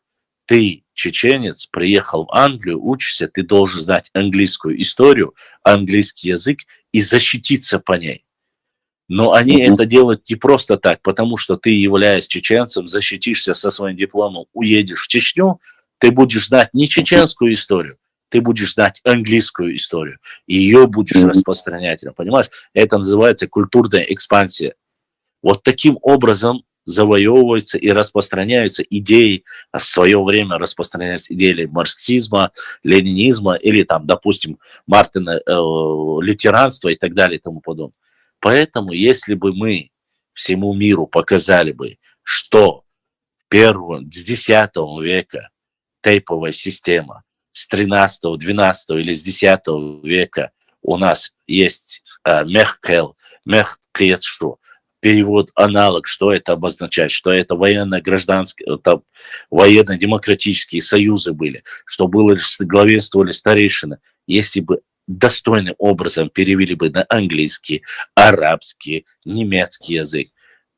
ты, чеченец, приехал в Англию, учишься, ты должен знать английскую историю, английский язык и защититься по ней. Но они это делают не просто так, потому что ты, являясь чеченцем, защитишься со своим дипломом, уедешь в Чечню, ты будешь знать не чеченскую историю, ты будешь знать английскую историю, и ее будешь распространять. Понимаешь? Это называется культурная экспансия. Вот таким образом завоевываются и распространяются идеи, в свое время распространяются идеи марксизма, ленинизма или там, допустим, Мартина, лютеранства и так далее и тому подобное. Поэтому, если бы мы всему миру показали бы, что с 10 века тейповая система, с 13, 12 или с 10 века у нас есть что перевод, аналог, что это обозначает, что это военно-гражданские, военно-демократические союзы были, что главенствовали старейшины. Если бы достойным образом перевели бы на английский, арабский, немецкий язык,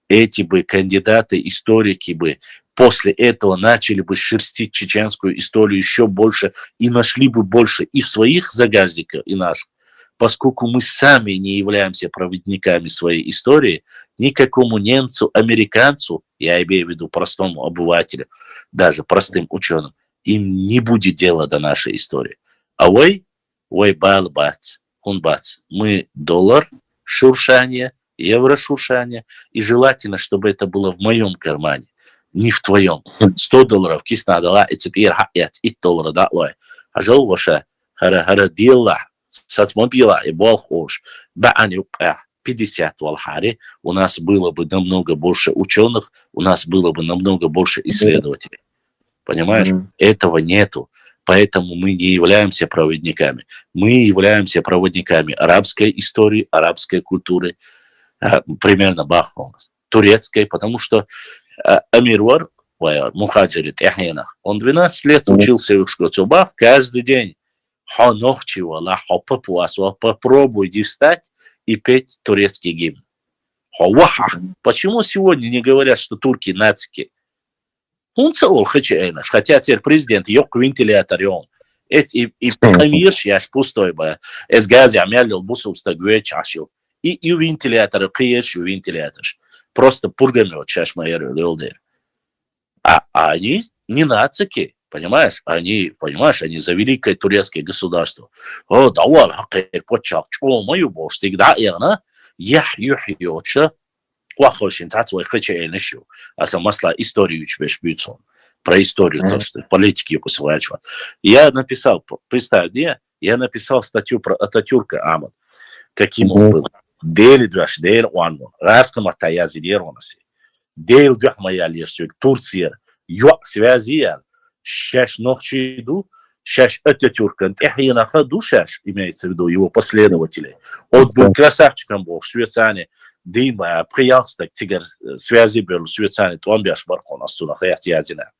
эти бы кандидаты, историки бы после этого начали бы шерстить чеченскую историю еще больше и нашли бы больше и в своих загажниках, и наших. Поскольку мы сами не являемся проводниками своей истории, никакому немцу, американцу, я имею в виду простому обывателю, даже простым ученым, им не будет дела до нашей истории. А мы доллар, шуршание, евро шуршание, и желательно, чтобы это было в моем кармане, не в твоем. $100 кисна дала, $1 да, а жил ваша дела, сатмобила и болхош, ба'ан юк'ah 50 валхари, у нас было бы намного больше ученых, у нас было бы намного больше исследователей. Понимаешь? Этого нету. Поэтому мы не являемся проводниками. Мы являемся проводниками арабской истории, арабской культуры, примерно бахмас, турецкой, потому что Амирвар, Мухаджирит Яхенах, он 12 лет учился в школе каждый день. Попробуй иди встать и петь турецкий гимн. Почему сегодня не говорят, что турки нацики? Хотя теперь президент yok ventilator и премьер я пустой бы с газом мялил бусубста гвечашил и вентилятор киеш вентилятор просто пургамет чаш майер лёлдер. А они не нацики. Понимаешь, они за великое турецкое государство. О, давал хакер почак, чё мою бог всегда яна, юхиёча, вахошин цацвой хачаэлэшу. А самосла историю учбеш бютсон. Про историю то, что политики посваивать. Я написал, представь, я написал статью про Ататюрка Амад. Каким он был. Дели дуаш, дели уанмон. Раскама таязидерванаси. Дели дуах моя лишь, Турция. Юак связия. Шаш Нохчиду, Шаш Ататюрка, Эхинаха Душаш, имеется в виду его последователей. Он был красавчиком был в Швейцарии, Динма, приятствовал, тигр связи был в Швейцарии, Туамбяш Баркон, Астуна, Хаятиадина.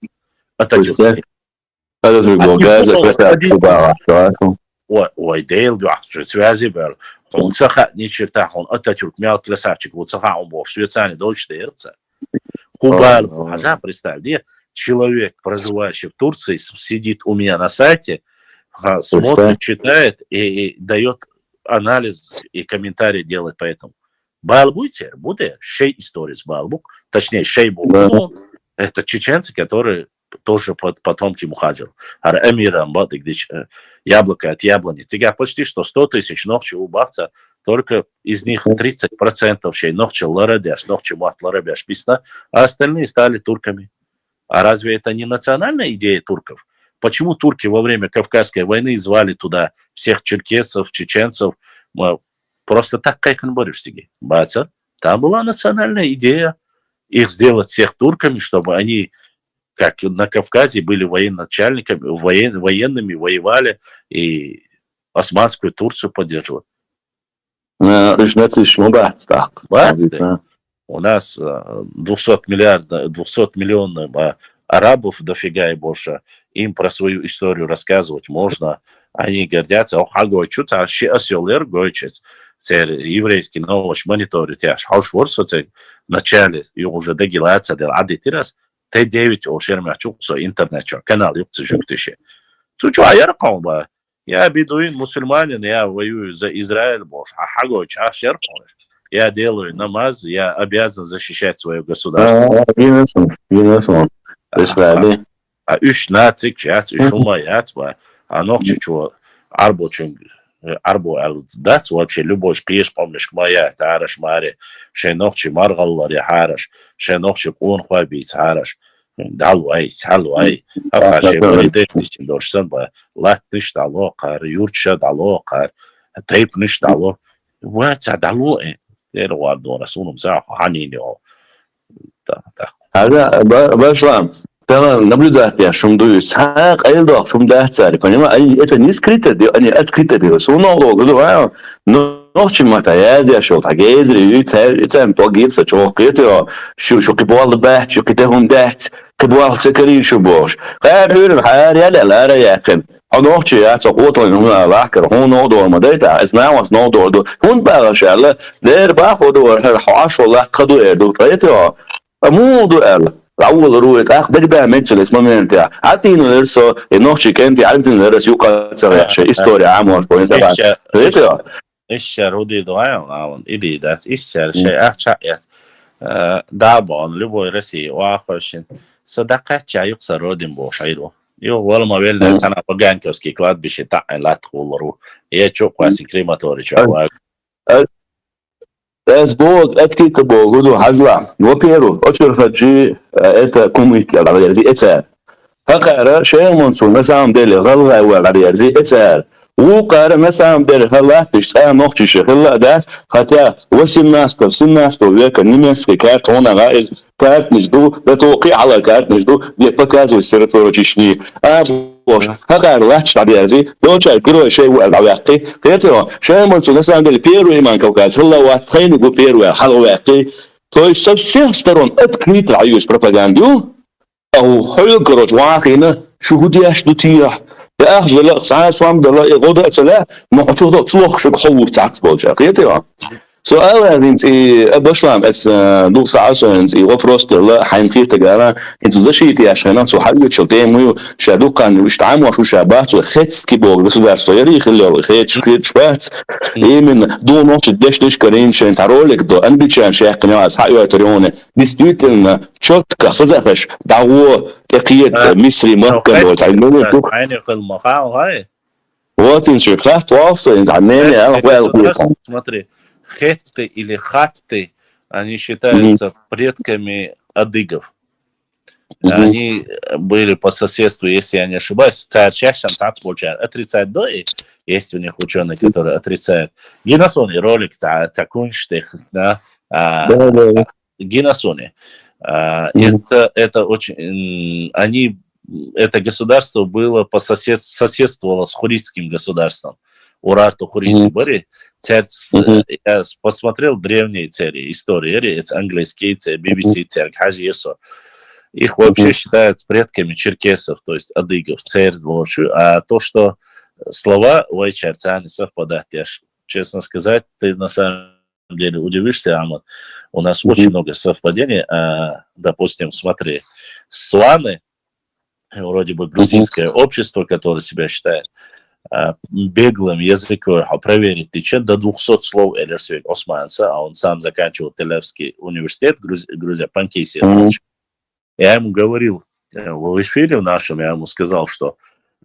Ататюрка. Ой, Дейл Дуах, связи был. Он саха, ни черта, он Ататюрк, мял красавчик, вот саха он был в Швейцарии, дольше дерца. Кубал, хажа, представь, где человек, проживающий в Турции, сидит у меня на сайте, смотрит, читает и дает анализ и комментарий делать по этому. Балбуйте, будет шей историс Балбук, точнее шей Булбу, это чеченцы, которые тоже потомки Мухаджиров. Эмирам, яблоко от яблони. Тебя почти что 100 тысяч ногчи у бахца, только из них 30% шей ногчи ларадяш, ногчи мат ларабяш писна, а остальные стали турками. А разве это не национальная идея турков? Почему турки во время Кавказской войны звали туда всех черкесов, чеченцев? Просто так, как он борешься. Баца, там была национальная идея их сделать всех турками, чтобы они, как на Кавказе, были военачальниками, военными, воевали и османскую Турцию поддерживали. У нас 200 миллионов арабов дофига и больше. Им про свою историю рассказывать можно. Они гордятся. Еврейский новость мониторит. В начале и уже догилаться. T9 o şerme çoksa internet çok kanal yok çocuk dışı. Suçu ayar kalma. Ya Beduin Müslümanın ya воюют за Израиль, Хагой чашер, я делаю намаз, я обязан защищать свое государство. А üç natik yat, üç умаят, а ночью чего арбо дать вообще любой шкиш помнишь моя тараш мари, шей ночью маргаллар я хараш, шей ночью кун хвабить хараш. Далуай. Афаши валидетнистин дошсан ба латниш дало қар, юртша дало қар, тейпниш дало. Ваца дало Дер вардон расулум за ханини о. Башлам. Наблюдать я шумдую. Сак элдох шумдать царь. Понимаешь? Это не скрыто, они открыто делают. Сунолог, ночи матая, я шел так езри, это тогится, чего это, что кибуал бать, что китахум дать, кибуал цикарин шубош. Хайрюрен, хайря لا رياكن. نوچي يا سقوطن هنا لاكر هون نودور مديتا اسناوس نودور هون باغشاله دير باخدور حاش والله قدو يردو طيتو مو دوال اول رويت اخ بقدر منشل اسمه من انت عطينو نرسو النوچي كنتي عرفتي نرس يوقع شيء استوري عام و7 طيتو الشر ودي دعاء إيدي داس الشر شيء أحشاء دابون لبوي رسي وآخرشين صدقات شيء يكسر ردين بوشيرو يو والله ما بيلنا سنة بجانكوسكي كلاد بشي تعين لا تقولرو يشوف واسي كريماتوري شو Es bog etkita bogudu hazla وبيرو أشر فجي إتا كوميك على يرزي إتسار فقارا شيء منصور مسام ديلي غلغة وعلى يرزي إتسار وقارا مسام ديلي غلغة تشتايا نوخشي شغلة داس خطيا سناستو ويكا نمسكي كارت هنا غائز كارت نجدو لتوقيع على كارت نجدو دي بكازو السيرتورو تشني هقار لاتش على يرزي دوشا كيلو شيء وعلى واقي قيتو شيء منصور مسام ديلي بيرو إيمان كوكاز هلا واتخين يقول بيرو حلو واقي توي سيسترون اتكريت العيوش بروباغانديو او خلقرج واقعنا شهودياش دوتيح بأخذ لا ساعة سوام دلا غدا تلا ما حشوط تلوخ شو حور تعت بولجا قيتها سؤال انتي بشلام اس دو ساعة انتي وبروست لا حينفير تجارا انتو زشيتي عشان سو حاجة شلتين ميو شادوقان واشتعام وشو شابات وخيتس كيبوغ بس دار صيري خلي خيت شبات ايه من دو نوت دش كارين شان تعرولك دو انبيتشان شاقنا اصحابي تريونه ديستويتن شوتكا خزافش دعوه تقييد مصري ممكن وتعلمونه عيني في المقام هاي واتن شو خاف واصل انت عمالي انا смотри хетты или хатты, они считаются предками адыгов. Они были по соседству, если я не ошибаюсь, отрицают дои. Есть у них ученые, которые отрицают. Генасони, ролик, такунштех, да, Генасони. Это очень, это государство было соседствовало с хуритским государством. Урарту Хурити Бори, я посмотрел древние истории, это английские, BBC, Хаджи Есо. Их вообще считают предками черкесов, то есть адыгов, а то, что слова у айчарца не совпадают, я честно сказать, ты на самом деле удивишься, Амад, у нас очень много совпадений, допустим, смотри, сланы, вроде бы грузинское общество, которое себя считает беглым языком, проверить течет до 200 слов Элерсвик Османса, а он сам заканчивал Телевский университет, Грузия, Панкиси. Я ему говорил в эфире в нашем, я ему сказал, что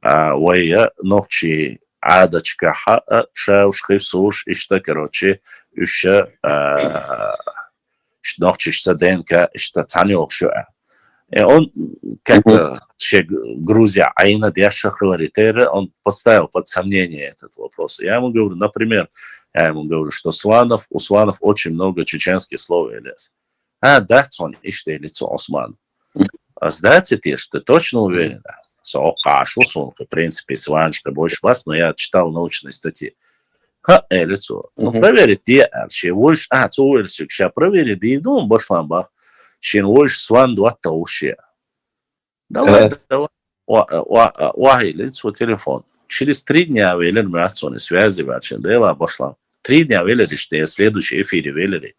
«Вая ночи адочка шаушхи суш, и что, короче, еще ночи саденка, что цанёк шуа». И он как-то Грузия, Аина Диаша Хаваритера, он поставил под сомнение этот вопрос. Я ему говорю, например, что у сланов очень много чеченских слов елес. Да, он ищет лицо Осман. А знаете те, что ты точно уверен? В принципе, сланчика больше вас, но я читал научные статьи. Лицо. Ну, проверить, где, сейчас проверить, и думаю, башлам, Шин вольш сван два таушия. Давай. Лицо телефон. Через 3 дня велен мрацоны связи вачин дела обошла. 3 дня велели, что я следующий эфире велели.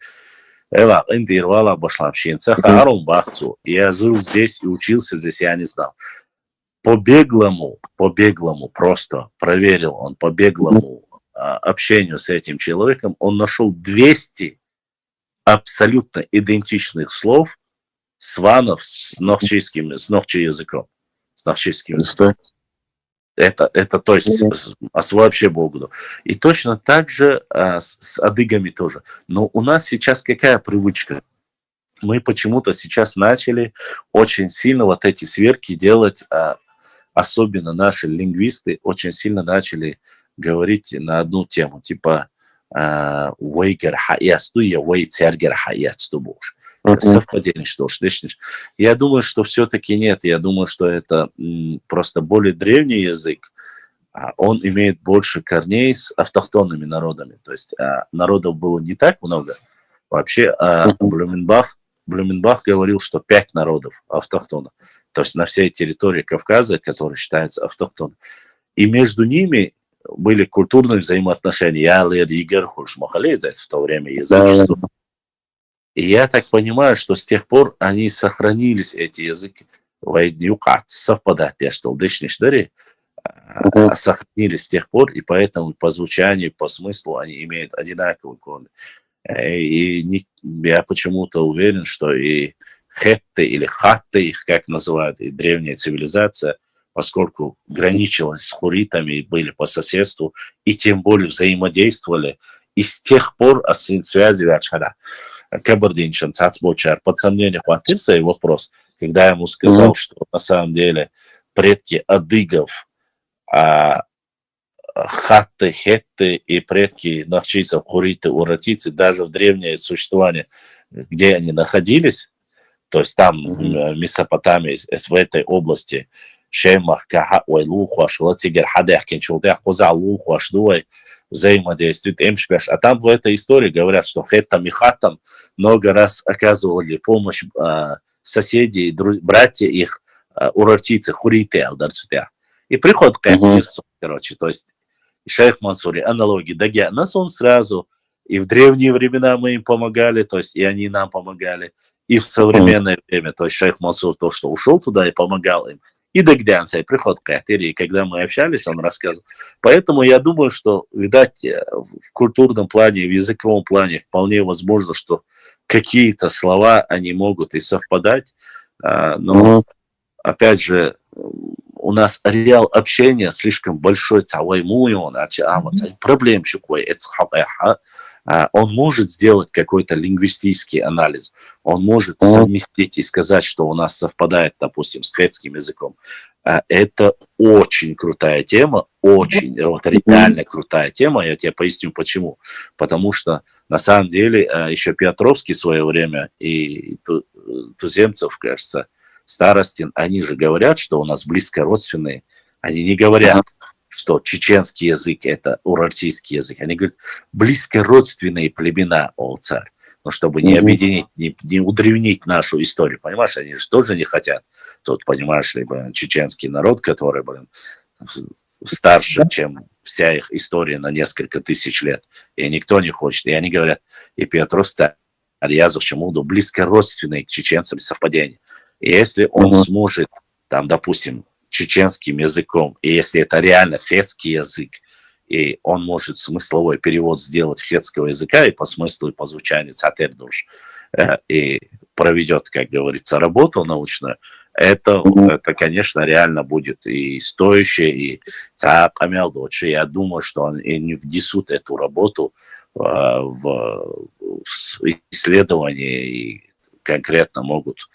Эла, индирвала башлапшин, цеха арум бахцу. Я жил здесь и учился здесь, я не знал. По-беглому просто проверил, он по-беглому общению с этим человеком, он нашел 200 абсолютно идентичных слов сванов с нохчийским языком. С нохчийским языком. Это то есть вообще Богу. И точно так же с адыгами тоже. Но у нас сейчас какая привычка? Мы почему-то сейчас начали очень сильно вот эти сверки делать, особенно наши лингвисты очень сильно начали говорить на одну тему, типа «Вейгер хаясту, я вейцергер хаясту будешь». Совпадение, что ж. Я думаю, что все-таки нет. Я думаю, что это просто более древний язык. Он имеет больше корней с автохтонными народами. То есть народов было не так много. Вообще Блюменбах говорил, что 5 народов автохтонов. То есть на всей территории Кавказа, которые считаются автохтонами. И между ними были культурные взаимоотношения. Ялер, Игер, Хульшмахалей, в то время язычество. И я так понимаю, что с тех пор они сохранились, эти языки, совпадать, что сохранились с тех пор, и поэтому по звучанию, по смыслу они имеют одинаковый корень. И я почему-то уверен, что и хетты или хатты, их как называют, и древняя цивилизация, поскольку граничилась с хуритами, были по соседству, и тем более взаимодействовали, и с тех пор связи Кабардинчан, Цацбочар, под сомнение хватился и вопрос, когда я ему сказал, что на самом деле предки адыгов, хатты, хетты и предки нахчийцев, хуриты, уратийцы, даже в древнее существование, где они находились, то есть там Месопотамия, в этой области, Шемах, Каха, Уайлуху, Шлатигер, Хадех, Кенчулдех, Козалуху, Ашдуай, взаимодействует Эмшпеш. А там в этой истории говорят, что хеттам и хаттам много раз оказывали помощь соседей, братья их, уратийцы, хуриты, алдарцутя. И приход к мирсу, короче, то есть шейх Мансури, аналогии, дагя, нас он сразу, и в древние времена мы им помогали, то есть и они нам помогали, и в современное время, то есть шейх Мансур, то, что ушел туда и помогал им, и дагдянца, и приход к и когда мы общались, он рассказывал. Поэтому я думаю, что, видать, в культурном плане, в языковом плане вполне возможно, что какие-то слова, они могут и совпадать, но, опять же, у нас ареал общения слишком большой, проблем он может сделать какой-то лингвистический анализ, он может совместить и сказать, что у нас совпадает, допустим, с хетским языком. Это очень крутая тема, очень, вот, реально крутая тема, я тебе поясню почему. Потому что, на самом деле, еще Петровский в свое время и Туземцев, кажется, Старостин, они же говорят, что у нас близко родственные, они не говорят, что чеченский язык – это урартийский язык. Они говорят, близко родственные племена, о царь. Но чтобы не объединить, не удревнить нашу историю, понимаешь, они же тоже не хотят. Тут, понимаешь ли, чеченский народ, который, старше, чем вся их история на несколько тысяч лет. И никто не хочет. И они говорят, и Петровский, Альязов, Чемуду, близко родственные к чеченцам совпадения. И если он сможет, там, допустим, чеченским языком, и если это реально хетский язык, и он может смысловой перевод сделать хетского языка и по смыслу, и по звучанию цатердуш, и проведет, как говорится, работу научную, это, конечно, реально будет и стоящее, и цапамелдочи. Я думаю, что они внесут эту работу в исследование и конкретно могут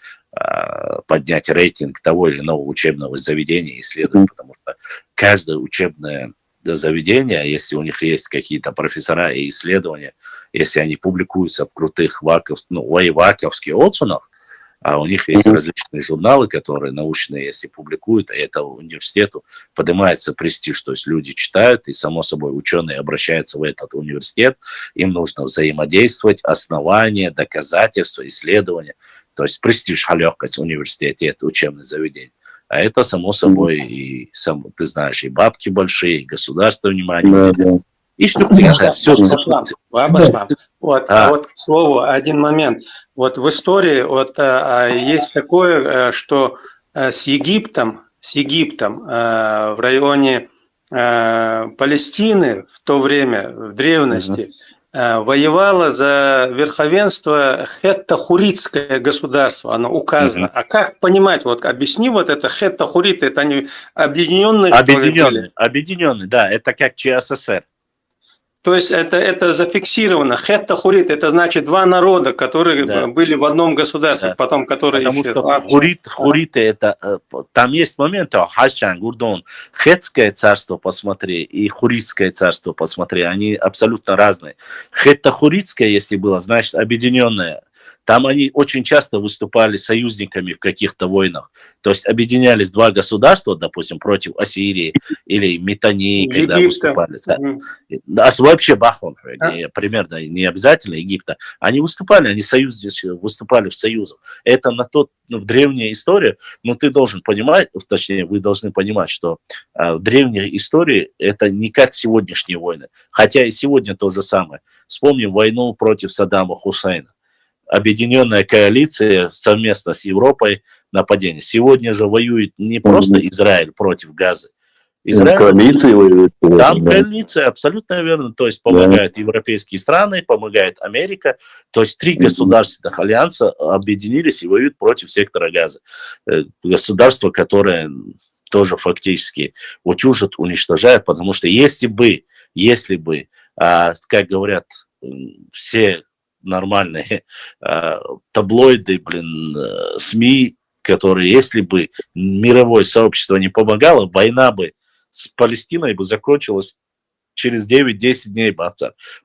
поднять рейтинг того или иного учебного заведения и исследования, потому что каждое учебное заведение, если у них есть какие-то профессора и исследования, если они публикуются в крутых ваковских отзывах, а у них есть различные журналы, которые научные, если публикуют, и это университету поднимается престиж, то есть люди читают, и, само собой, ученые обращаются в этот университет, им нужно взаимодействовать, основания, доказательства, исследования, то есть престиж, легкость в университете, это учебное заведение. А это, само собой, и ты знаешь, и бабки большие, и государство внимание. Все. Башлам. Вот, вот, к слову, один момент. Вот в истории вот, есть такое, что с Египтом в районе Палестины в то время, в древности, воевало за верховенство хетто-хуритское государство, оно указано. А как понимать, вот объясни вот это хетто-хуриты, это они объединенные, что ли, были? Объединенные, да, это как ЧССР. То есть это зафиксировано. Хетто-хурит, это значит два народа, которые были в одном государстве, потом которые... Потому что хуриты, это... Там есть моменты, Хашан, Гурдон, Хетское царство посмотри и Хуритское царство посмотри, они абсолютно разные. Хетто-хуритское, если было, значит объединенное. Там они очень часто выступали союзниками в каких-то войнах. То есть объединялись два государства, допустим, против Ассирии или Метании, когда выступали. Вообще Бахон, примерно не обязательно Египта. Они выступали, выступали в союзах. Это в древней истории, но ты должен понимать, точнее, вы должны понимать, что в древней истории это не как сегодняшние войны. Хотя и сегодня то же самое. Вспомним войну против Саддама Хусейна. Объединенная коалиция совместно с Европой нападение. Сегодня же воюет не просто Израиль против Газы. Израиль, коалиции воюет. Там коалиция, абсолютно верно. То есть помогают европейские страны, помогает Америка. То есть 3 государственных альянса объединились и воюют против сектора Газа. Государство, которое тоже фактически утюжит, уничтожает, потому что если бы, как говорят все нормальные таблоиды, СМИ, которые, если бы мировое сообщество не помогало, война бы с Палестиной бы закончилась через 9-10 дней,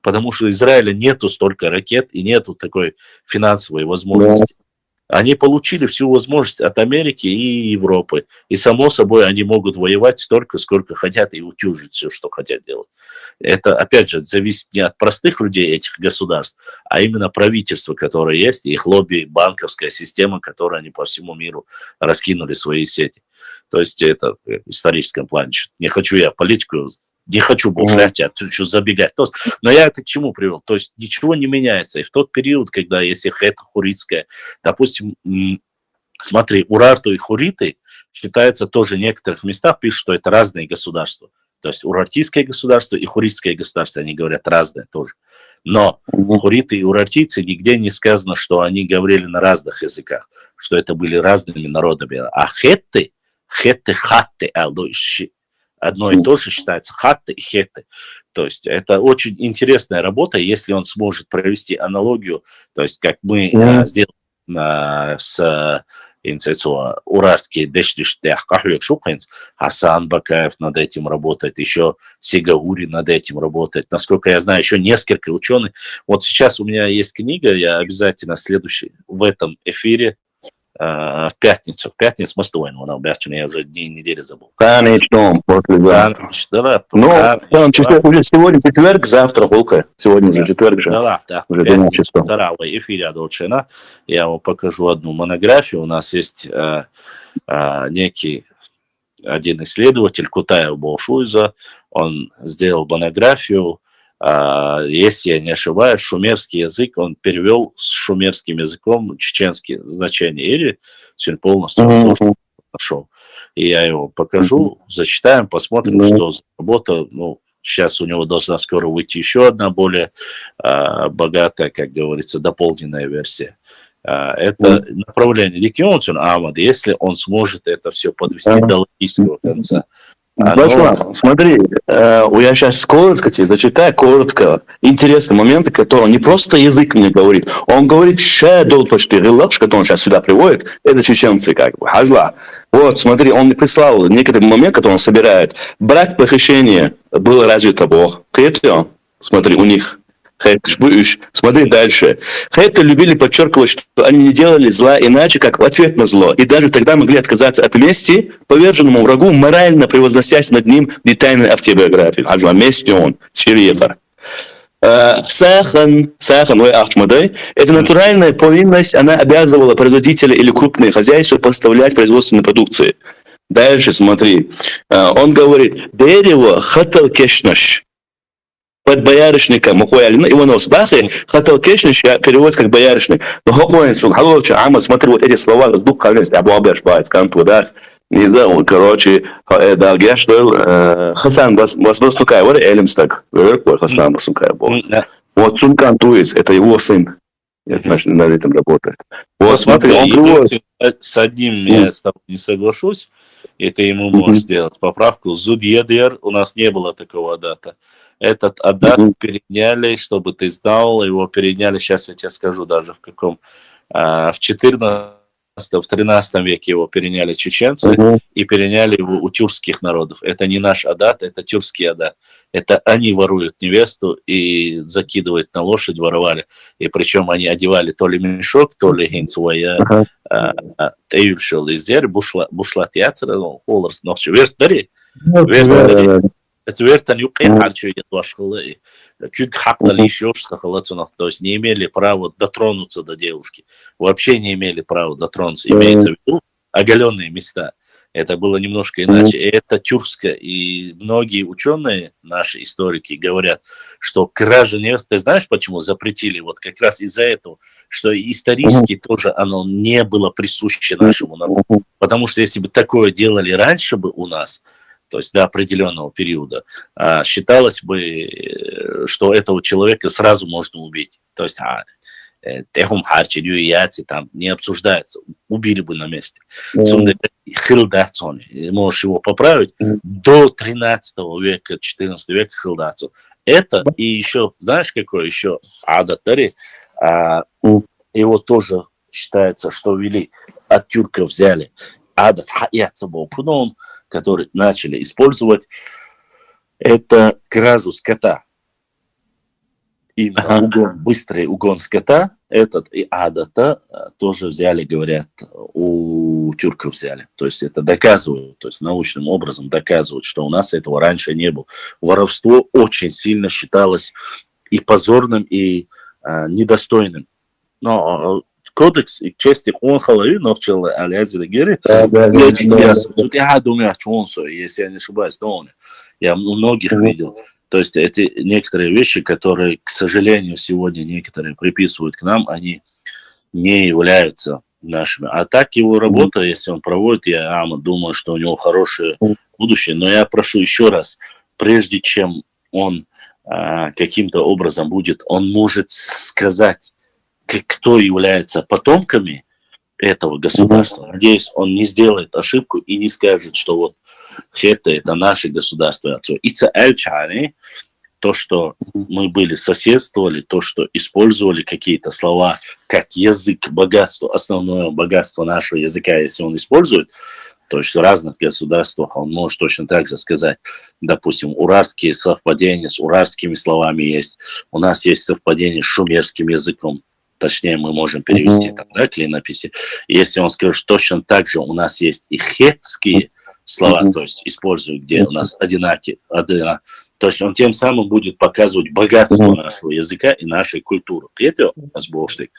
потому что у Израиля нету столько ракет и нету такой финансовой возможности. Они получили всю возможность от Америки и Европы. И, само собой, они могут воевать столько, сколько хотят, и утюжить все, что хотят делать. Это, опять же, зависит не от простых людей этих государств, а именно правительства, которые есть, и их лобби, банковская система, которую они по всему миру раскинули свои сети. То есть это в историческом плане. Не хочу я политику... Не хочу больше забегать. Но я это к чему привел? То есть ничего не меняется. И в тот период, когда если это хуритское, допустим, смотри, урарту и хуриты считаются тоже в некоторых местах, пишут, что это разные государства. То есть урартийское государство и хуритское государство, они говорят разные тоже. Но хуриты и урартийцы нигде не сказано, что они говорили на разных языках, что это были разными народами. А хетты, одно и то же считается хатты и хетты. То есть это очень интересная работа, если он сможет провести аналогию, то есть как мы сделали с уральские Дэшдиштях Кахвек Шукхенс, Хасан Бакаев над этим работает, еще Сигаури над этим работает. Насколько я знаю, еще несколько ученых. Вот сейчас у меня есть книга, я обязательно следующий в этом эфире в пятницу мы с тобой, я уже дни недели забыл. Конечно, послезавтра. Ну, уже сегодня четверг, завтра Волка. Сегодня уже четверг же. Да. Уже второй эфир Адолчина. Я вам покажу одну монографию. У нас есть некий один исследователь, Кутаев Болшуйза. Он сделал монографию. Если я не ошибаюсь, шумерский язык, он перевел с шумерским языком чеченские значения, или все полностью нашел. И я его покажу, зачитаем, посмотрим, что за работа. Ну, сейчас у него должна скоро выйти еще одна более богатая, как говорится, дополненная версия. Это направление Дикионтун Амад, если он сможет это все подвести до логического конца. Смотри, я сейчас коротко зачитаю, коротко, интересные моменты, которые он не просто язык мне говорит, он говорит который он сейчас сюда приводит, это чеченцы как бы, хазла. Вот, смотри, он мне прислал некоторые моменты, которые он собирает. Брак похищения было развито Бог. Смотри, у них. Смотри дальше. Хетты любили подчеркивать, что они не делали зла иначе, как в ответ на зло. И даже тогда могли отказаться от мести поверженному врагу, морально превозносясь над ним детальной автобиографией. Ажла месть он, чириетар. Сахан, это натуральная повинность, она обязывала производителя или крупные хозяйства поставлять производственные продукции. Дальше смотри. Он говорит, дерево хатал кешнаш. под боярышником Мухуялина Иванов Сбахи хотел кешнич переводится как боярышник. Но Хохуэн Сун Халоча Амад, смотри, вот эти слова с дух Халес Абу Абеш Байц Канту Дас. Не знаю, короче, да, я что Хасан вас такая, вот Элемстак, Хасан вас такая была. Вот Сун Кантуис, это его сын. Это над этим работает. Вот смотри, он приводит. С одним я с тобой не соглашусь, и ты ему можешь сделать поправку. Зудьедер у нас не было такого адата. Этот адат переняли, чтобы ты знал, его переняли, сейчас я тебе скажу даже в каком, в 13 веке его переняли чеченцы и переняли его у тюркских народов. Это не наш адат, это тюркский адат. Это они воруют невесту и закидывают на лошадь, воровали. И причем они одевали то ли мешок, то ли гинцвая тейюшел изер, бушлат яцера, холорс ночью. Верстари. Это вертан юкин харчу едвашхлы. Чуть хакнали еще что-то, то есть не имели права дотронуться до девушки. Вообще не имели права дотронуться. Имеется в виду оголенные места. Это было немножко иначе. И это тюркское. И многие ученые, наши историки, говорят, что кража невесты, ты знаешь, почему запретили? Вот как раз из-за этого, что исторически тоже оно не было присуще нашему народу. Потому что если бы такое делали раньше бы у нас, то есть до определенного периода, считалось бы, что этого человека сразу можно убить. То есть техум харчилью и яйца там не обсуждается, убили бы на месте. Хилдацони, можешь его поправить, до 13 века, 14 века хилдацон. Это и еще, знаешь, какой еще адатари, его тоже считается, что ввели, от тюрков взяли адат хаяцабокунон, который начали использовать, это кражу скота. Именно угон, быстрый угон скота, этот и адата тоже взяли, говорят, у тюрков взяли. То есть это доказывают, то есть научным образом доказывают, что у нас этого раньше не было. Воровство очень сильно считалось и позорным, и недостойным. Но кодекс и чести он халаю, но вчера Алязина Гери, я думаю, если я не ошибаюсь, я многих видел. То есть эти некоторые вещи, которые, к сожалению, сегодня некоторые приписывают к нам, они не являются нашими. А так его работа, если он проводит, я думаю, что у него хорошее будущее. Но я прошу еще раз, прежде чем он каким-то образом будет, он может сказать, кто является потомками этого государства. Надеюсь, он не сделает ошибку и не скажет, что вот это наше государство. То, что мы были соседствовали, то, что использовали какие-то слова, как язык, богатство, основное богатство нашего языка, если он использует, то есть в разных государствах он может точно так же сказать, допустим, уральские совпадения с уральскими словами есть, у нас есть совпадение с шумерским языком, точнее мы можем перевести там, да, клинописи. Если он скажет, точно так же у нас есть и хетские слова, то есть используют, где у нас одинаковые, то есть он тем самым будет показывать богатство нашего языка и нашей культуры. Это у нас болштык.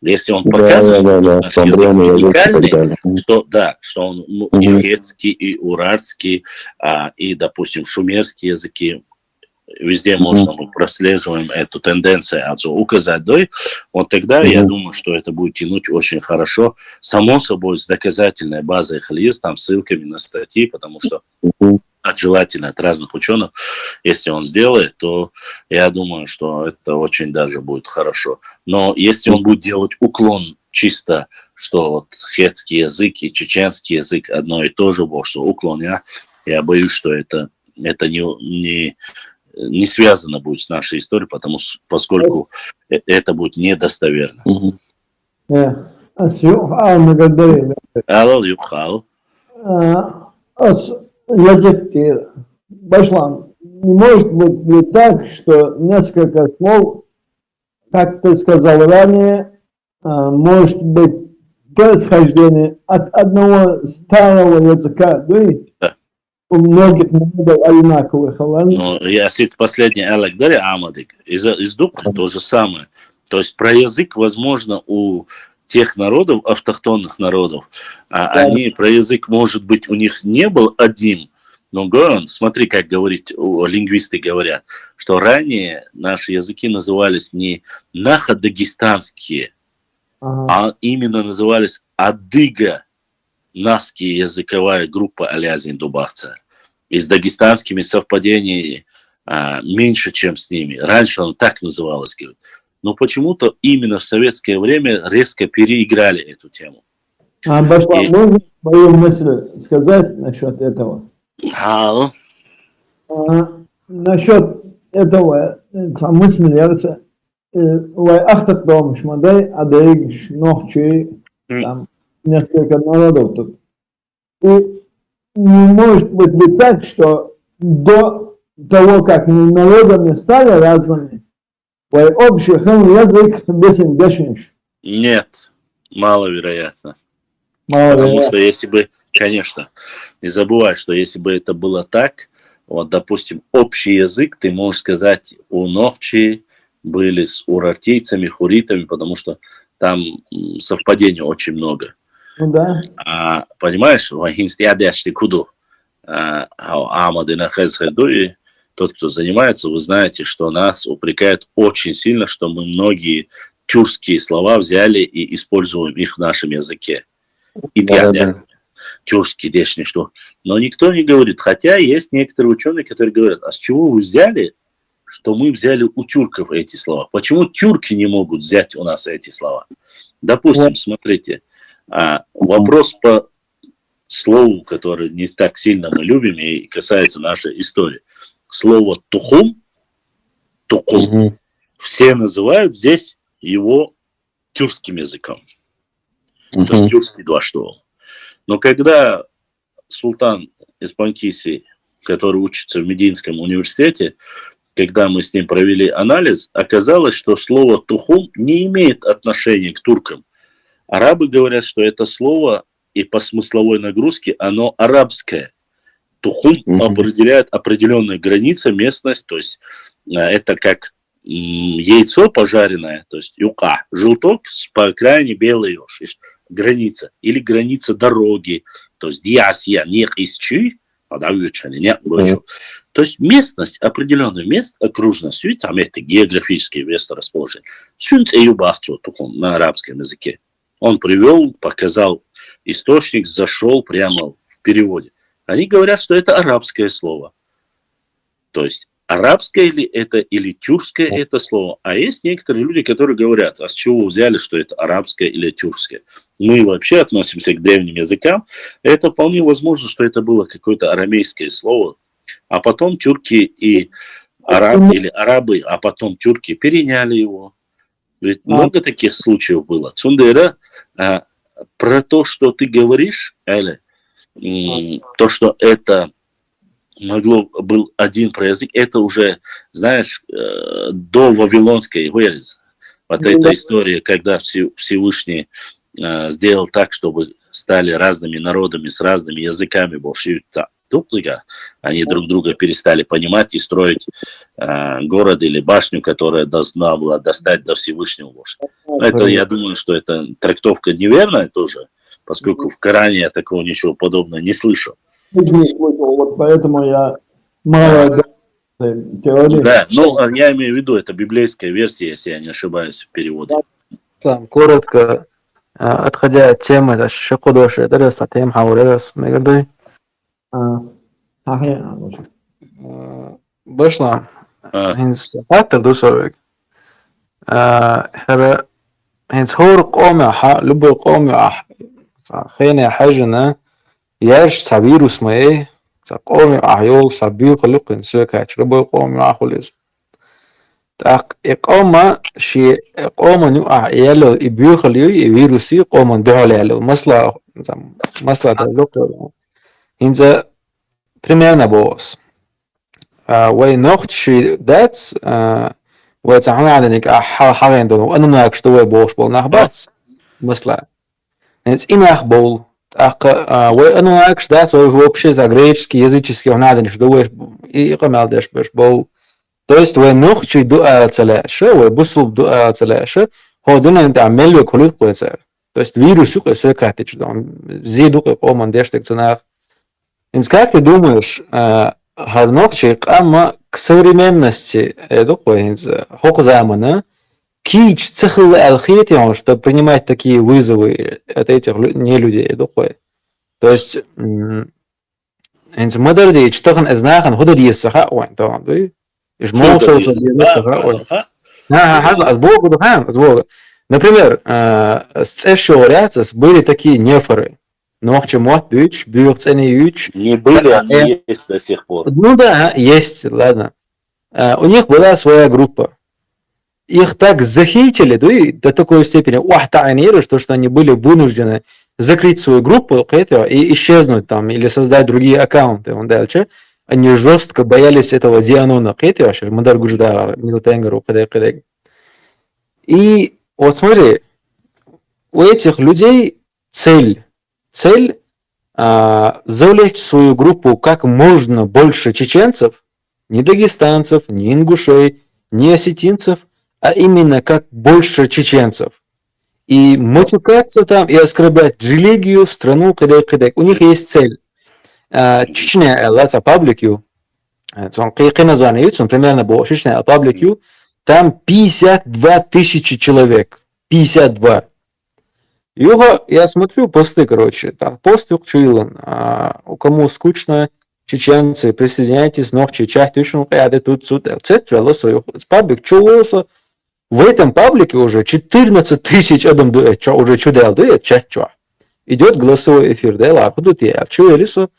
Если он показывает, что наш язык уникальный, что он и хетский, и уральский, и, допустим, шумерские языки, везде можно, мы прослеживаем эту тенденцию указать, вот тогда я думаю, что это будет тянуть очень хорошо. Само собой, с доказательной базой хлиз, там ссылками на статьи, потому что желательно от разных ученых, если он сделает, то я думаю, что это очень даже будет хорошо. Но если он будет делать уклон чисто, что вот хетский язык и чеченский язык одно и то же, что уклон, я боюсь, что это не связано будет с нашей историей, поскольку это будет недостоверно. Язык Башлам, не может быть ли так, что несколько слов, как ты сказал ранее, может быть происхождение от одного старого языка, да? У многих народов одинаковых. Ну, если последний Алек Дари Амадик, из Дубка то же самое. То есть про язык, возможно, у тех народов, автохтонных народов, они про язык, может быть, у них не был одним, Но Гон, смотри, как говорит, лингвисты говорят, что ранее наши языки назывались не нахо-дагестанские, а именно назывались адыго-нахские языковая группа Алязин Дубахца. И с дагестанскими совпадениями меньше, чем с ними. Раньше он так называлось, говорит. Но почему-то именно в советское время резко переиграли эту тему. Башла, можно свою мысль сказать насчет этого? Насчет этого, мысль, я ахтак домыш, модай, адыгш, нохчи, там несколько народов тут. И не может быть так, что до того, как народами стали разными, общий язык бессендешниш. Нет, маловероятно. Потому что если бы, конечно, не забывай, что если бы это было так, вот, допустим, общий язык, ты можешь сказать, у Новчи были с урартийцами, хуритами, потому что там совпадений очень много. Ну да. Понимаешь, вагинстиадяшти куду, амадына хэзхэдуи, тот, кто занимается, вы знаете, что нас упрекают очень сильно, что мы многие тюркские слова взяли и используем их в нашем языке. И тюркский дешний что. Но никто не говорит. Хотя есть некоторые ученые, которые говорят, а с чего вы взяли, что мы взяли у тюрков эти слова? Почему тюрки не могут взять у нас эти слова? Допустим, смотрите, вопрос по слову, которое не так сильно мы любим и касается нашей истории. Слово тухум, все называют здесь его тюркским языком. То есть тюркский дваштол. Но когда султан из Панкиси, который учится в Мединском университете, когда мы с ним провели анализ, оказалось, что слово тухум не имеет отношения к туркам. Арабы говорят, что это слово и по смысловой нагрузке оно арабское. Тухум определяет определенные границы, местность, то есть это как яйцо пожаренное, то есть юка, желток по крайне белый граница, или граница дороги, то есть диасия, нех исчи, то есть местность, определенное место, окружность, там это географическое место расположения. На арабском языке. Он привел, показал источник, зашел прямо в переводе. Они говорят, что это арабское слово. То есть арабское ли это или тюркское это слово. А есть некоторые люди, которые говорят, а с чего вы взяли, что это арабское или тюркское. Мы вообще относимся к древним языкам. Это вполне возможно, что это было какое-то арамейское слово. А потом тюрки и или арабы, а потом тюрки переняли его. Ведь много таких случаев было. Цундера, про то, что ты говоришь, Эля, то, что это был один про язык, это уже, знаешь, до Вавилонской вырез. Вот эта история, когда Всевышний сделал так, чтобы стали разными народами с разными языками, они друг друга перестали понимать и строить город или башню, которая должна была достать до Всевышнего. Это, я думаю, что это трактовка неверная тоже, поскольку в Коране я такого ничего подобного не слышал. Вот поэтому я мало теории. Да, ну я имею в виду, это библейская версия, если я не ошибаюсь в переводе. Там, коротко, отходя от темы, это шокодоши, это раз, а тем хаурерас, мегарды. Башла. Хинс хаттер дусовик. هذا هنس هور قوم لبو قوم خينا حاجنا ياش سبير اسمه قوم أحيو سبير خلق إنساك لبو قوم أخلص تاق إقامة شيء إقامة نوع يلو يبيخليو يفيروسي قوم دعالي يلو مثلا تلوك هنس примерно بوس وي نوخت شيء داتس ويتعامل على إنك حاجة عندنا وأنا ناقش توي بوش بول نخبات مثلا إنس إنخ بول وأنا ناقش دات وهو بشيء زغريتشكي языческий он надо что дуешь и комалдеш беш бол то есть وين نخشي دو تلاش وبصوب دو تلاش هو دنا أنت عمل له كل كويسة то есть вирус شو كسر كاتش دام زيدو قوم دشتك تناخ Как ты думаешь, Харнокчик, ама к современности, Хокзамана, Кич цехл алхитион, чтобы принимать такие вызовы от этих не людей, то есть, модерди, чтохан эзнахан, худоди саха, ой, то, да, иш моусол, саха, ой. Например, с Эшиоряцес были такие нефоры. Нохчемот, Бюч, Бюрценеюч. Не были, они есть до сих пор. Ну да, есть, ладно. У них была своя группа. Их так захейтили, да, и до такой степени, что они были вынуждены закрыть свою группу и исчезнуть там, или создать другие аккаунты. Они жестко боялись этого Зианона. И вот смотри, у этих людей цель завлечь в свою группу как можно больше чеченцев, не дагестанцев, не ингушей, не осетинцев, а именно как больше чеченцев. И матюкаться там, и оскорблять религию, страну, кадек. У них есть цель. Чечня, это пабликю, примерно было Чечня, пабликю, там 52 тысячи человек. 52. Его, я смотрю посты, там пост Юкчуилан, у кому скучно, чеченцы, присоединяйтесь, ногчи, чах, тушин, тут, паблик, чулоса. В этом паблике уже 14 тысяч адам уже чудел, идет голосовой эфир, да, куда я чуелисо,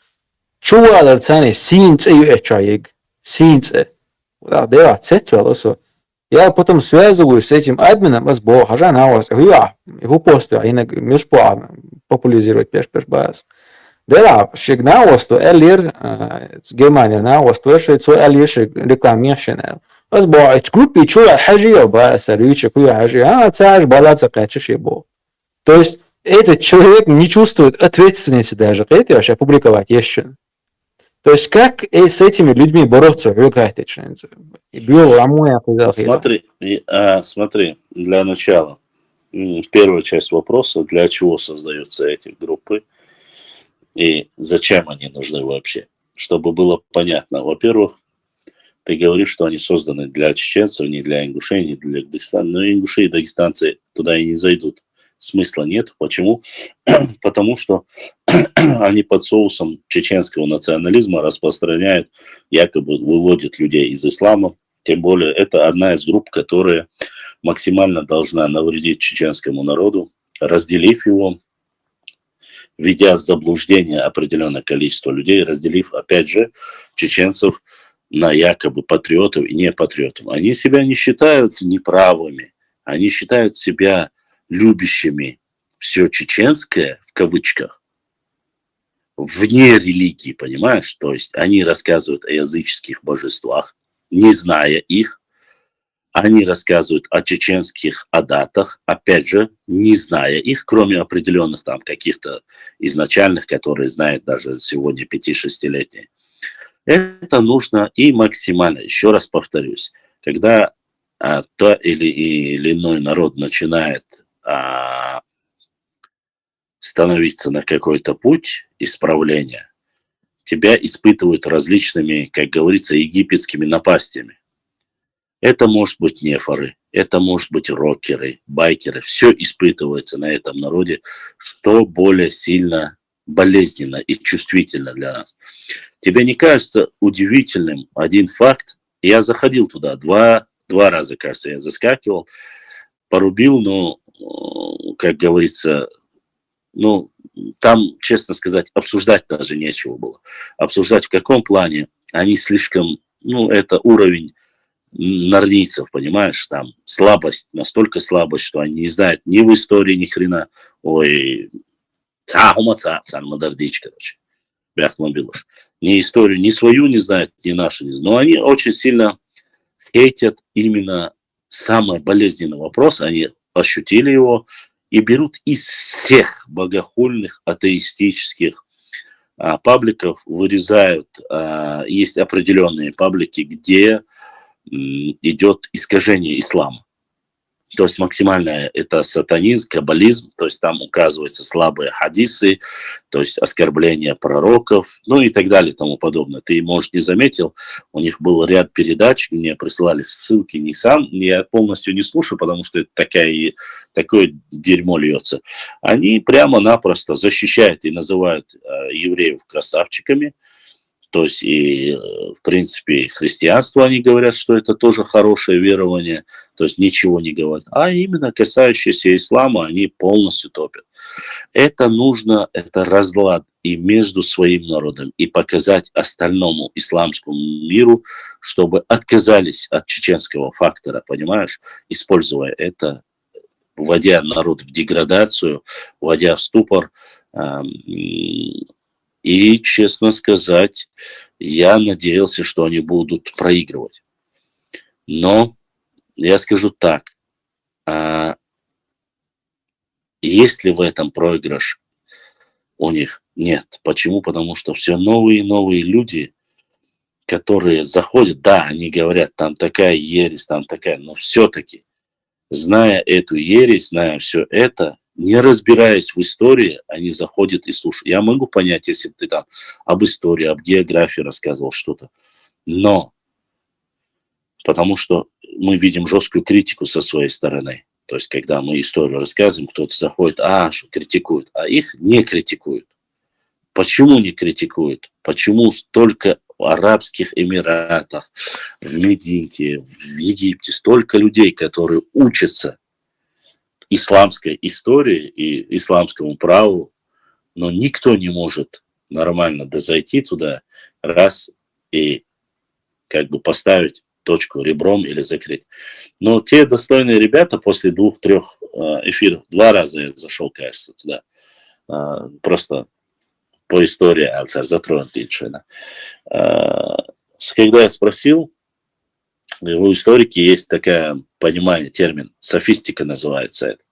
чуалар цаны, синце ю эчаиг, синце, да, цетвелосо. Я потом связываюсь с этим админом, с богажа на вас, его посту, а иногда межплан популяризировать пеш-пеш-бас. Да, шик на вас, то элир, с Германии на вас, то что элир шик рекламировщина. С бог, группе чуя хажио, ба, сарюча, куя хажио, цаж, балаца, качеш ебо. То есть, этот человек не чувствует ответственности даже, это вообще опубликовать еще. То есть, как с этими людьми бороться? Смотри, для начала, первая часть вопроса, для чего создаются эти группы и зачем они нужны вообще? Чтобы было понятно, во-первых, ты говоришь, что они созданы для чеченцев, не для ингушей, не для Дагестана, но ингуши и дагестанцы туда и не зайдут. Смысла нет. Почему? Потому что они под соусом чеченского национализма распространяют, якобы выводят людей из ислама. Тем более, это одна из групп, которая максимально должна навредить чеченскому народу, разделив его, введя в заблуждение определенное количество людей, разделив, опять же, чеченцев на якобы патриотов и не патриотов. Они себя не считают неправыми, они считают себя любящими все чеченское, в кавычках, вне религии, понимаешь? То есть они рассказывают о языческих божествах, не зная их. Они рассказывают о чеченских адатах, опять же, не зная их, кроме определенных там каких-то изначальных, которые знают даже сегодня 5-6-летние. Это нужно и максимально, еще раз повторюсь, когда то или иной народ начинает становиться на какой-то путь исправления, тебя испытывают различными, как говорится, египетскими напастями. Это может быть нефоры, это может быть рокеры, байкеры. Все испытывается на этом народе, что более сильно болезненно и чувствительно для нас. Тебе не кажется удивительным один факт? Я заходил туда два раза, кажется, я заскакивал, порубил, но, как говорится, там, честно сказать, обсуждать даже нечего было. Обсуждать в каком плане? Они слишком, это уровень нарнийцев, понимаешь, там слабость, настолько слабость, что они не знают ни в истории ни хрена. Ой, короче, Бяхмобилош. Ни историю, ни свою не знают, ни нашу не знают. Но они очень сильно хейтят именно самый болезненный вопрос, они ощутили его и берут из всех богохульных атеистических пабликов, вырезают. Есть определенные паблики, где идет искажение ислама. То есть максимальное это сатанизм, каббализм, то есть там указываются слабые хадисы, то есть оскорбления пророков, ну и так далее и тому подобное. Ты, может, не заметил, у них был ряд передач, мне присылали ссылки, не сам, я полностью не слушаю, потому что это такое дерьмо льется. Они прямо-напросто защищают и называют евреев красавчиками. То есть и, в принципе, христианство, они говорят, что это тоже хорошее верование, то есть ничего не говорят. А именно касающиеся ислама, они полностью топят. Это нужно, это разлад и между своим народом, и показать остальному исламскому миру, чтобы отказались от чеченского фактора, понимаешь, используя это, вводя народ в деградацию, вводя в ступор. И, честно сказать, я надеялся, что они будут проигрывать. Но я скажу так, есть ли в этом проигрыш у них? Нет. Почему? Потому что все новые и новые люди, которые заходят, да, они говорят, там такая ересь, там такая, но все-таки, зная эту ересь, зная все это, не разбираясь в истории, они заходят и слушают. Я могу понять, если ты там об истории, об географии рассказывал что-то. Но потому что мы видим жесткую критику со своей стороны. То есть, когда мы историю рассказываем, кто-то заходит, что критикует, а их не критикуют. Почему не критикуют? Почему столько в Арабских Эмиратах, в Медине, в Египте, столько людей, которые учатся исламской истории и исламскому праву, но никто не может нормально зайти туда раз и как бы поставить точку ребром или закрыть. Но те достойные ребята после 2-3 эфиров, 2 раза я зашел, кажется, туда, просто по истории Алцар затронут лично. Когда я спросил, у историки есть такое понимание, термин, софистика называется это.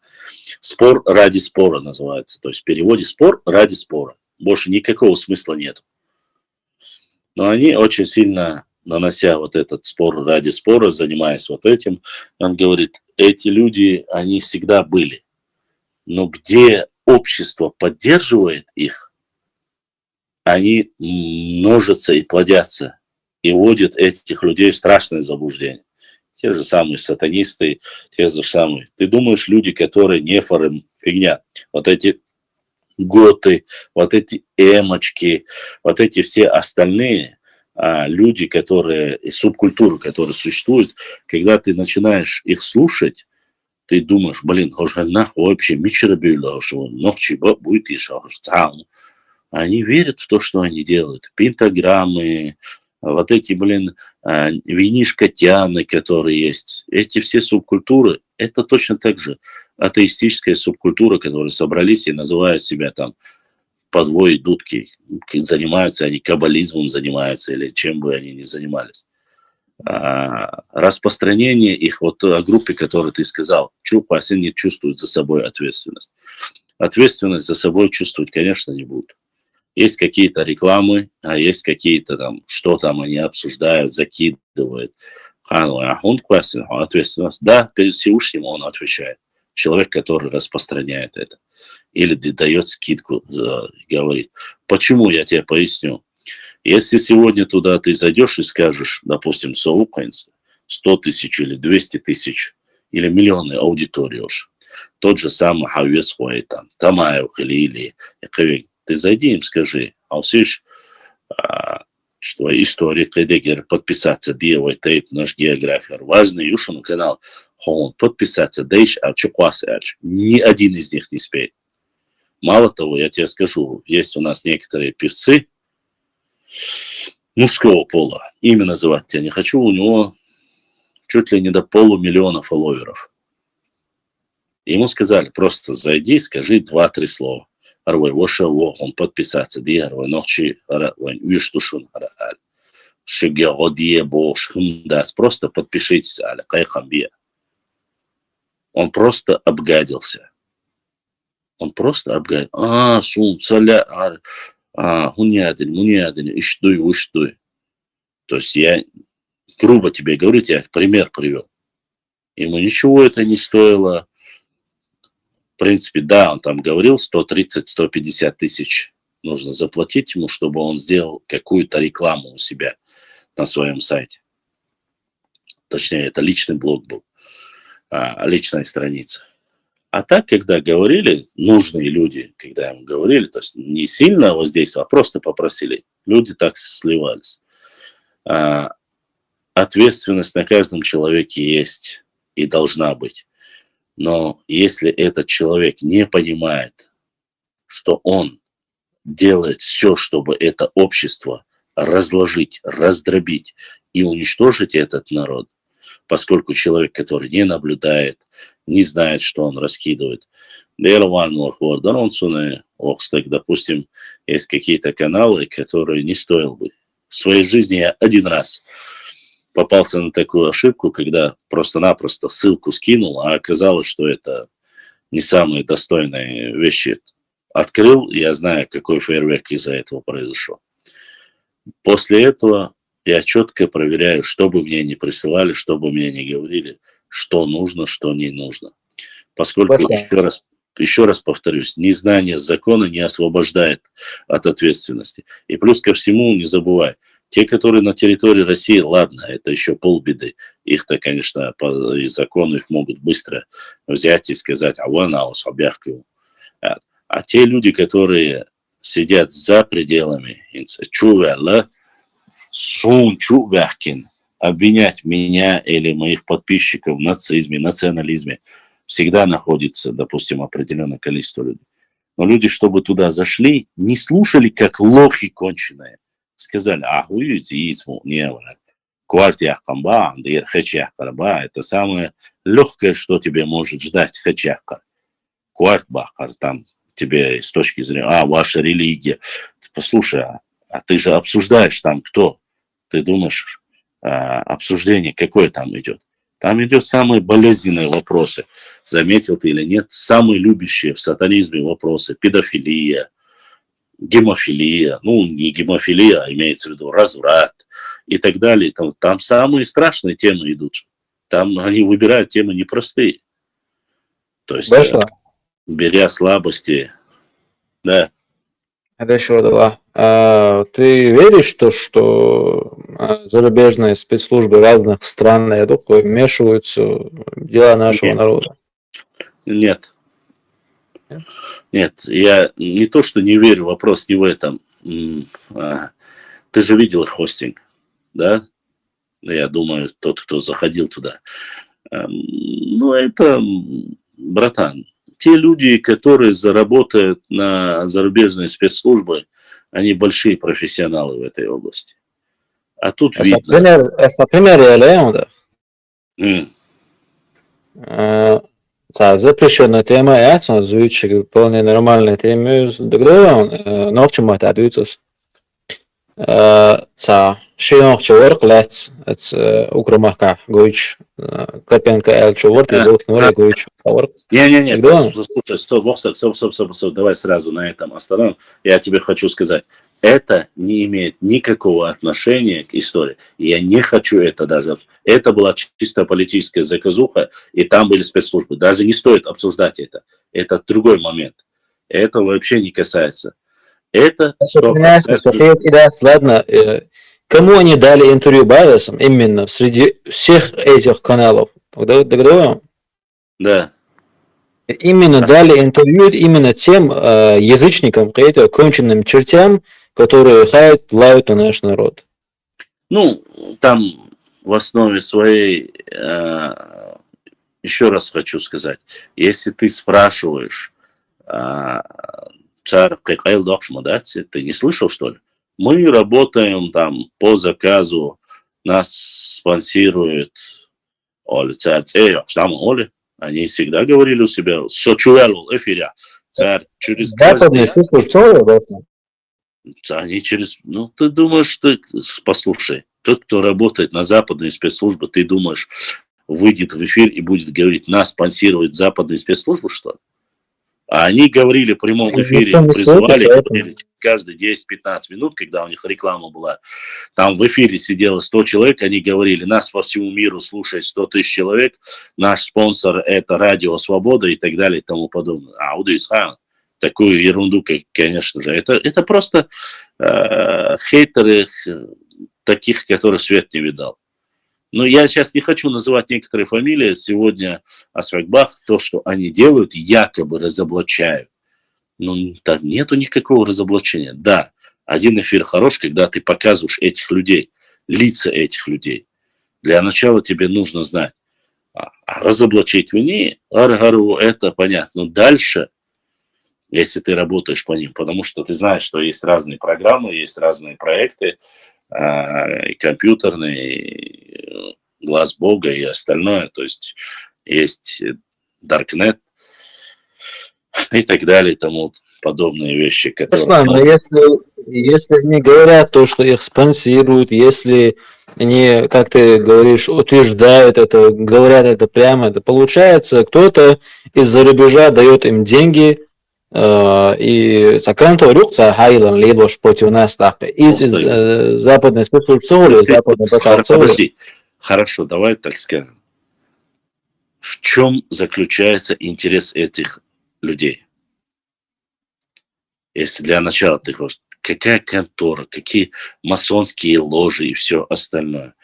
Спор ради спора называется. То есть в переводе спор ради спора. Больше никакого смысла нет. Но они очень сильно, нанося вот этот спор ради спора, занимаясь вот этим, он говорит, эти люди, они всегда были. Но где общество поддерживает их, они множатся и плодятся. И вводят этих людей в страшное заблуждение. Те же самые сатанисты, те же самые. Ты думаешь, люди, которые нефоры, фигня. Вот эти готы, вот эти эмочки, вот эти все остальные люди, которые, субкультуры, которые существуют, когда ты начинаешь их слушать, ты думаешь, блин, вообще они верят в то, что они делают. Пентаграммы, вот эти, винишкотяны, которые есть, эти все субкультуры, это точно так же атеистическая субкультура, которые собрались и называют себя там подвой дудки. Занимаются они каббализмом, занимаются или чем бы они ни занимались. Распространение их, вот о группе, которую ты сказал, чупасы не чувствуют за собой ответственность. Ответственность за собой чувствовать, конечно, не будут. Есть какие-то рекламы, а есть какие-то там, что там они обсуждают, закидывают. Ответственность. Да, перед Всевышним он отвечает. Человек, который распространяет это. Или дает скидку, говорит. Почему, я тебе поясню. Если сегодня туда ты зайдешь и скажешь, допустим, 100 тысяч или 200 тысяч, или миллионы аудитории уж, тот же самый Хавец Хуай, там, Тамаев или ты зайди им, скажи, Алсиш, что история, когда подписаться, делать тейп, наш география, важный Юшину канал, он подписаться, дайш, ни один из них не спеет. Мало того, я тебе скажу, есть у нас некоторые певцы мужского пола, имя называть я не хочу, у него чуть ли не до 500 000 фолловеров. Ему сказали, просто зайди, скажи 2-3 слова. Он подписаться, просто подпишитесь, он просто обгадился. Он просто обгадился. То есть я грубо тебе говорю, я пример привел. Ему ничего это не стоило. В принципе, да, он там говорил, 130-150 тысяч нужно заплатить ему, чтобы он сделал какую-то рекламу у себя на своем сайте. Точнее, это личный блог был, личная страница. А так, когда говорили, нужные люди, когда им говорили, то есть не сильно воздействовали, а просто попросили, люди так сливались. Ответственность на каждом человеке есть и должна быть. Но если этот человек не понимает, что он делает все, чтобы это общество разложить, раздробить и уничтожить этот народ, поскольку человек, который не наблюдает, не знает, что он раскидывает. Допустим, есть какие-то каналы, которые не стоило бы. В своей жизни я один раз попался на такую ошибку, когда просто-напросто ссылку скинул, а оказалось, что это не самые достойные вещи. Открыл, я знаю, какой фейерверк из-за этого произошел. После этого я четко проверяю, что бы мне не присылали, что бы мне не говорили, что нужно, что не нужно. Поскольку, еще раз повторюсь, незнание закона не освобождает от ответственности. И плюс ко всему, не забывай, те, которые на территории России, ладно, это еще полбеды. Их-то, конечно, по закону их могут быстро взять и сказать, а те люди, которые сидят за пределами, обвинять меня или моих подписчиков в нацизме, национализме, всегда находится, допустим, определенное количество людей. Но люди, чтобы туда зашли, не слушали, как лохи конченые. Сказали, это самое легкое, что тебе может ждать хачахкар. Квартбахкар, там тебе с точки зрения, ваша религия. Послушай, а ты же обсуждаешь там кто? Ты думаешь, обсуждение какое там идет? Там идет самые болезненные вопросы. Заметил ты или нет? Самые любящие в сатанизме вопросы. Педофилия, гемофилия. Ну, не гемофилия, а имеется в виду разврат и так далее. Там самые страшные темы идут. Там они выбирают темы непростые. То есть, беря слабости, да. Это еще два. Ты веришь, что зарубежные спецслужбы разных стран вмешиваются в дела нашего народа? Нет. Нет, я не то, что не верю, вопрос не в этом. Ты же видел хостинг, да? Я думаю, тот, кто заходил туда. Ну, это, братан, те люди, которые заработают на зарубежные спецслужбы, они большие профессионалы в этой области. А тут видно... Запрещенная тема, звучит вполне нормальная тема. Другое, ночью отдаются. Шиёнх чувак лец, это укромака гойч, копенка эл чувак, и долг ноль гойч. Не, стоп, давай сразу на этом остановим. Я тебе хочу сказать, это не имеет никакого отношения к истории. Я не хочу это даже. Это была чисто политическая заказуха, и там были спецслужбы. Даже не стоит обсуждать это. Это другой момент. Это вообще не касается. Это... Ладно, кому они дали интервью Байдесом именно среди всех этих каналов? Да. Именно дали интервью именно тем язычникам, конченным чертям, которые лают на наш народ. Ну, там в основе своей, еще раз хочу сказать, если ты спрашиваешь, ты не слышал, что ли? Мы работаем там по заказу, нас спонсирует Оля Царь, они всегда говорили у себя, царь через они через... Ну, ты думаешь, послушай, тот, кто работает на западные спецслужбы, ты думаешь, выйдет в эфир и будет говорить, нас спонсируют западные спецслужбы, что ли? А они говорили в прямом эфире, призывали, говорили, каждые 10-15 минут, когда у них реклама была, там в эфире сидело 100 человек, они говорили, нас по всему миру слушает 100 тысяч человек, наш спонсор это Радио Свобода и так далее и тому подобное. Такую ерунду, конечно же. Это просто хейтеры таких, которых свет не видал. Но я сейчас не хочу называть некоторые фамилии. Сегодня Асфакбах, то, что они делают, якобы разоблачают. Но там нету никакого разоблачения. Да, один эфир хорош, когда ты показываешь этих людей, лица этих людей. Для начала тебе нужно знать. Разоблачить вини, аргару, это понятно. Но дальше, если ты работаешь по ним, потому что ты знаешь, что есть разные программы, есть разные проекты, и компьютерные, и глаз Бога и остальное. То есть есть Darknet и так далее, и тому подобные вещи, которые... Но если они говорят то, что их спонсируют, если они, как ты говоришь, утверждают это, говорят это прямо, это получается, кто-то из-за рубежа дает им деньги, и саканто рюкса хайлан лидош против нас так из западной спецслужбы, западной БК. Подожди, хорошо, давай так скажем. В чем заключается интерес этих людей? Если для начала ты хочешь, какая контора, какие масонские ложи и все остальное,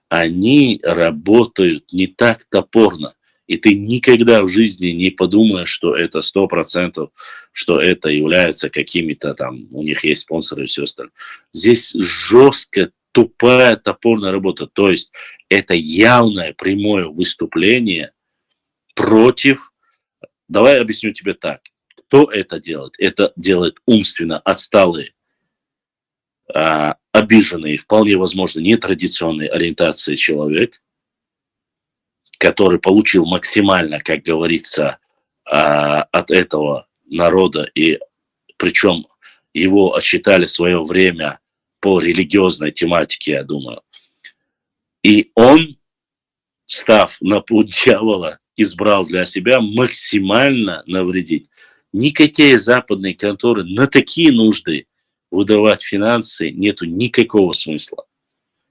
они работают не так топорно. И ты никогда в жизни не подумаешь, что это 100%, что это является какими-то там, у них есть спонсоры и все остальное. Здесь жестко, тупая, топорная работа. То есть это явное прямое выступление против... Давай объясню тебе так. Кто это делает? Это делает умственно отсталые, обиженные, вполне возможно, нетрадиционной ориентации человек, который получил максимально, как говорится, от этого народа, и причем его отчитали в свое время по религиозной тематике, я думаю. И он, став на путь дьявола, избрал для себя максимально навредить. Никакие западные конторы на такие нужды выдавать финансы нету никакого смысла.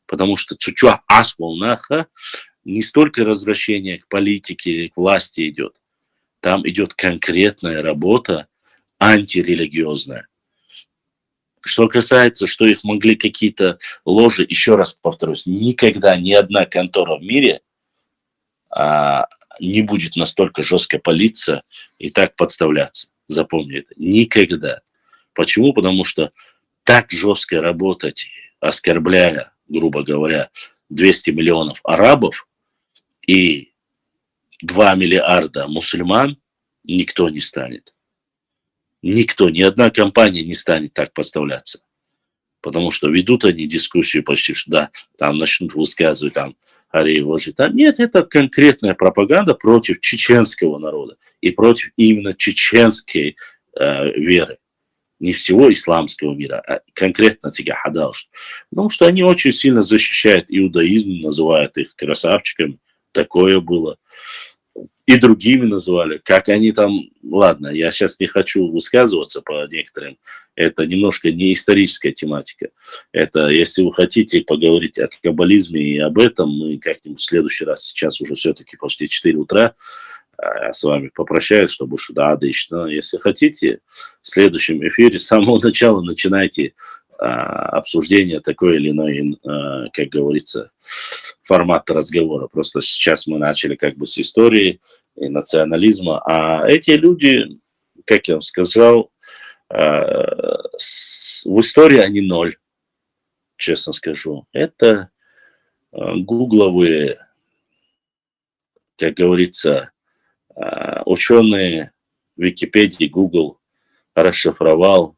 Потому что чучуа асволнаха не столько развращение к политике или к власти идет. Там идет конкретная работа антирелигиозная. Что касается, что их могли какие-то ложи, еще раз повторюсь, никогда ни одна контора в мире не будет настолько жестко палиться и так подставляться. Запомни это. Никогда. Почему? Потому что так жестко работать, оскорбляя, грубо говоря, 200 миллионов арабов и 2 миллиарда мусульман, никто не станет. Никто, ни одна компания не станет так подставляться. Потому что ведут они дискуссию почти, что да, там начнут высказывать, там, там нет, это конкретная пропаганда против чеченского народа и против именно чеченской веры. Не всего исламского мира, а конкретно Цигахадал. Потому что они очень сильно защищают иудаизм, называют их красавчиками. Такое было. И другими называли. Как они там... Ладно, я сейчас не хочу высказываться по некоторым. Это немножко не историческая тематика. Это, если вы хотите поговорить о каббализме и об этом, мы как-нибудь в следующий раз. Сейчас уже все-таки почти 4 утра. Я с вами попрощаюсь, чтобы да, отлично. Если хотите, в следующем эфире с самого начала начинайте обсуждение такой или иной, как говорится, формат разговора. Просто сейчас мы начали как бы с истории и национализма. А эти люди, как я вам сказал, в истории они ноль, честно скажу. Это гугловые, как говорится, ученые Википедии, Google расшифровал,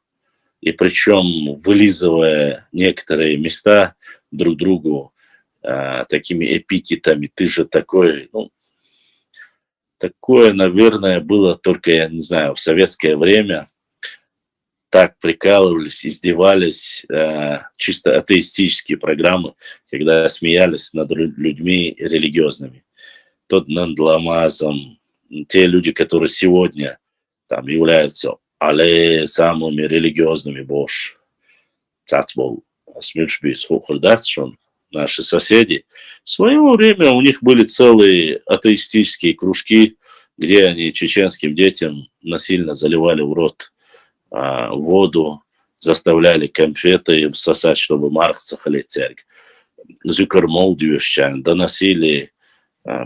и причем вылизывая некоторые места друг другу такими эпитетами. Ты же такой, ну, такое, наверное, было только, я не знаю, в советское время. Так прикалывались, издевались, чисто атеистические программы, когда смеялись над людьми религиозными. Тот над Ламазом, те люди, которые сегодня там являются але самыми религиозными бош. Цацбол смешби схохрдатшон. Наши соседи. В свое время у них были целые атеистические кружки, где они чеченским детям насильно заливали в рот воду, заставляли конфеты им сосать, чтобы Маркса халетярг. Зюкермол дюшчан, доносили,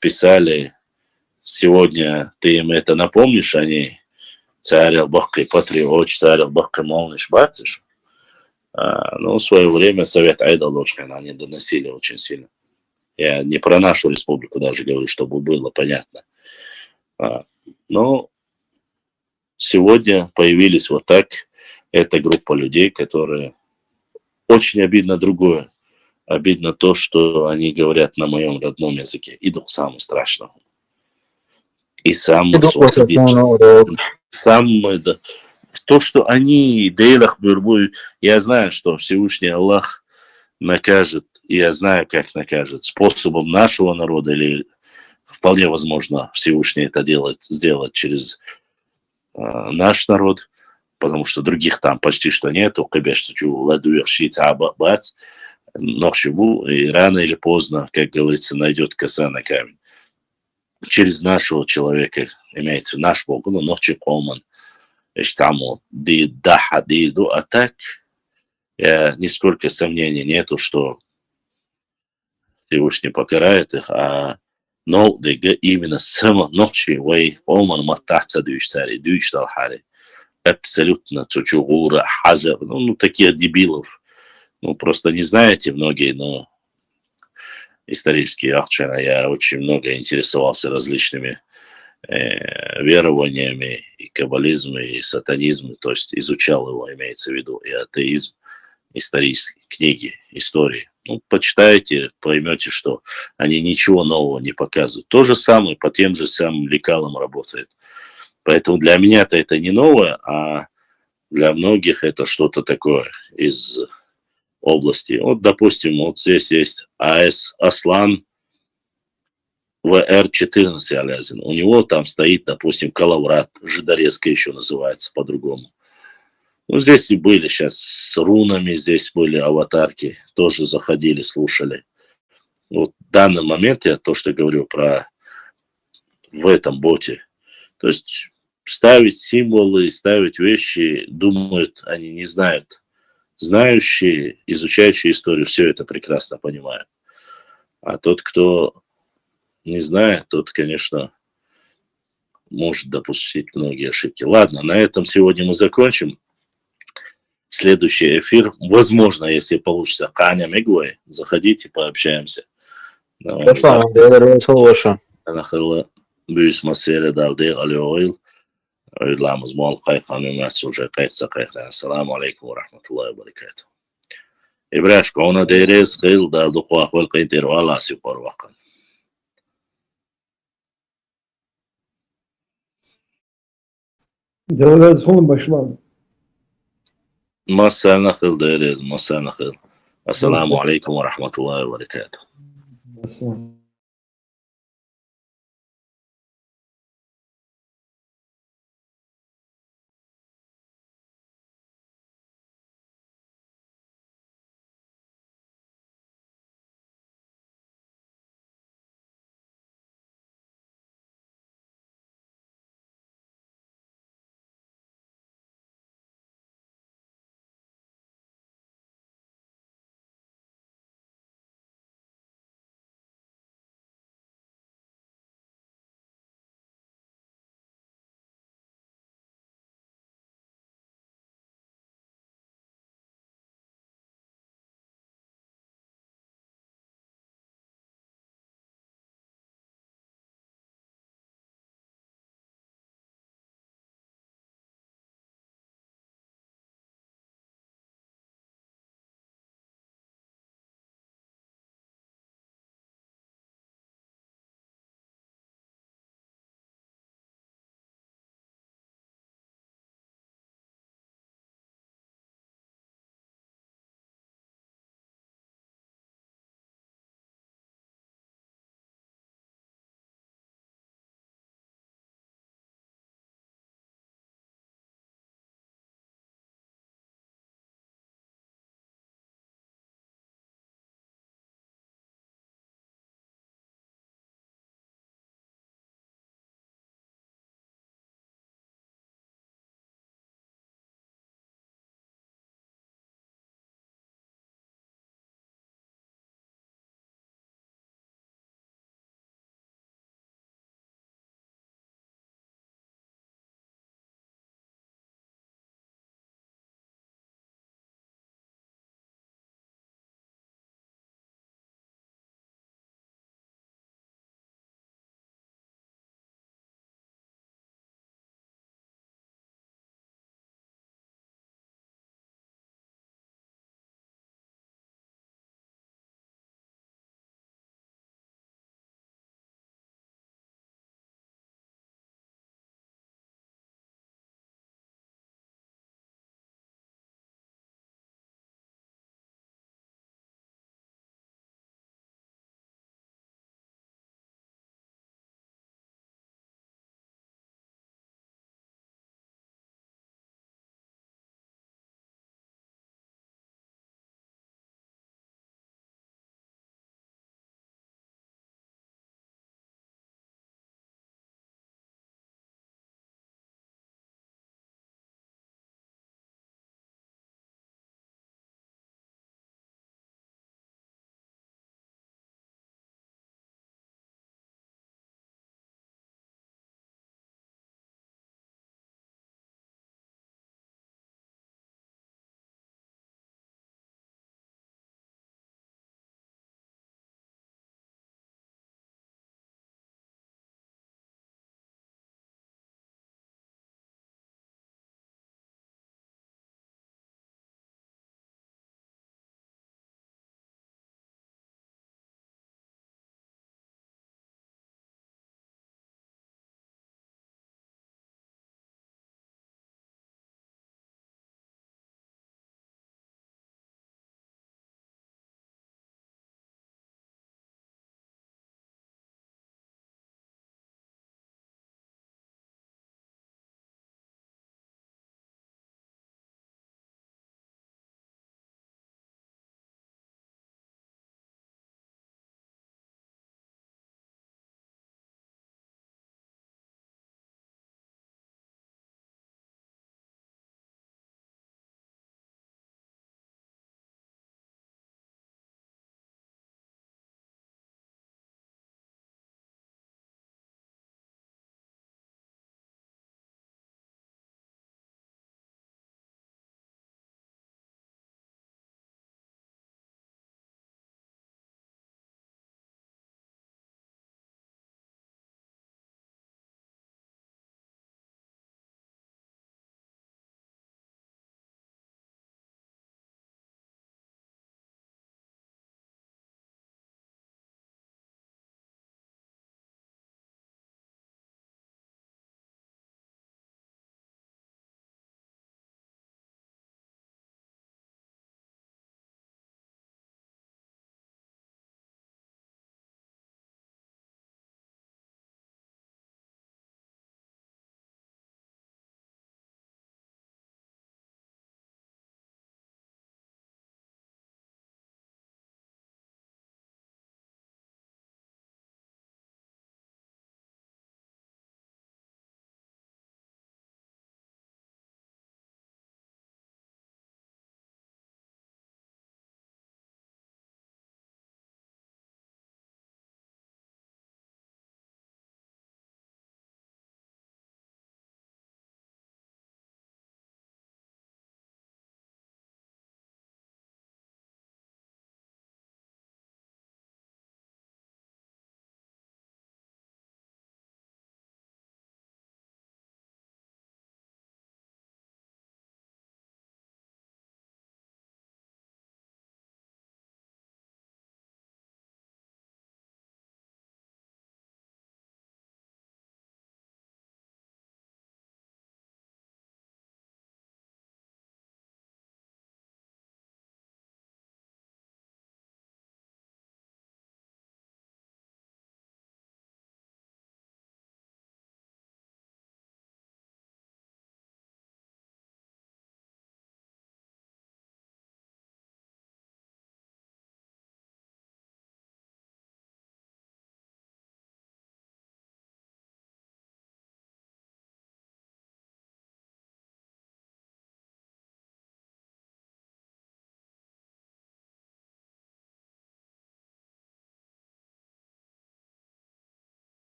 писали. Сегодня ты им это напомнишь, они царил бахкой патриот, царил бахкой молниш бациш. Но в свое время Совет Айдалошкина они доносили очень сильно. Я не про нашу республику даже говорю, чтобы было понятно. Но сегодня появились вот так эта группа людей, которые очень обидно другое. Обидно то, что они говорят на моем родном языке. Иду к самому страшному. И самое то, что они дейлах бурбуй, я знаю, что Всевышний Аллах накажет, и я знаю, как накажет, способом нашего народа, или вполне возможно Всевышний это сделать через наш народ, потому что других там почти что нету, и рано или поздно, как говорится, найдет коса на камень. Через нашего человека, имеется наш Бог, ну, ночи коман, а так нисколько сомнений нету, что Всевышний покарает их, но именно само ночи вей коман матаца дюйштари, дюйштал хари. Абсолютно цучугура, хазар, ну, таких дебилов. Ну, просто не знаете многие, но исторические ахчера, я очень много интересовался различными верованиями, и каббализм, и сатанизм, то есть изучал его, имеется в виду, и атеизм, исторические книги, истории. Ну, почитайте, поймете, что они ничего нового не показывают. То же самое, по тем же самым лекалам работает. Поэтому для меня-то это не новое, а для многих это что-то такое из области. Вот, допустим, вот здесь есть АЭС Аслан ВР-14 Алязин. У него там стоит, допустим, Калаврат, Жидорезка еще называется по-другому. Ну, здесь и были сейчас с рунами, здесь были аватарки, тоже заходили, слушали. Вот в данный момент я то, что говорю про в этом боте. То есть ставить символы, ставить вещи, думают, они не знают. Знающие, изучающие историю, все это прекрасно понимают. А тот, кто не знает, тот, конечно, может допустить многие ошибки. Ладно, на этом сегодня мы закончим. Следующий эфир, возможно, если получится, Каня Мегуэй, заходите, пообщаемся. Assalamu alaikum wa rahmatullahi wa barakatuh. Ibrash, kona deres khil da duqwa khwal qaintir wala si qorwaqan. Devlet sonu başlar. مساء خير ديريز مساء خير. السلام عليكم ورحمة الله وبركاته.